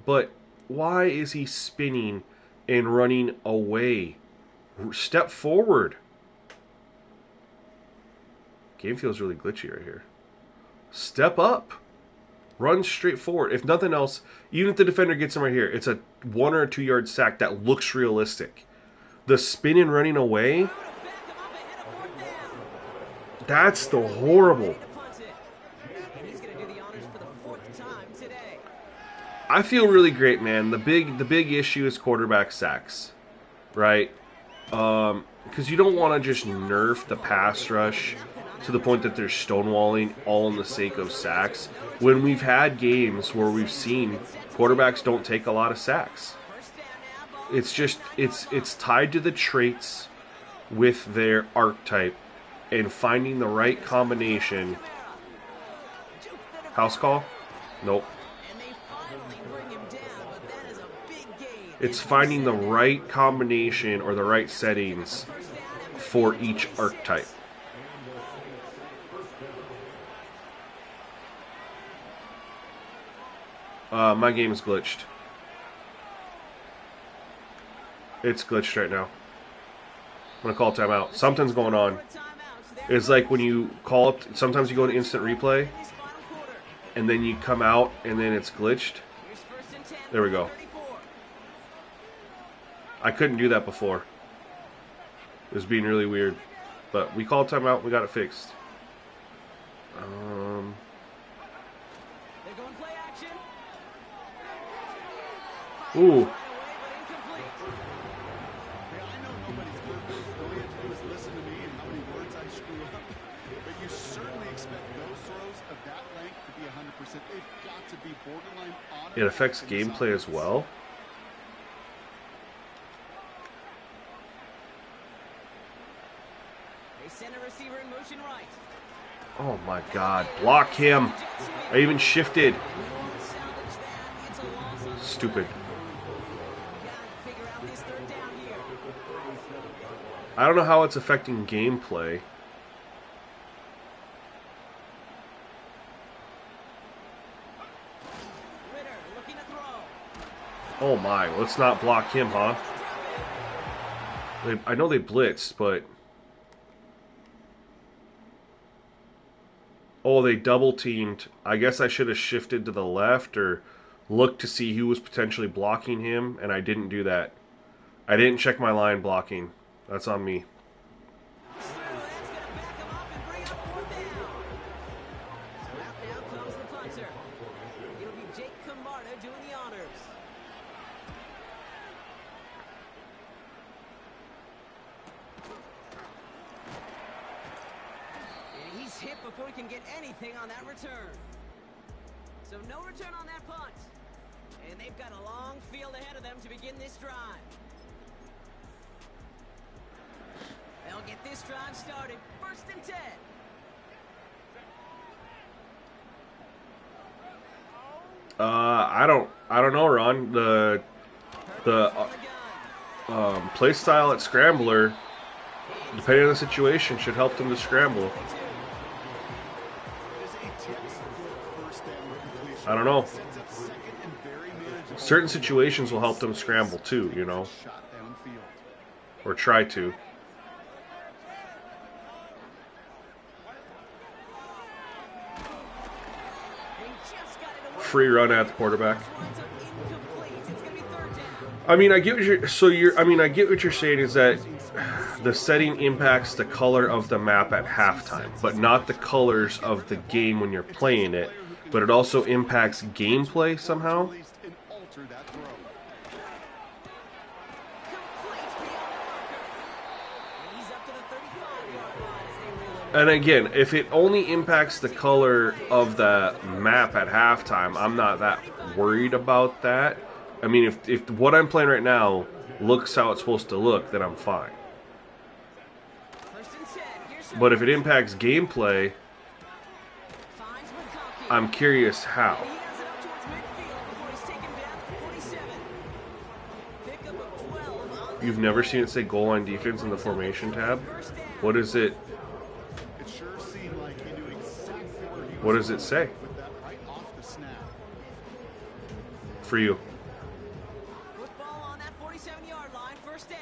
But why is he spinning and running away? Step forward. Game feels really glitchy right here. Step up. Run straight forward. If nothing else, even if the defender gets him right here, it's a 1 or 2 yard sack that looks realistic. The spin and running away, that's the horrible. I feel really great, man. The big issue is quarterback sacks, right? Because you don't want to just nerf the pass rush to the point that they're stonewalling all in the sake of sacks. When we've had games where we've seen quarterbacks don't take a lot of sacks. It's just it's tied to the traits with their archetype and finding the right combination. House call? Nope. It's finding the right combination or the right settings for each archetype. My game is glitched. It's glitched right now. I'm going to call timeout. Something's going on. It's like when you call it, sometimes you go to instant replay, and then you come out, and then it's glitched. There we go. I couldn't do that before. It was being really weird. But we called timeout, we got it fixed. Ooh. It affects gameplay as well. Oh my god. Block him. I even shifted. Stupid. I don't know how it's affecting gameplay. Oh my, let's not block him, huh? I know they blitzed, but... Oh, they double teamed. I guess I should have shifted to the left or looked to see who was potentially blocking him, and I didn't do that. I didn't check my line blocking. That's on me. Hit before he can get anything on that return. So no return on that punt. And they've got a long field ahead of them to begin this drive. They'll get this drive started. 1st and 10. I don't know, Ron. The play style at Scrambler, depending on the situation, should help them to scramble. I don't know. Certain situations will help them scramble too, you know. Or try to. Free run at the quarterback. I mean, I get what I get what you're saying is that the setting impacts the color of the map at halftime, but not the colors of the game when you're playing it. But it also impacts gameplay somehow. And again, if it only impacts the color of the map at halftime, I'm not that worried about that. I mean, if what I'm playing right now looks how it's supposed to look, then I'm fine. But if it impacts gameplay, I'm curious how. You've never seen it say goal line defense in the formation tab? What is it? It sure seemed like he knew exactly where he was. What does it say With that right off the snap. for you? Football on that 47-yard line, first down.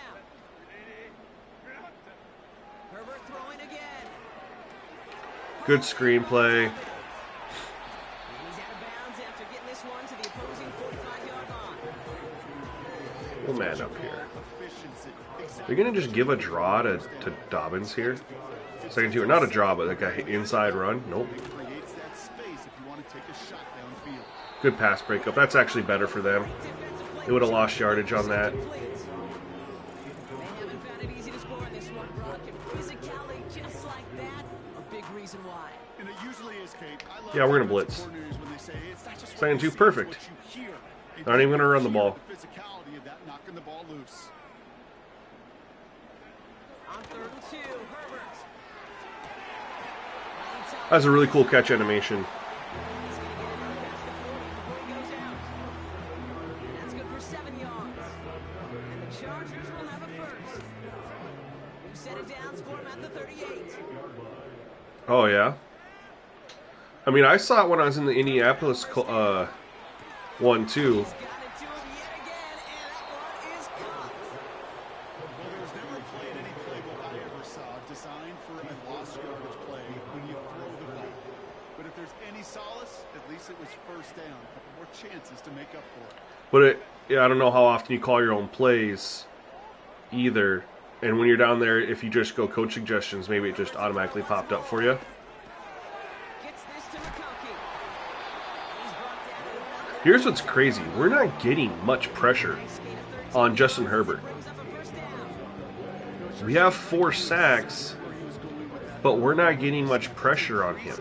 Herbert throwing again. Good screenplay. And he's out of bounds after getting this one to the opposing 45-yard line. We'll man up here. Efficiency. You're going to just give a draw to Dobbins here? Second two, not a draw, but like an inside run? Nope. Creates that space if you want to take a shot downfield. Good pass breakup. That's actually better for them. They would have lost yardage on that. They haven't found it easy to score in this one, Brock. And physicality just like that, a big reason why. And it usually is, Kate. I love Yeah, we're gonna defensive blitz. coordinators when they say it's not just what Second you two, see, perfect. it's what you hear. And Not even you gonna run the hear ball. The physicality of that knocking the ball loose. On 3rd and 2, Herbert. That's a really cool catch animation. He's going to get it out past the 40 before he goes out. And that's good for 7 yards. And the Chargers will have a first. We've set it down, score him at the 38. Oh, yeah? I mean, I saw it when I was in the Indianapolis one, too. He's got it to him yet again, and that one is caught. Well, there was never a play in any playbook I ever saw designed for a lost yardage play when you throw the ball. But if there's any solace, at least it was first down. A couple more chances to make up for it. But yeah, I don't know how often you call your own plays either. And when you're down there, if you just go coach suggestions, maybe it just automatically popped up for you. Gets this to McConkey. He's brought down at about Here's what's crazy. We're not getting much pressure on Justin Herbert. brings up a first down. We have 4 sacks, but we're not getting much pressure on him.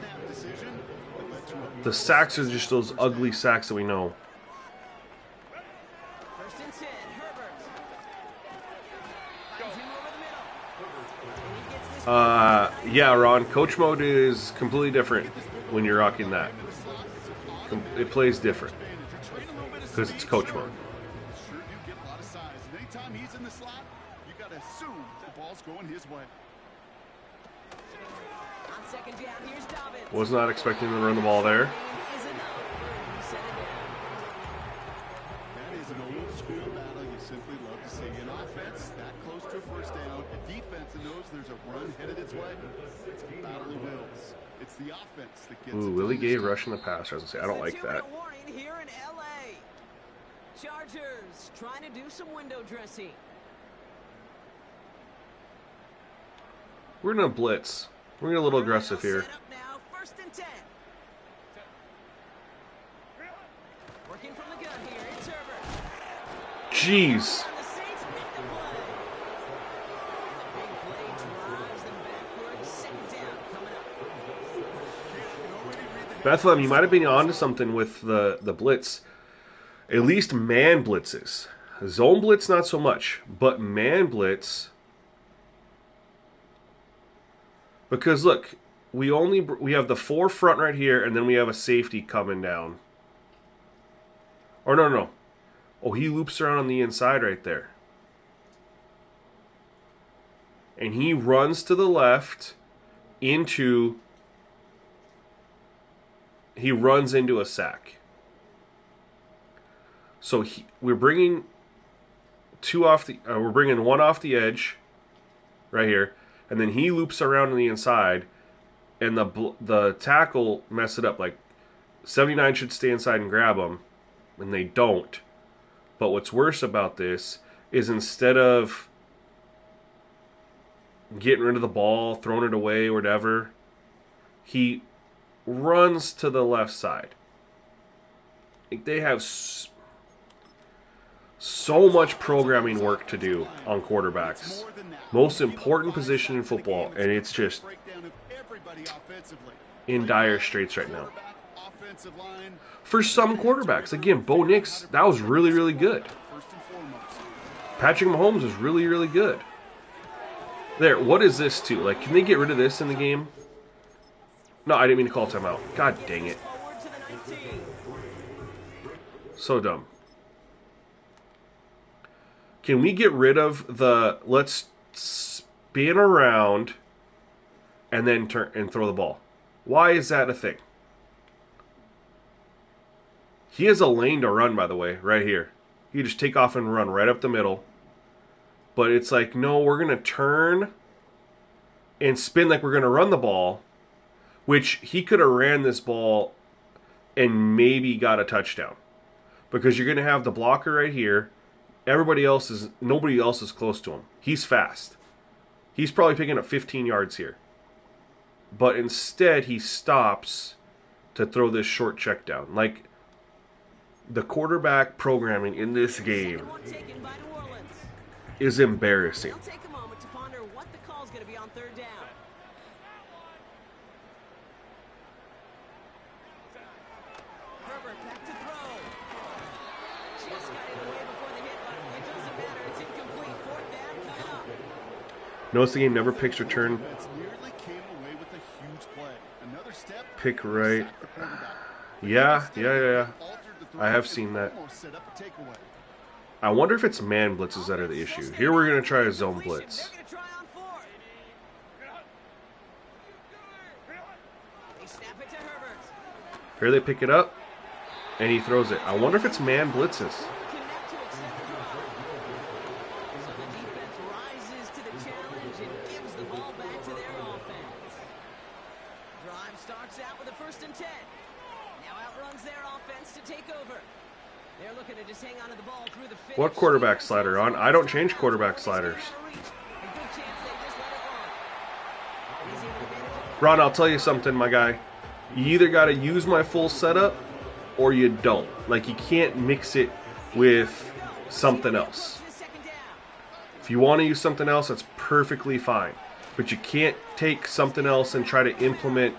The sacks are just those ugly sacks that we know. First and 10, Herbert. Finds him over the middle. And he gets this Yeah, Ron, coach mode is completely different when you're rocking that. It plays different because it's coach mode. Sure do get a lot of size. And anytime he's in the slot, you got to assume the ball's going his way. on 2nd down. Here's Dobbins. Was not expecting to run the ball there. Is enough for a new set it down. That is an old school battle you simply love to see. An offense that close to a first down, a defense that knows there's a run headed its way. It's a battle of wills. It's the offense that gets Ooh, it Willie done. Gay rushing the passer. I was gonna say, I don't It's a like that. 2-minute warning here in LA. Chargers trying to do some window dressing. We're gonna blitz. We're gonna get a little aggressive here. Set up now, 1st and 10. Working from the gun here, it's Herbert. Jeez. And the Saints make the play. And the big play drives them backwards. 2nd down coming up. Bethlehem, you might have been onto something with the blitz. At least man blitzes. Zone blitz, not so much. But man blitz... Because look, we have the 4 front right here, and then we have a safety coming down. Or no. Oh, he loops around on the inside right there. And he runs to the left into... He runs into a sack. So we're bringing 2 off the... we're bringing 1 off the edge right here. And then he loops around on the inside, and the tackle mess it up. Like 79 should stay inside and grab him, and they don't. But what's worse about this is instead of getting rid of the ball, throwing it away, or whatever, he runs to the left side. Like they have so much programming work to do on quarterbacks. Most important position in football, and it's just in dire straits right now. For some quarterbacks, again, Bo Nix, that was really, really good. Patrick Mahomes was really, really good. There, what is this too? Like, can they get rid of this in the game? No, I didn't mean to call timeout. God dang it. Forward to the 19. So dumb. Can we get rid of the let's spin around and then turn and throw the ball? Why is that a thing? He has a lane to run, by the way, right here. You just take off and run right up the middle. But it's like, no, we're going to turn and spin like we're going to run the ball, which he could have ran this ball and maybe got a touchdown. Because you're going to have the blocker right here. Nobody else is close to him. He's fast. He's probably picking up 15 yards here. But instead, he stops to throw this short check down. Like, the quarterback programming in this game Second one taken by New Orleans. is embarrassing. They'll take a moment to ponder what the call's going to be on third down. Herbert back to throw. Just got it away before the hit, but it doesn't matter. It's incomplete. Fourth down coming up. Notice the game never picks return. Defense nearly came away with a huge play. Another step. Pick right. Sacked the quarterback. Yeah. Altered the throw I have and seen that. almost set up a takeaway. I wonder if it's man blitzes that are the issue. Here we're going to try a zone blitz. They're going to try on fourth. They snap it to Herbert. Here they pick it up, and he throws it. I wonder if it's man blitzes. Connect to extend the drive. So the defense rises to the challenge and gives the ball back to their offense. Drive starts out with a 1st and 10. Now outruns their offense to take over. They're looking to just hang on to the ball through the finish. What quarterback slider on? I don't change quarterback sliders. A good chance they just let it run. He's able to manage it. Ron, I'll tell you something, my guy. You either got to use my full setup or you don't. Like, you can't mix it with something else. If you want to use something else, that's perfectly fine. But you can't take something else and try to implement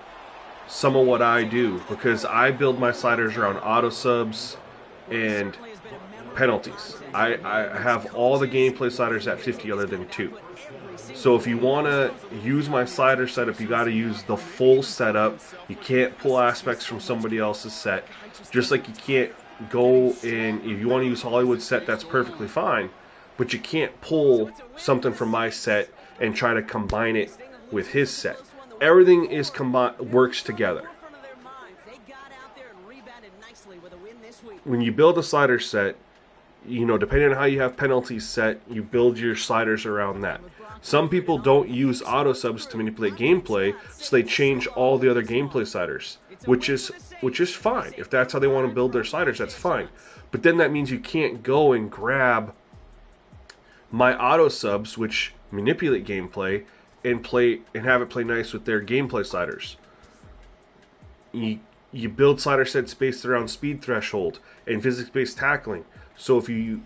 some of what I do, because I build my sliders around auto subs and penalties. I have all the gameplay sliders at 50 other than 2. So if you want to use my slider setup, you got to use the full setup. You can't pull aspects from somebody else's set. Just like you can't go in, if you want to use Hollywood's set, that's perfectly fine. But you can't pull something from my set and try to combine it with his set. Everything is works together. When you build a slider set, you know, depending on how you have penalties set, you build your sliders around that. Some people don't use auto subs to manipulate gameplay, so they change all the other gameplay sliders, which is fine. If that's how they want to build their sliders, that's fine. But then that means you can't go and grab my auto subs, which manipulate gameplay, and have it play nice with their gameplay sliders. You build slider sets based around speed threshold and physics-based tackling. So if you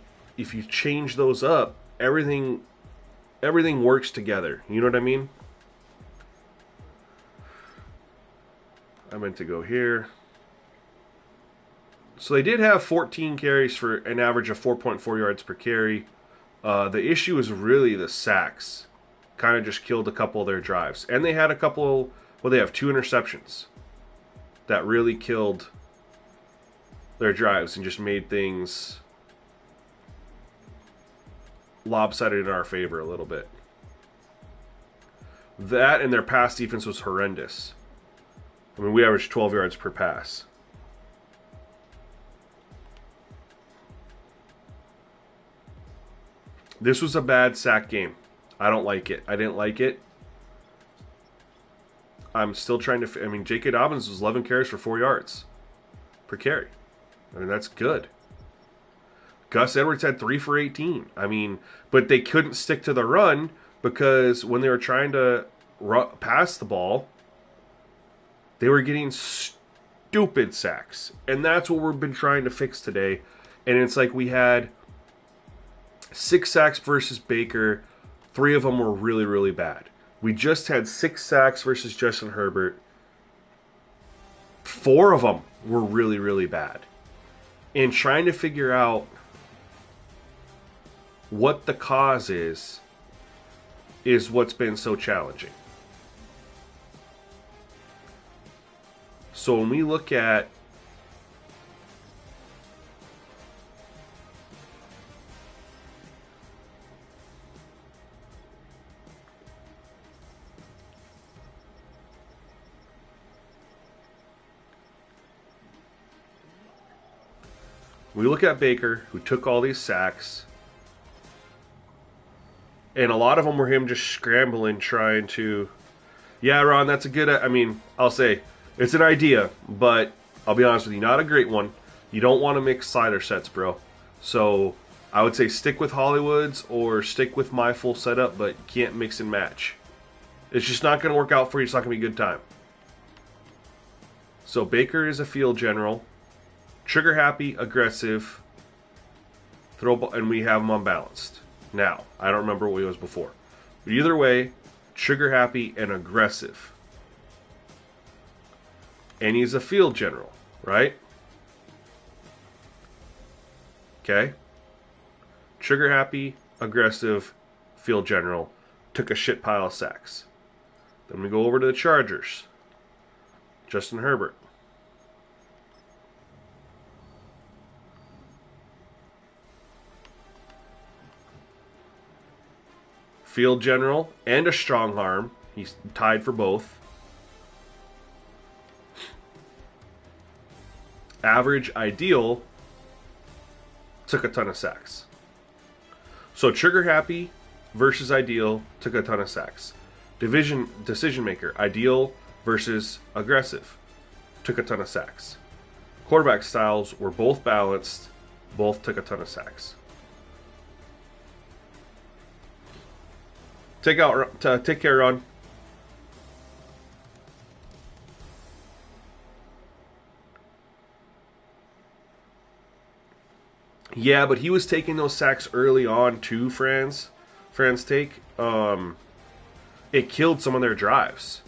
change those up, everything works together. You know what I mean? I meant to go here. So they did have 14 carries for an average of 4.4 yards per carry. The issue is really the sacks. Kind of just killed a couple of their drives. And they had they have 2 interceptions that really killed their drives and just made things lopsided in our favor a little bit. That and their pass defense was horrendous. I mean, we averaged 12 yards per pass. This was a bad sack game. I don't like it. I didn't like it. I'm still trying to... I mean, J.K. Dobbins was 11 carries for 4 yards per carry. I mean, that's good. Gus Edwards had 3 for 18. I mean, but they couldn't stick to the run because when they were trying to pass the ball, they were getting stupid sacks. And that's what we've been trying to fix today. And it's like we had 6 sacks versus Baker. 3 of them were really, really bad. We just had 6 sacks versus Justin Herbert. 4 of them were really, really bad. And trying to figure out what the cause is is what's been so challenging. So when we look at Baker, who took all these sacks, and a lot of them were him just scrambling, trying to... Yeah, Ron, that's a good... I mean, I'll say, it's an idea, but I'll be honest with you, not a great one. You don't want to mix slider sets, bro. So I would say stick with Hollywood's or stick with my full setup, but you can't mix and match. It's just not going to work out for you. It's not going to be a good time. So Baker is a field general. Trigger happy, aggressive, throw ball, and we have him unbalanced. Now, I don't remember what he was before. But either way, trigger happy and aggressive. And he's a field general, right? Okay. Trigger happy, aggressive, field general. Took a shit pile of sacks. Then we go over to the Chargers. Justin Herbert. Field general and a strong arm. He's tied for both. Average, ideal, took a ton of sacks. So trigger happy versus ideal took a ton of sacks. Decision maker, ideal versus aggressive, took a ton of sacks. Quarterback styles were both balanced, both took a ton of sacks. Take care, Ron. Yeah, but he was taking those sacks early on too, Fran's take. It killed some of their drives.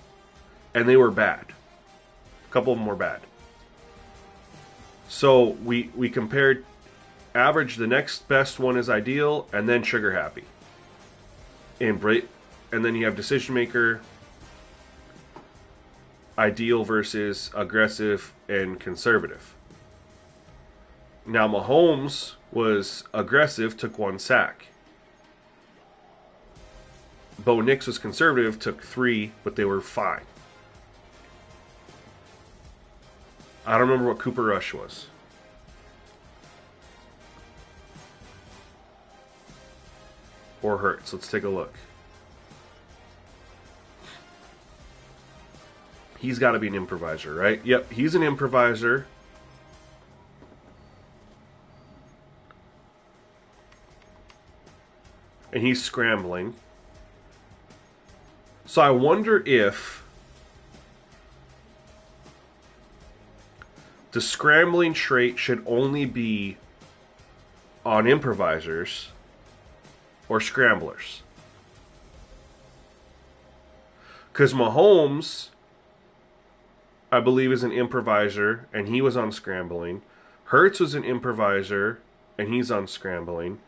And they were bad. A couple of them were bad. So we compared average, the next best one is ideal, and then trigger happy. And then you have decision maker, ideal versus aggressive and conservative. Now Mahomes was aggressive, took 1 sack. Bo Nix was conservative, took 3, but they were fine. I don't remember what Cooper Rush was. Or Hurts. Let's take a look. He's got to be an improviser, right? Yep, he's an improviser. And he's scrambling. So I wonder if the scrambling trait should only be on improvisers or scramblers. Because Mahomes, I believe, is an improviser, and he was on scrambling. Hurts was an improviser, and he's on scrambling.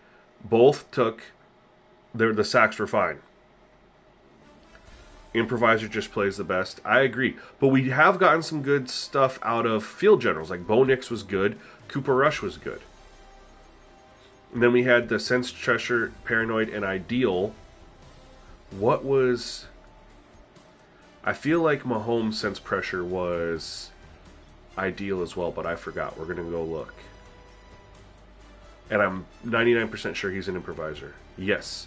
Both took... the sacks were fine. Improviser just plays the best. I agree. But we have gotten some good stuff out of field generals. Like Bo Nix was good. Cooper Rush was good. And then we had the sense, treasure, paranoid, and ideal. What was... I feel like Mahomes' sense pressure was ideal as well, but I forgot. We're going to go look. And I'm 99% sure he's an improviser. Yes.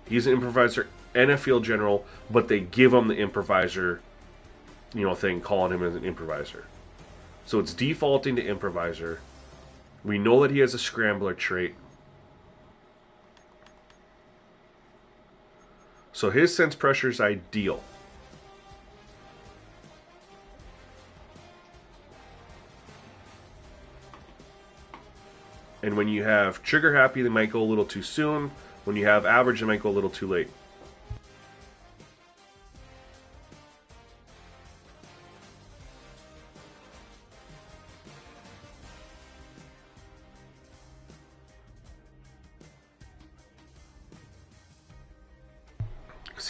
He's an improviser and a field general, but they give him the improviser, thing, calling him as an improviser. So it's defaulting to improviser. We know that he has a scrambler trait. So his sense pressure is ideal. And when you have trigger happy, they might go a little too soon. When you have average, they might go a little too late.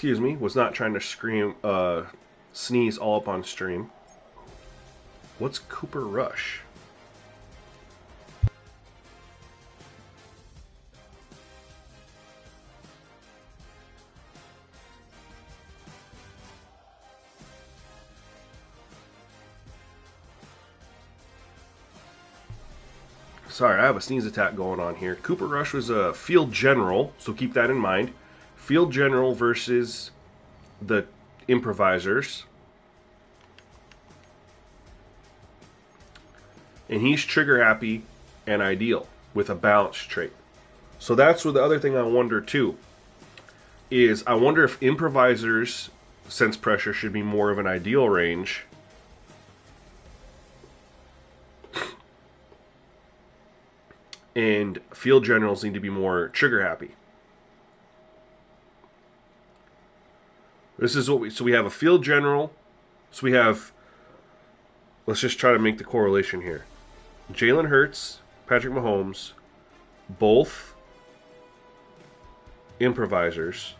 excuse me, was not trying to sneeze all up on stream. What's Cooper Rush? Sorry, I have a sneeze attack going on here. Cooper Rush was a field general, so keep that in mind. Field general versus the improvisers. And he's trigger happy and ideal with a balance trait. So that's what the other thing I wonder too. Is I wonder if improvisers sense pressure should be more of an ideal range. And field generals need to be more trigger happy. This is what we have a field general. So we have, let's just try to make the correlation here. Jalen Hurts, Patrick Mahomes, both improvisers,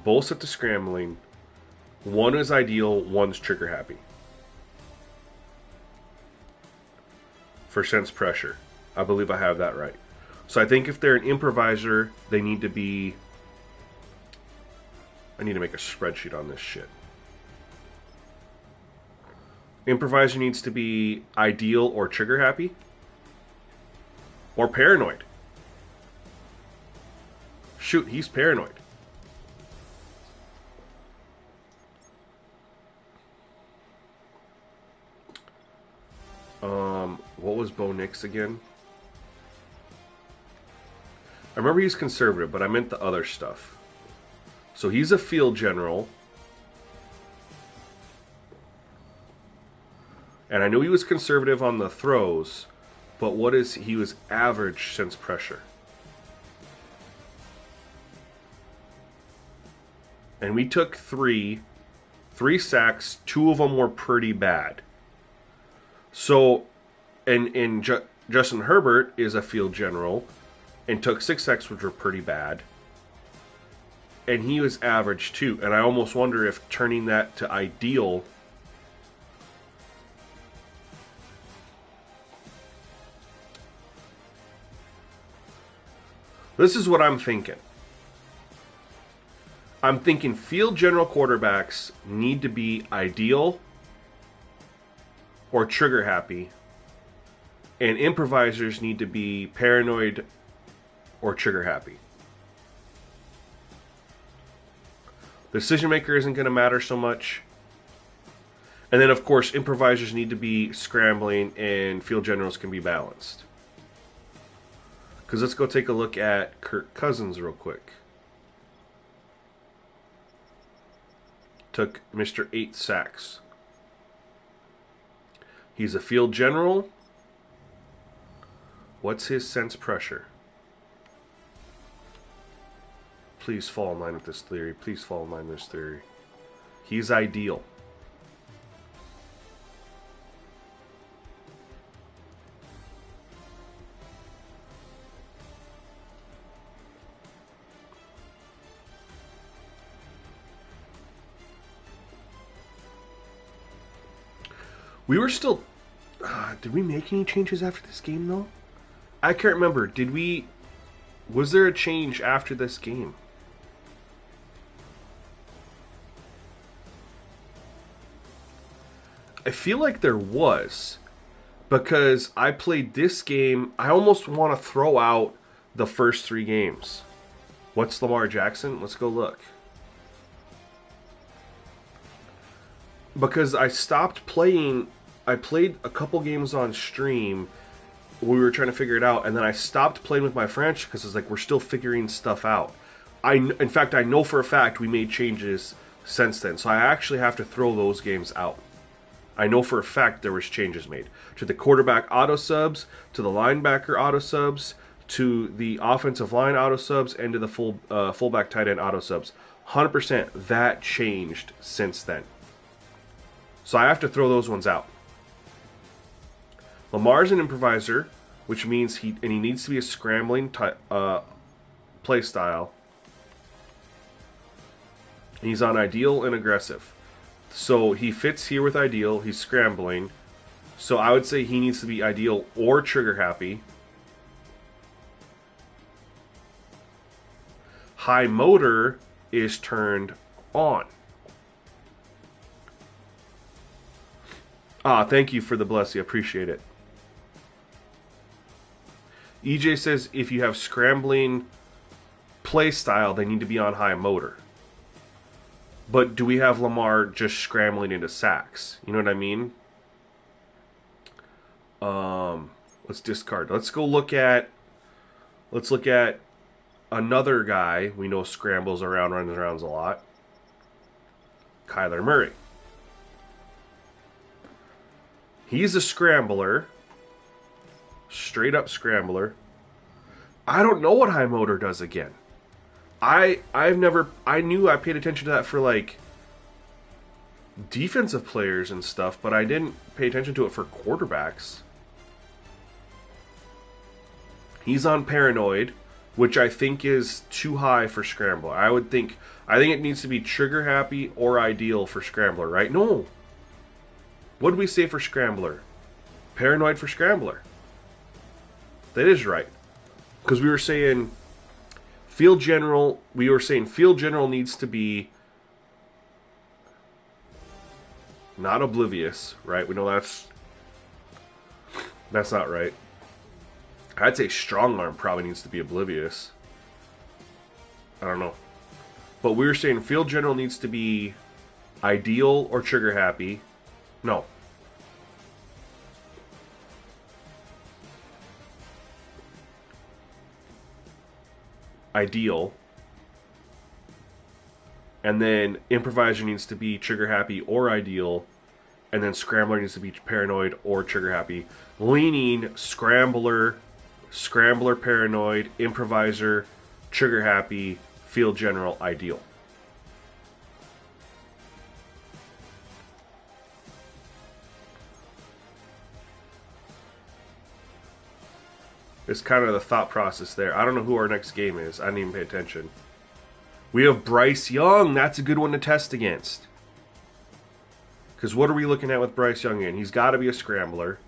both set to scrambling. One is ideal, one's trigger happy. For sense pressure. I believe I have that right. So I think if they're an improviser, they need to be... I need to make a spreadsheet on this shit. Improviser needs to be ideal or trigger happy. Or paranoid. Shoot, he's paranoid. What was Bo Nix again? I remember he's conservative, but I meant the other stuff. So he's a field general. And I knew he was conservative on the throws, but what is he was average sense pressure. And we took three sacks, 2 of them were pretty bad. So, and Justin Herbert is a field general and took 6 sacks, which were pretty bad. And he was average too. And I almost wonder if turning that to ideal this is what I'm thinking. I'm thinking field general quarterbacks need to be ideal or trigger happy, and improvisers need to be paranoid or trigger happy. The decision maker isn't going to matter so much. And then, of course, improvisers need to be scrambling, and field generals can be balanced. Because let's go take a look at Kirk Cousins real quick. Took Mr. 8 sacks. He's a field general. What's his sense pressure? Please fall in line with this theory. Please fall in line with this theory. He's ideal. We were still... did we make any changes after this game, though? I can't remember. Did we... Was there a change after this game? I feel like there was. Because I played this game... I almost want to throw out the first 3 games. What's Lamar Jackson? Let's go look. Because I stopped playing... I played a couple games on stream. We were trying to figure it out, and then I stopped playing with my friends because it's like we're still figuring stuff out. In fact, I know for a fact we made changes since then, so I actually have to throw those games out. I know for a fact there was changes made to the quarterback auto subs, to the linebacker auto subs, to the offensive line auto subs, and to the fullback tight end auto subs. 100% that changed since then. So I have to throw those ones out. Lamar's an improviser, which means he needs to be a scrambling play style. He's on ideal and aggressive. So he fits here with ideal. He's scrambling. So I would say he needs to be ideal or trigger happy. High motor is turned on. Thank you for the blessing. I appreciate it. EJ says if you have scrambling play style, they need to be on high motor. But do we have Lamar just scrambling into sacks? You know what I mean? Let's discard. Let's look at another guy we know scrambles around, runs around a lot. Kyler Murray. He's a scrambler. Straight up scrambler. I don't know what high motor does again. I knew I paid attention to that for like defensive players and stuff, but I didn't pay attention to it for quarterbacks. He's on paranoid, which I think is too high for scrambler. I think it needs to be trigger happy or ideal for scrambler, right? No. What did we say for scrambler? Paranoid for scrambler. That is right. Because we were saying field general needs to be not oblivious, right? We know that's not right. I'd say strong arm probably needs to be oblivious. I don't know. But we were saying field general needs to be ideal or trigger happy. No. Ideal. And then improviser needs to be trigger happy or ideal. And then scrambler needs to be paranoid or trigger happy. Leaning scrambler, paranoid, improviser, trigger happy, field general, ideal. It's kind of the thought process there. I don't know who our next game is. I didn't even pay attention. We have Bryce Young. That's a good one to test against. Because what are we looking at with Bryce Young in? He's got to be a scrambler.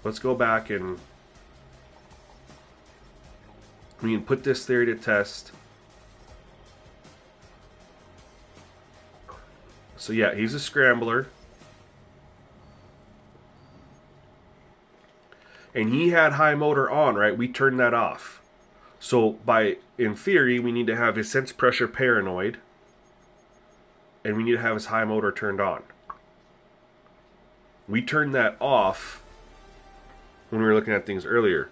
Let's go back and we can put this theory to test. So yeah, he's a scrambler. And he had high motor on, right? We turned that off. So in theory, we need to have his sense pressure paranoid. And we need to have his high motor turned on. We turned that off when we were looking at things earlier.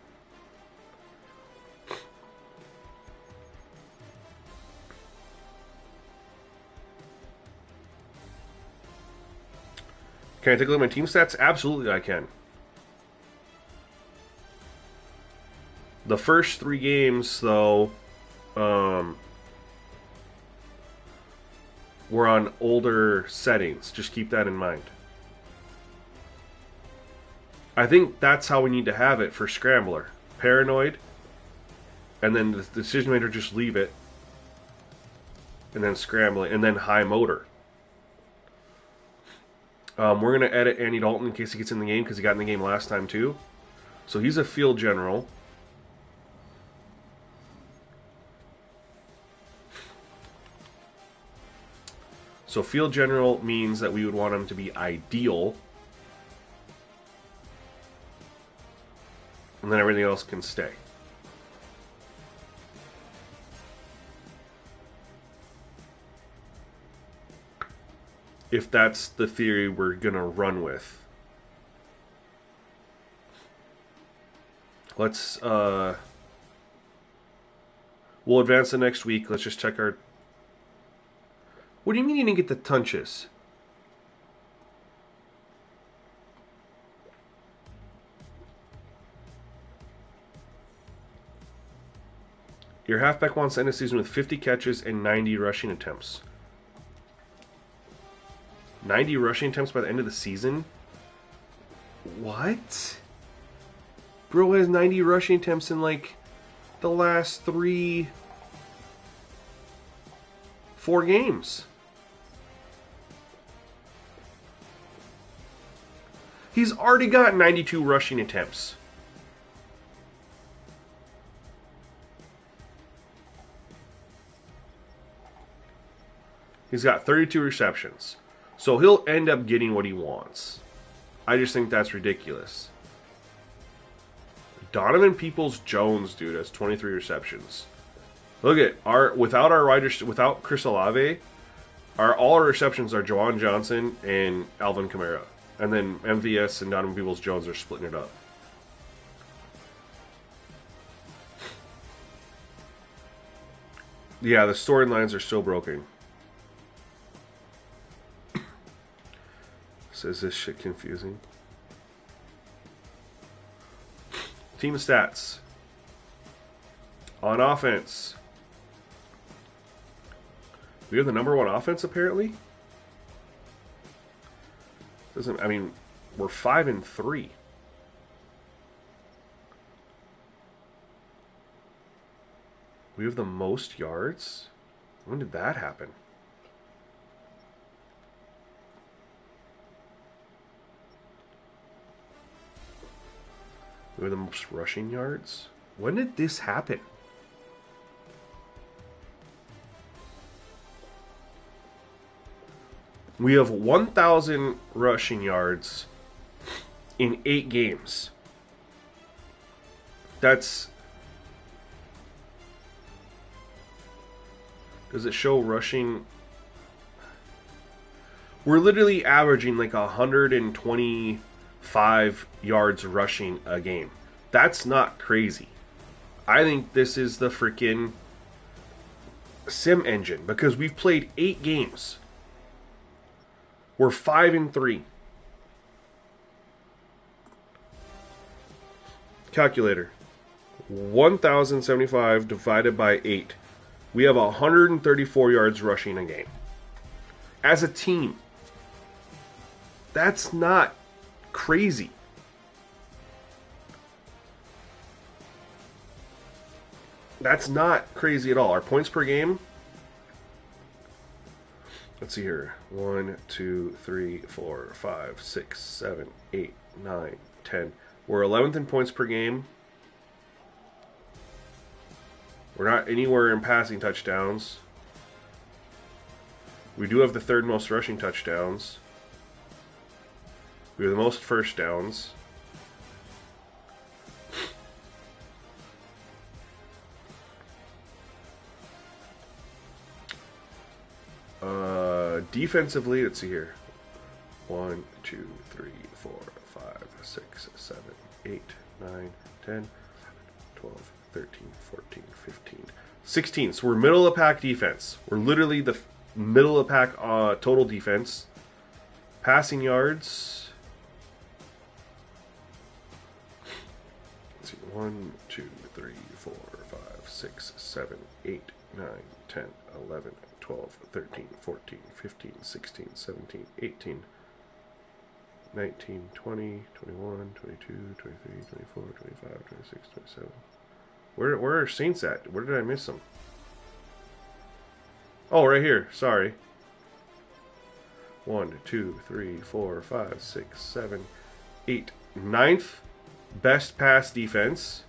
Can I take a look at my team stats? Absolutely I can. The first 3 games, though, were on older settings. Just keep that in mind. I think that's how we need to have it for Scrambler. Paranoid, and then the decision maker just leave it, and then Scrambling, and then high motor. We're going to edit Andy Dalton in case he gets in the game, because he got in the game last time too. So he's a field general. So field general means that we would want him to be ideal. And then everything else can stay. If that's the theory we're going to run with. Let's, we'll advance the next week. Let's just check our... What do you mean you didn't get the Tunches? Your halfback wants to end the season with 50 catches and 90 rushing attempts. 90 rushing attempts by the end of the season? What? Bro has 90 rushing attempts in like the last 3 4 games. He's already got 92 rushing attempts. He's got 32 receptions. So he'll end up getting what he wants. I just think that's ridiculous. Donovan Peoples-Jones, dude, has 23 receptions. Look at without Chris Olave, all our receptions are Jawan Johnson and Alvin Kamara. And then MVS and Donovan Peoples-Jones are splitting it up. Yeah, the storylines are so broken. Says this shit confusing. Team stats. On offense. We have the number 1 offense apparently. I mean, we're 5-3. We have the most yards? When did that happen? We have the most rushing yards? When did this happen? We have 1,000 rushing yards in 8 games. That's... Does it show rushing? We're literally averaging like 125 yards rushing a game. That's not crazy. I think this is the freaking sim engine because we've played 8 games. We're 5-3. Calculator. 1,075 divided by 8. We have 134 yards rushing a game. As a team. That's not crazy. That's not crazy at all. Our points per game. Let's see here. 1, 2, 3, 4, 5, 6, 7, 8, 9, 10. We're 11th in points per game. We're not anywhere in passing touchdowns. We do have the 3rd most rushing touchdowns. We have the most first downs. Defensively, let's see here. 1, 2, 3, 4, 5, 6, 7, 8, 9, 10, 11, 12, 13, 14, 15, 16. So we're middle of the pack defense. We're literally the middle of the pack total defense. Passing yards. Let's see. 1, 2, 3, 4, 5, 6, 7, 8, 9, 10, 11, 12, 13, 14, 15, 16, 17, 18, 19, 20, 21, 22, 23, 24, 25, 26, 27. Where are Saints at? Where did I miss them? Oh, right here. Sorry. 1, 2, 3, 4, 5, 6, 7, 8. 9th best pass defense.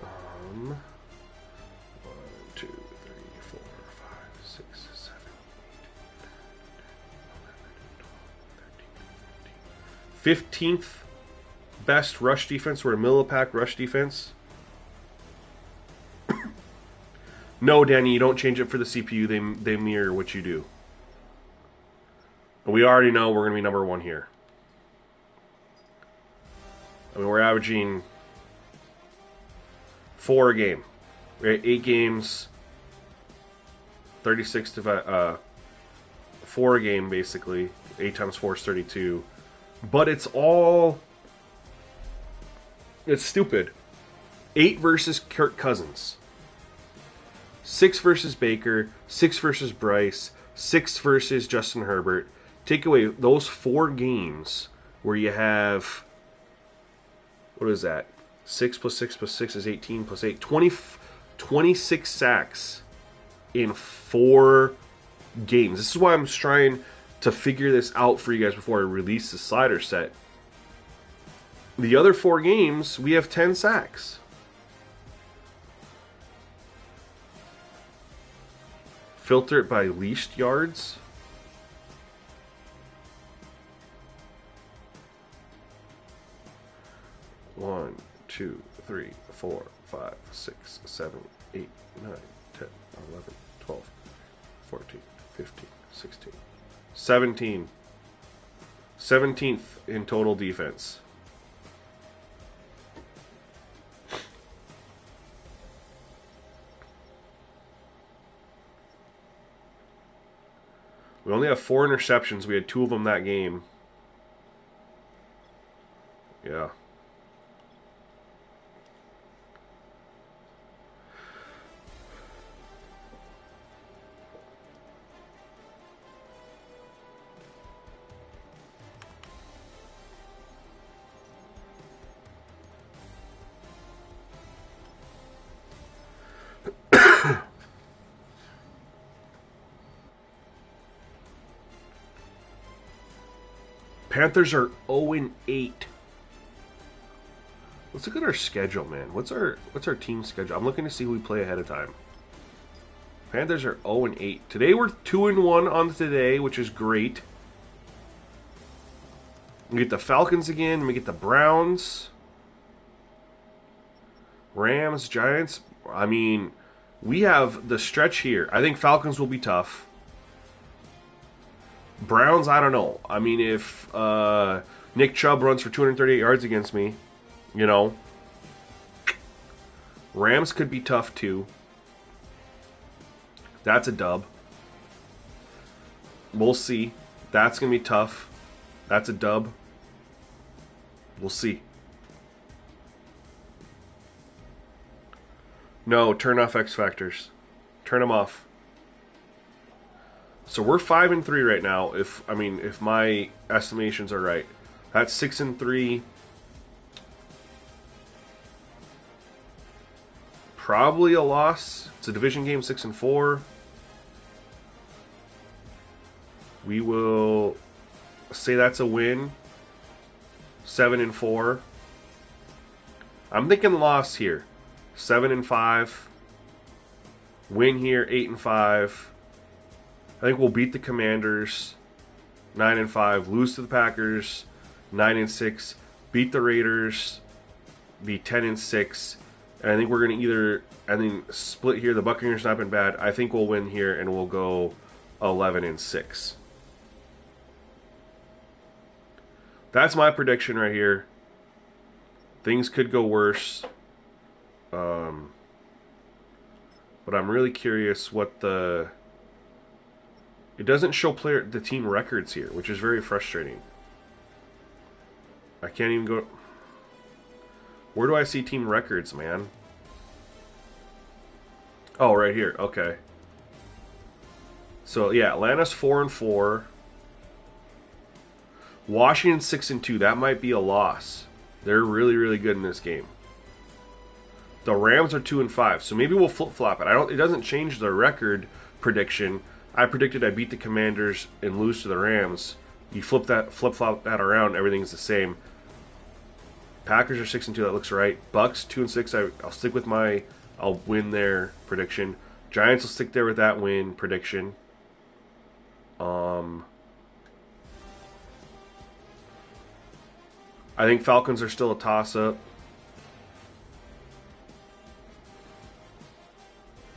Um, 1, 2, 3, 4, 5, 6, 7, 8, 9, 10, 11, 12, 13, 14. 15th best rush defense. We're a middle of the pack rush defense. No, Danny, you don't change it for the CPU. They mirror what you do. And we already know we're going to be number 1 here. I mean, we're averaging 4 a game. We're at 8 games, 36 to 4 a game, basically. 8 times 4 is 32. But it's stupid. 8 versus Kirk Cousins. 6 versus Baker, 6 versus Bryce, 6 versus Justin Herbert. Take away those 4 games where you have, what is that? 6 plus 6 plus 6 is 18 plus 8. 26 sacks in 4 games. This is why I'm trying to figure this out for you guys before I release the slider set. The other 4 games, we have 10 sacks. Filter it by least yards. One, 2, 3, 4, 5, 6, 7, 8, 9, 10, 11, 12, 14, 15, 16, 17. 17th in total defense. We only have 4 interceptions. We had 2 of them that game. Yeah. Panthers are 0-8. Let's look at our schedule, man. What's our team schedule? I'm looking to see who we play ahead of time. Panthers are 0-8. Today we're 2-1 on today, which is great. We get the Falcons again. We get the Browns, Rams, Giants. I mean, we have the stretch here. I think Falcons will be tough. Browns, I don't know. I mean, if Nick Chubb runs for 238 yards against me, you know. Rams could be tough too. That's a dub. We'll see. That's going to be tough. That's a dub. We'll see. No, turn off X Factors. Turn them off. So we're 5-3 right now. If my estimations are right, that's 6-3. Probably a loss. It's a division game, 6-4. We will say that's a win, 7-4. I'm thinking loss here, 7-5. Win here, 8-5. I think we'll beat the Commanders, 9-5. Lose to the Packers, 9-6. Beat the Raiders, be 10-6. And I think we're going to split here. The Buccaneers not been bad. I think we'll win here and we'll go 11-6. That's my prediction right here. Things could go worse. But I'm really curious what the... It doesn't show the team records here, which is very frustrating. I can't even go... Where do I see team records, man? Oh, right here. Okay. So, yeah, Atlanta's 4-4. Washington 6-2. That might be a loss. They're really, really good in this game. The Rams are 2-5. So maybe we'll flip-flop it. It doesn't change the record prediction. I predicted I beat the Commanders and lose to the Rams. You flip-flop that around, everything's the same. Packers are 6-2. That looks right. Bucks 2-6. I'll stick with I'll win their prediction. Giants will stick there with that win prediction. I think Falcons are still a toss-up.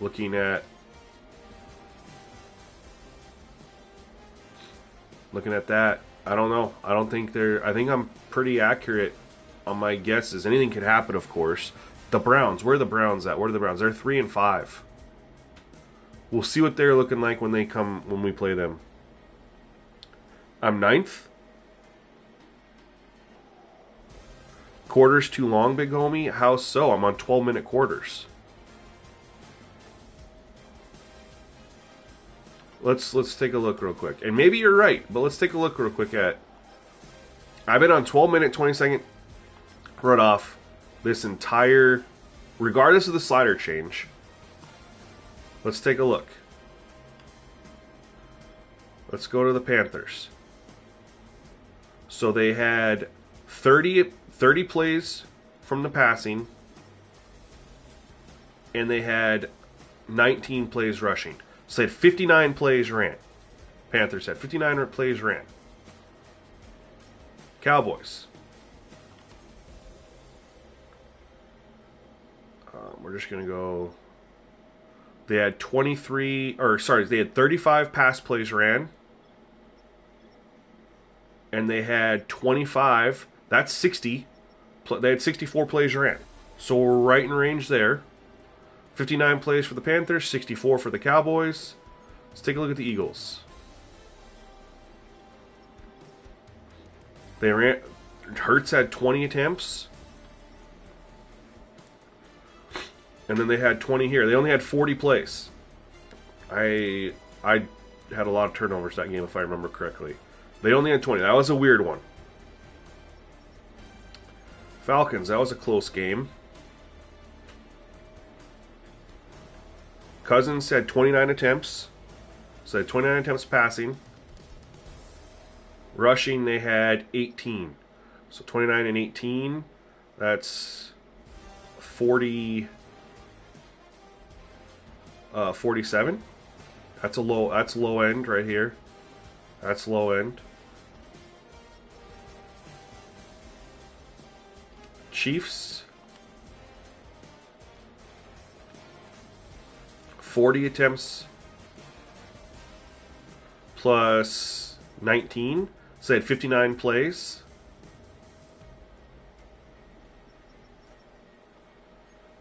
Looking at that, I don't know. I think I'm pretty accurate on my guesses. Anything could happen, of course. The Browns, where are the Browns at? Where are the Browns? They're 3-5. We'll see what they're looking like when we play them. I'm 9th. Quarters too long, big homie? How so? I'm on 12-minute quarters. Let's take a look real quick. And maybe you're right, but let's take a look real quick at... I've been on 12-minute, 20-second run off. this entire, regardless of the slider change. Let's take a look. Let's go to the Panthers. So they had 30 plays from the passing, and they had 19 plays rushing. So they had 59 plays ran. Panthers had 59 plays ran. Cowboys. We're just going to go. They had 35 pass plays ran. And they had 25. That's 60. They had 64 plays ran. So we're right in range there. 59 plays for the Panthers, 64 for the Cowboys. Let's take a look at the Eagles. They ran. Hurts had 20 attempts. And then they had 20 here. They only had 40 plays. I had a lot of turnovers that game, if I remember correctly. They only had 20. That was a weird one. Falcons, that was a close game. Cousins had 29 attempts. So they had 29 attempts passing. Rushing, they had 18. So 29 and 18, that's 47. That's low end right here. That's low end. Chiefs, 40 attempts plus 19. So they had 59 plays.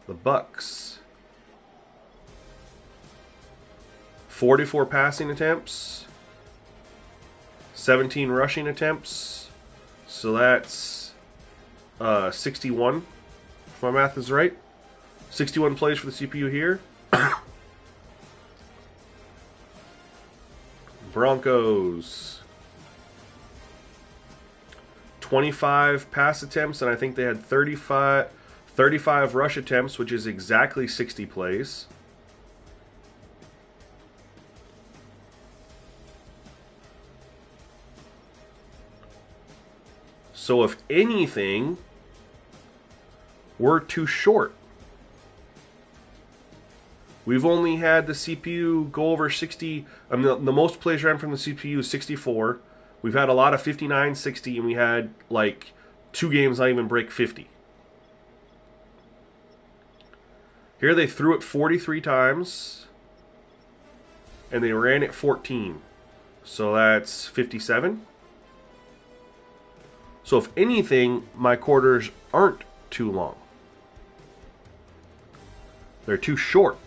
The Bucks, 44 passing attempts, 17 rushing attempts. So that's 61, if my math is right. 61 plays for the CPU here. Broncos, 25 pass attempts, and I think they had 35 rush attempts, which is exactly 60 plays. So if anything, we're too short. We've only had the CPU go over 60. I mean, the most plays ran from the CPU is 64. We've had a lot of 59, 60, and we had like 2 games not even break 50. Here they threw it 43 times, and they ran it 14. So that's 57. So if anything, my quarters aren't too long. They're too short.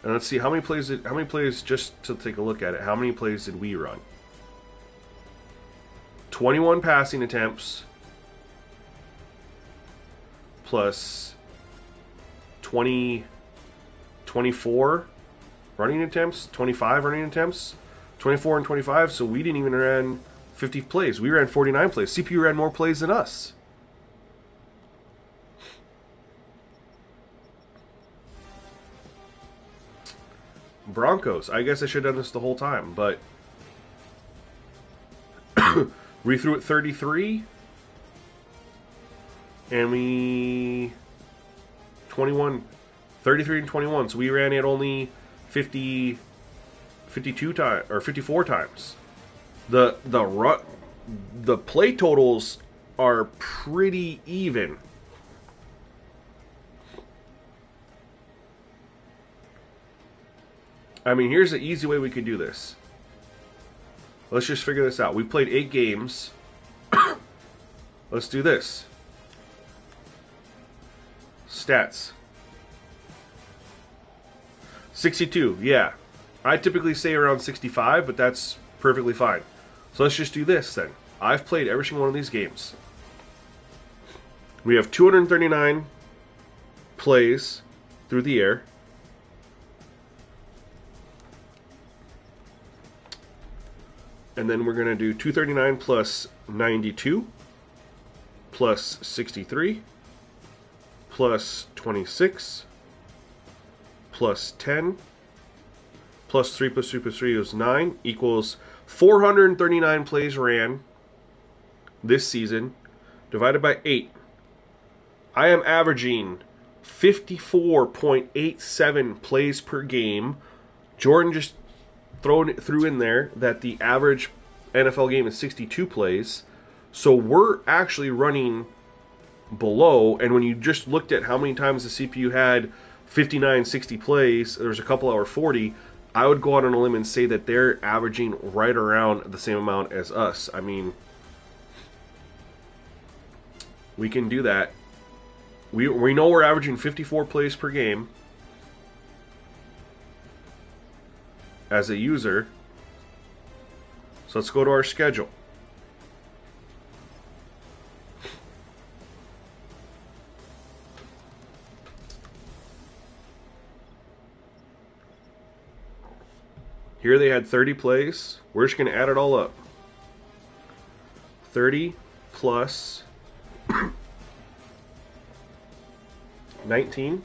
And let's see how many plays just to take a look at it. How many plays did we run? 21 passing attempts plus 24 running attempts, 25 running attempts, 24 and 25, so we didn't even run 50 plays. We ran 49 plays. CPU ran more plays than us. Broncos. I guess I should have done this the whole time, but we threw it 33, and we 33 and 21. So we ran it only 52 times or 54 times. The play totals are pretty even. I mean, here's the easy way we could do this. Let's just figure this out. We played 8 games. Let's do this. Stats. 62, yeah. I typically say around 65, but that's perfectly fine. So let's just do this then. I've played every single one of these games. We have 239 plays through the air. And then we're going to do 239 plus 92. plus 63 plus 26 plus 10 plus 3 plus 3 plus 3 is 9 equals 439 plays ran this season divided by 8. I am averaging 54.87 plays per game. Jordan just threw in there that the average NFL game is 62 plays. So we're actually running below. And when you just looked at how many times the CPU had 59, 60 plays, there's a couple hour 40, I would go out on a limb and say that they're averaging right around the same amount as us. I mean, we can do that. We know we're averaging 54 plays per game as a user. So let's go to our schedule. Here they had 30 plays. We're just going to add it all up. 30 plus 19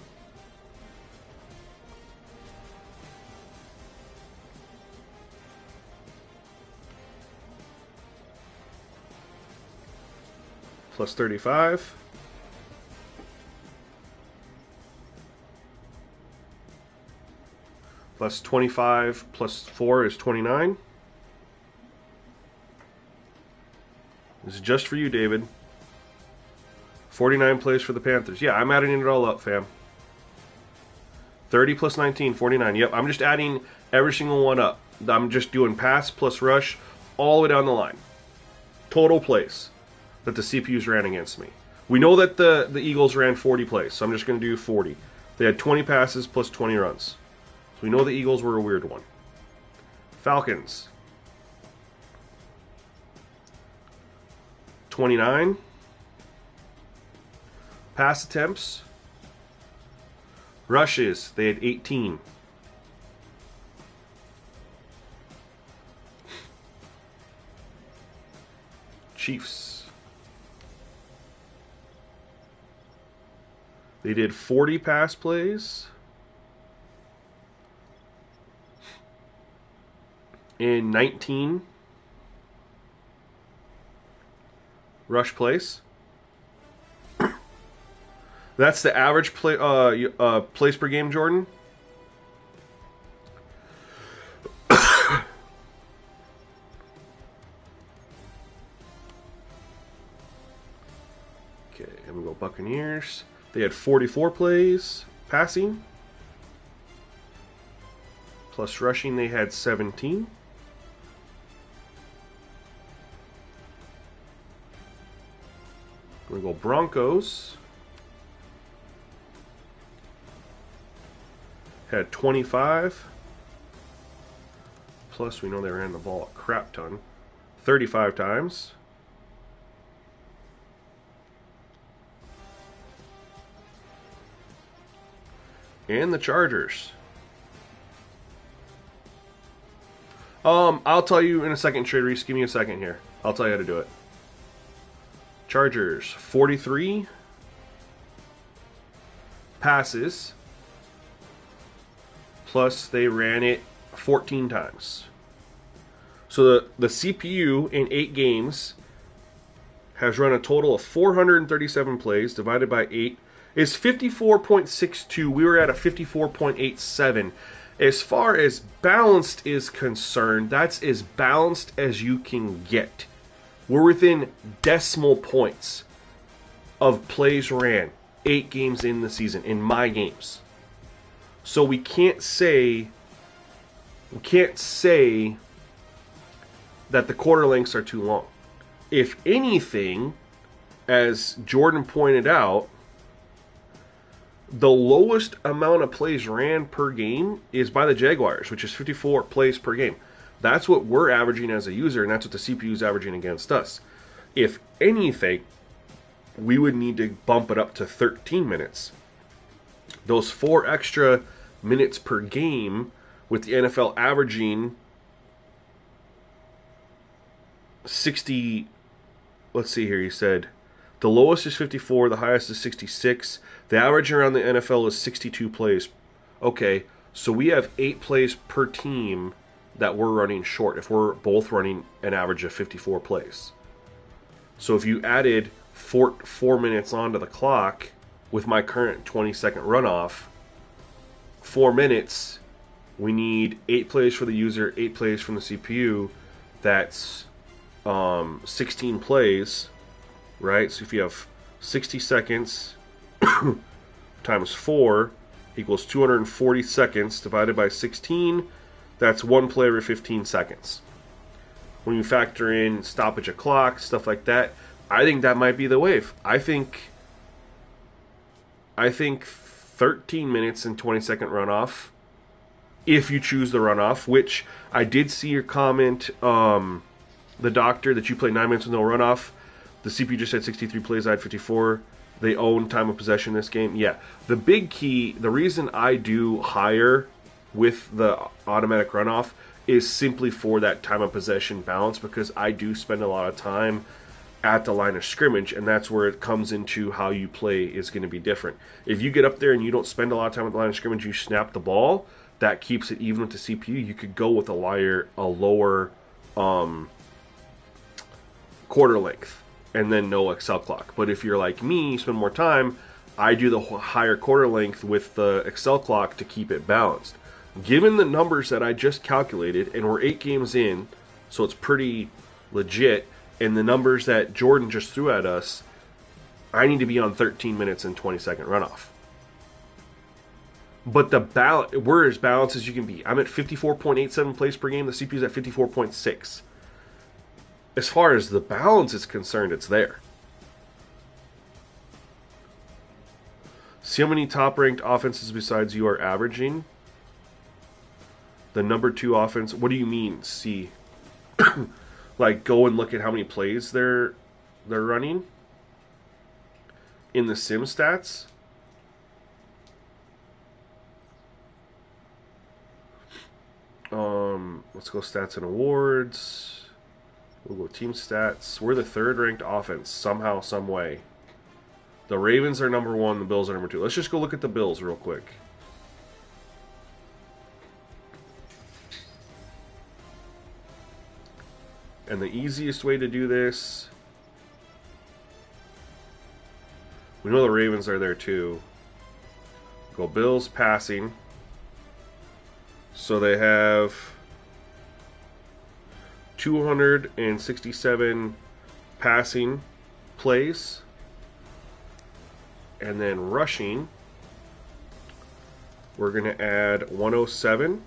plus 35 plus 25 plus 4 is 29. This is just for you, David. 49 plays for the Panthers. Yeah, I'm adding it all up, fam. 30 plus 19, 49. Yep, I'm just adding every single one up. I'm just doing pass plus rush all the way down the line. Total plays that the CPUs ran against me. We know that the Eagles ran 40 plays, so I'm just going to do 40. They had 20 passes plus 20 runs. So we know the Eagles were a weird one. Falcons. 29. Pass attempts. Rushes, they had 18. Chiefs. They did 40 pass plays and 19 rush plays. That's the average plays per game, Jordan. Okay, and we go Buccaneers. They had 44 plays passing. Plus rushing, they had 17. We go Broncos. Had 25. Plus, we know they ran the ball a crap ton. 35 times. And the Chargers. I'll tell you in a second, Trade Reese. Give me a second here. I'll tell you how to do it. Chargers, 43 passes. Plus, they ran it 14 times. So the CPU in 8 games has run a total of 437 plays divided by 8 is 54.62. We were at a 54.87. As far as balanced is concerned, that's as balanced as you can get. We're within decimal points of plays ran 8 games in the season, in my games. So we can't say that the quarter lengths are too long. If anything, as Jordan pointed out, the lowest amount of plays ran per game is by the Jaguars, which is 54 plays per game. That's what we're averaging as a user, and that's what the CPU is averaging against us. If anything, we would need to bump it up to 13 minutes. Those 4 extra minutes per game, with the NFL averaging 60, let's see here, he said The lowest is 54, the highest is 66. The average around the NFL is 62 plays. Okay, so we have 8 plays per team that we're running short if we're both running an average of 54 plays. So if you added 4 minutes onto the clock with my current 20-second runoff, 4 minutes, we need 8 plays for the user, 8 plays from the CPU. That's 16 plays, right? So if you have 60 seconds times 4 equals 240 seconds divided by 16, that's 1 play every 15 seconds. When you factor in stoppage of clock, stuff like that, I think that might be the wave. I think 13 minutes and 20-second runoff, if you choose the runoff, which I did see your comment, the doctor, that you play 9 minutes with no runoff. The CPU just had 63 plays, I had 54. They own time of possession in this game. Yeah, the big key, the reason I do higher with the automatic runoff is simply for that time of possession balance, because I do spend a lot of time at the line of scrimmage, and that's where it comes into how you play is going to be different. If you get up there and you don't spend a lot of time at the line of scrimmage, you snap the ball, that keeps it even with the CPU. You could go with a lower quarter length and then no Excel clock. But if you're like me, you spend more time, I do the higher quarter length with the Excel clock to keep it balanced. Given the numbers that I just calculated, and we're 8 games in, so it's pretty legit, and the numbers that Jordan just threw at us, I need to be on 13 minutes and 20-second runoff. But we're as balanced as you can be. I'm at 54.87 plays per game. The CPU's at 54.6. As far as the balance is concerned, it's there. See how many top-ranked offenses besides you are averaging? The number 2 offense. What do you mean, see? Like, go and look at how many plays they're running in the sim stats. Let's go stats and awards. We'll go team stats. We're the 3rd ranked offense somehow, some way. The Ravens are number 1. The Bills are number 2. Let's just go look at the Bills real quick. And the easiest way to do this, we know the Ravens are there too. Go Bills passing. So they have 267 passing plays. And then rushing, we're going to add 107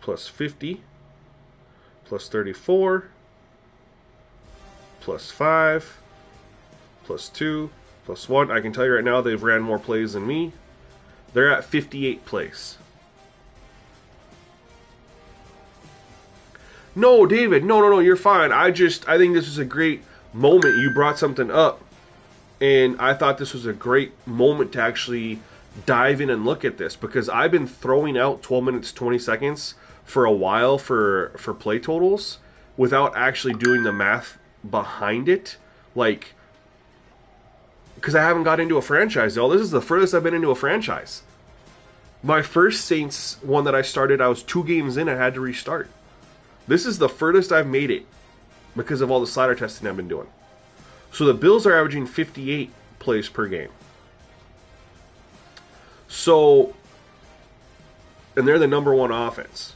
plus 50 plus 34 plus 5 plus 2 plus 1. I can tell you right now they've ran more plays than me. They're at 58 plays. No, David, no, you're fine. I think this is a great moment. You brought something up, and I thought this was a great moment to actually dive in and look at this, because I've been throwing out 12 minutes, 20 seconds for a while for play totals without actually doing the math behind it. Like, because I haven't got into a franchise, y'all. This is the furthest I've been into a franchise. My first Saints one that I started, I was 2 games in, I had to restart. This is the furthest I've made it because of all the slider testing I've been doing. So the Bills are averaging 58 plays per game. So, and they're the number 1 offense.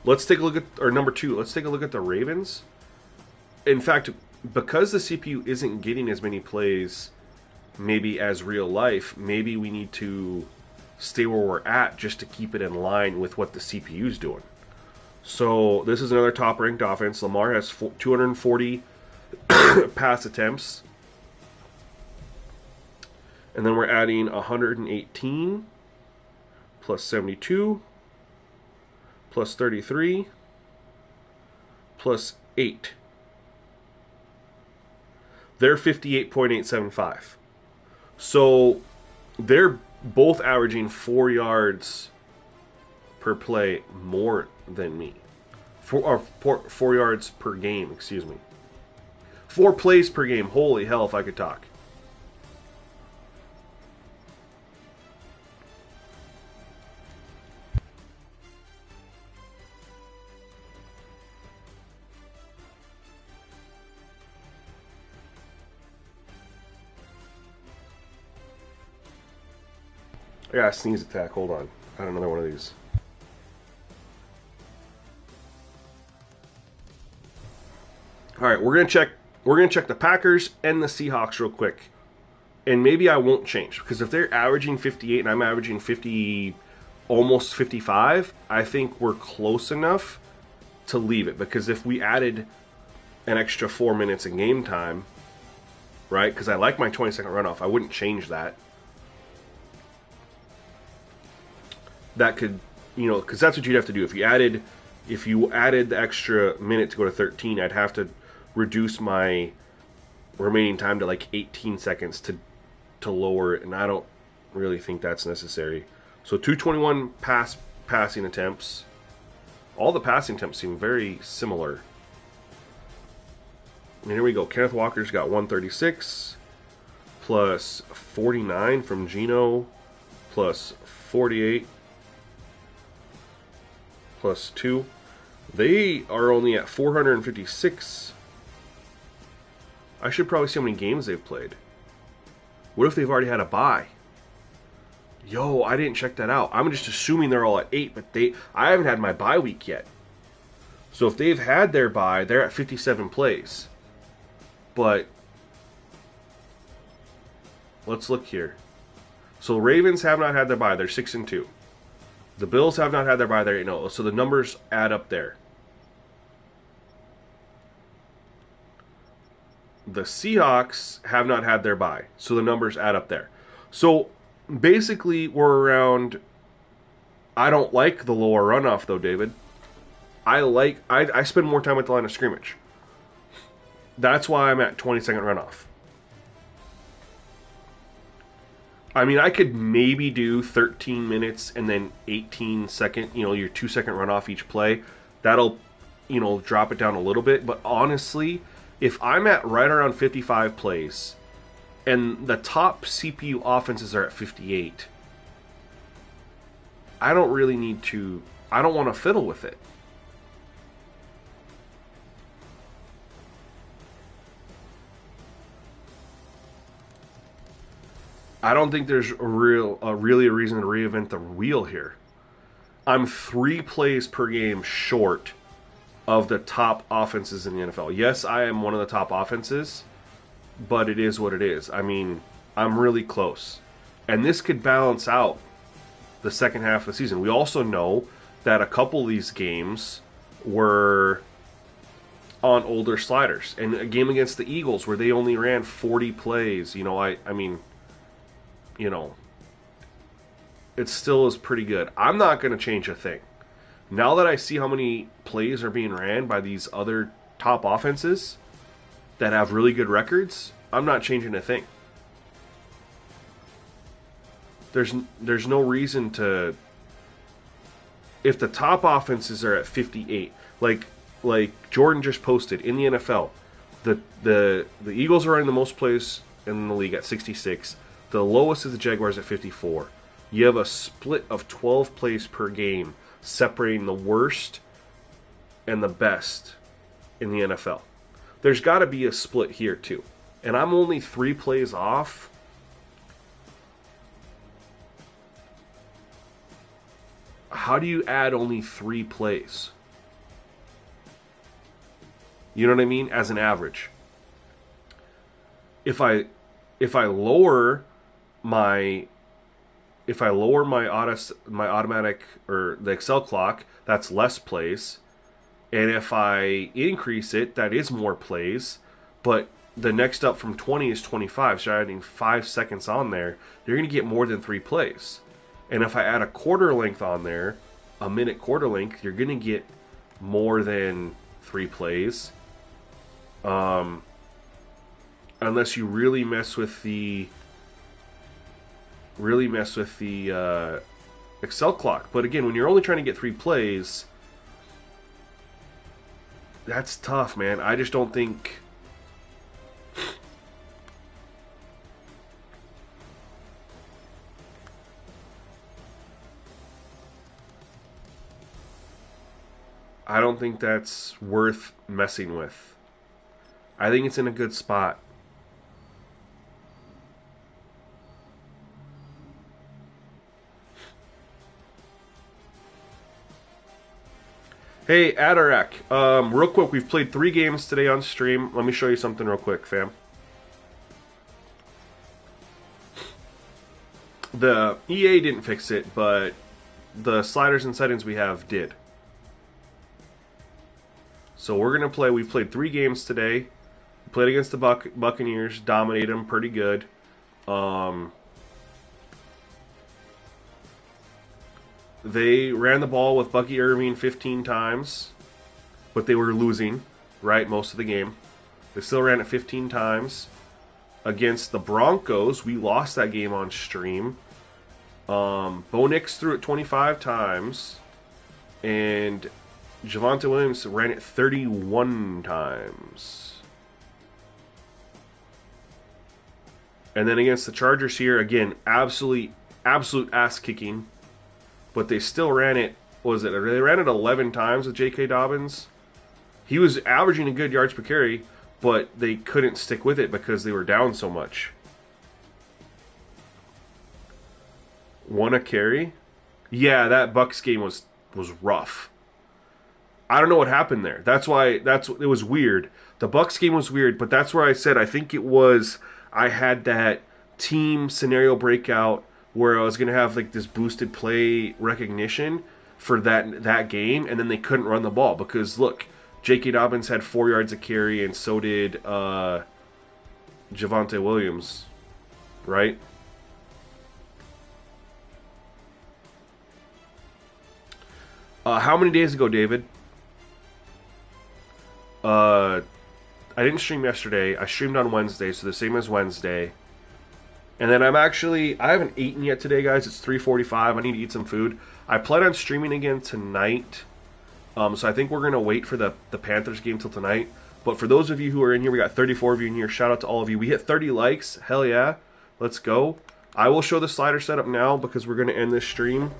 Let's take a look at, or number 2, let's take a look at the Ravens. In fact, because the CPU isn't getting as many plays maybe as real life, maybe we need to stay where we're at just to keep it in line with what the CPU is doing. So this is another top-ranked offense. Lamar has 240 pass attempts. And then we're adding 118 plus 72 plus 33 plus 8. They're 58.875. So they're both averaging 4 yards per play more than me. 4 yards per game, excuse me. 4 plays per game. Holy hell, if I could talk. I got a sneeze attack. Hold on. I got another one of these. All right, we're gonna check. We're gonna check the Packers and the Seahawks real quick, and maybe I won't change because if they're averaging 58 and I'm averaging 50, almost 55, I think we're close enough to leave it. Because if we added an extra 4 minutes in game time, right? Because I like my 20-second runoff, I wouldn't change that. That could, because that's what you'd have to do. If you added the extra minute to go to 13, I'd have to reduce my remaining time to like 18 seconds to lower it, and I don't really think that's necessary. So 221 passing attempts. All the passing attempts seem very similar. And here we go. Kenneth Walker's got 136 plus 49 from Geno plus 48 plus 2. They are only at 456. I should probably see how many games they've played. What if they've already had a bye? Yo, I didn't check that out. I'm just assuming they're all at 8, but I haven't had my bye week yet. So if they've had their bye, they're at 57 plays. But let's look here. So Ravens have not had their bye. They're 6-2. The Bills have not had their bye. They're 8-0. So the numbers add up there. The Seahawks have not had their bye. So the numbers add up there. So basically, we're around. I don't like the lower runoff though, David. I spend more time at the line of scrimmage. That's why I'm at 20-second runoff. I mean, I could maybe do 13 minutes and then 18-second, your 2-second runoff each play. That'll, drop it down a little bit. But honestly, if I'm at right around 55 plays and the top CPU offenses are at 58, I don't really need to, I don't want to fiddle with it. I don't think there's really a reason to reinvent the wheel here. I'm 3 plays per game short of the top offenses in the NFL. Yes, I am one of the top offenses, but it is what it is. I mean, I'm really close. And this could balance out the second half of the season. We also know that a couple of these games were on older sliders. And a game against the Eagles where they only ran 40 plays, I mean, it still is pretty good. I'm not going to change a thing. Now that I see how many plays are being ran by these other top offenses that have really good records, I'm not changing a thing. There's no reason to. If the top offenses are at 58, like Jordan just posted in the NFL, the Eagles are running the most plays in the league at 66. The lowest is the Jaguars at 54. You have a split of 12 plays per game separating the worst and the best in the NFL. There's got to be a split here too. And I'm only 3 plays off. How do you add only 3 plays? You know what I mean? As an average. If I lower my automatic or the Excel clock, that's less plays. And if I increase it, that is more plays. But the next up from 20 is 25. So adding 5 seconds on there, you're going to get more than 3 plays. And if I add a quarter length on there, a minute quarter length, you're going to get more than 3 plays. Unless you really mess with the Excel clock. But again, when you're only trying to get 3 plays, that's tough, man. I just don't think I don't think that's worth messing with. I think it's in a good spot. Hey, Adarak, real quick, we've played 3 games today on stream. Let me show you something real quick, fam. The EA didn't fix it, but the sliders and settings we have did. So we're going to play, we've played 3 games today. We played against the Buccaneers, dominated them pretty good. They ran the ball with Bucky Irving 15 times, but they were losing, right, most of the game. They still ran it 15 times. Against the Broncos, we lost that game on stream. Bo Nix threw it 25 times, and Javonte Williams ran it 31 times. And then against the Chargers here, again, absolute ass kicking. But they still ran it, they ran it 11 times with J.K. Dobbins. He was averaging a good yards per carry, but they couldn't stick with it because they were down so much. 1 a carry? Yeah, that Bucks game was rough. I don't know what happened there. It was weird. The Bucks game was weird, but that's where I said I think it was I had that team scenario breakout where I was going to have like this boosted play recognition for that game, and then they couldn't run the ball because, look, J.K. Dobbins had 4 yards a carry, and so did Javonte Williams, right? How many days ago, David? I didn't stream yesterday. I streamed on Wednesday, so the same as Wednesday. And then I haven't eaten yet today, guys. It's 3:45. I need to eat some food. I plan on streaming again tonight. So I think we're going to wait for the Panthers game till tonight. But for those of you who are in here, we got 34 of you in here. Shout out to all of you. We hit 30 likes. Hell yeah. Let's go. I will show the slider setup now because we're going to end this stream.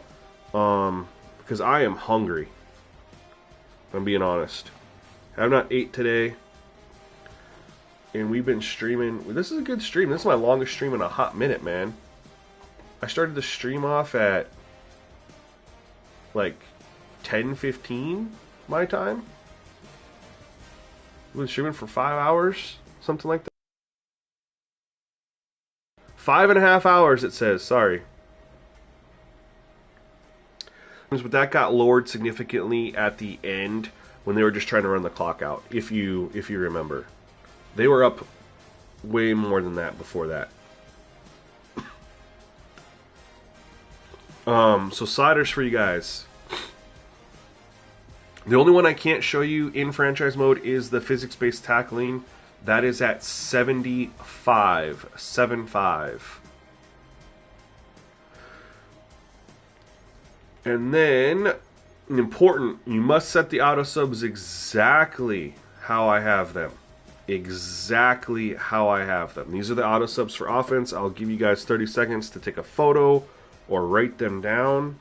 Because I am hungry. If I'm being honest. I have not ate today. And we've been streaming. This is a good stream. This is my longest stream in a hot minute, man. I started the stream off at like 10:15 my time. We've been streaming for 5 hours, something like that. 5.5 hours, it says. Sorry. But that got lowered significantly at the end when they were just trying to run the clock out. If you remember. They were up way more than that before that. So sliders for you guys. The only one I can't show you in franchise mode is the physics-based tackling. That is at 75. 75. And then, important, you must set the auto subs exactly how I have them. Exactly how I have them. These are the auto subs for offense. I'll give you guys 30 seconds to take a photo or write them down.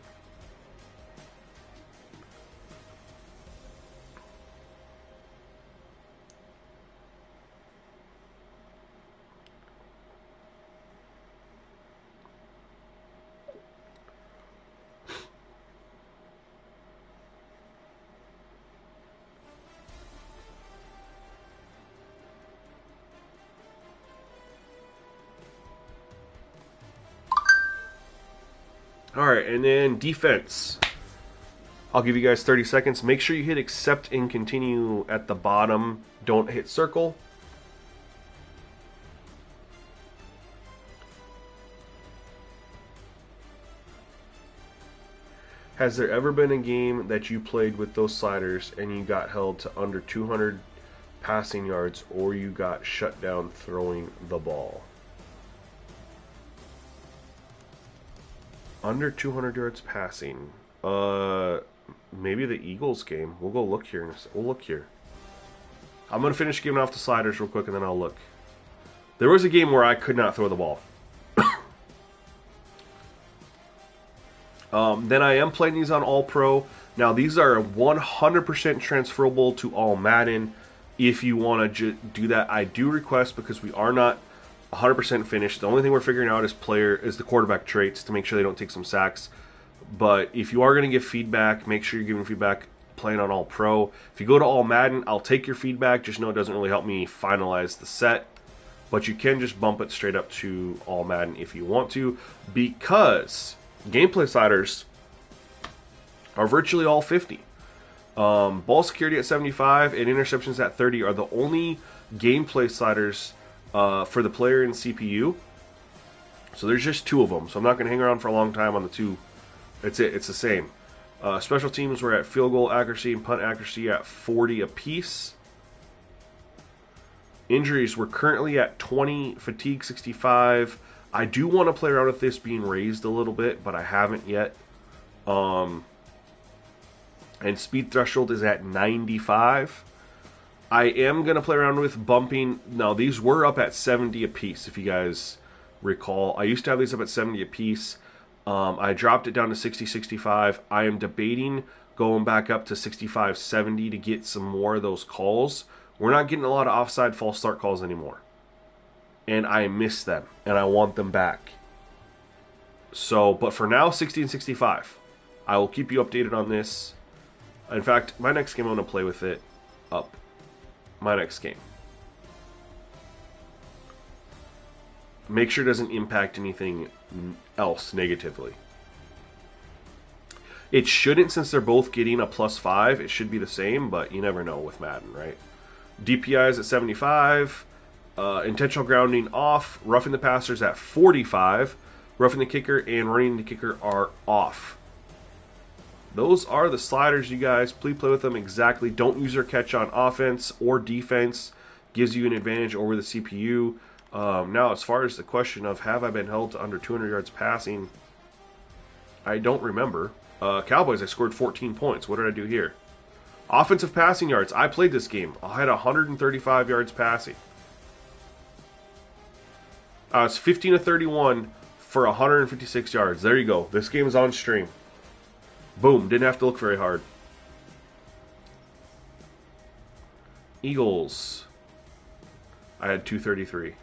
Alright, and then defense. I'll give you guys 30 seconds. Make sure you hit accept and continue at the bottom. Don't hit circle. Has there ever been a game that you played with those sliders and you got held to under 200 passing yards or you got shut down throwing the ball? Under 200 yards passing. Maybe the Eagles game. We'll go look here. We'll look here. I'm going to finish giving off the sliders real quick and then I'll look. There was a game where I could not throw the ball. Then I am playing these on All Pro. Now, these are 100% transferable to all Madden. If you want to do that, I do request, because we are not 100% finished. The only thing we're figuring out is the quarterback traits to make sure they don't take some sacks. But if you are going to give feedback, make sure you're giving feedback playing on All Pro. If you go to All Madden, I'll take your feedback. Just know it doesn't really help me finalize the set. But you can just bump it straight up to All Madden if you want to, because gameplay sliders are virtually all 50. Ball security at 75 and interceptions at 30 are the only gameplay sliders for the player and CPU. So there's just 2 of them. So I'm not going to hang around for a long time on the 2. That's it. It's the same. Special teams were at field goal accuracy and punt accuracy at 40 apiece. Injuries were currently at 20, fatigue 65. I do want to play around with this being raised a little bit, but I haven't yet. And speed threshold is at 95. I am going to play around with bumping. Now, these were up at 70 apiece, if you guys recall. I used to have these up at 70 apiece. I dropped it down to 60, 65. I am debating going back up to 65, 70 to get some more of those calls. We're not getting a lot of offside false start calls anymore. And I miss them, and I want them back. So, but for now, 60 and 65. I will keep you updated on this. In fact, my next game, I'm going to play with it up. My next game. Make sure it doesn't impact anything else negatively. It shouldn't, since they're both getting a +5. It should be the same, but you never know with Madden, right? DPI is at 75. Intentional grounding off. Roughing the passers at 45. Roughing the kicker and running the kicker are off. Those are the sliders, you guys. Please play with them exactly. Don't use your catch on offense or defense. Gives you an advantage over the CPU. Now, as far as the question of have I been held to under 200 yards passing, I don't remember. Cowboys, I scored 14 points. What did I do here? Offensive passing yards. I played this game. I had 135 yards passing. I was 15 of 31 for 156 yards. There you go. This game is on stream. Boom. Didn't have to look very hard. Eagles. I had 233.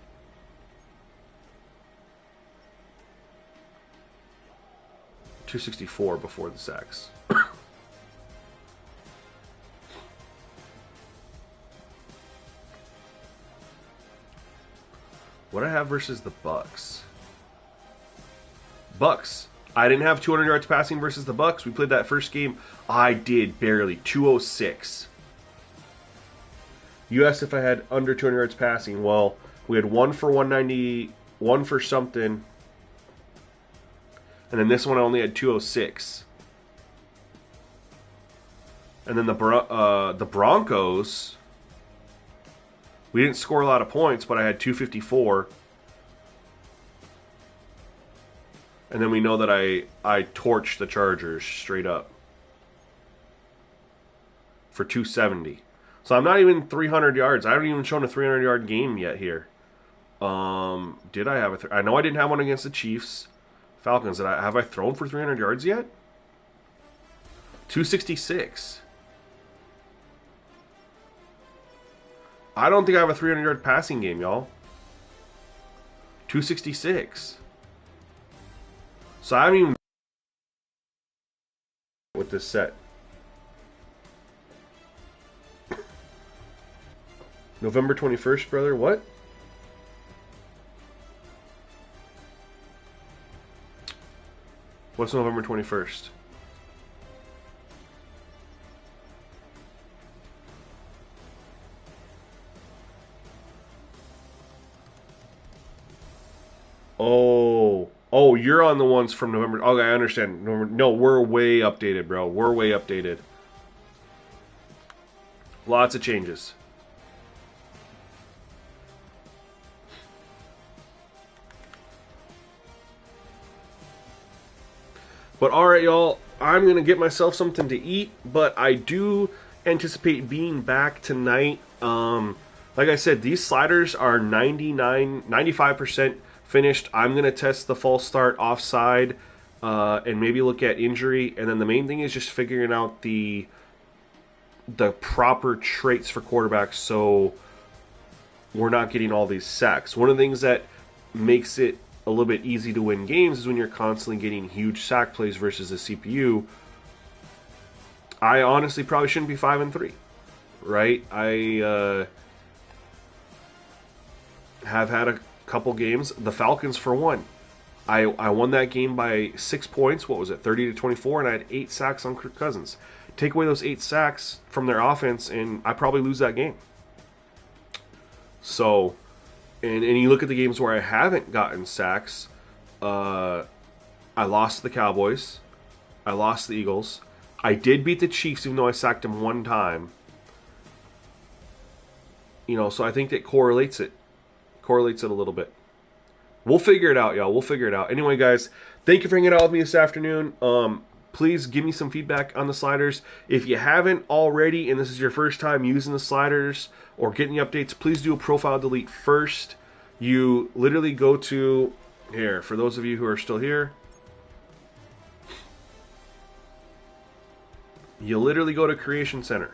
.264 before the sacks. What I have versus the Bucks? Bucks. I didn't have 200 yards passing versus the Bucks. We played that first game. I did barely. 206. You asked if I had under 200 yards passing. Well, we had 1 for 190, 1 for something. And then this one I only had 206. And then the Broncos, we didn't score a lot of points, but I had 254. And then we know that I torched the Chargers straight up for 270. So I'm not even 300 yards. I haven't even shown a 300-yard game yet here. Did I have I know I didn't have one against the Chiefs. Falcons. Have I thrown for 300 yards yet? 266. I don't think I have a 300-yard passing game, y'all. 266. So I haven't even with this set. November 21st, brother. What? What's November 21st? Oh, you're on the ones from November. Okay, I understand. No, we're way updated, bro. We're way updated. Lots of changes. But alright, y'all, I'm going to get myself something to eat, but I do anticipate being back tonight. Like I said, these sliders are 95% finished. I'm going to test the false start offside and maybe look at injury. And then the main thing is just figuring out the proper traits for quarterbacks so we're not getting all these sacks. One of the things that makes it a little bit easy to win games is when you're constantly getting huge sack plays versus the CPU. I honestly probably shouldn't be 5-3, right? I have had a couple games. The Falcons, for one, I won that game by 6 points. What was it, 30-24, and I had 8 sacks on Kirk Cousins. Take away those 8 sacks from their offense, and I probably lose that game. So, and you look at the games where I haven't gotten sacks. I lost to the Cowboys. I lost to the Eagles. I did beat the Chiefs, even though I sacked them one time. So I think that correlates it a little bit. We'll figure it out, y'all. We'll figure it out. Anyway, guys, thank you for hanging out with me this afternoon. Please give me some feedback on the sliders. If you haven't already, and this is your first time using the sliders or getting the updates, please do a profile delete first. You literally go to, here, for those of you who are still here, you literally go to Creation Center.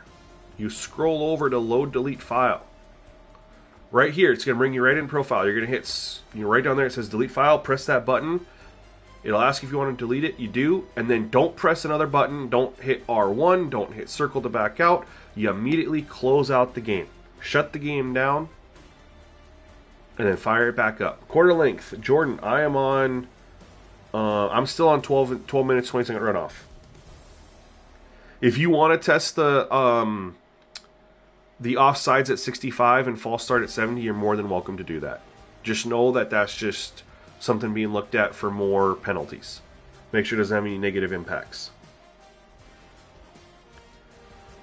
You scroll over to Load Delete File. Right here, it's going to bring you right in Profile. You're going to hit, right down there, it says Delete File. Press that button. It'll ask if you want to delete it. You do. And then don't press another button. Don't hit R1. Don't hit circle to back out. You immediately close out the game. Shut the game down. And then fire it back up. Quarter length. Jordan, I am on... I'm still on 12 minutes, 20-second runoff. If you want to test the offsides at 65 and false start at 70, you're more than welcome to do that. Just know that that's just something being looked at for more penalties. Make sure it doesn't have any negative impacts.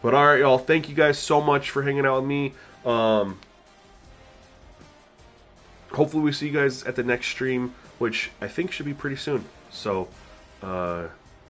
But alright, y'all, thank you guys so much for hanging out with me. Hopefully we see you guys at the next stream, which I think should be pretty soon. So,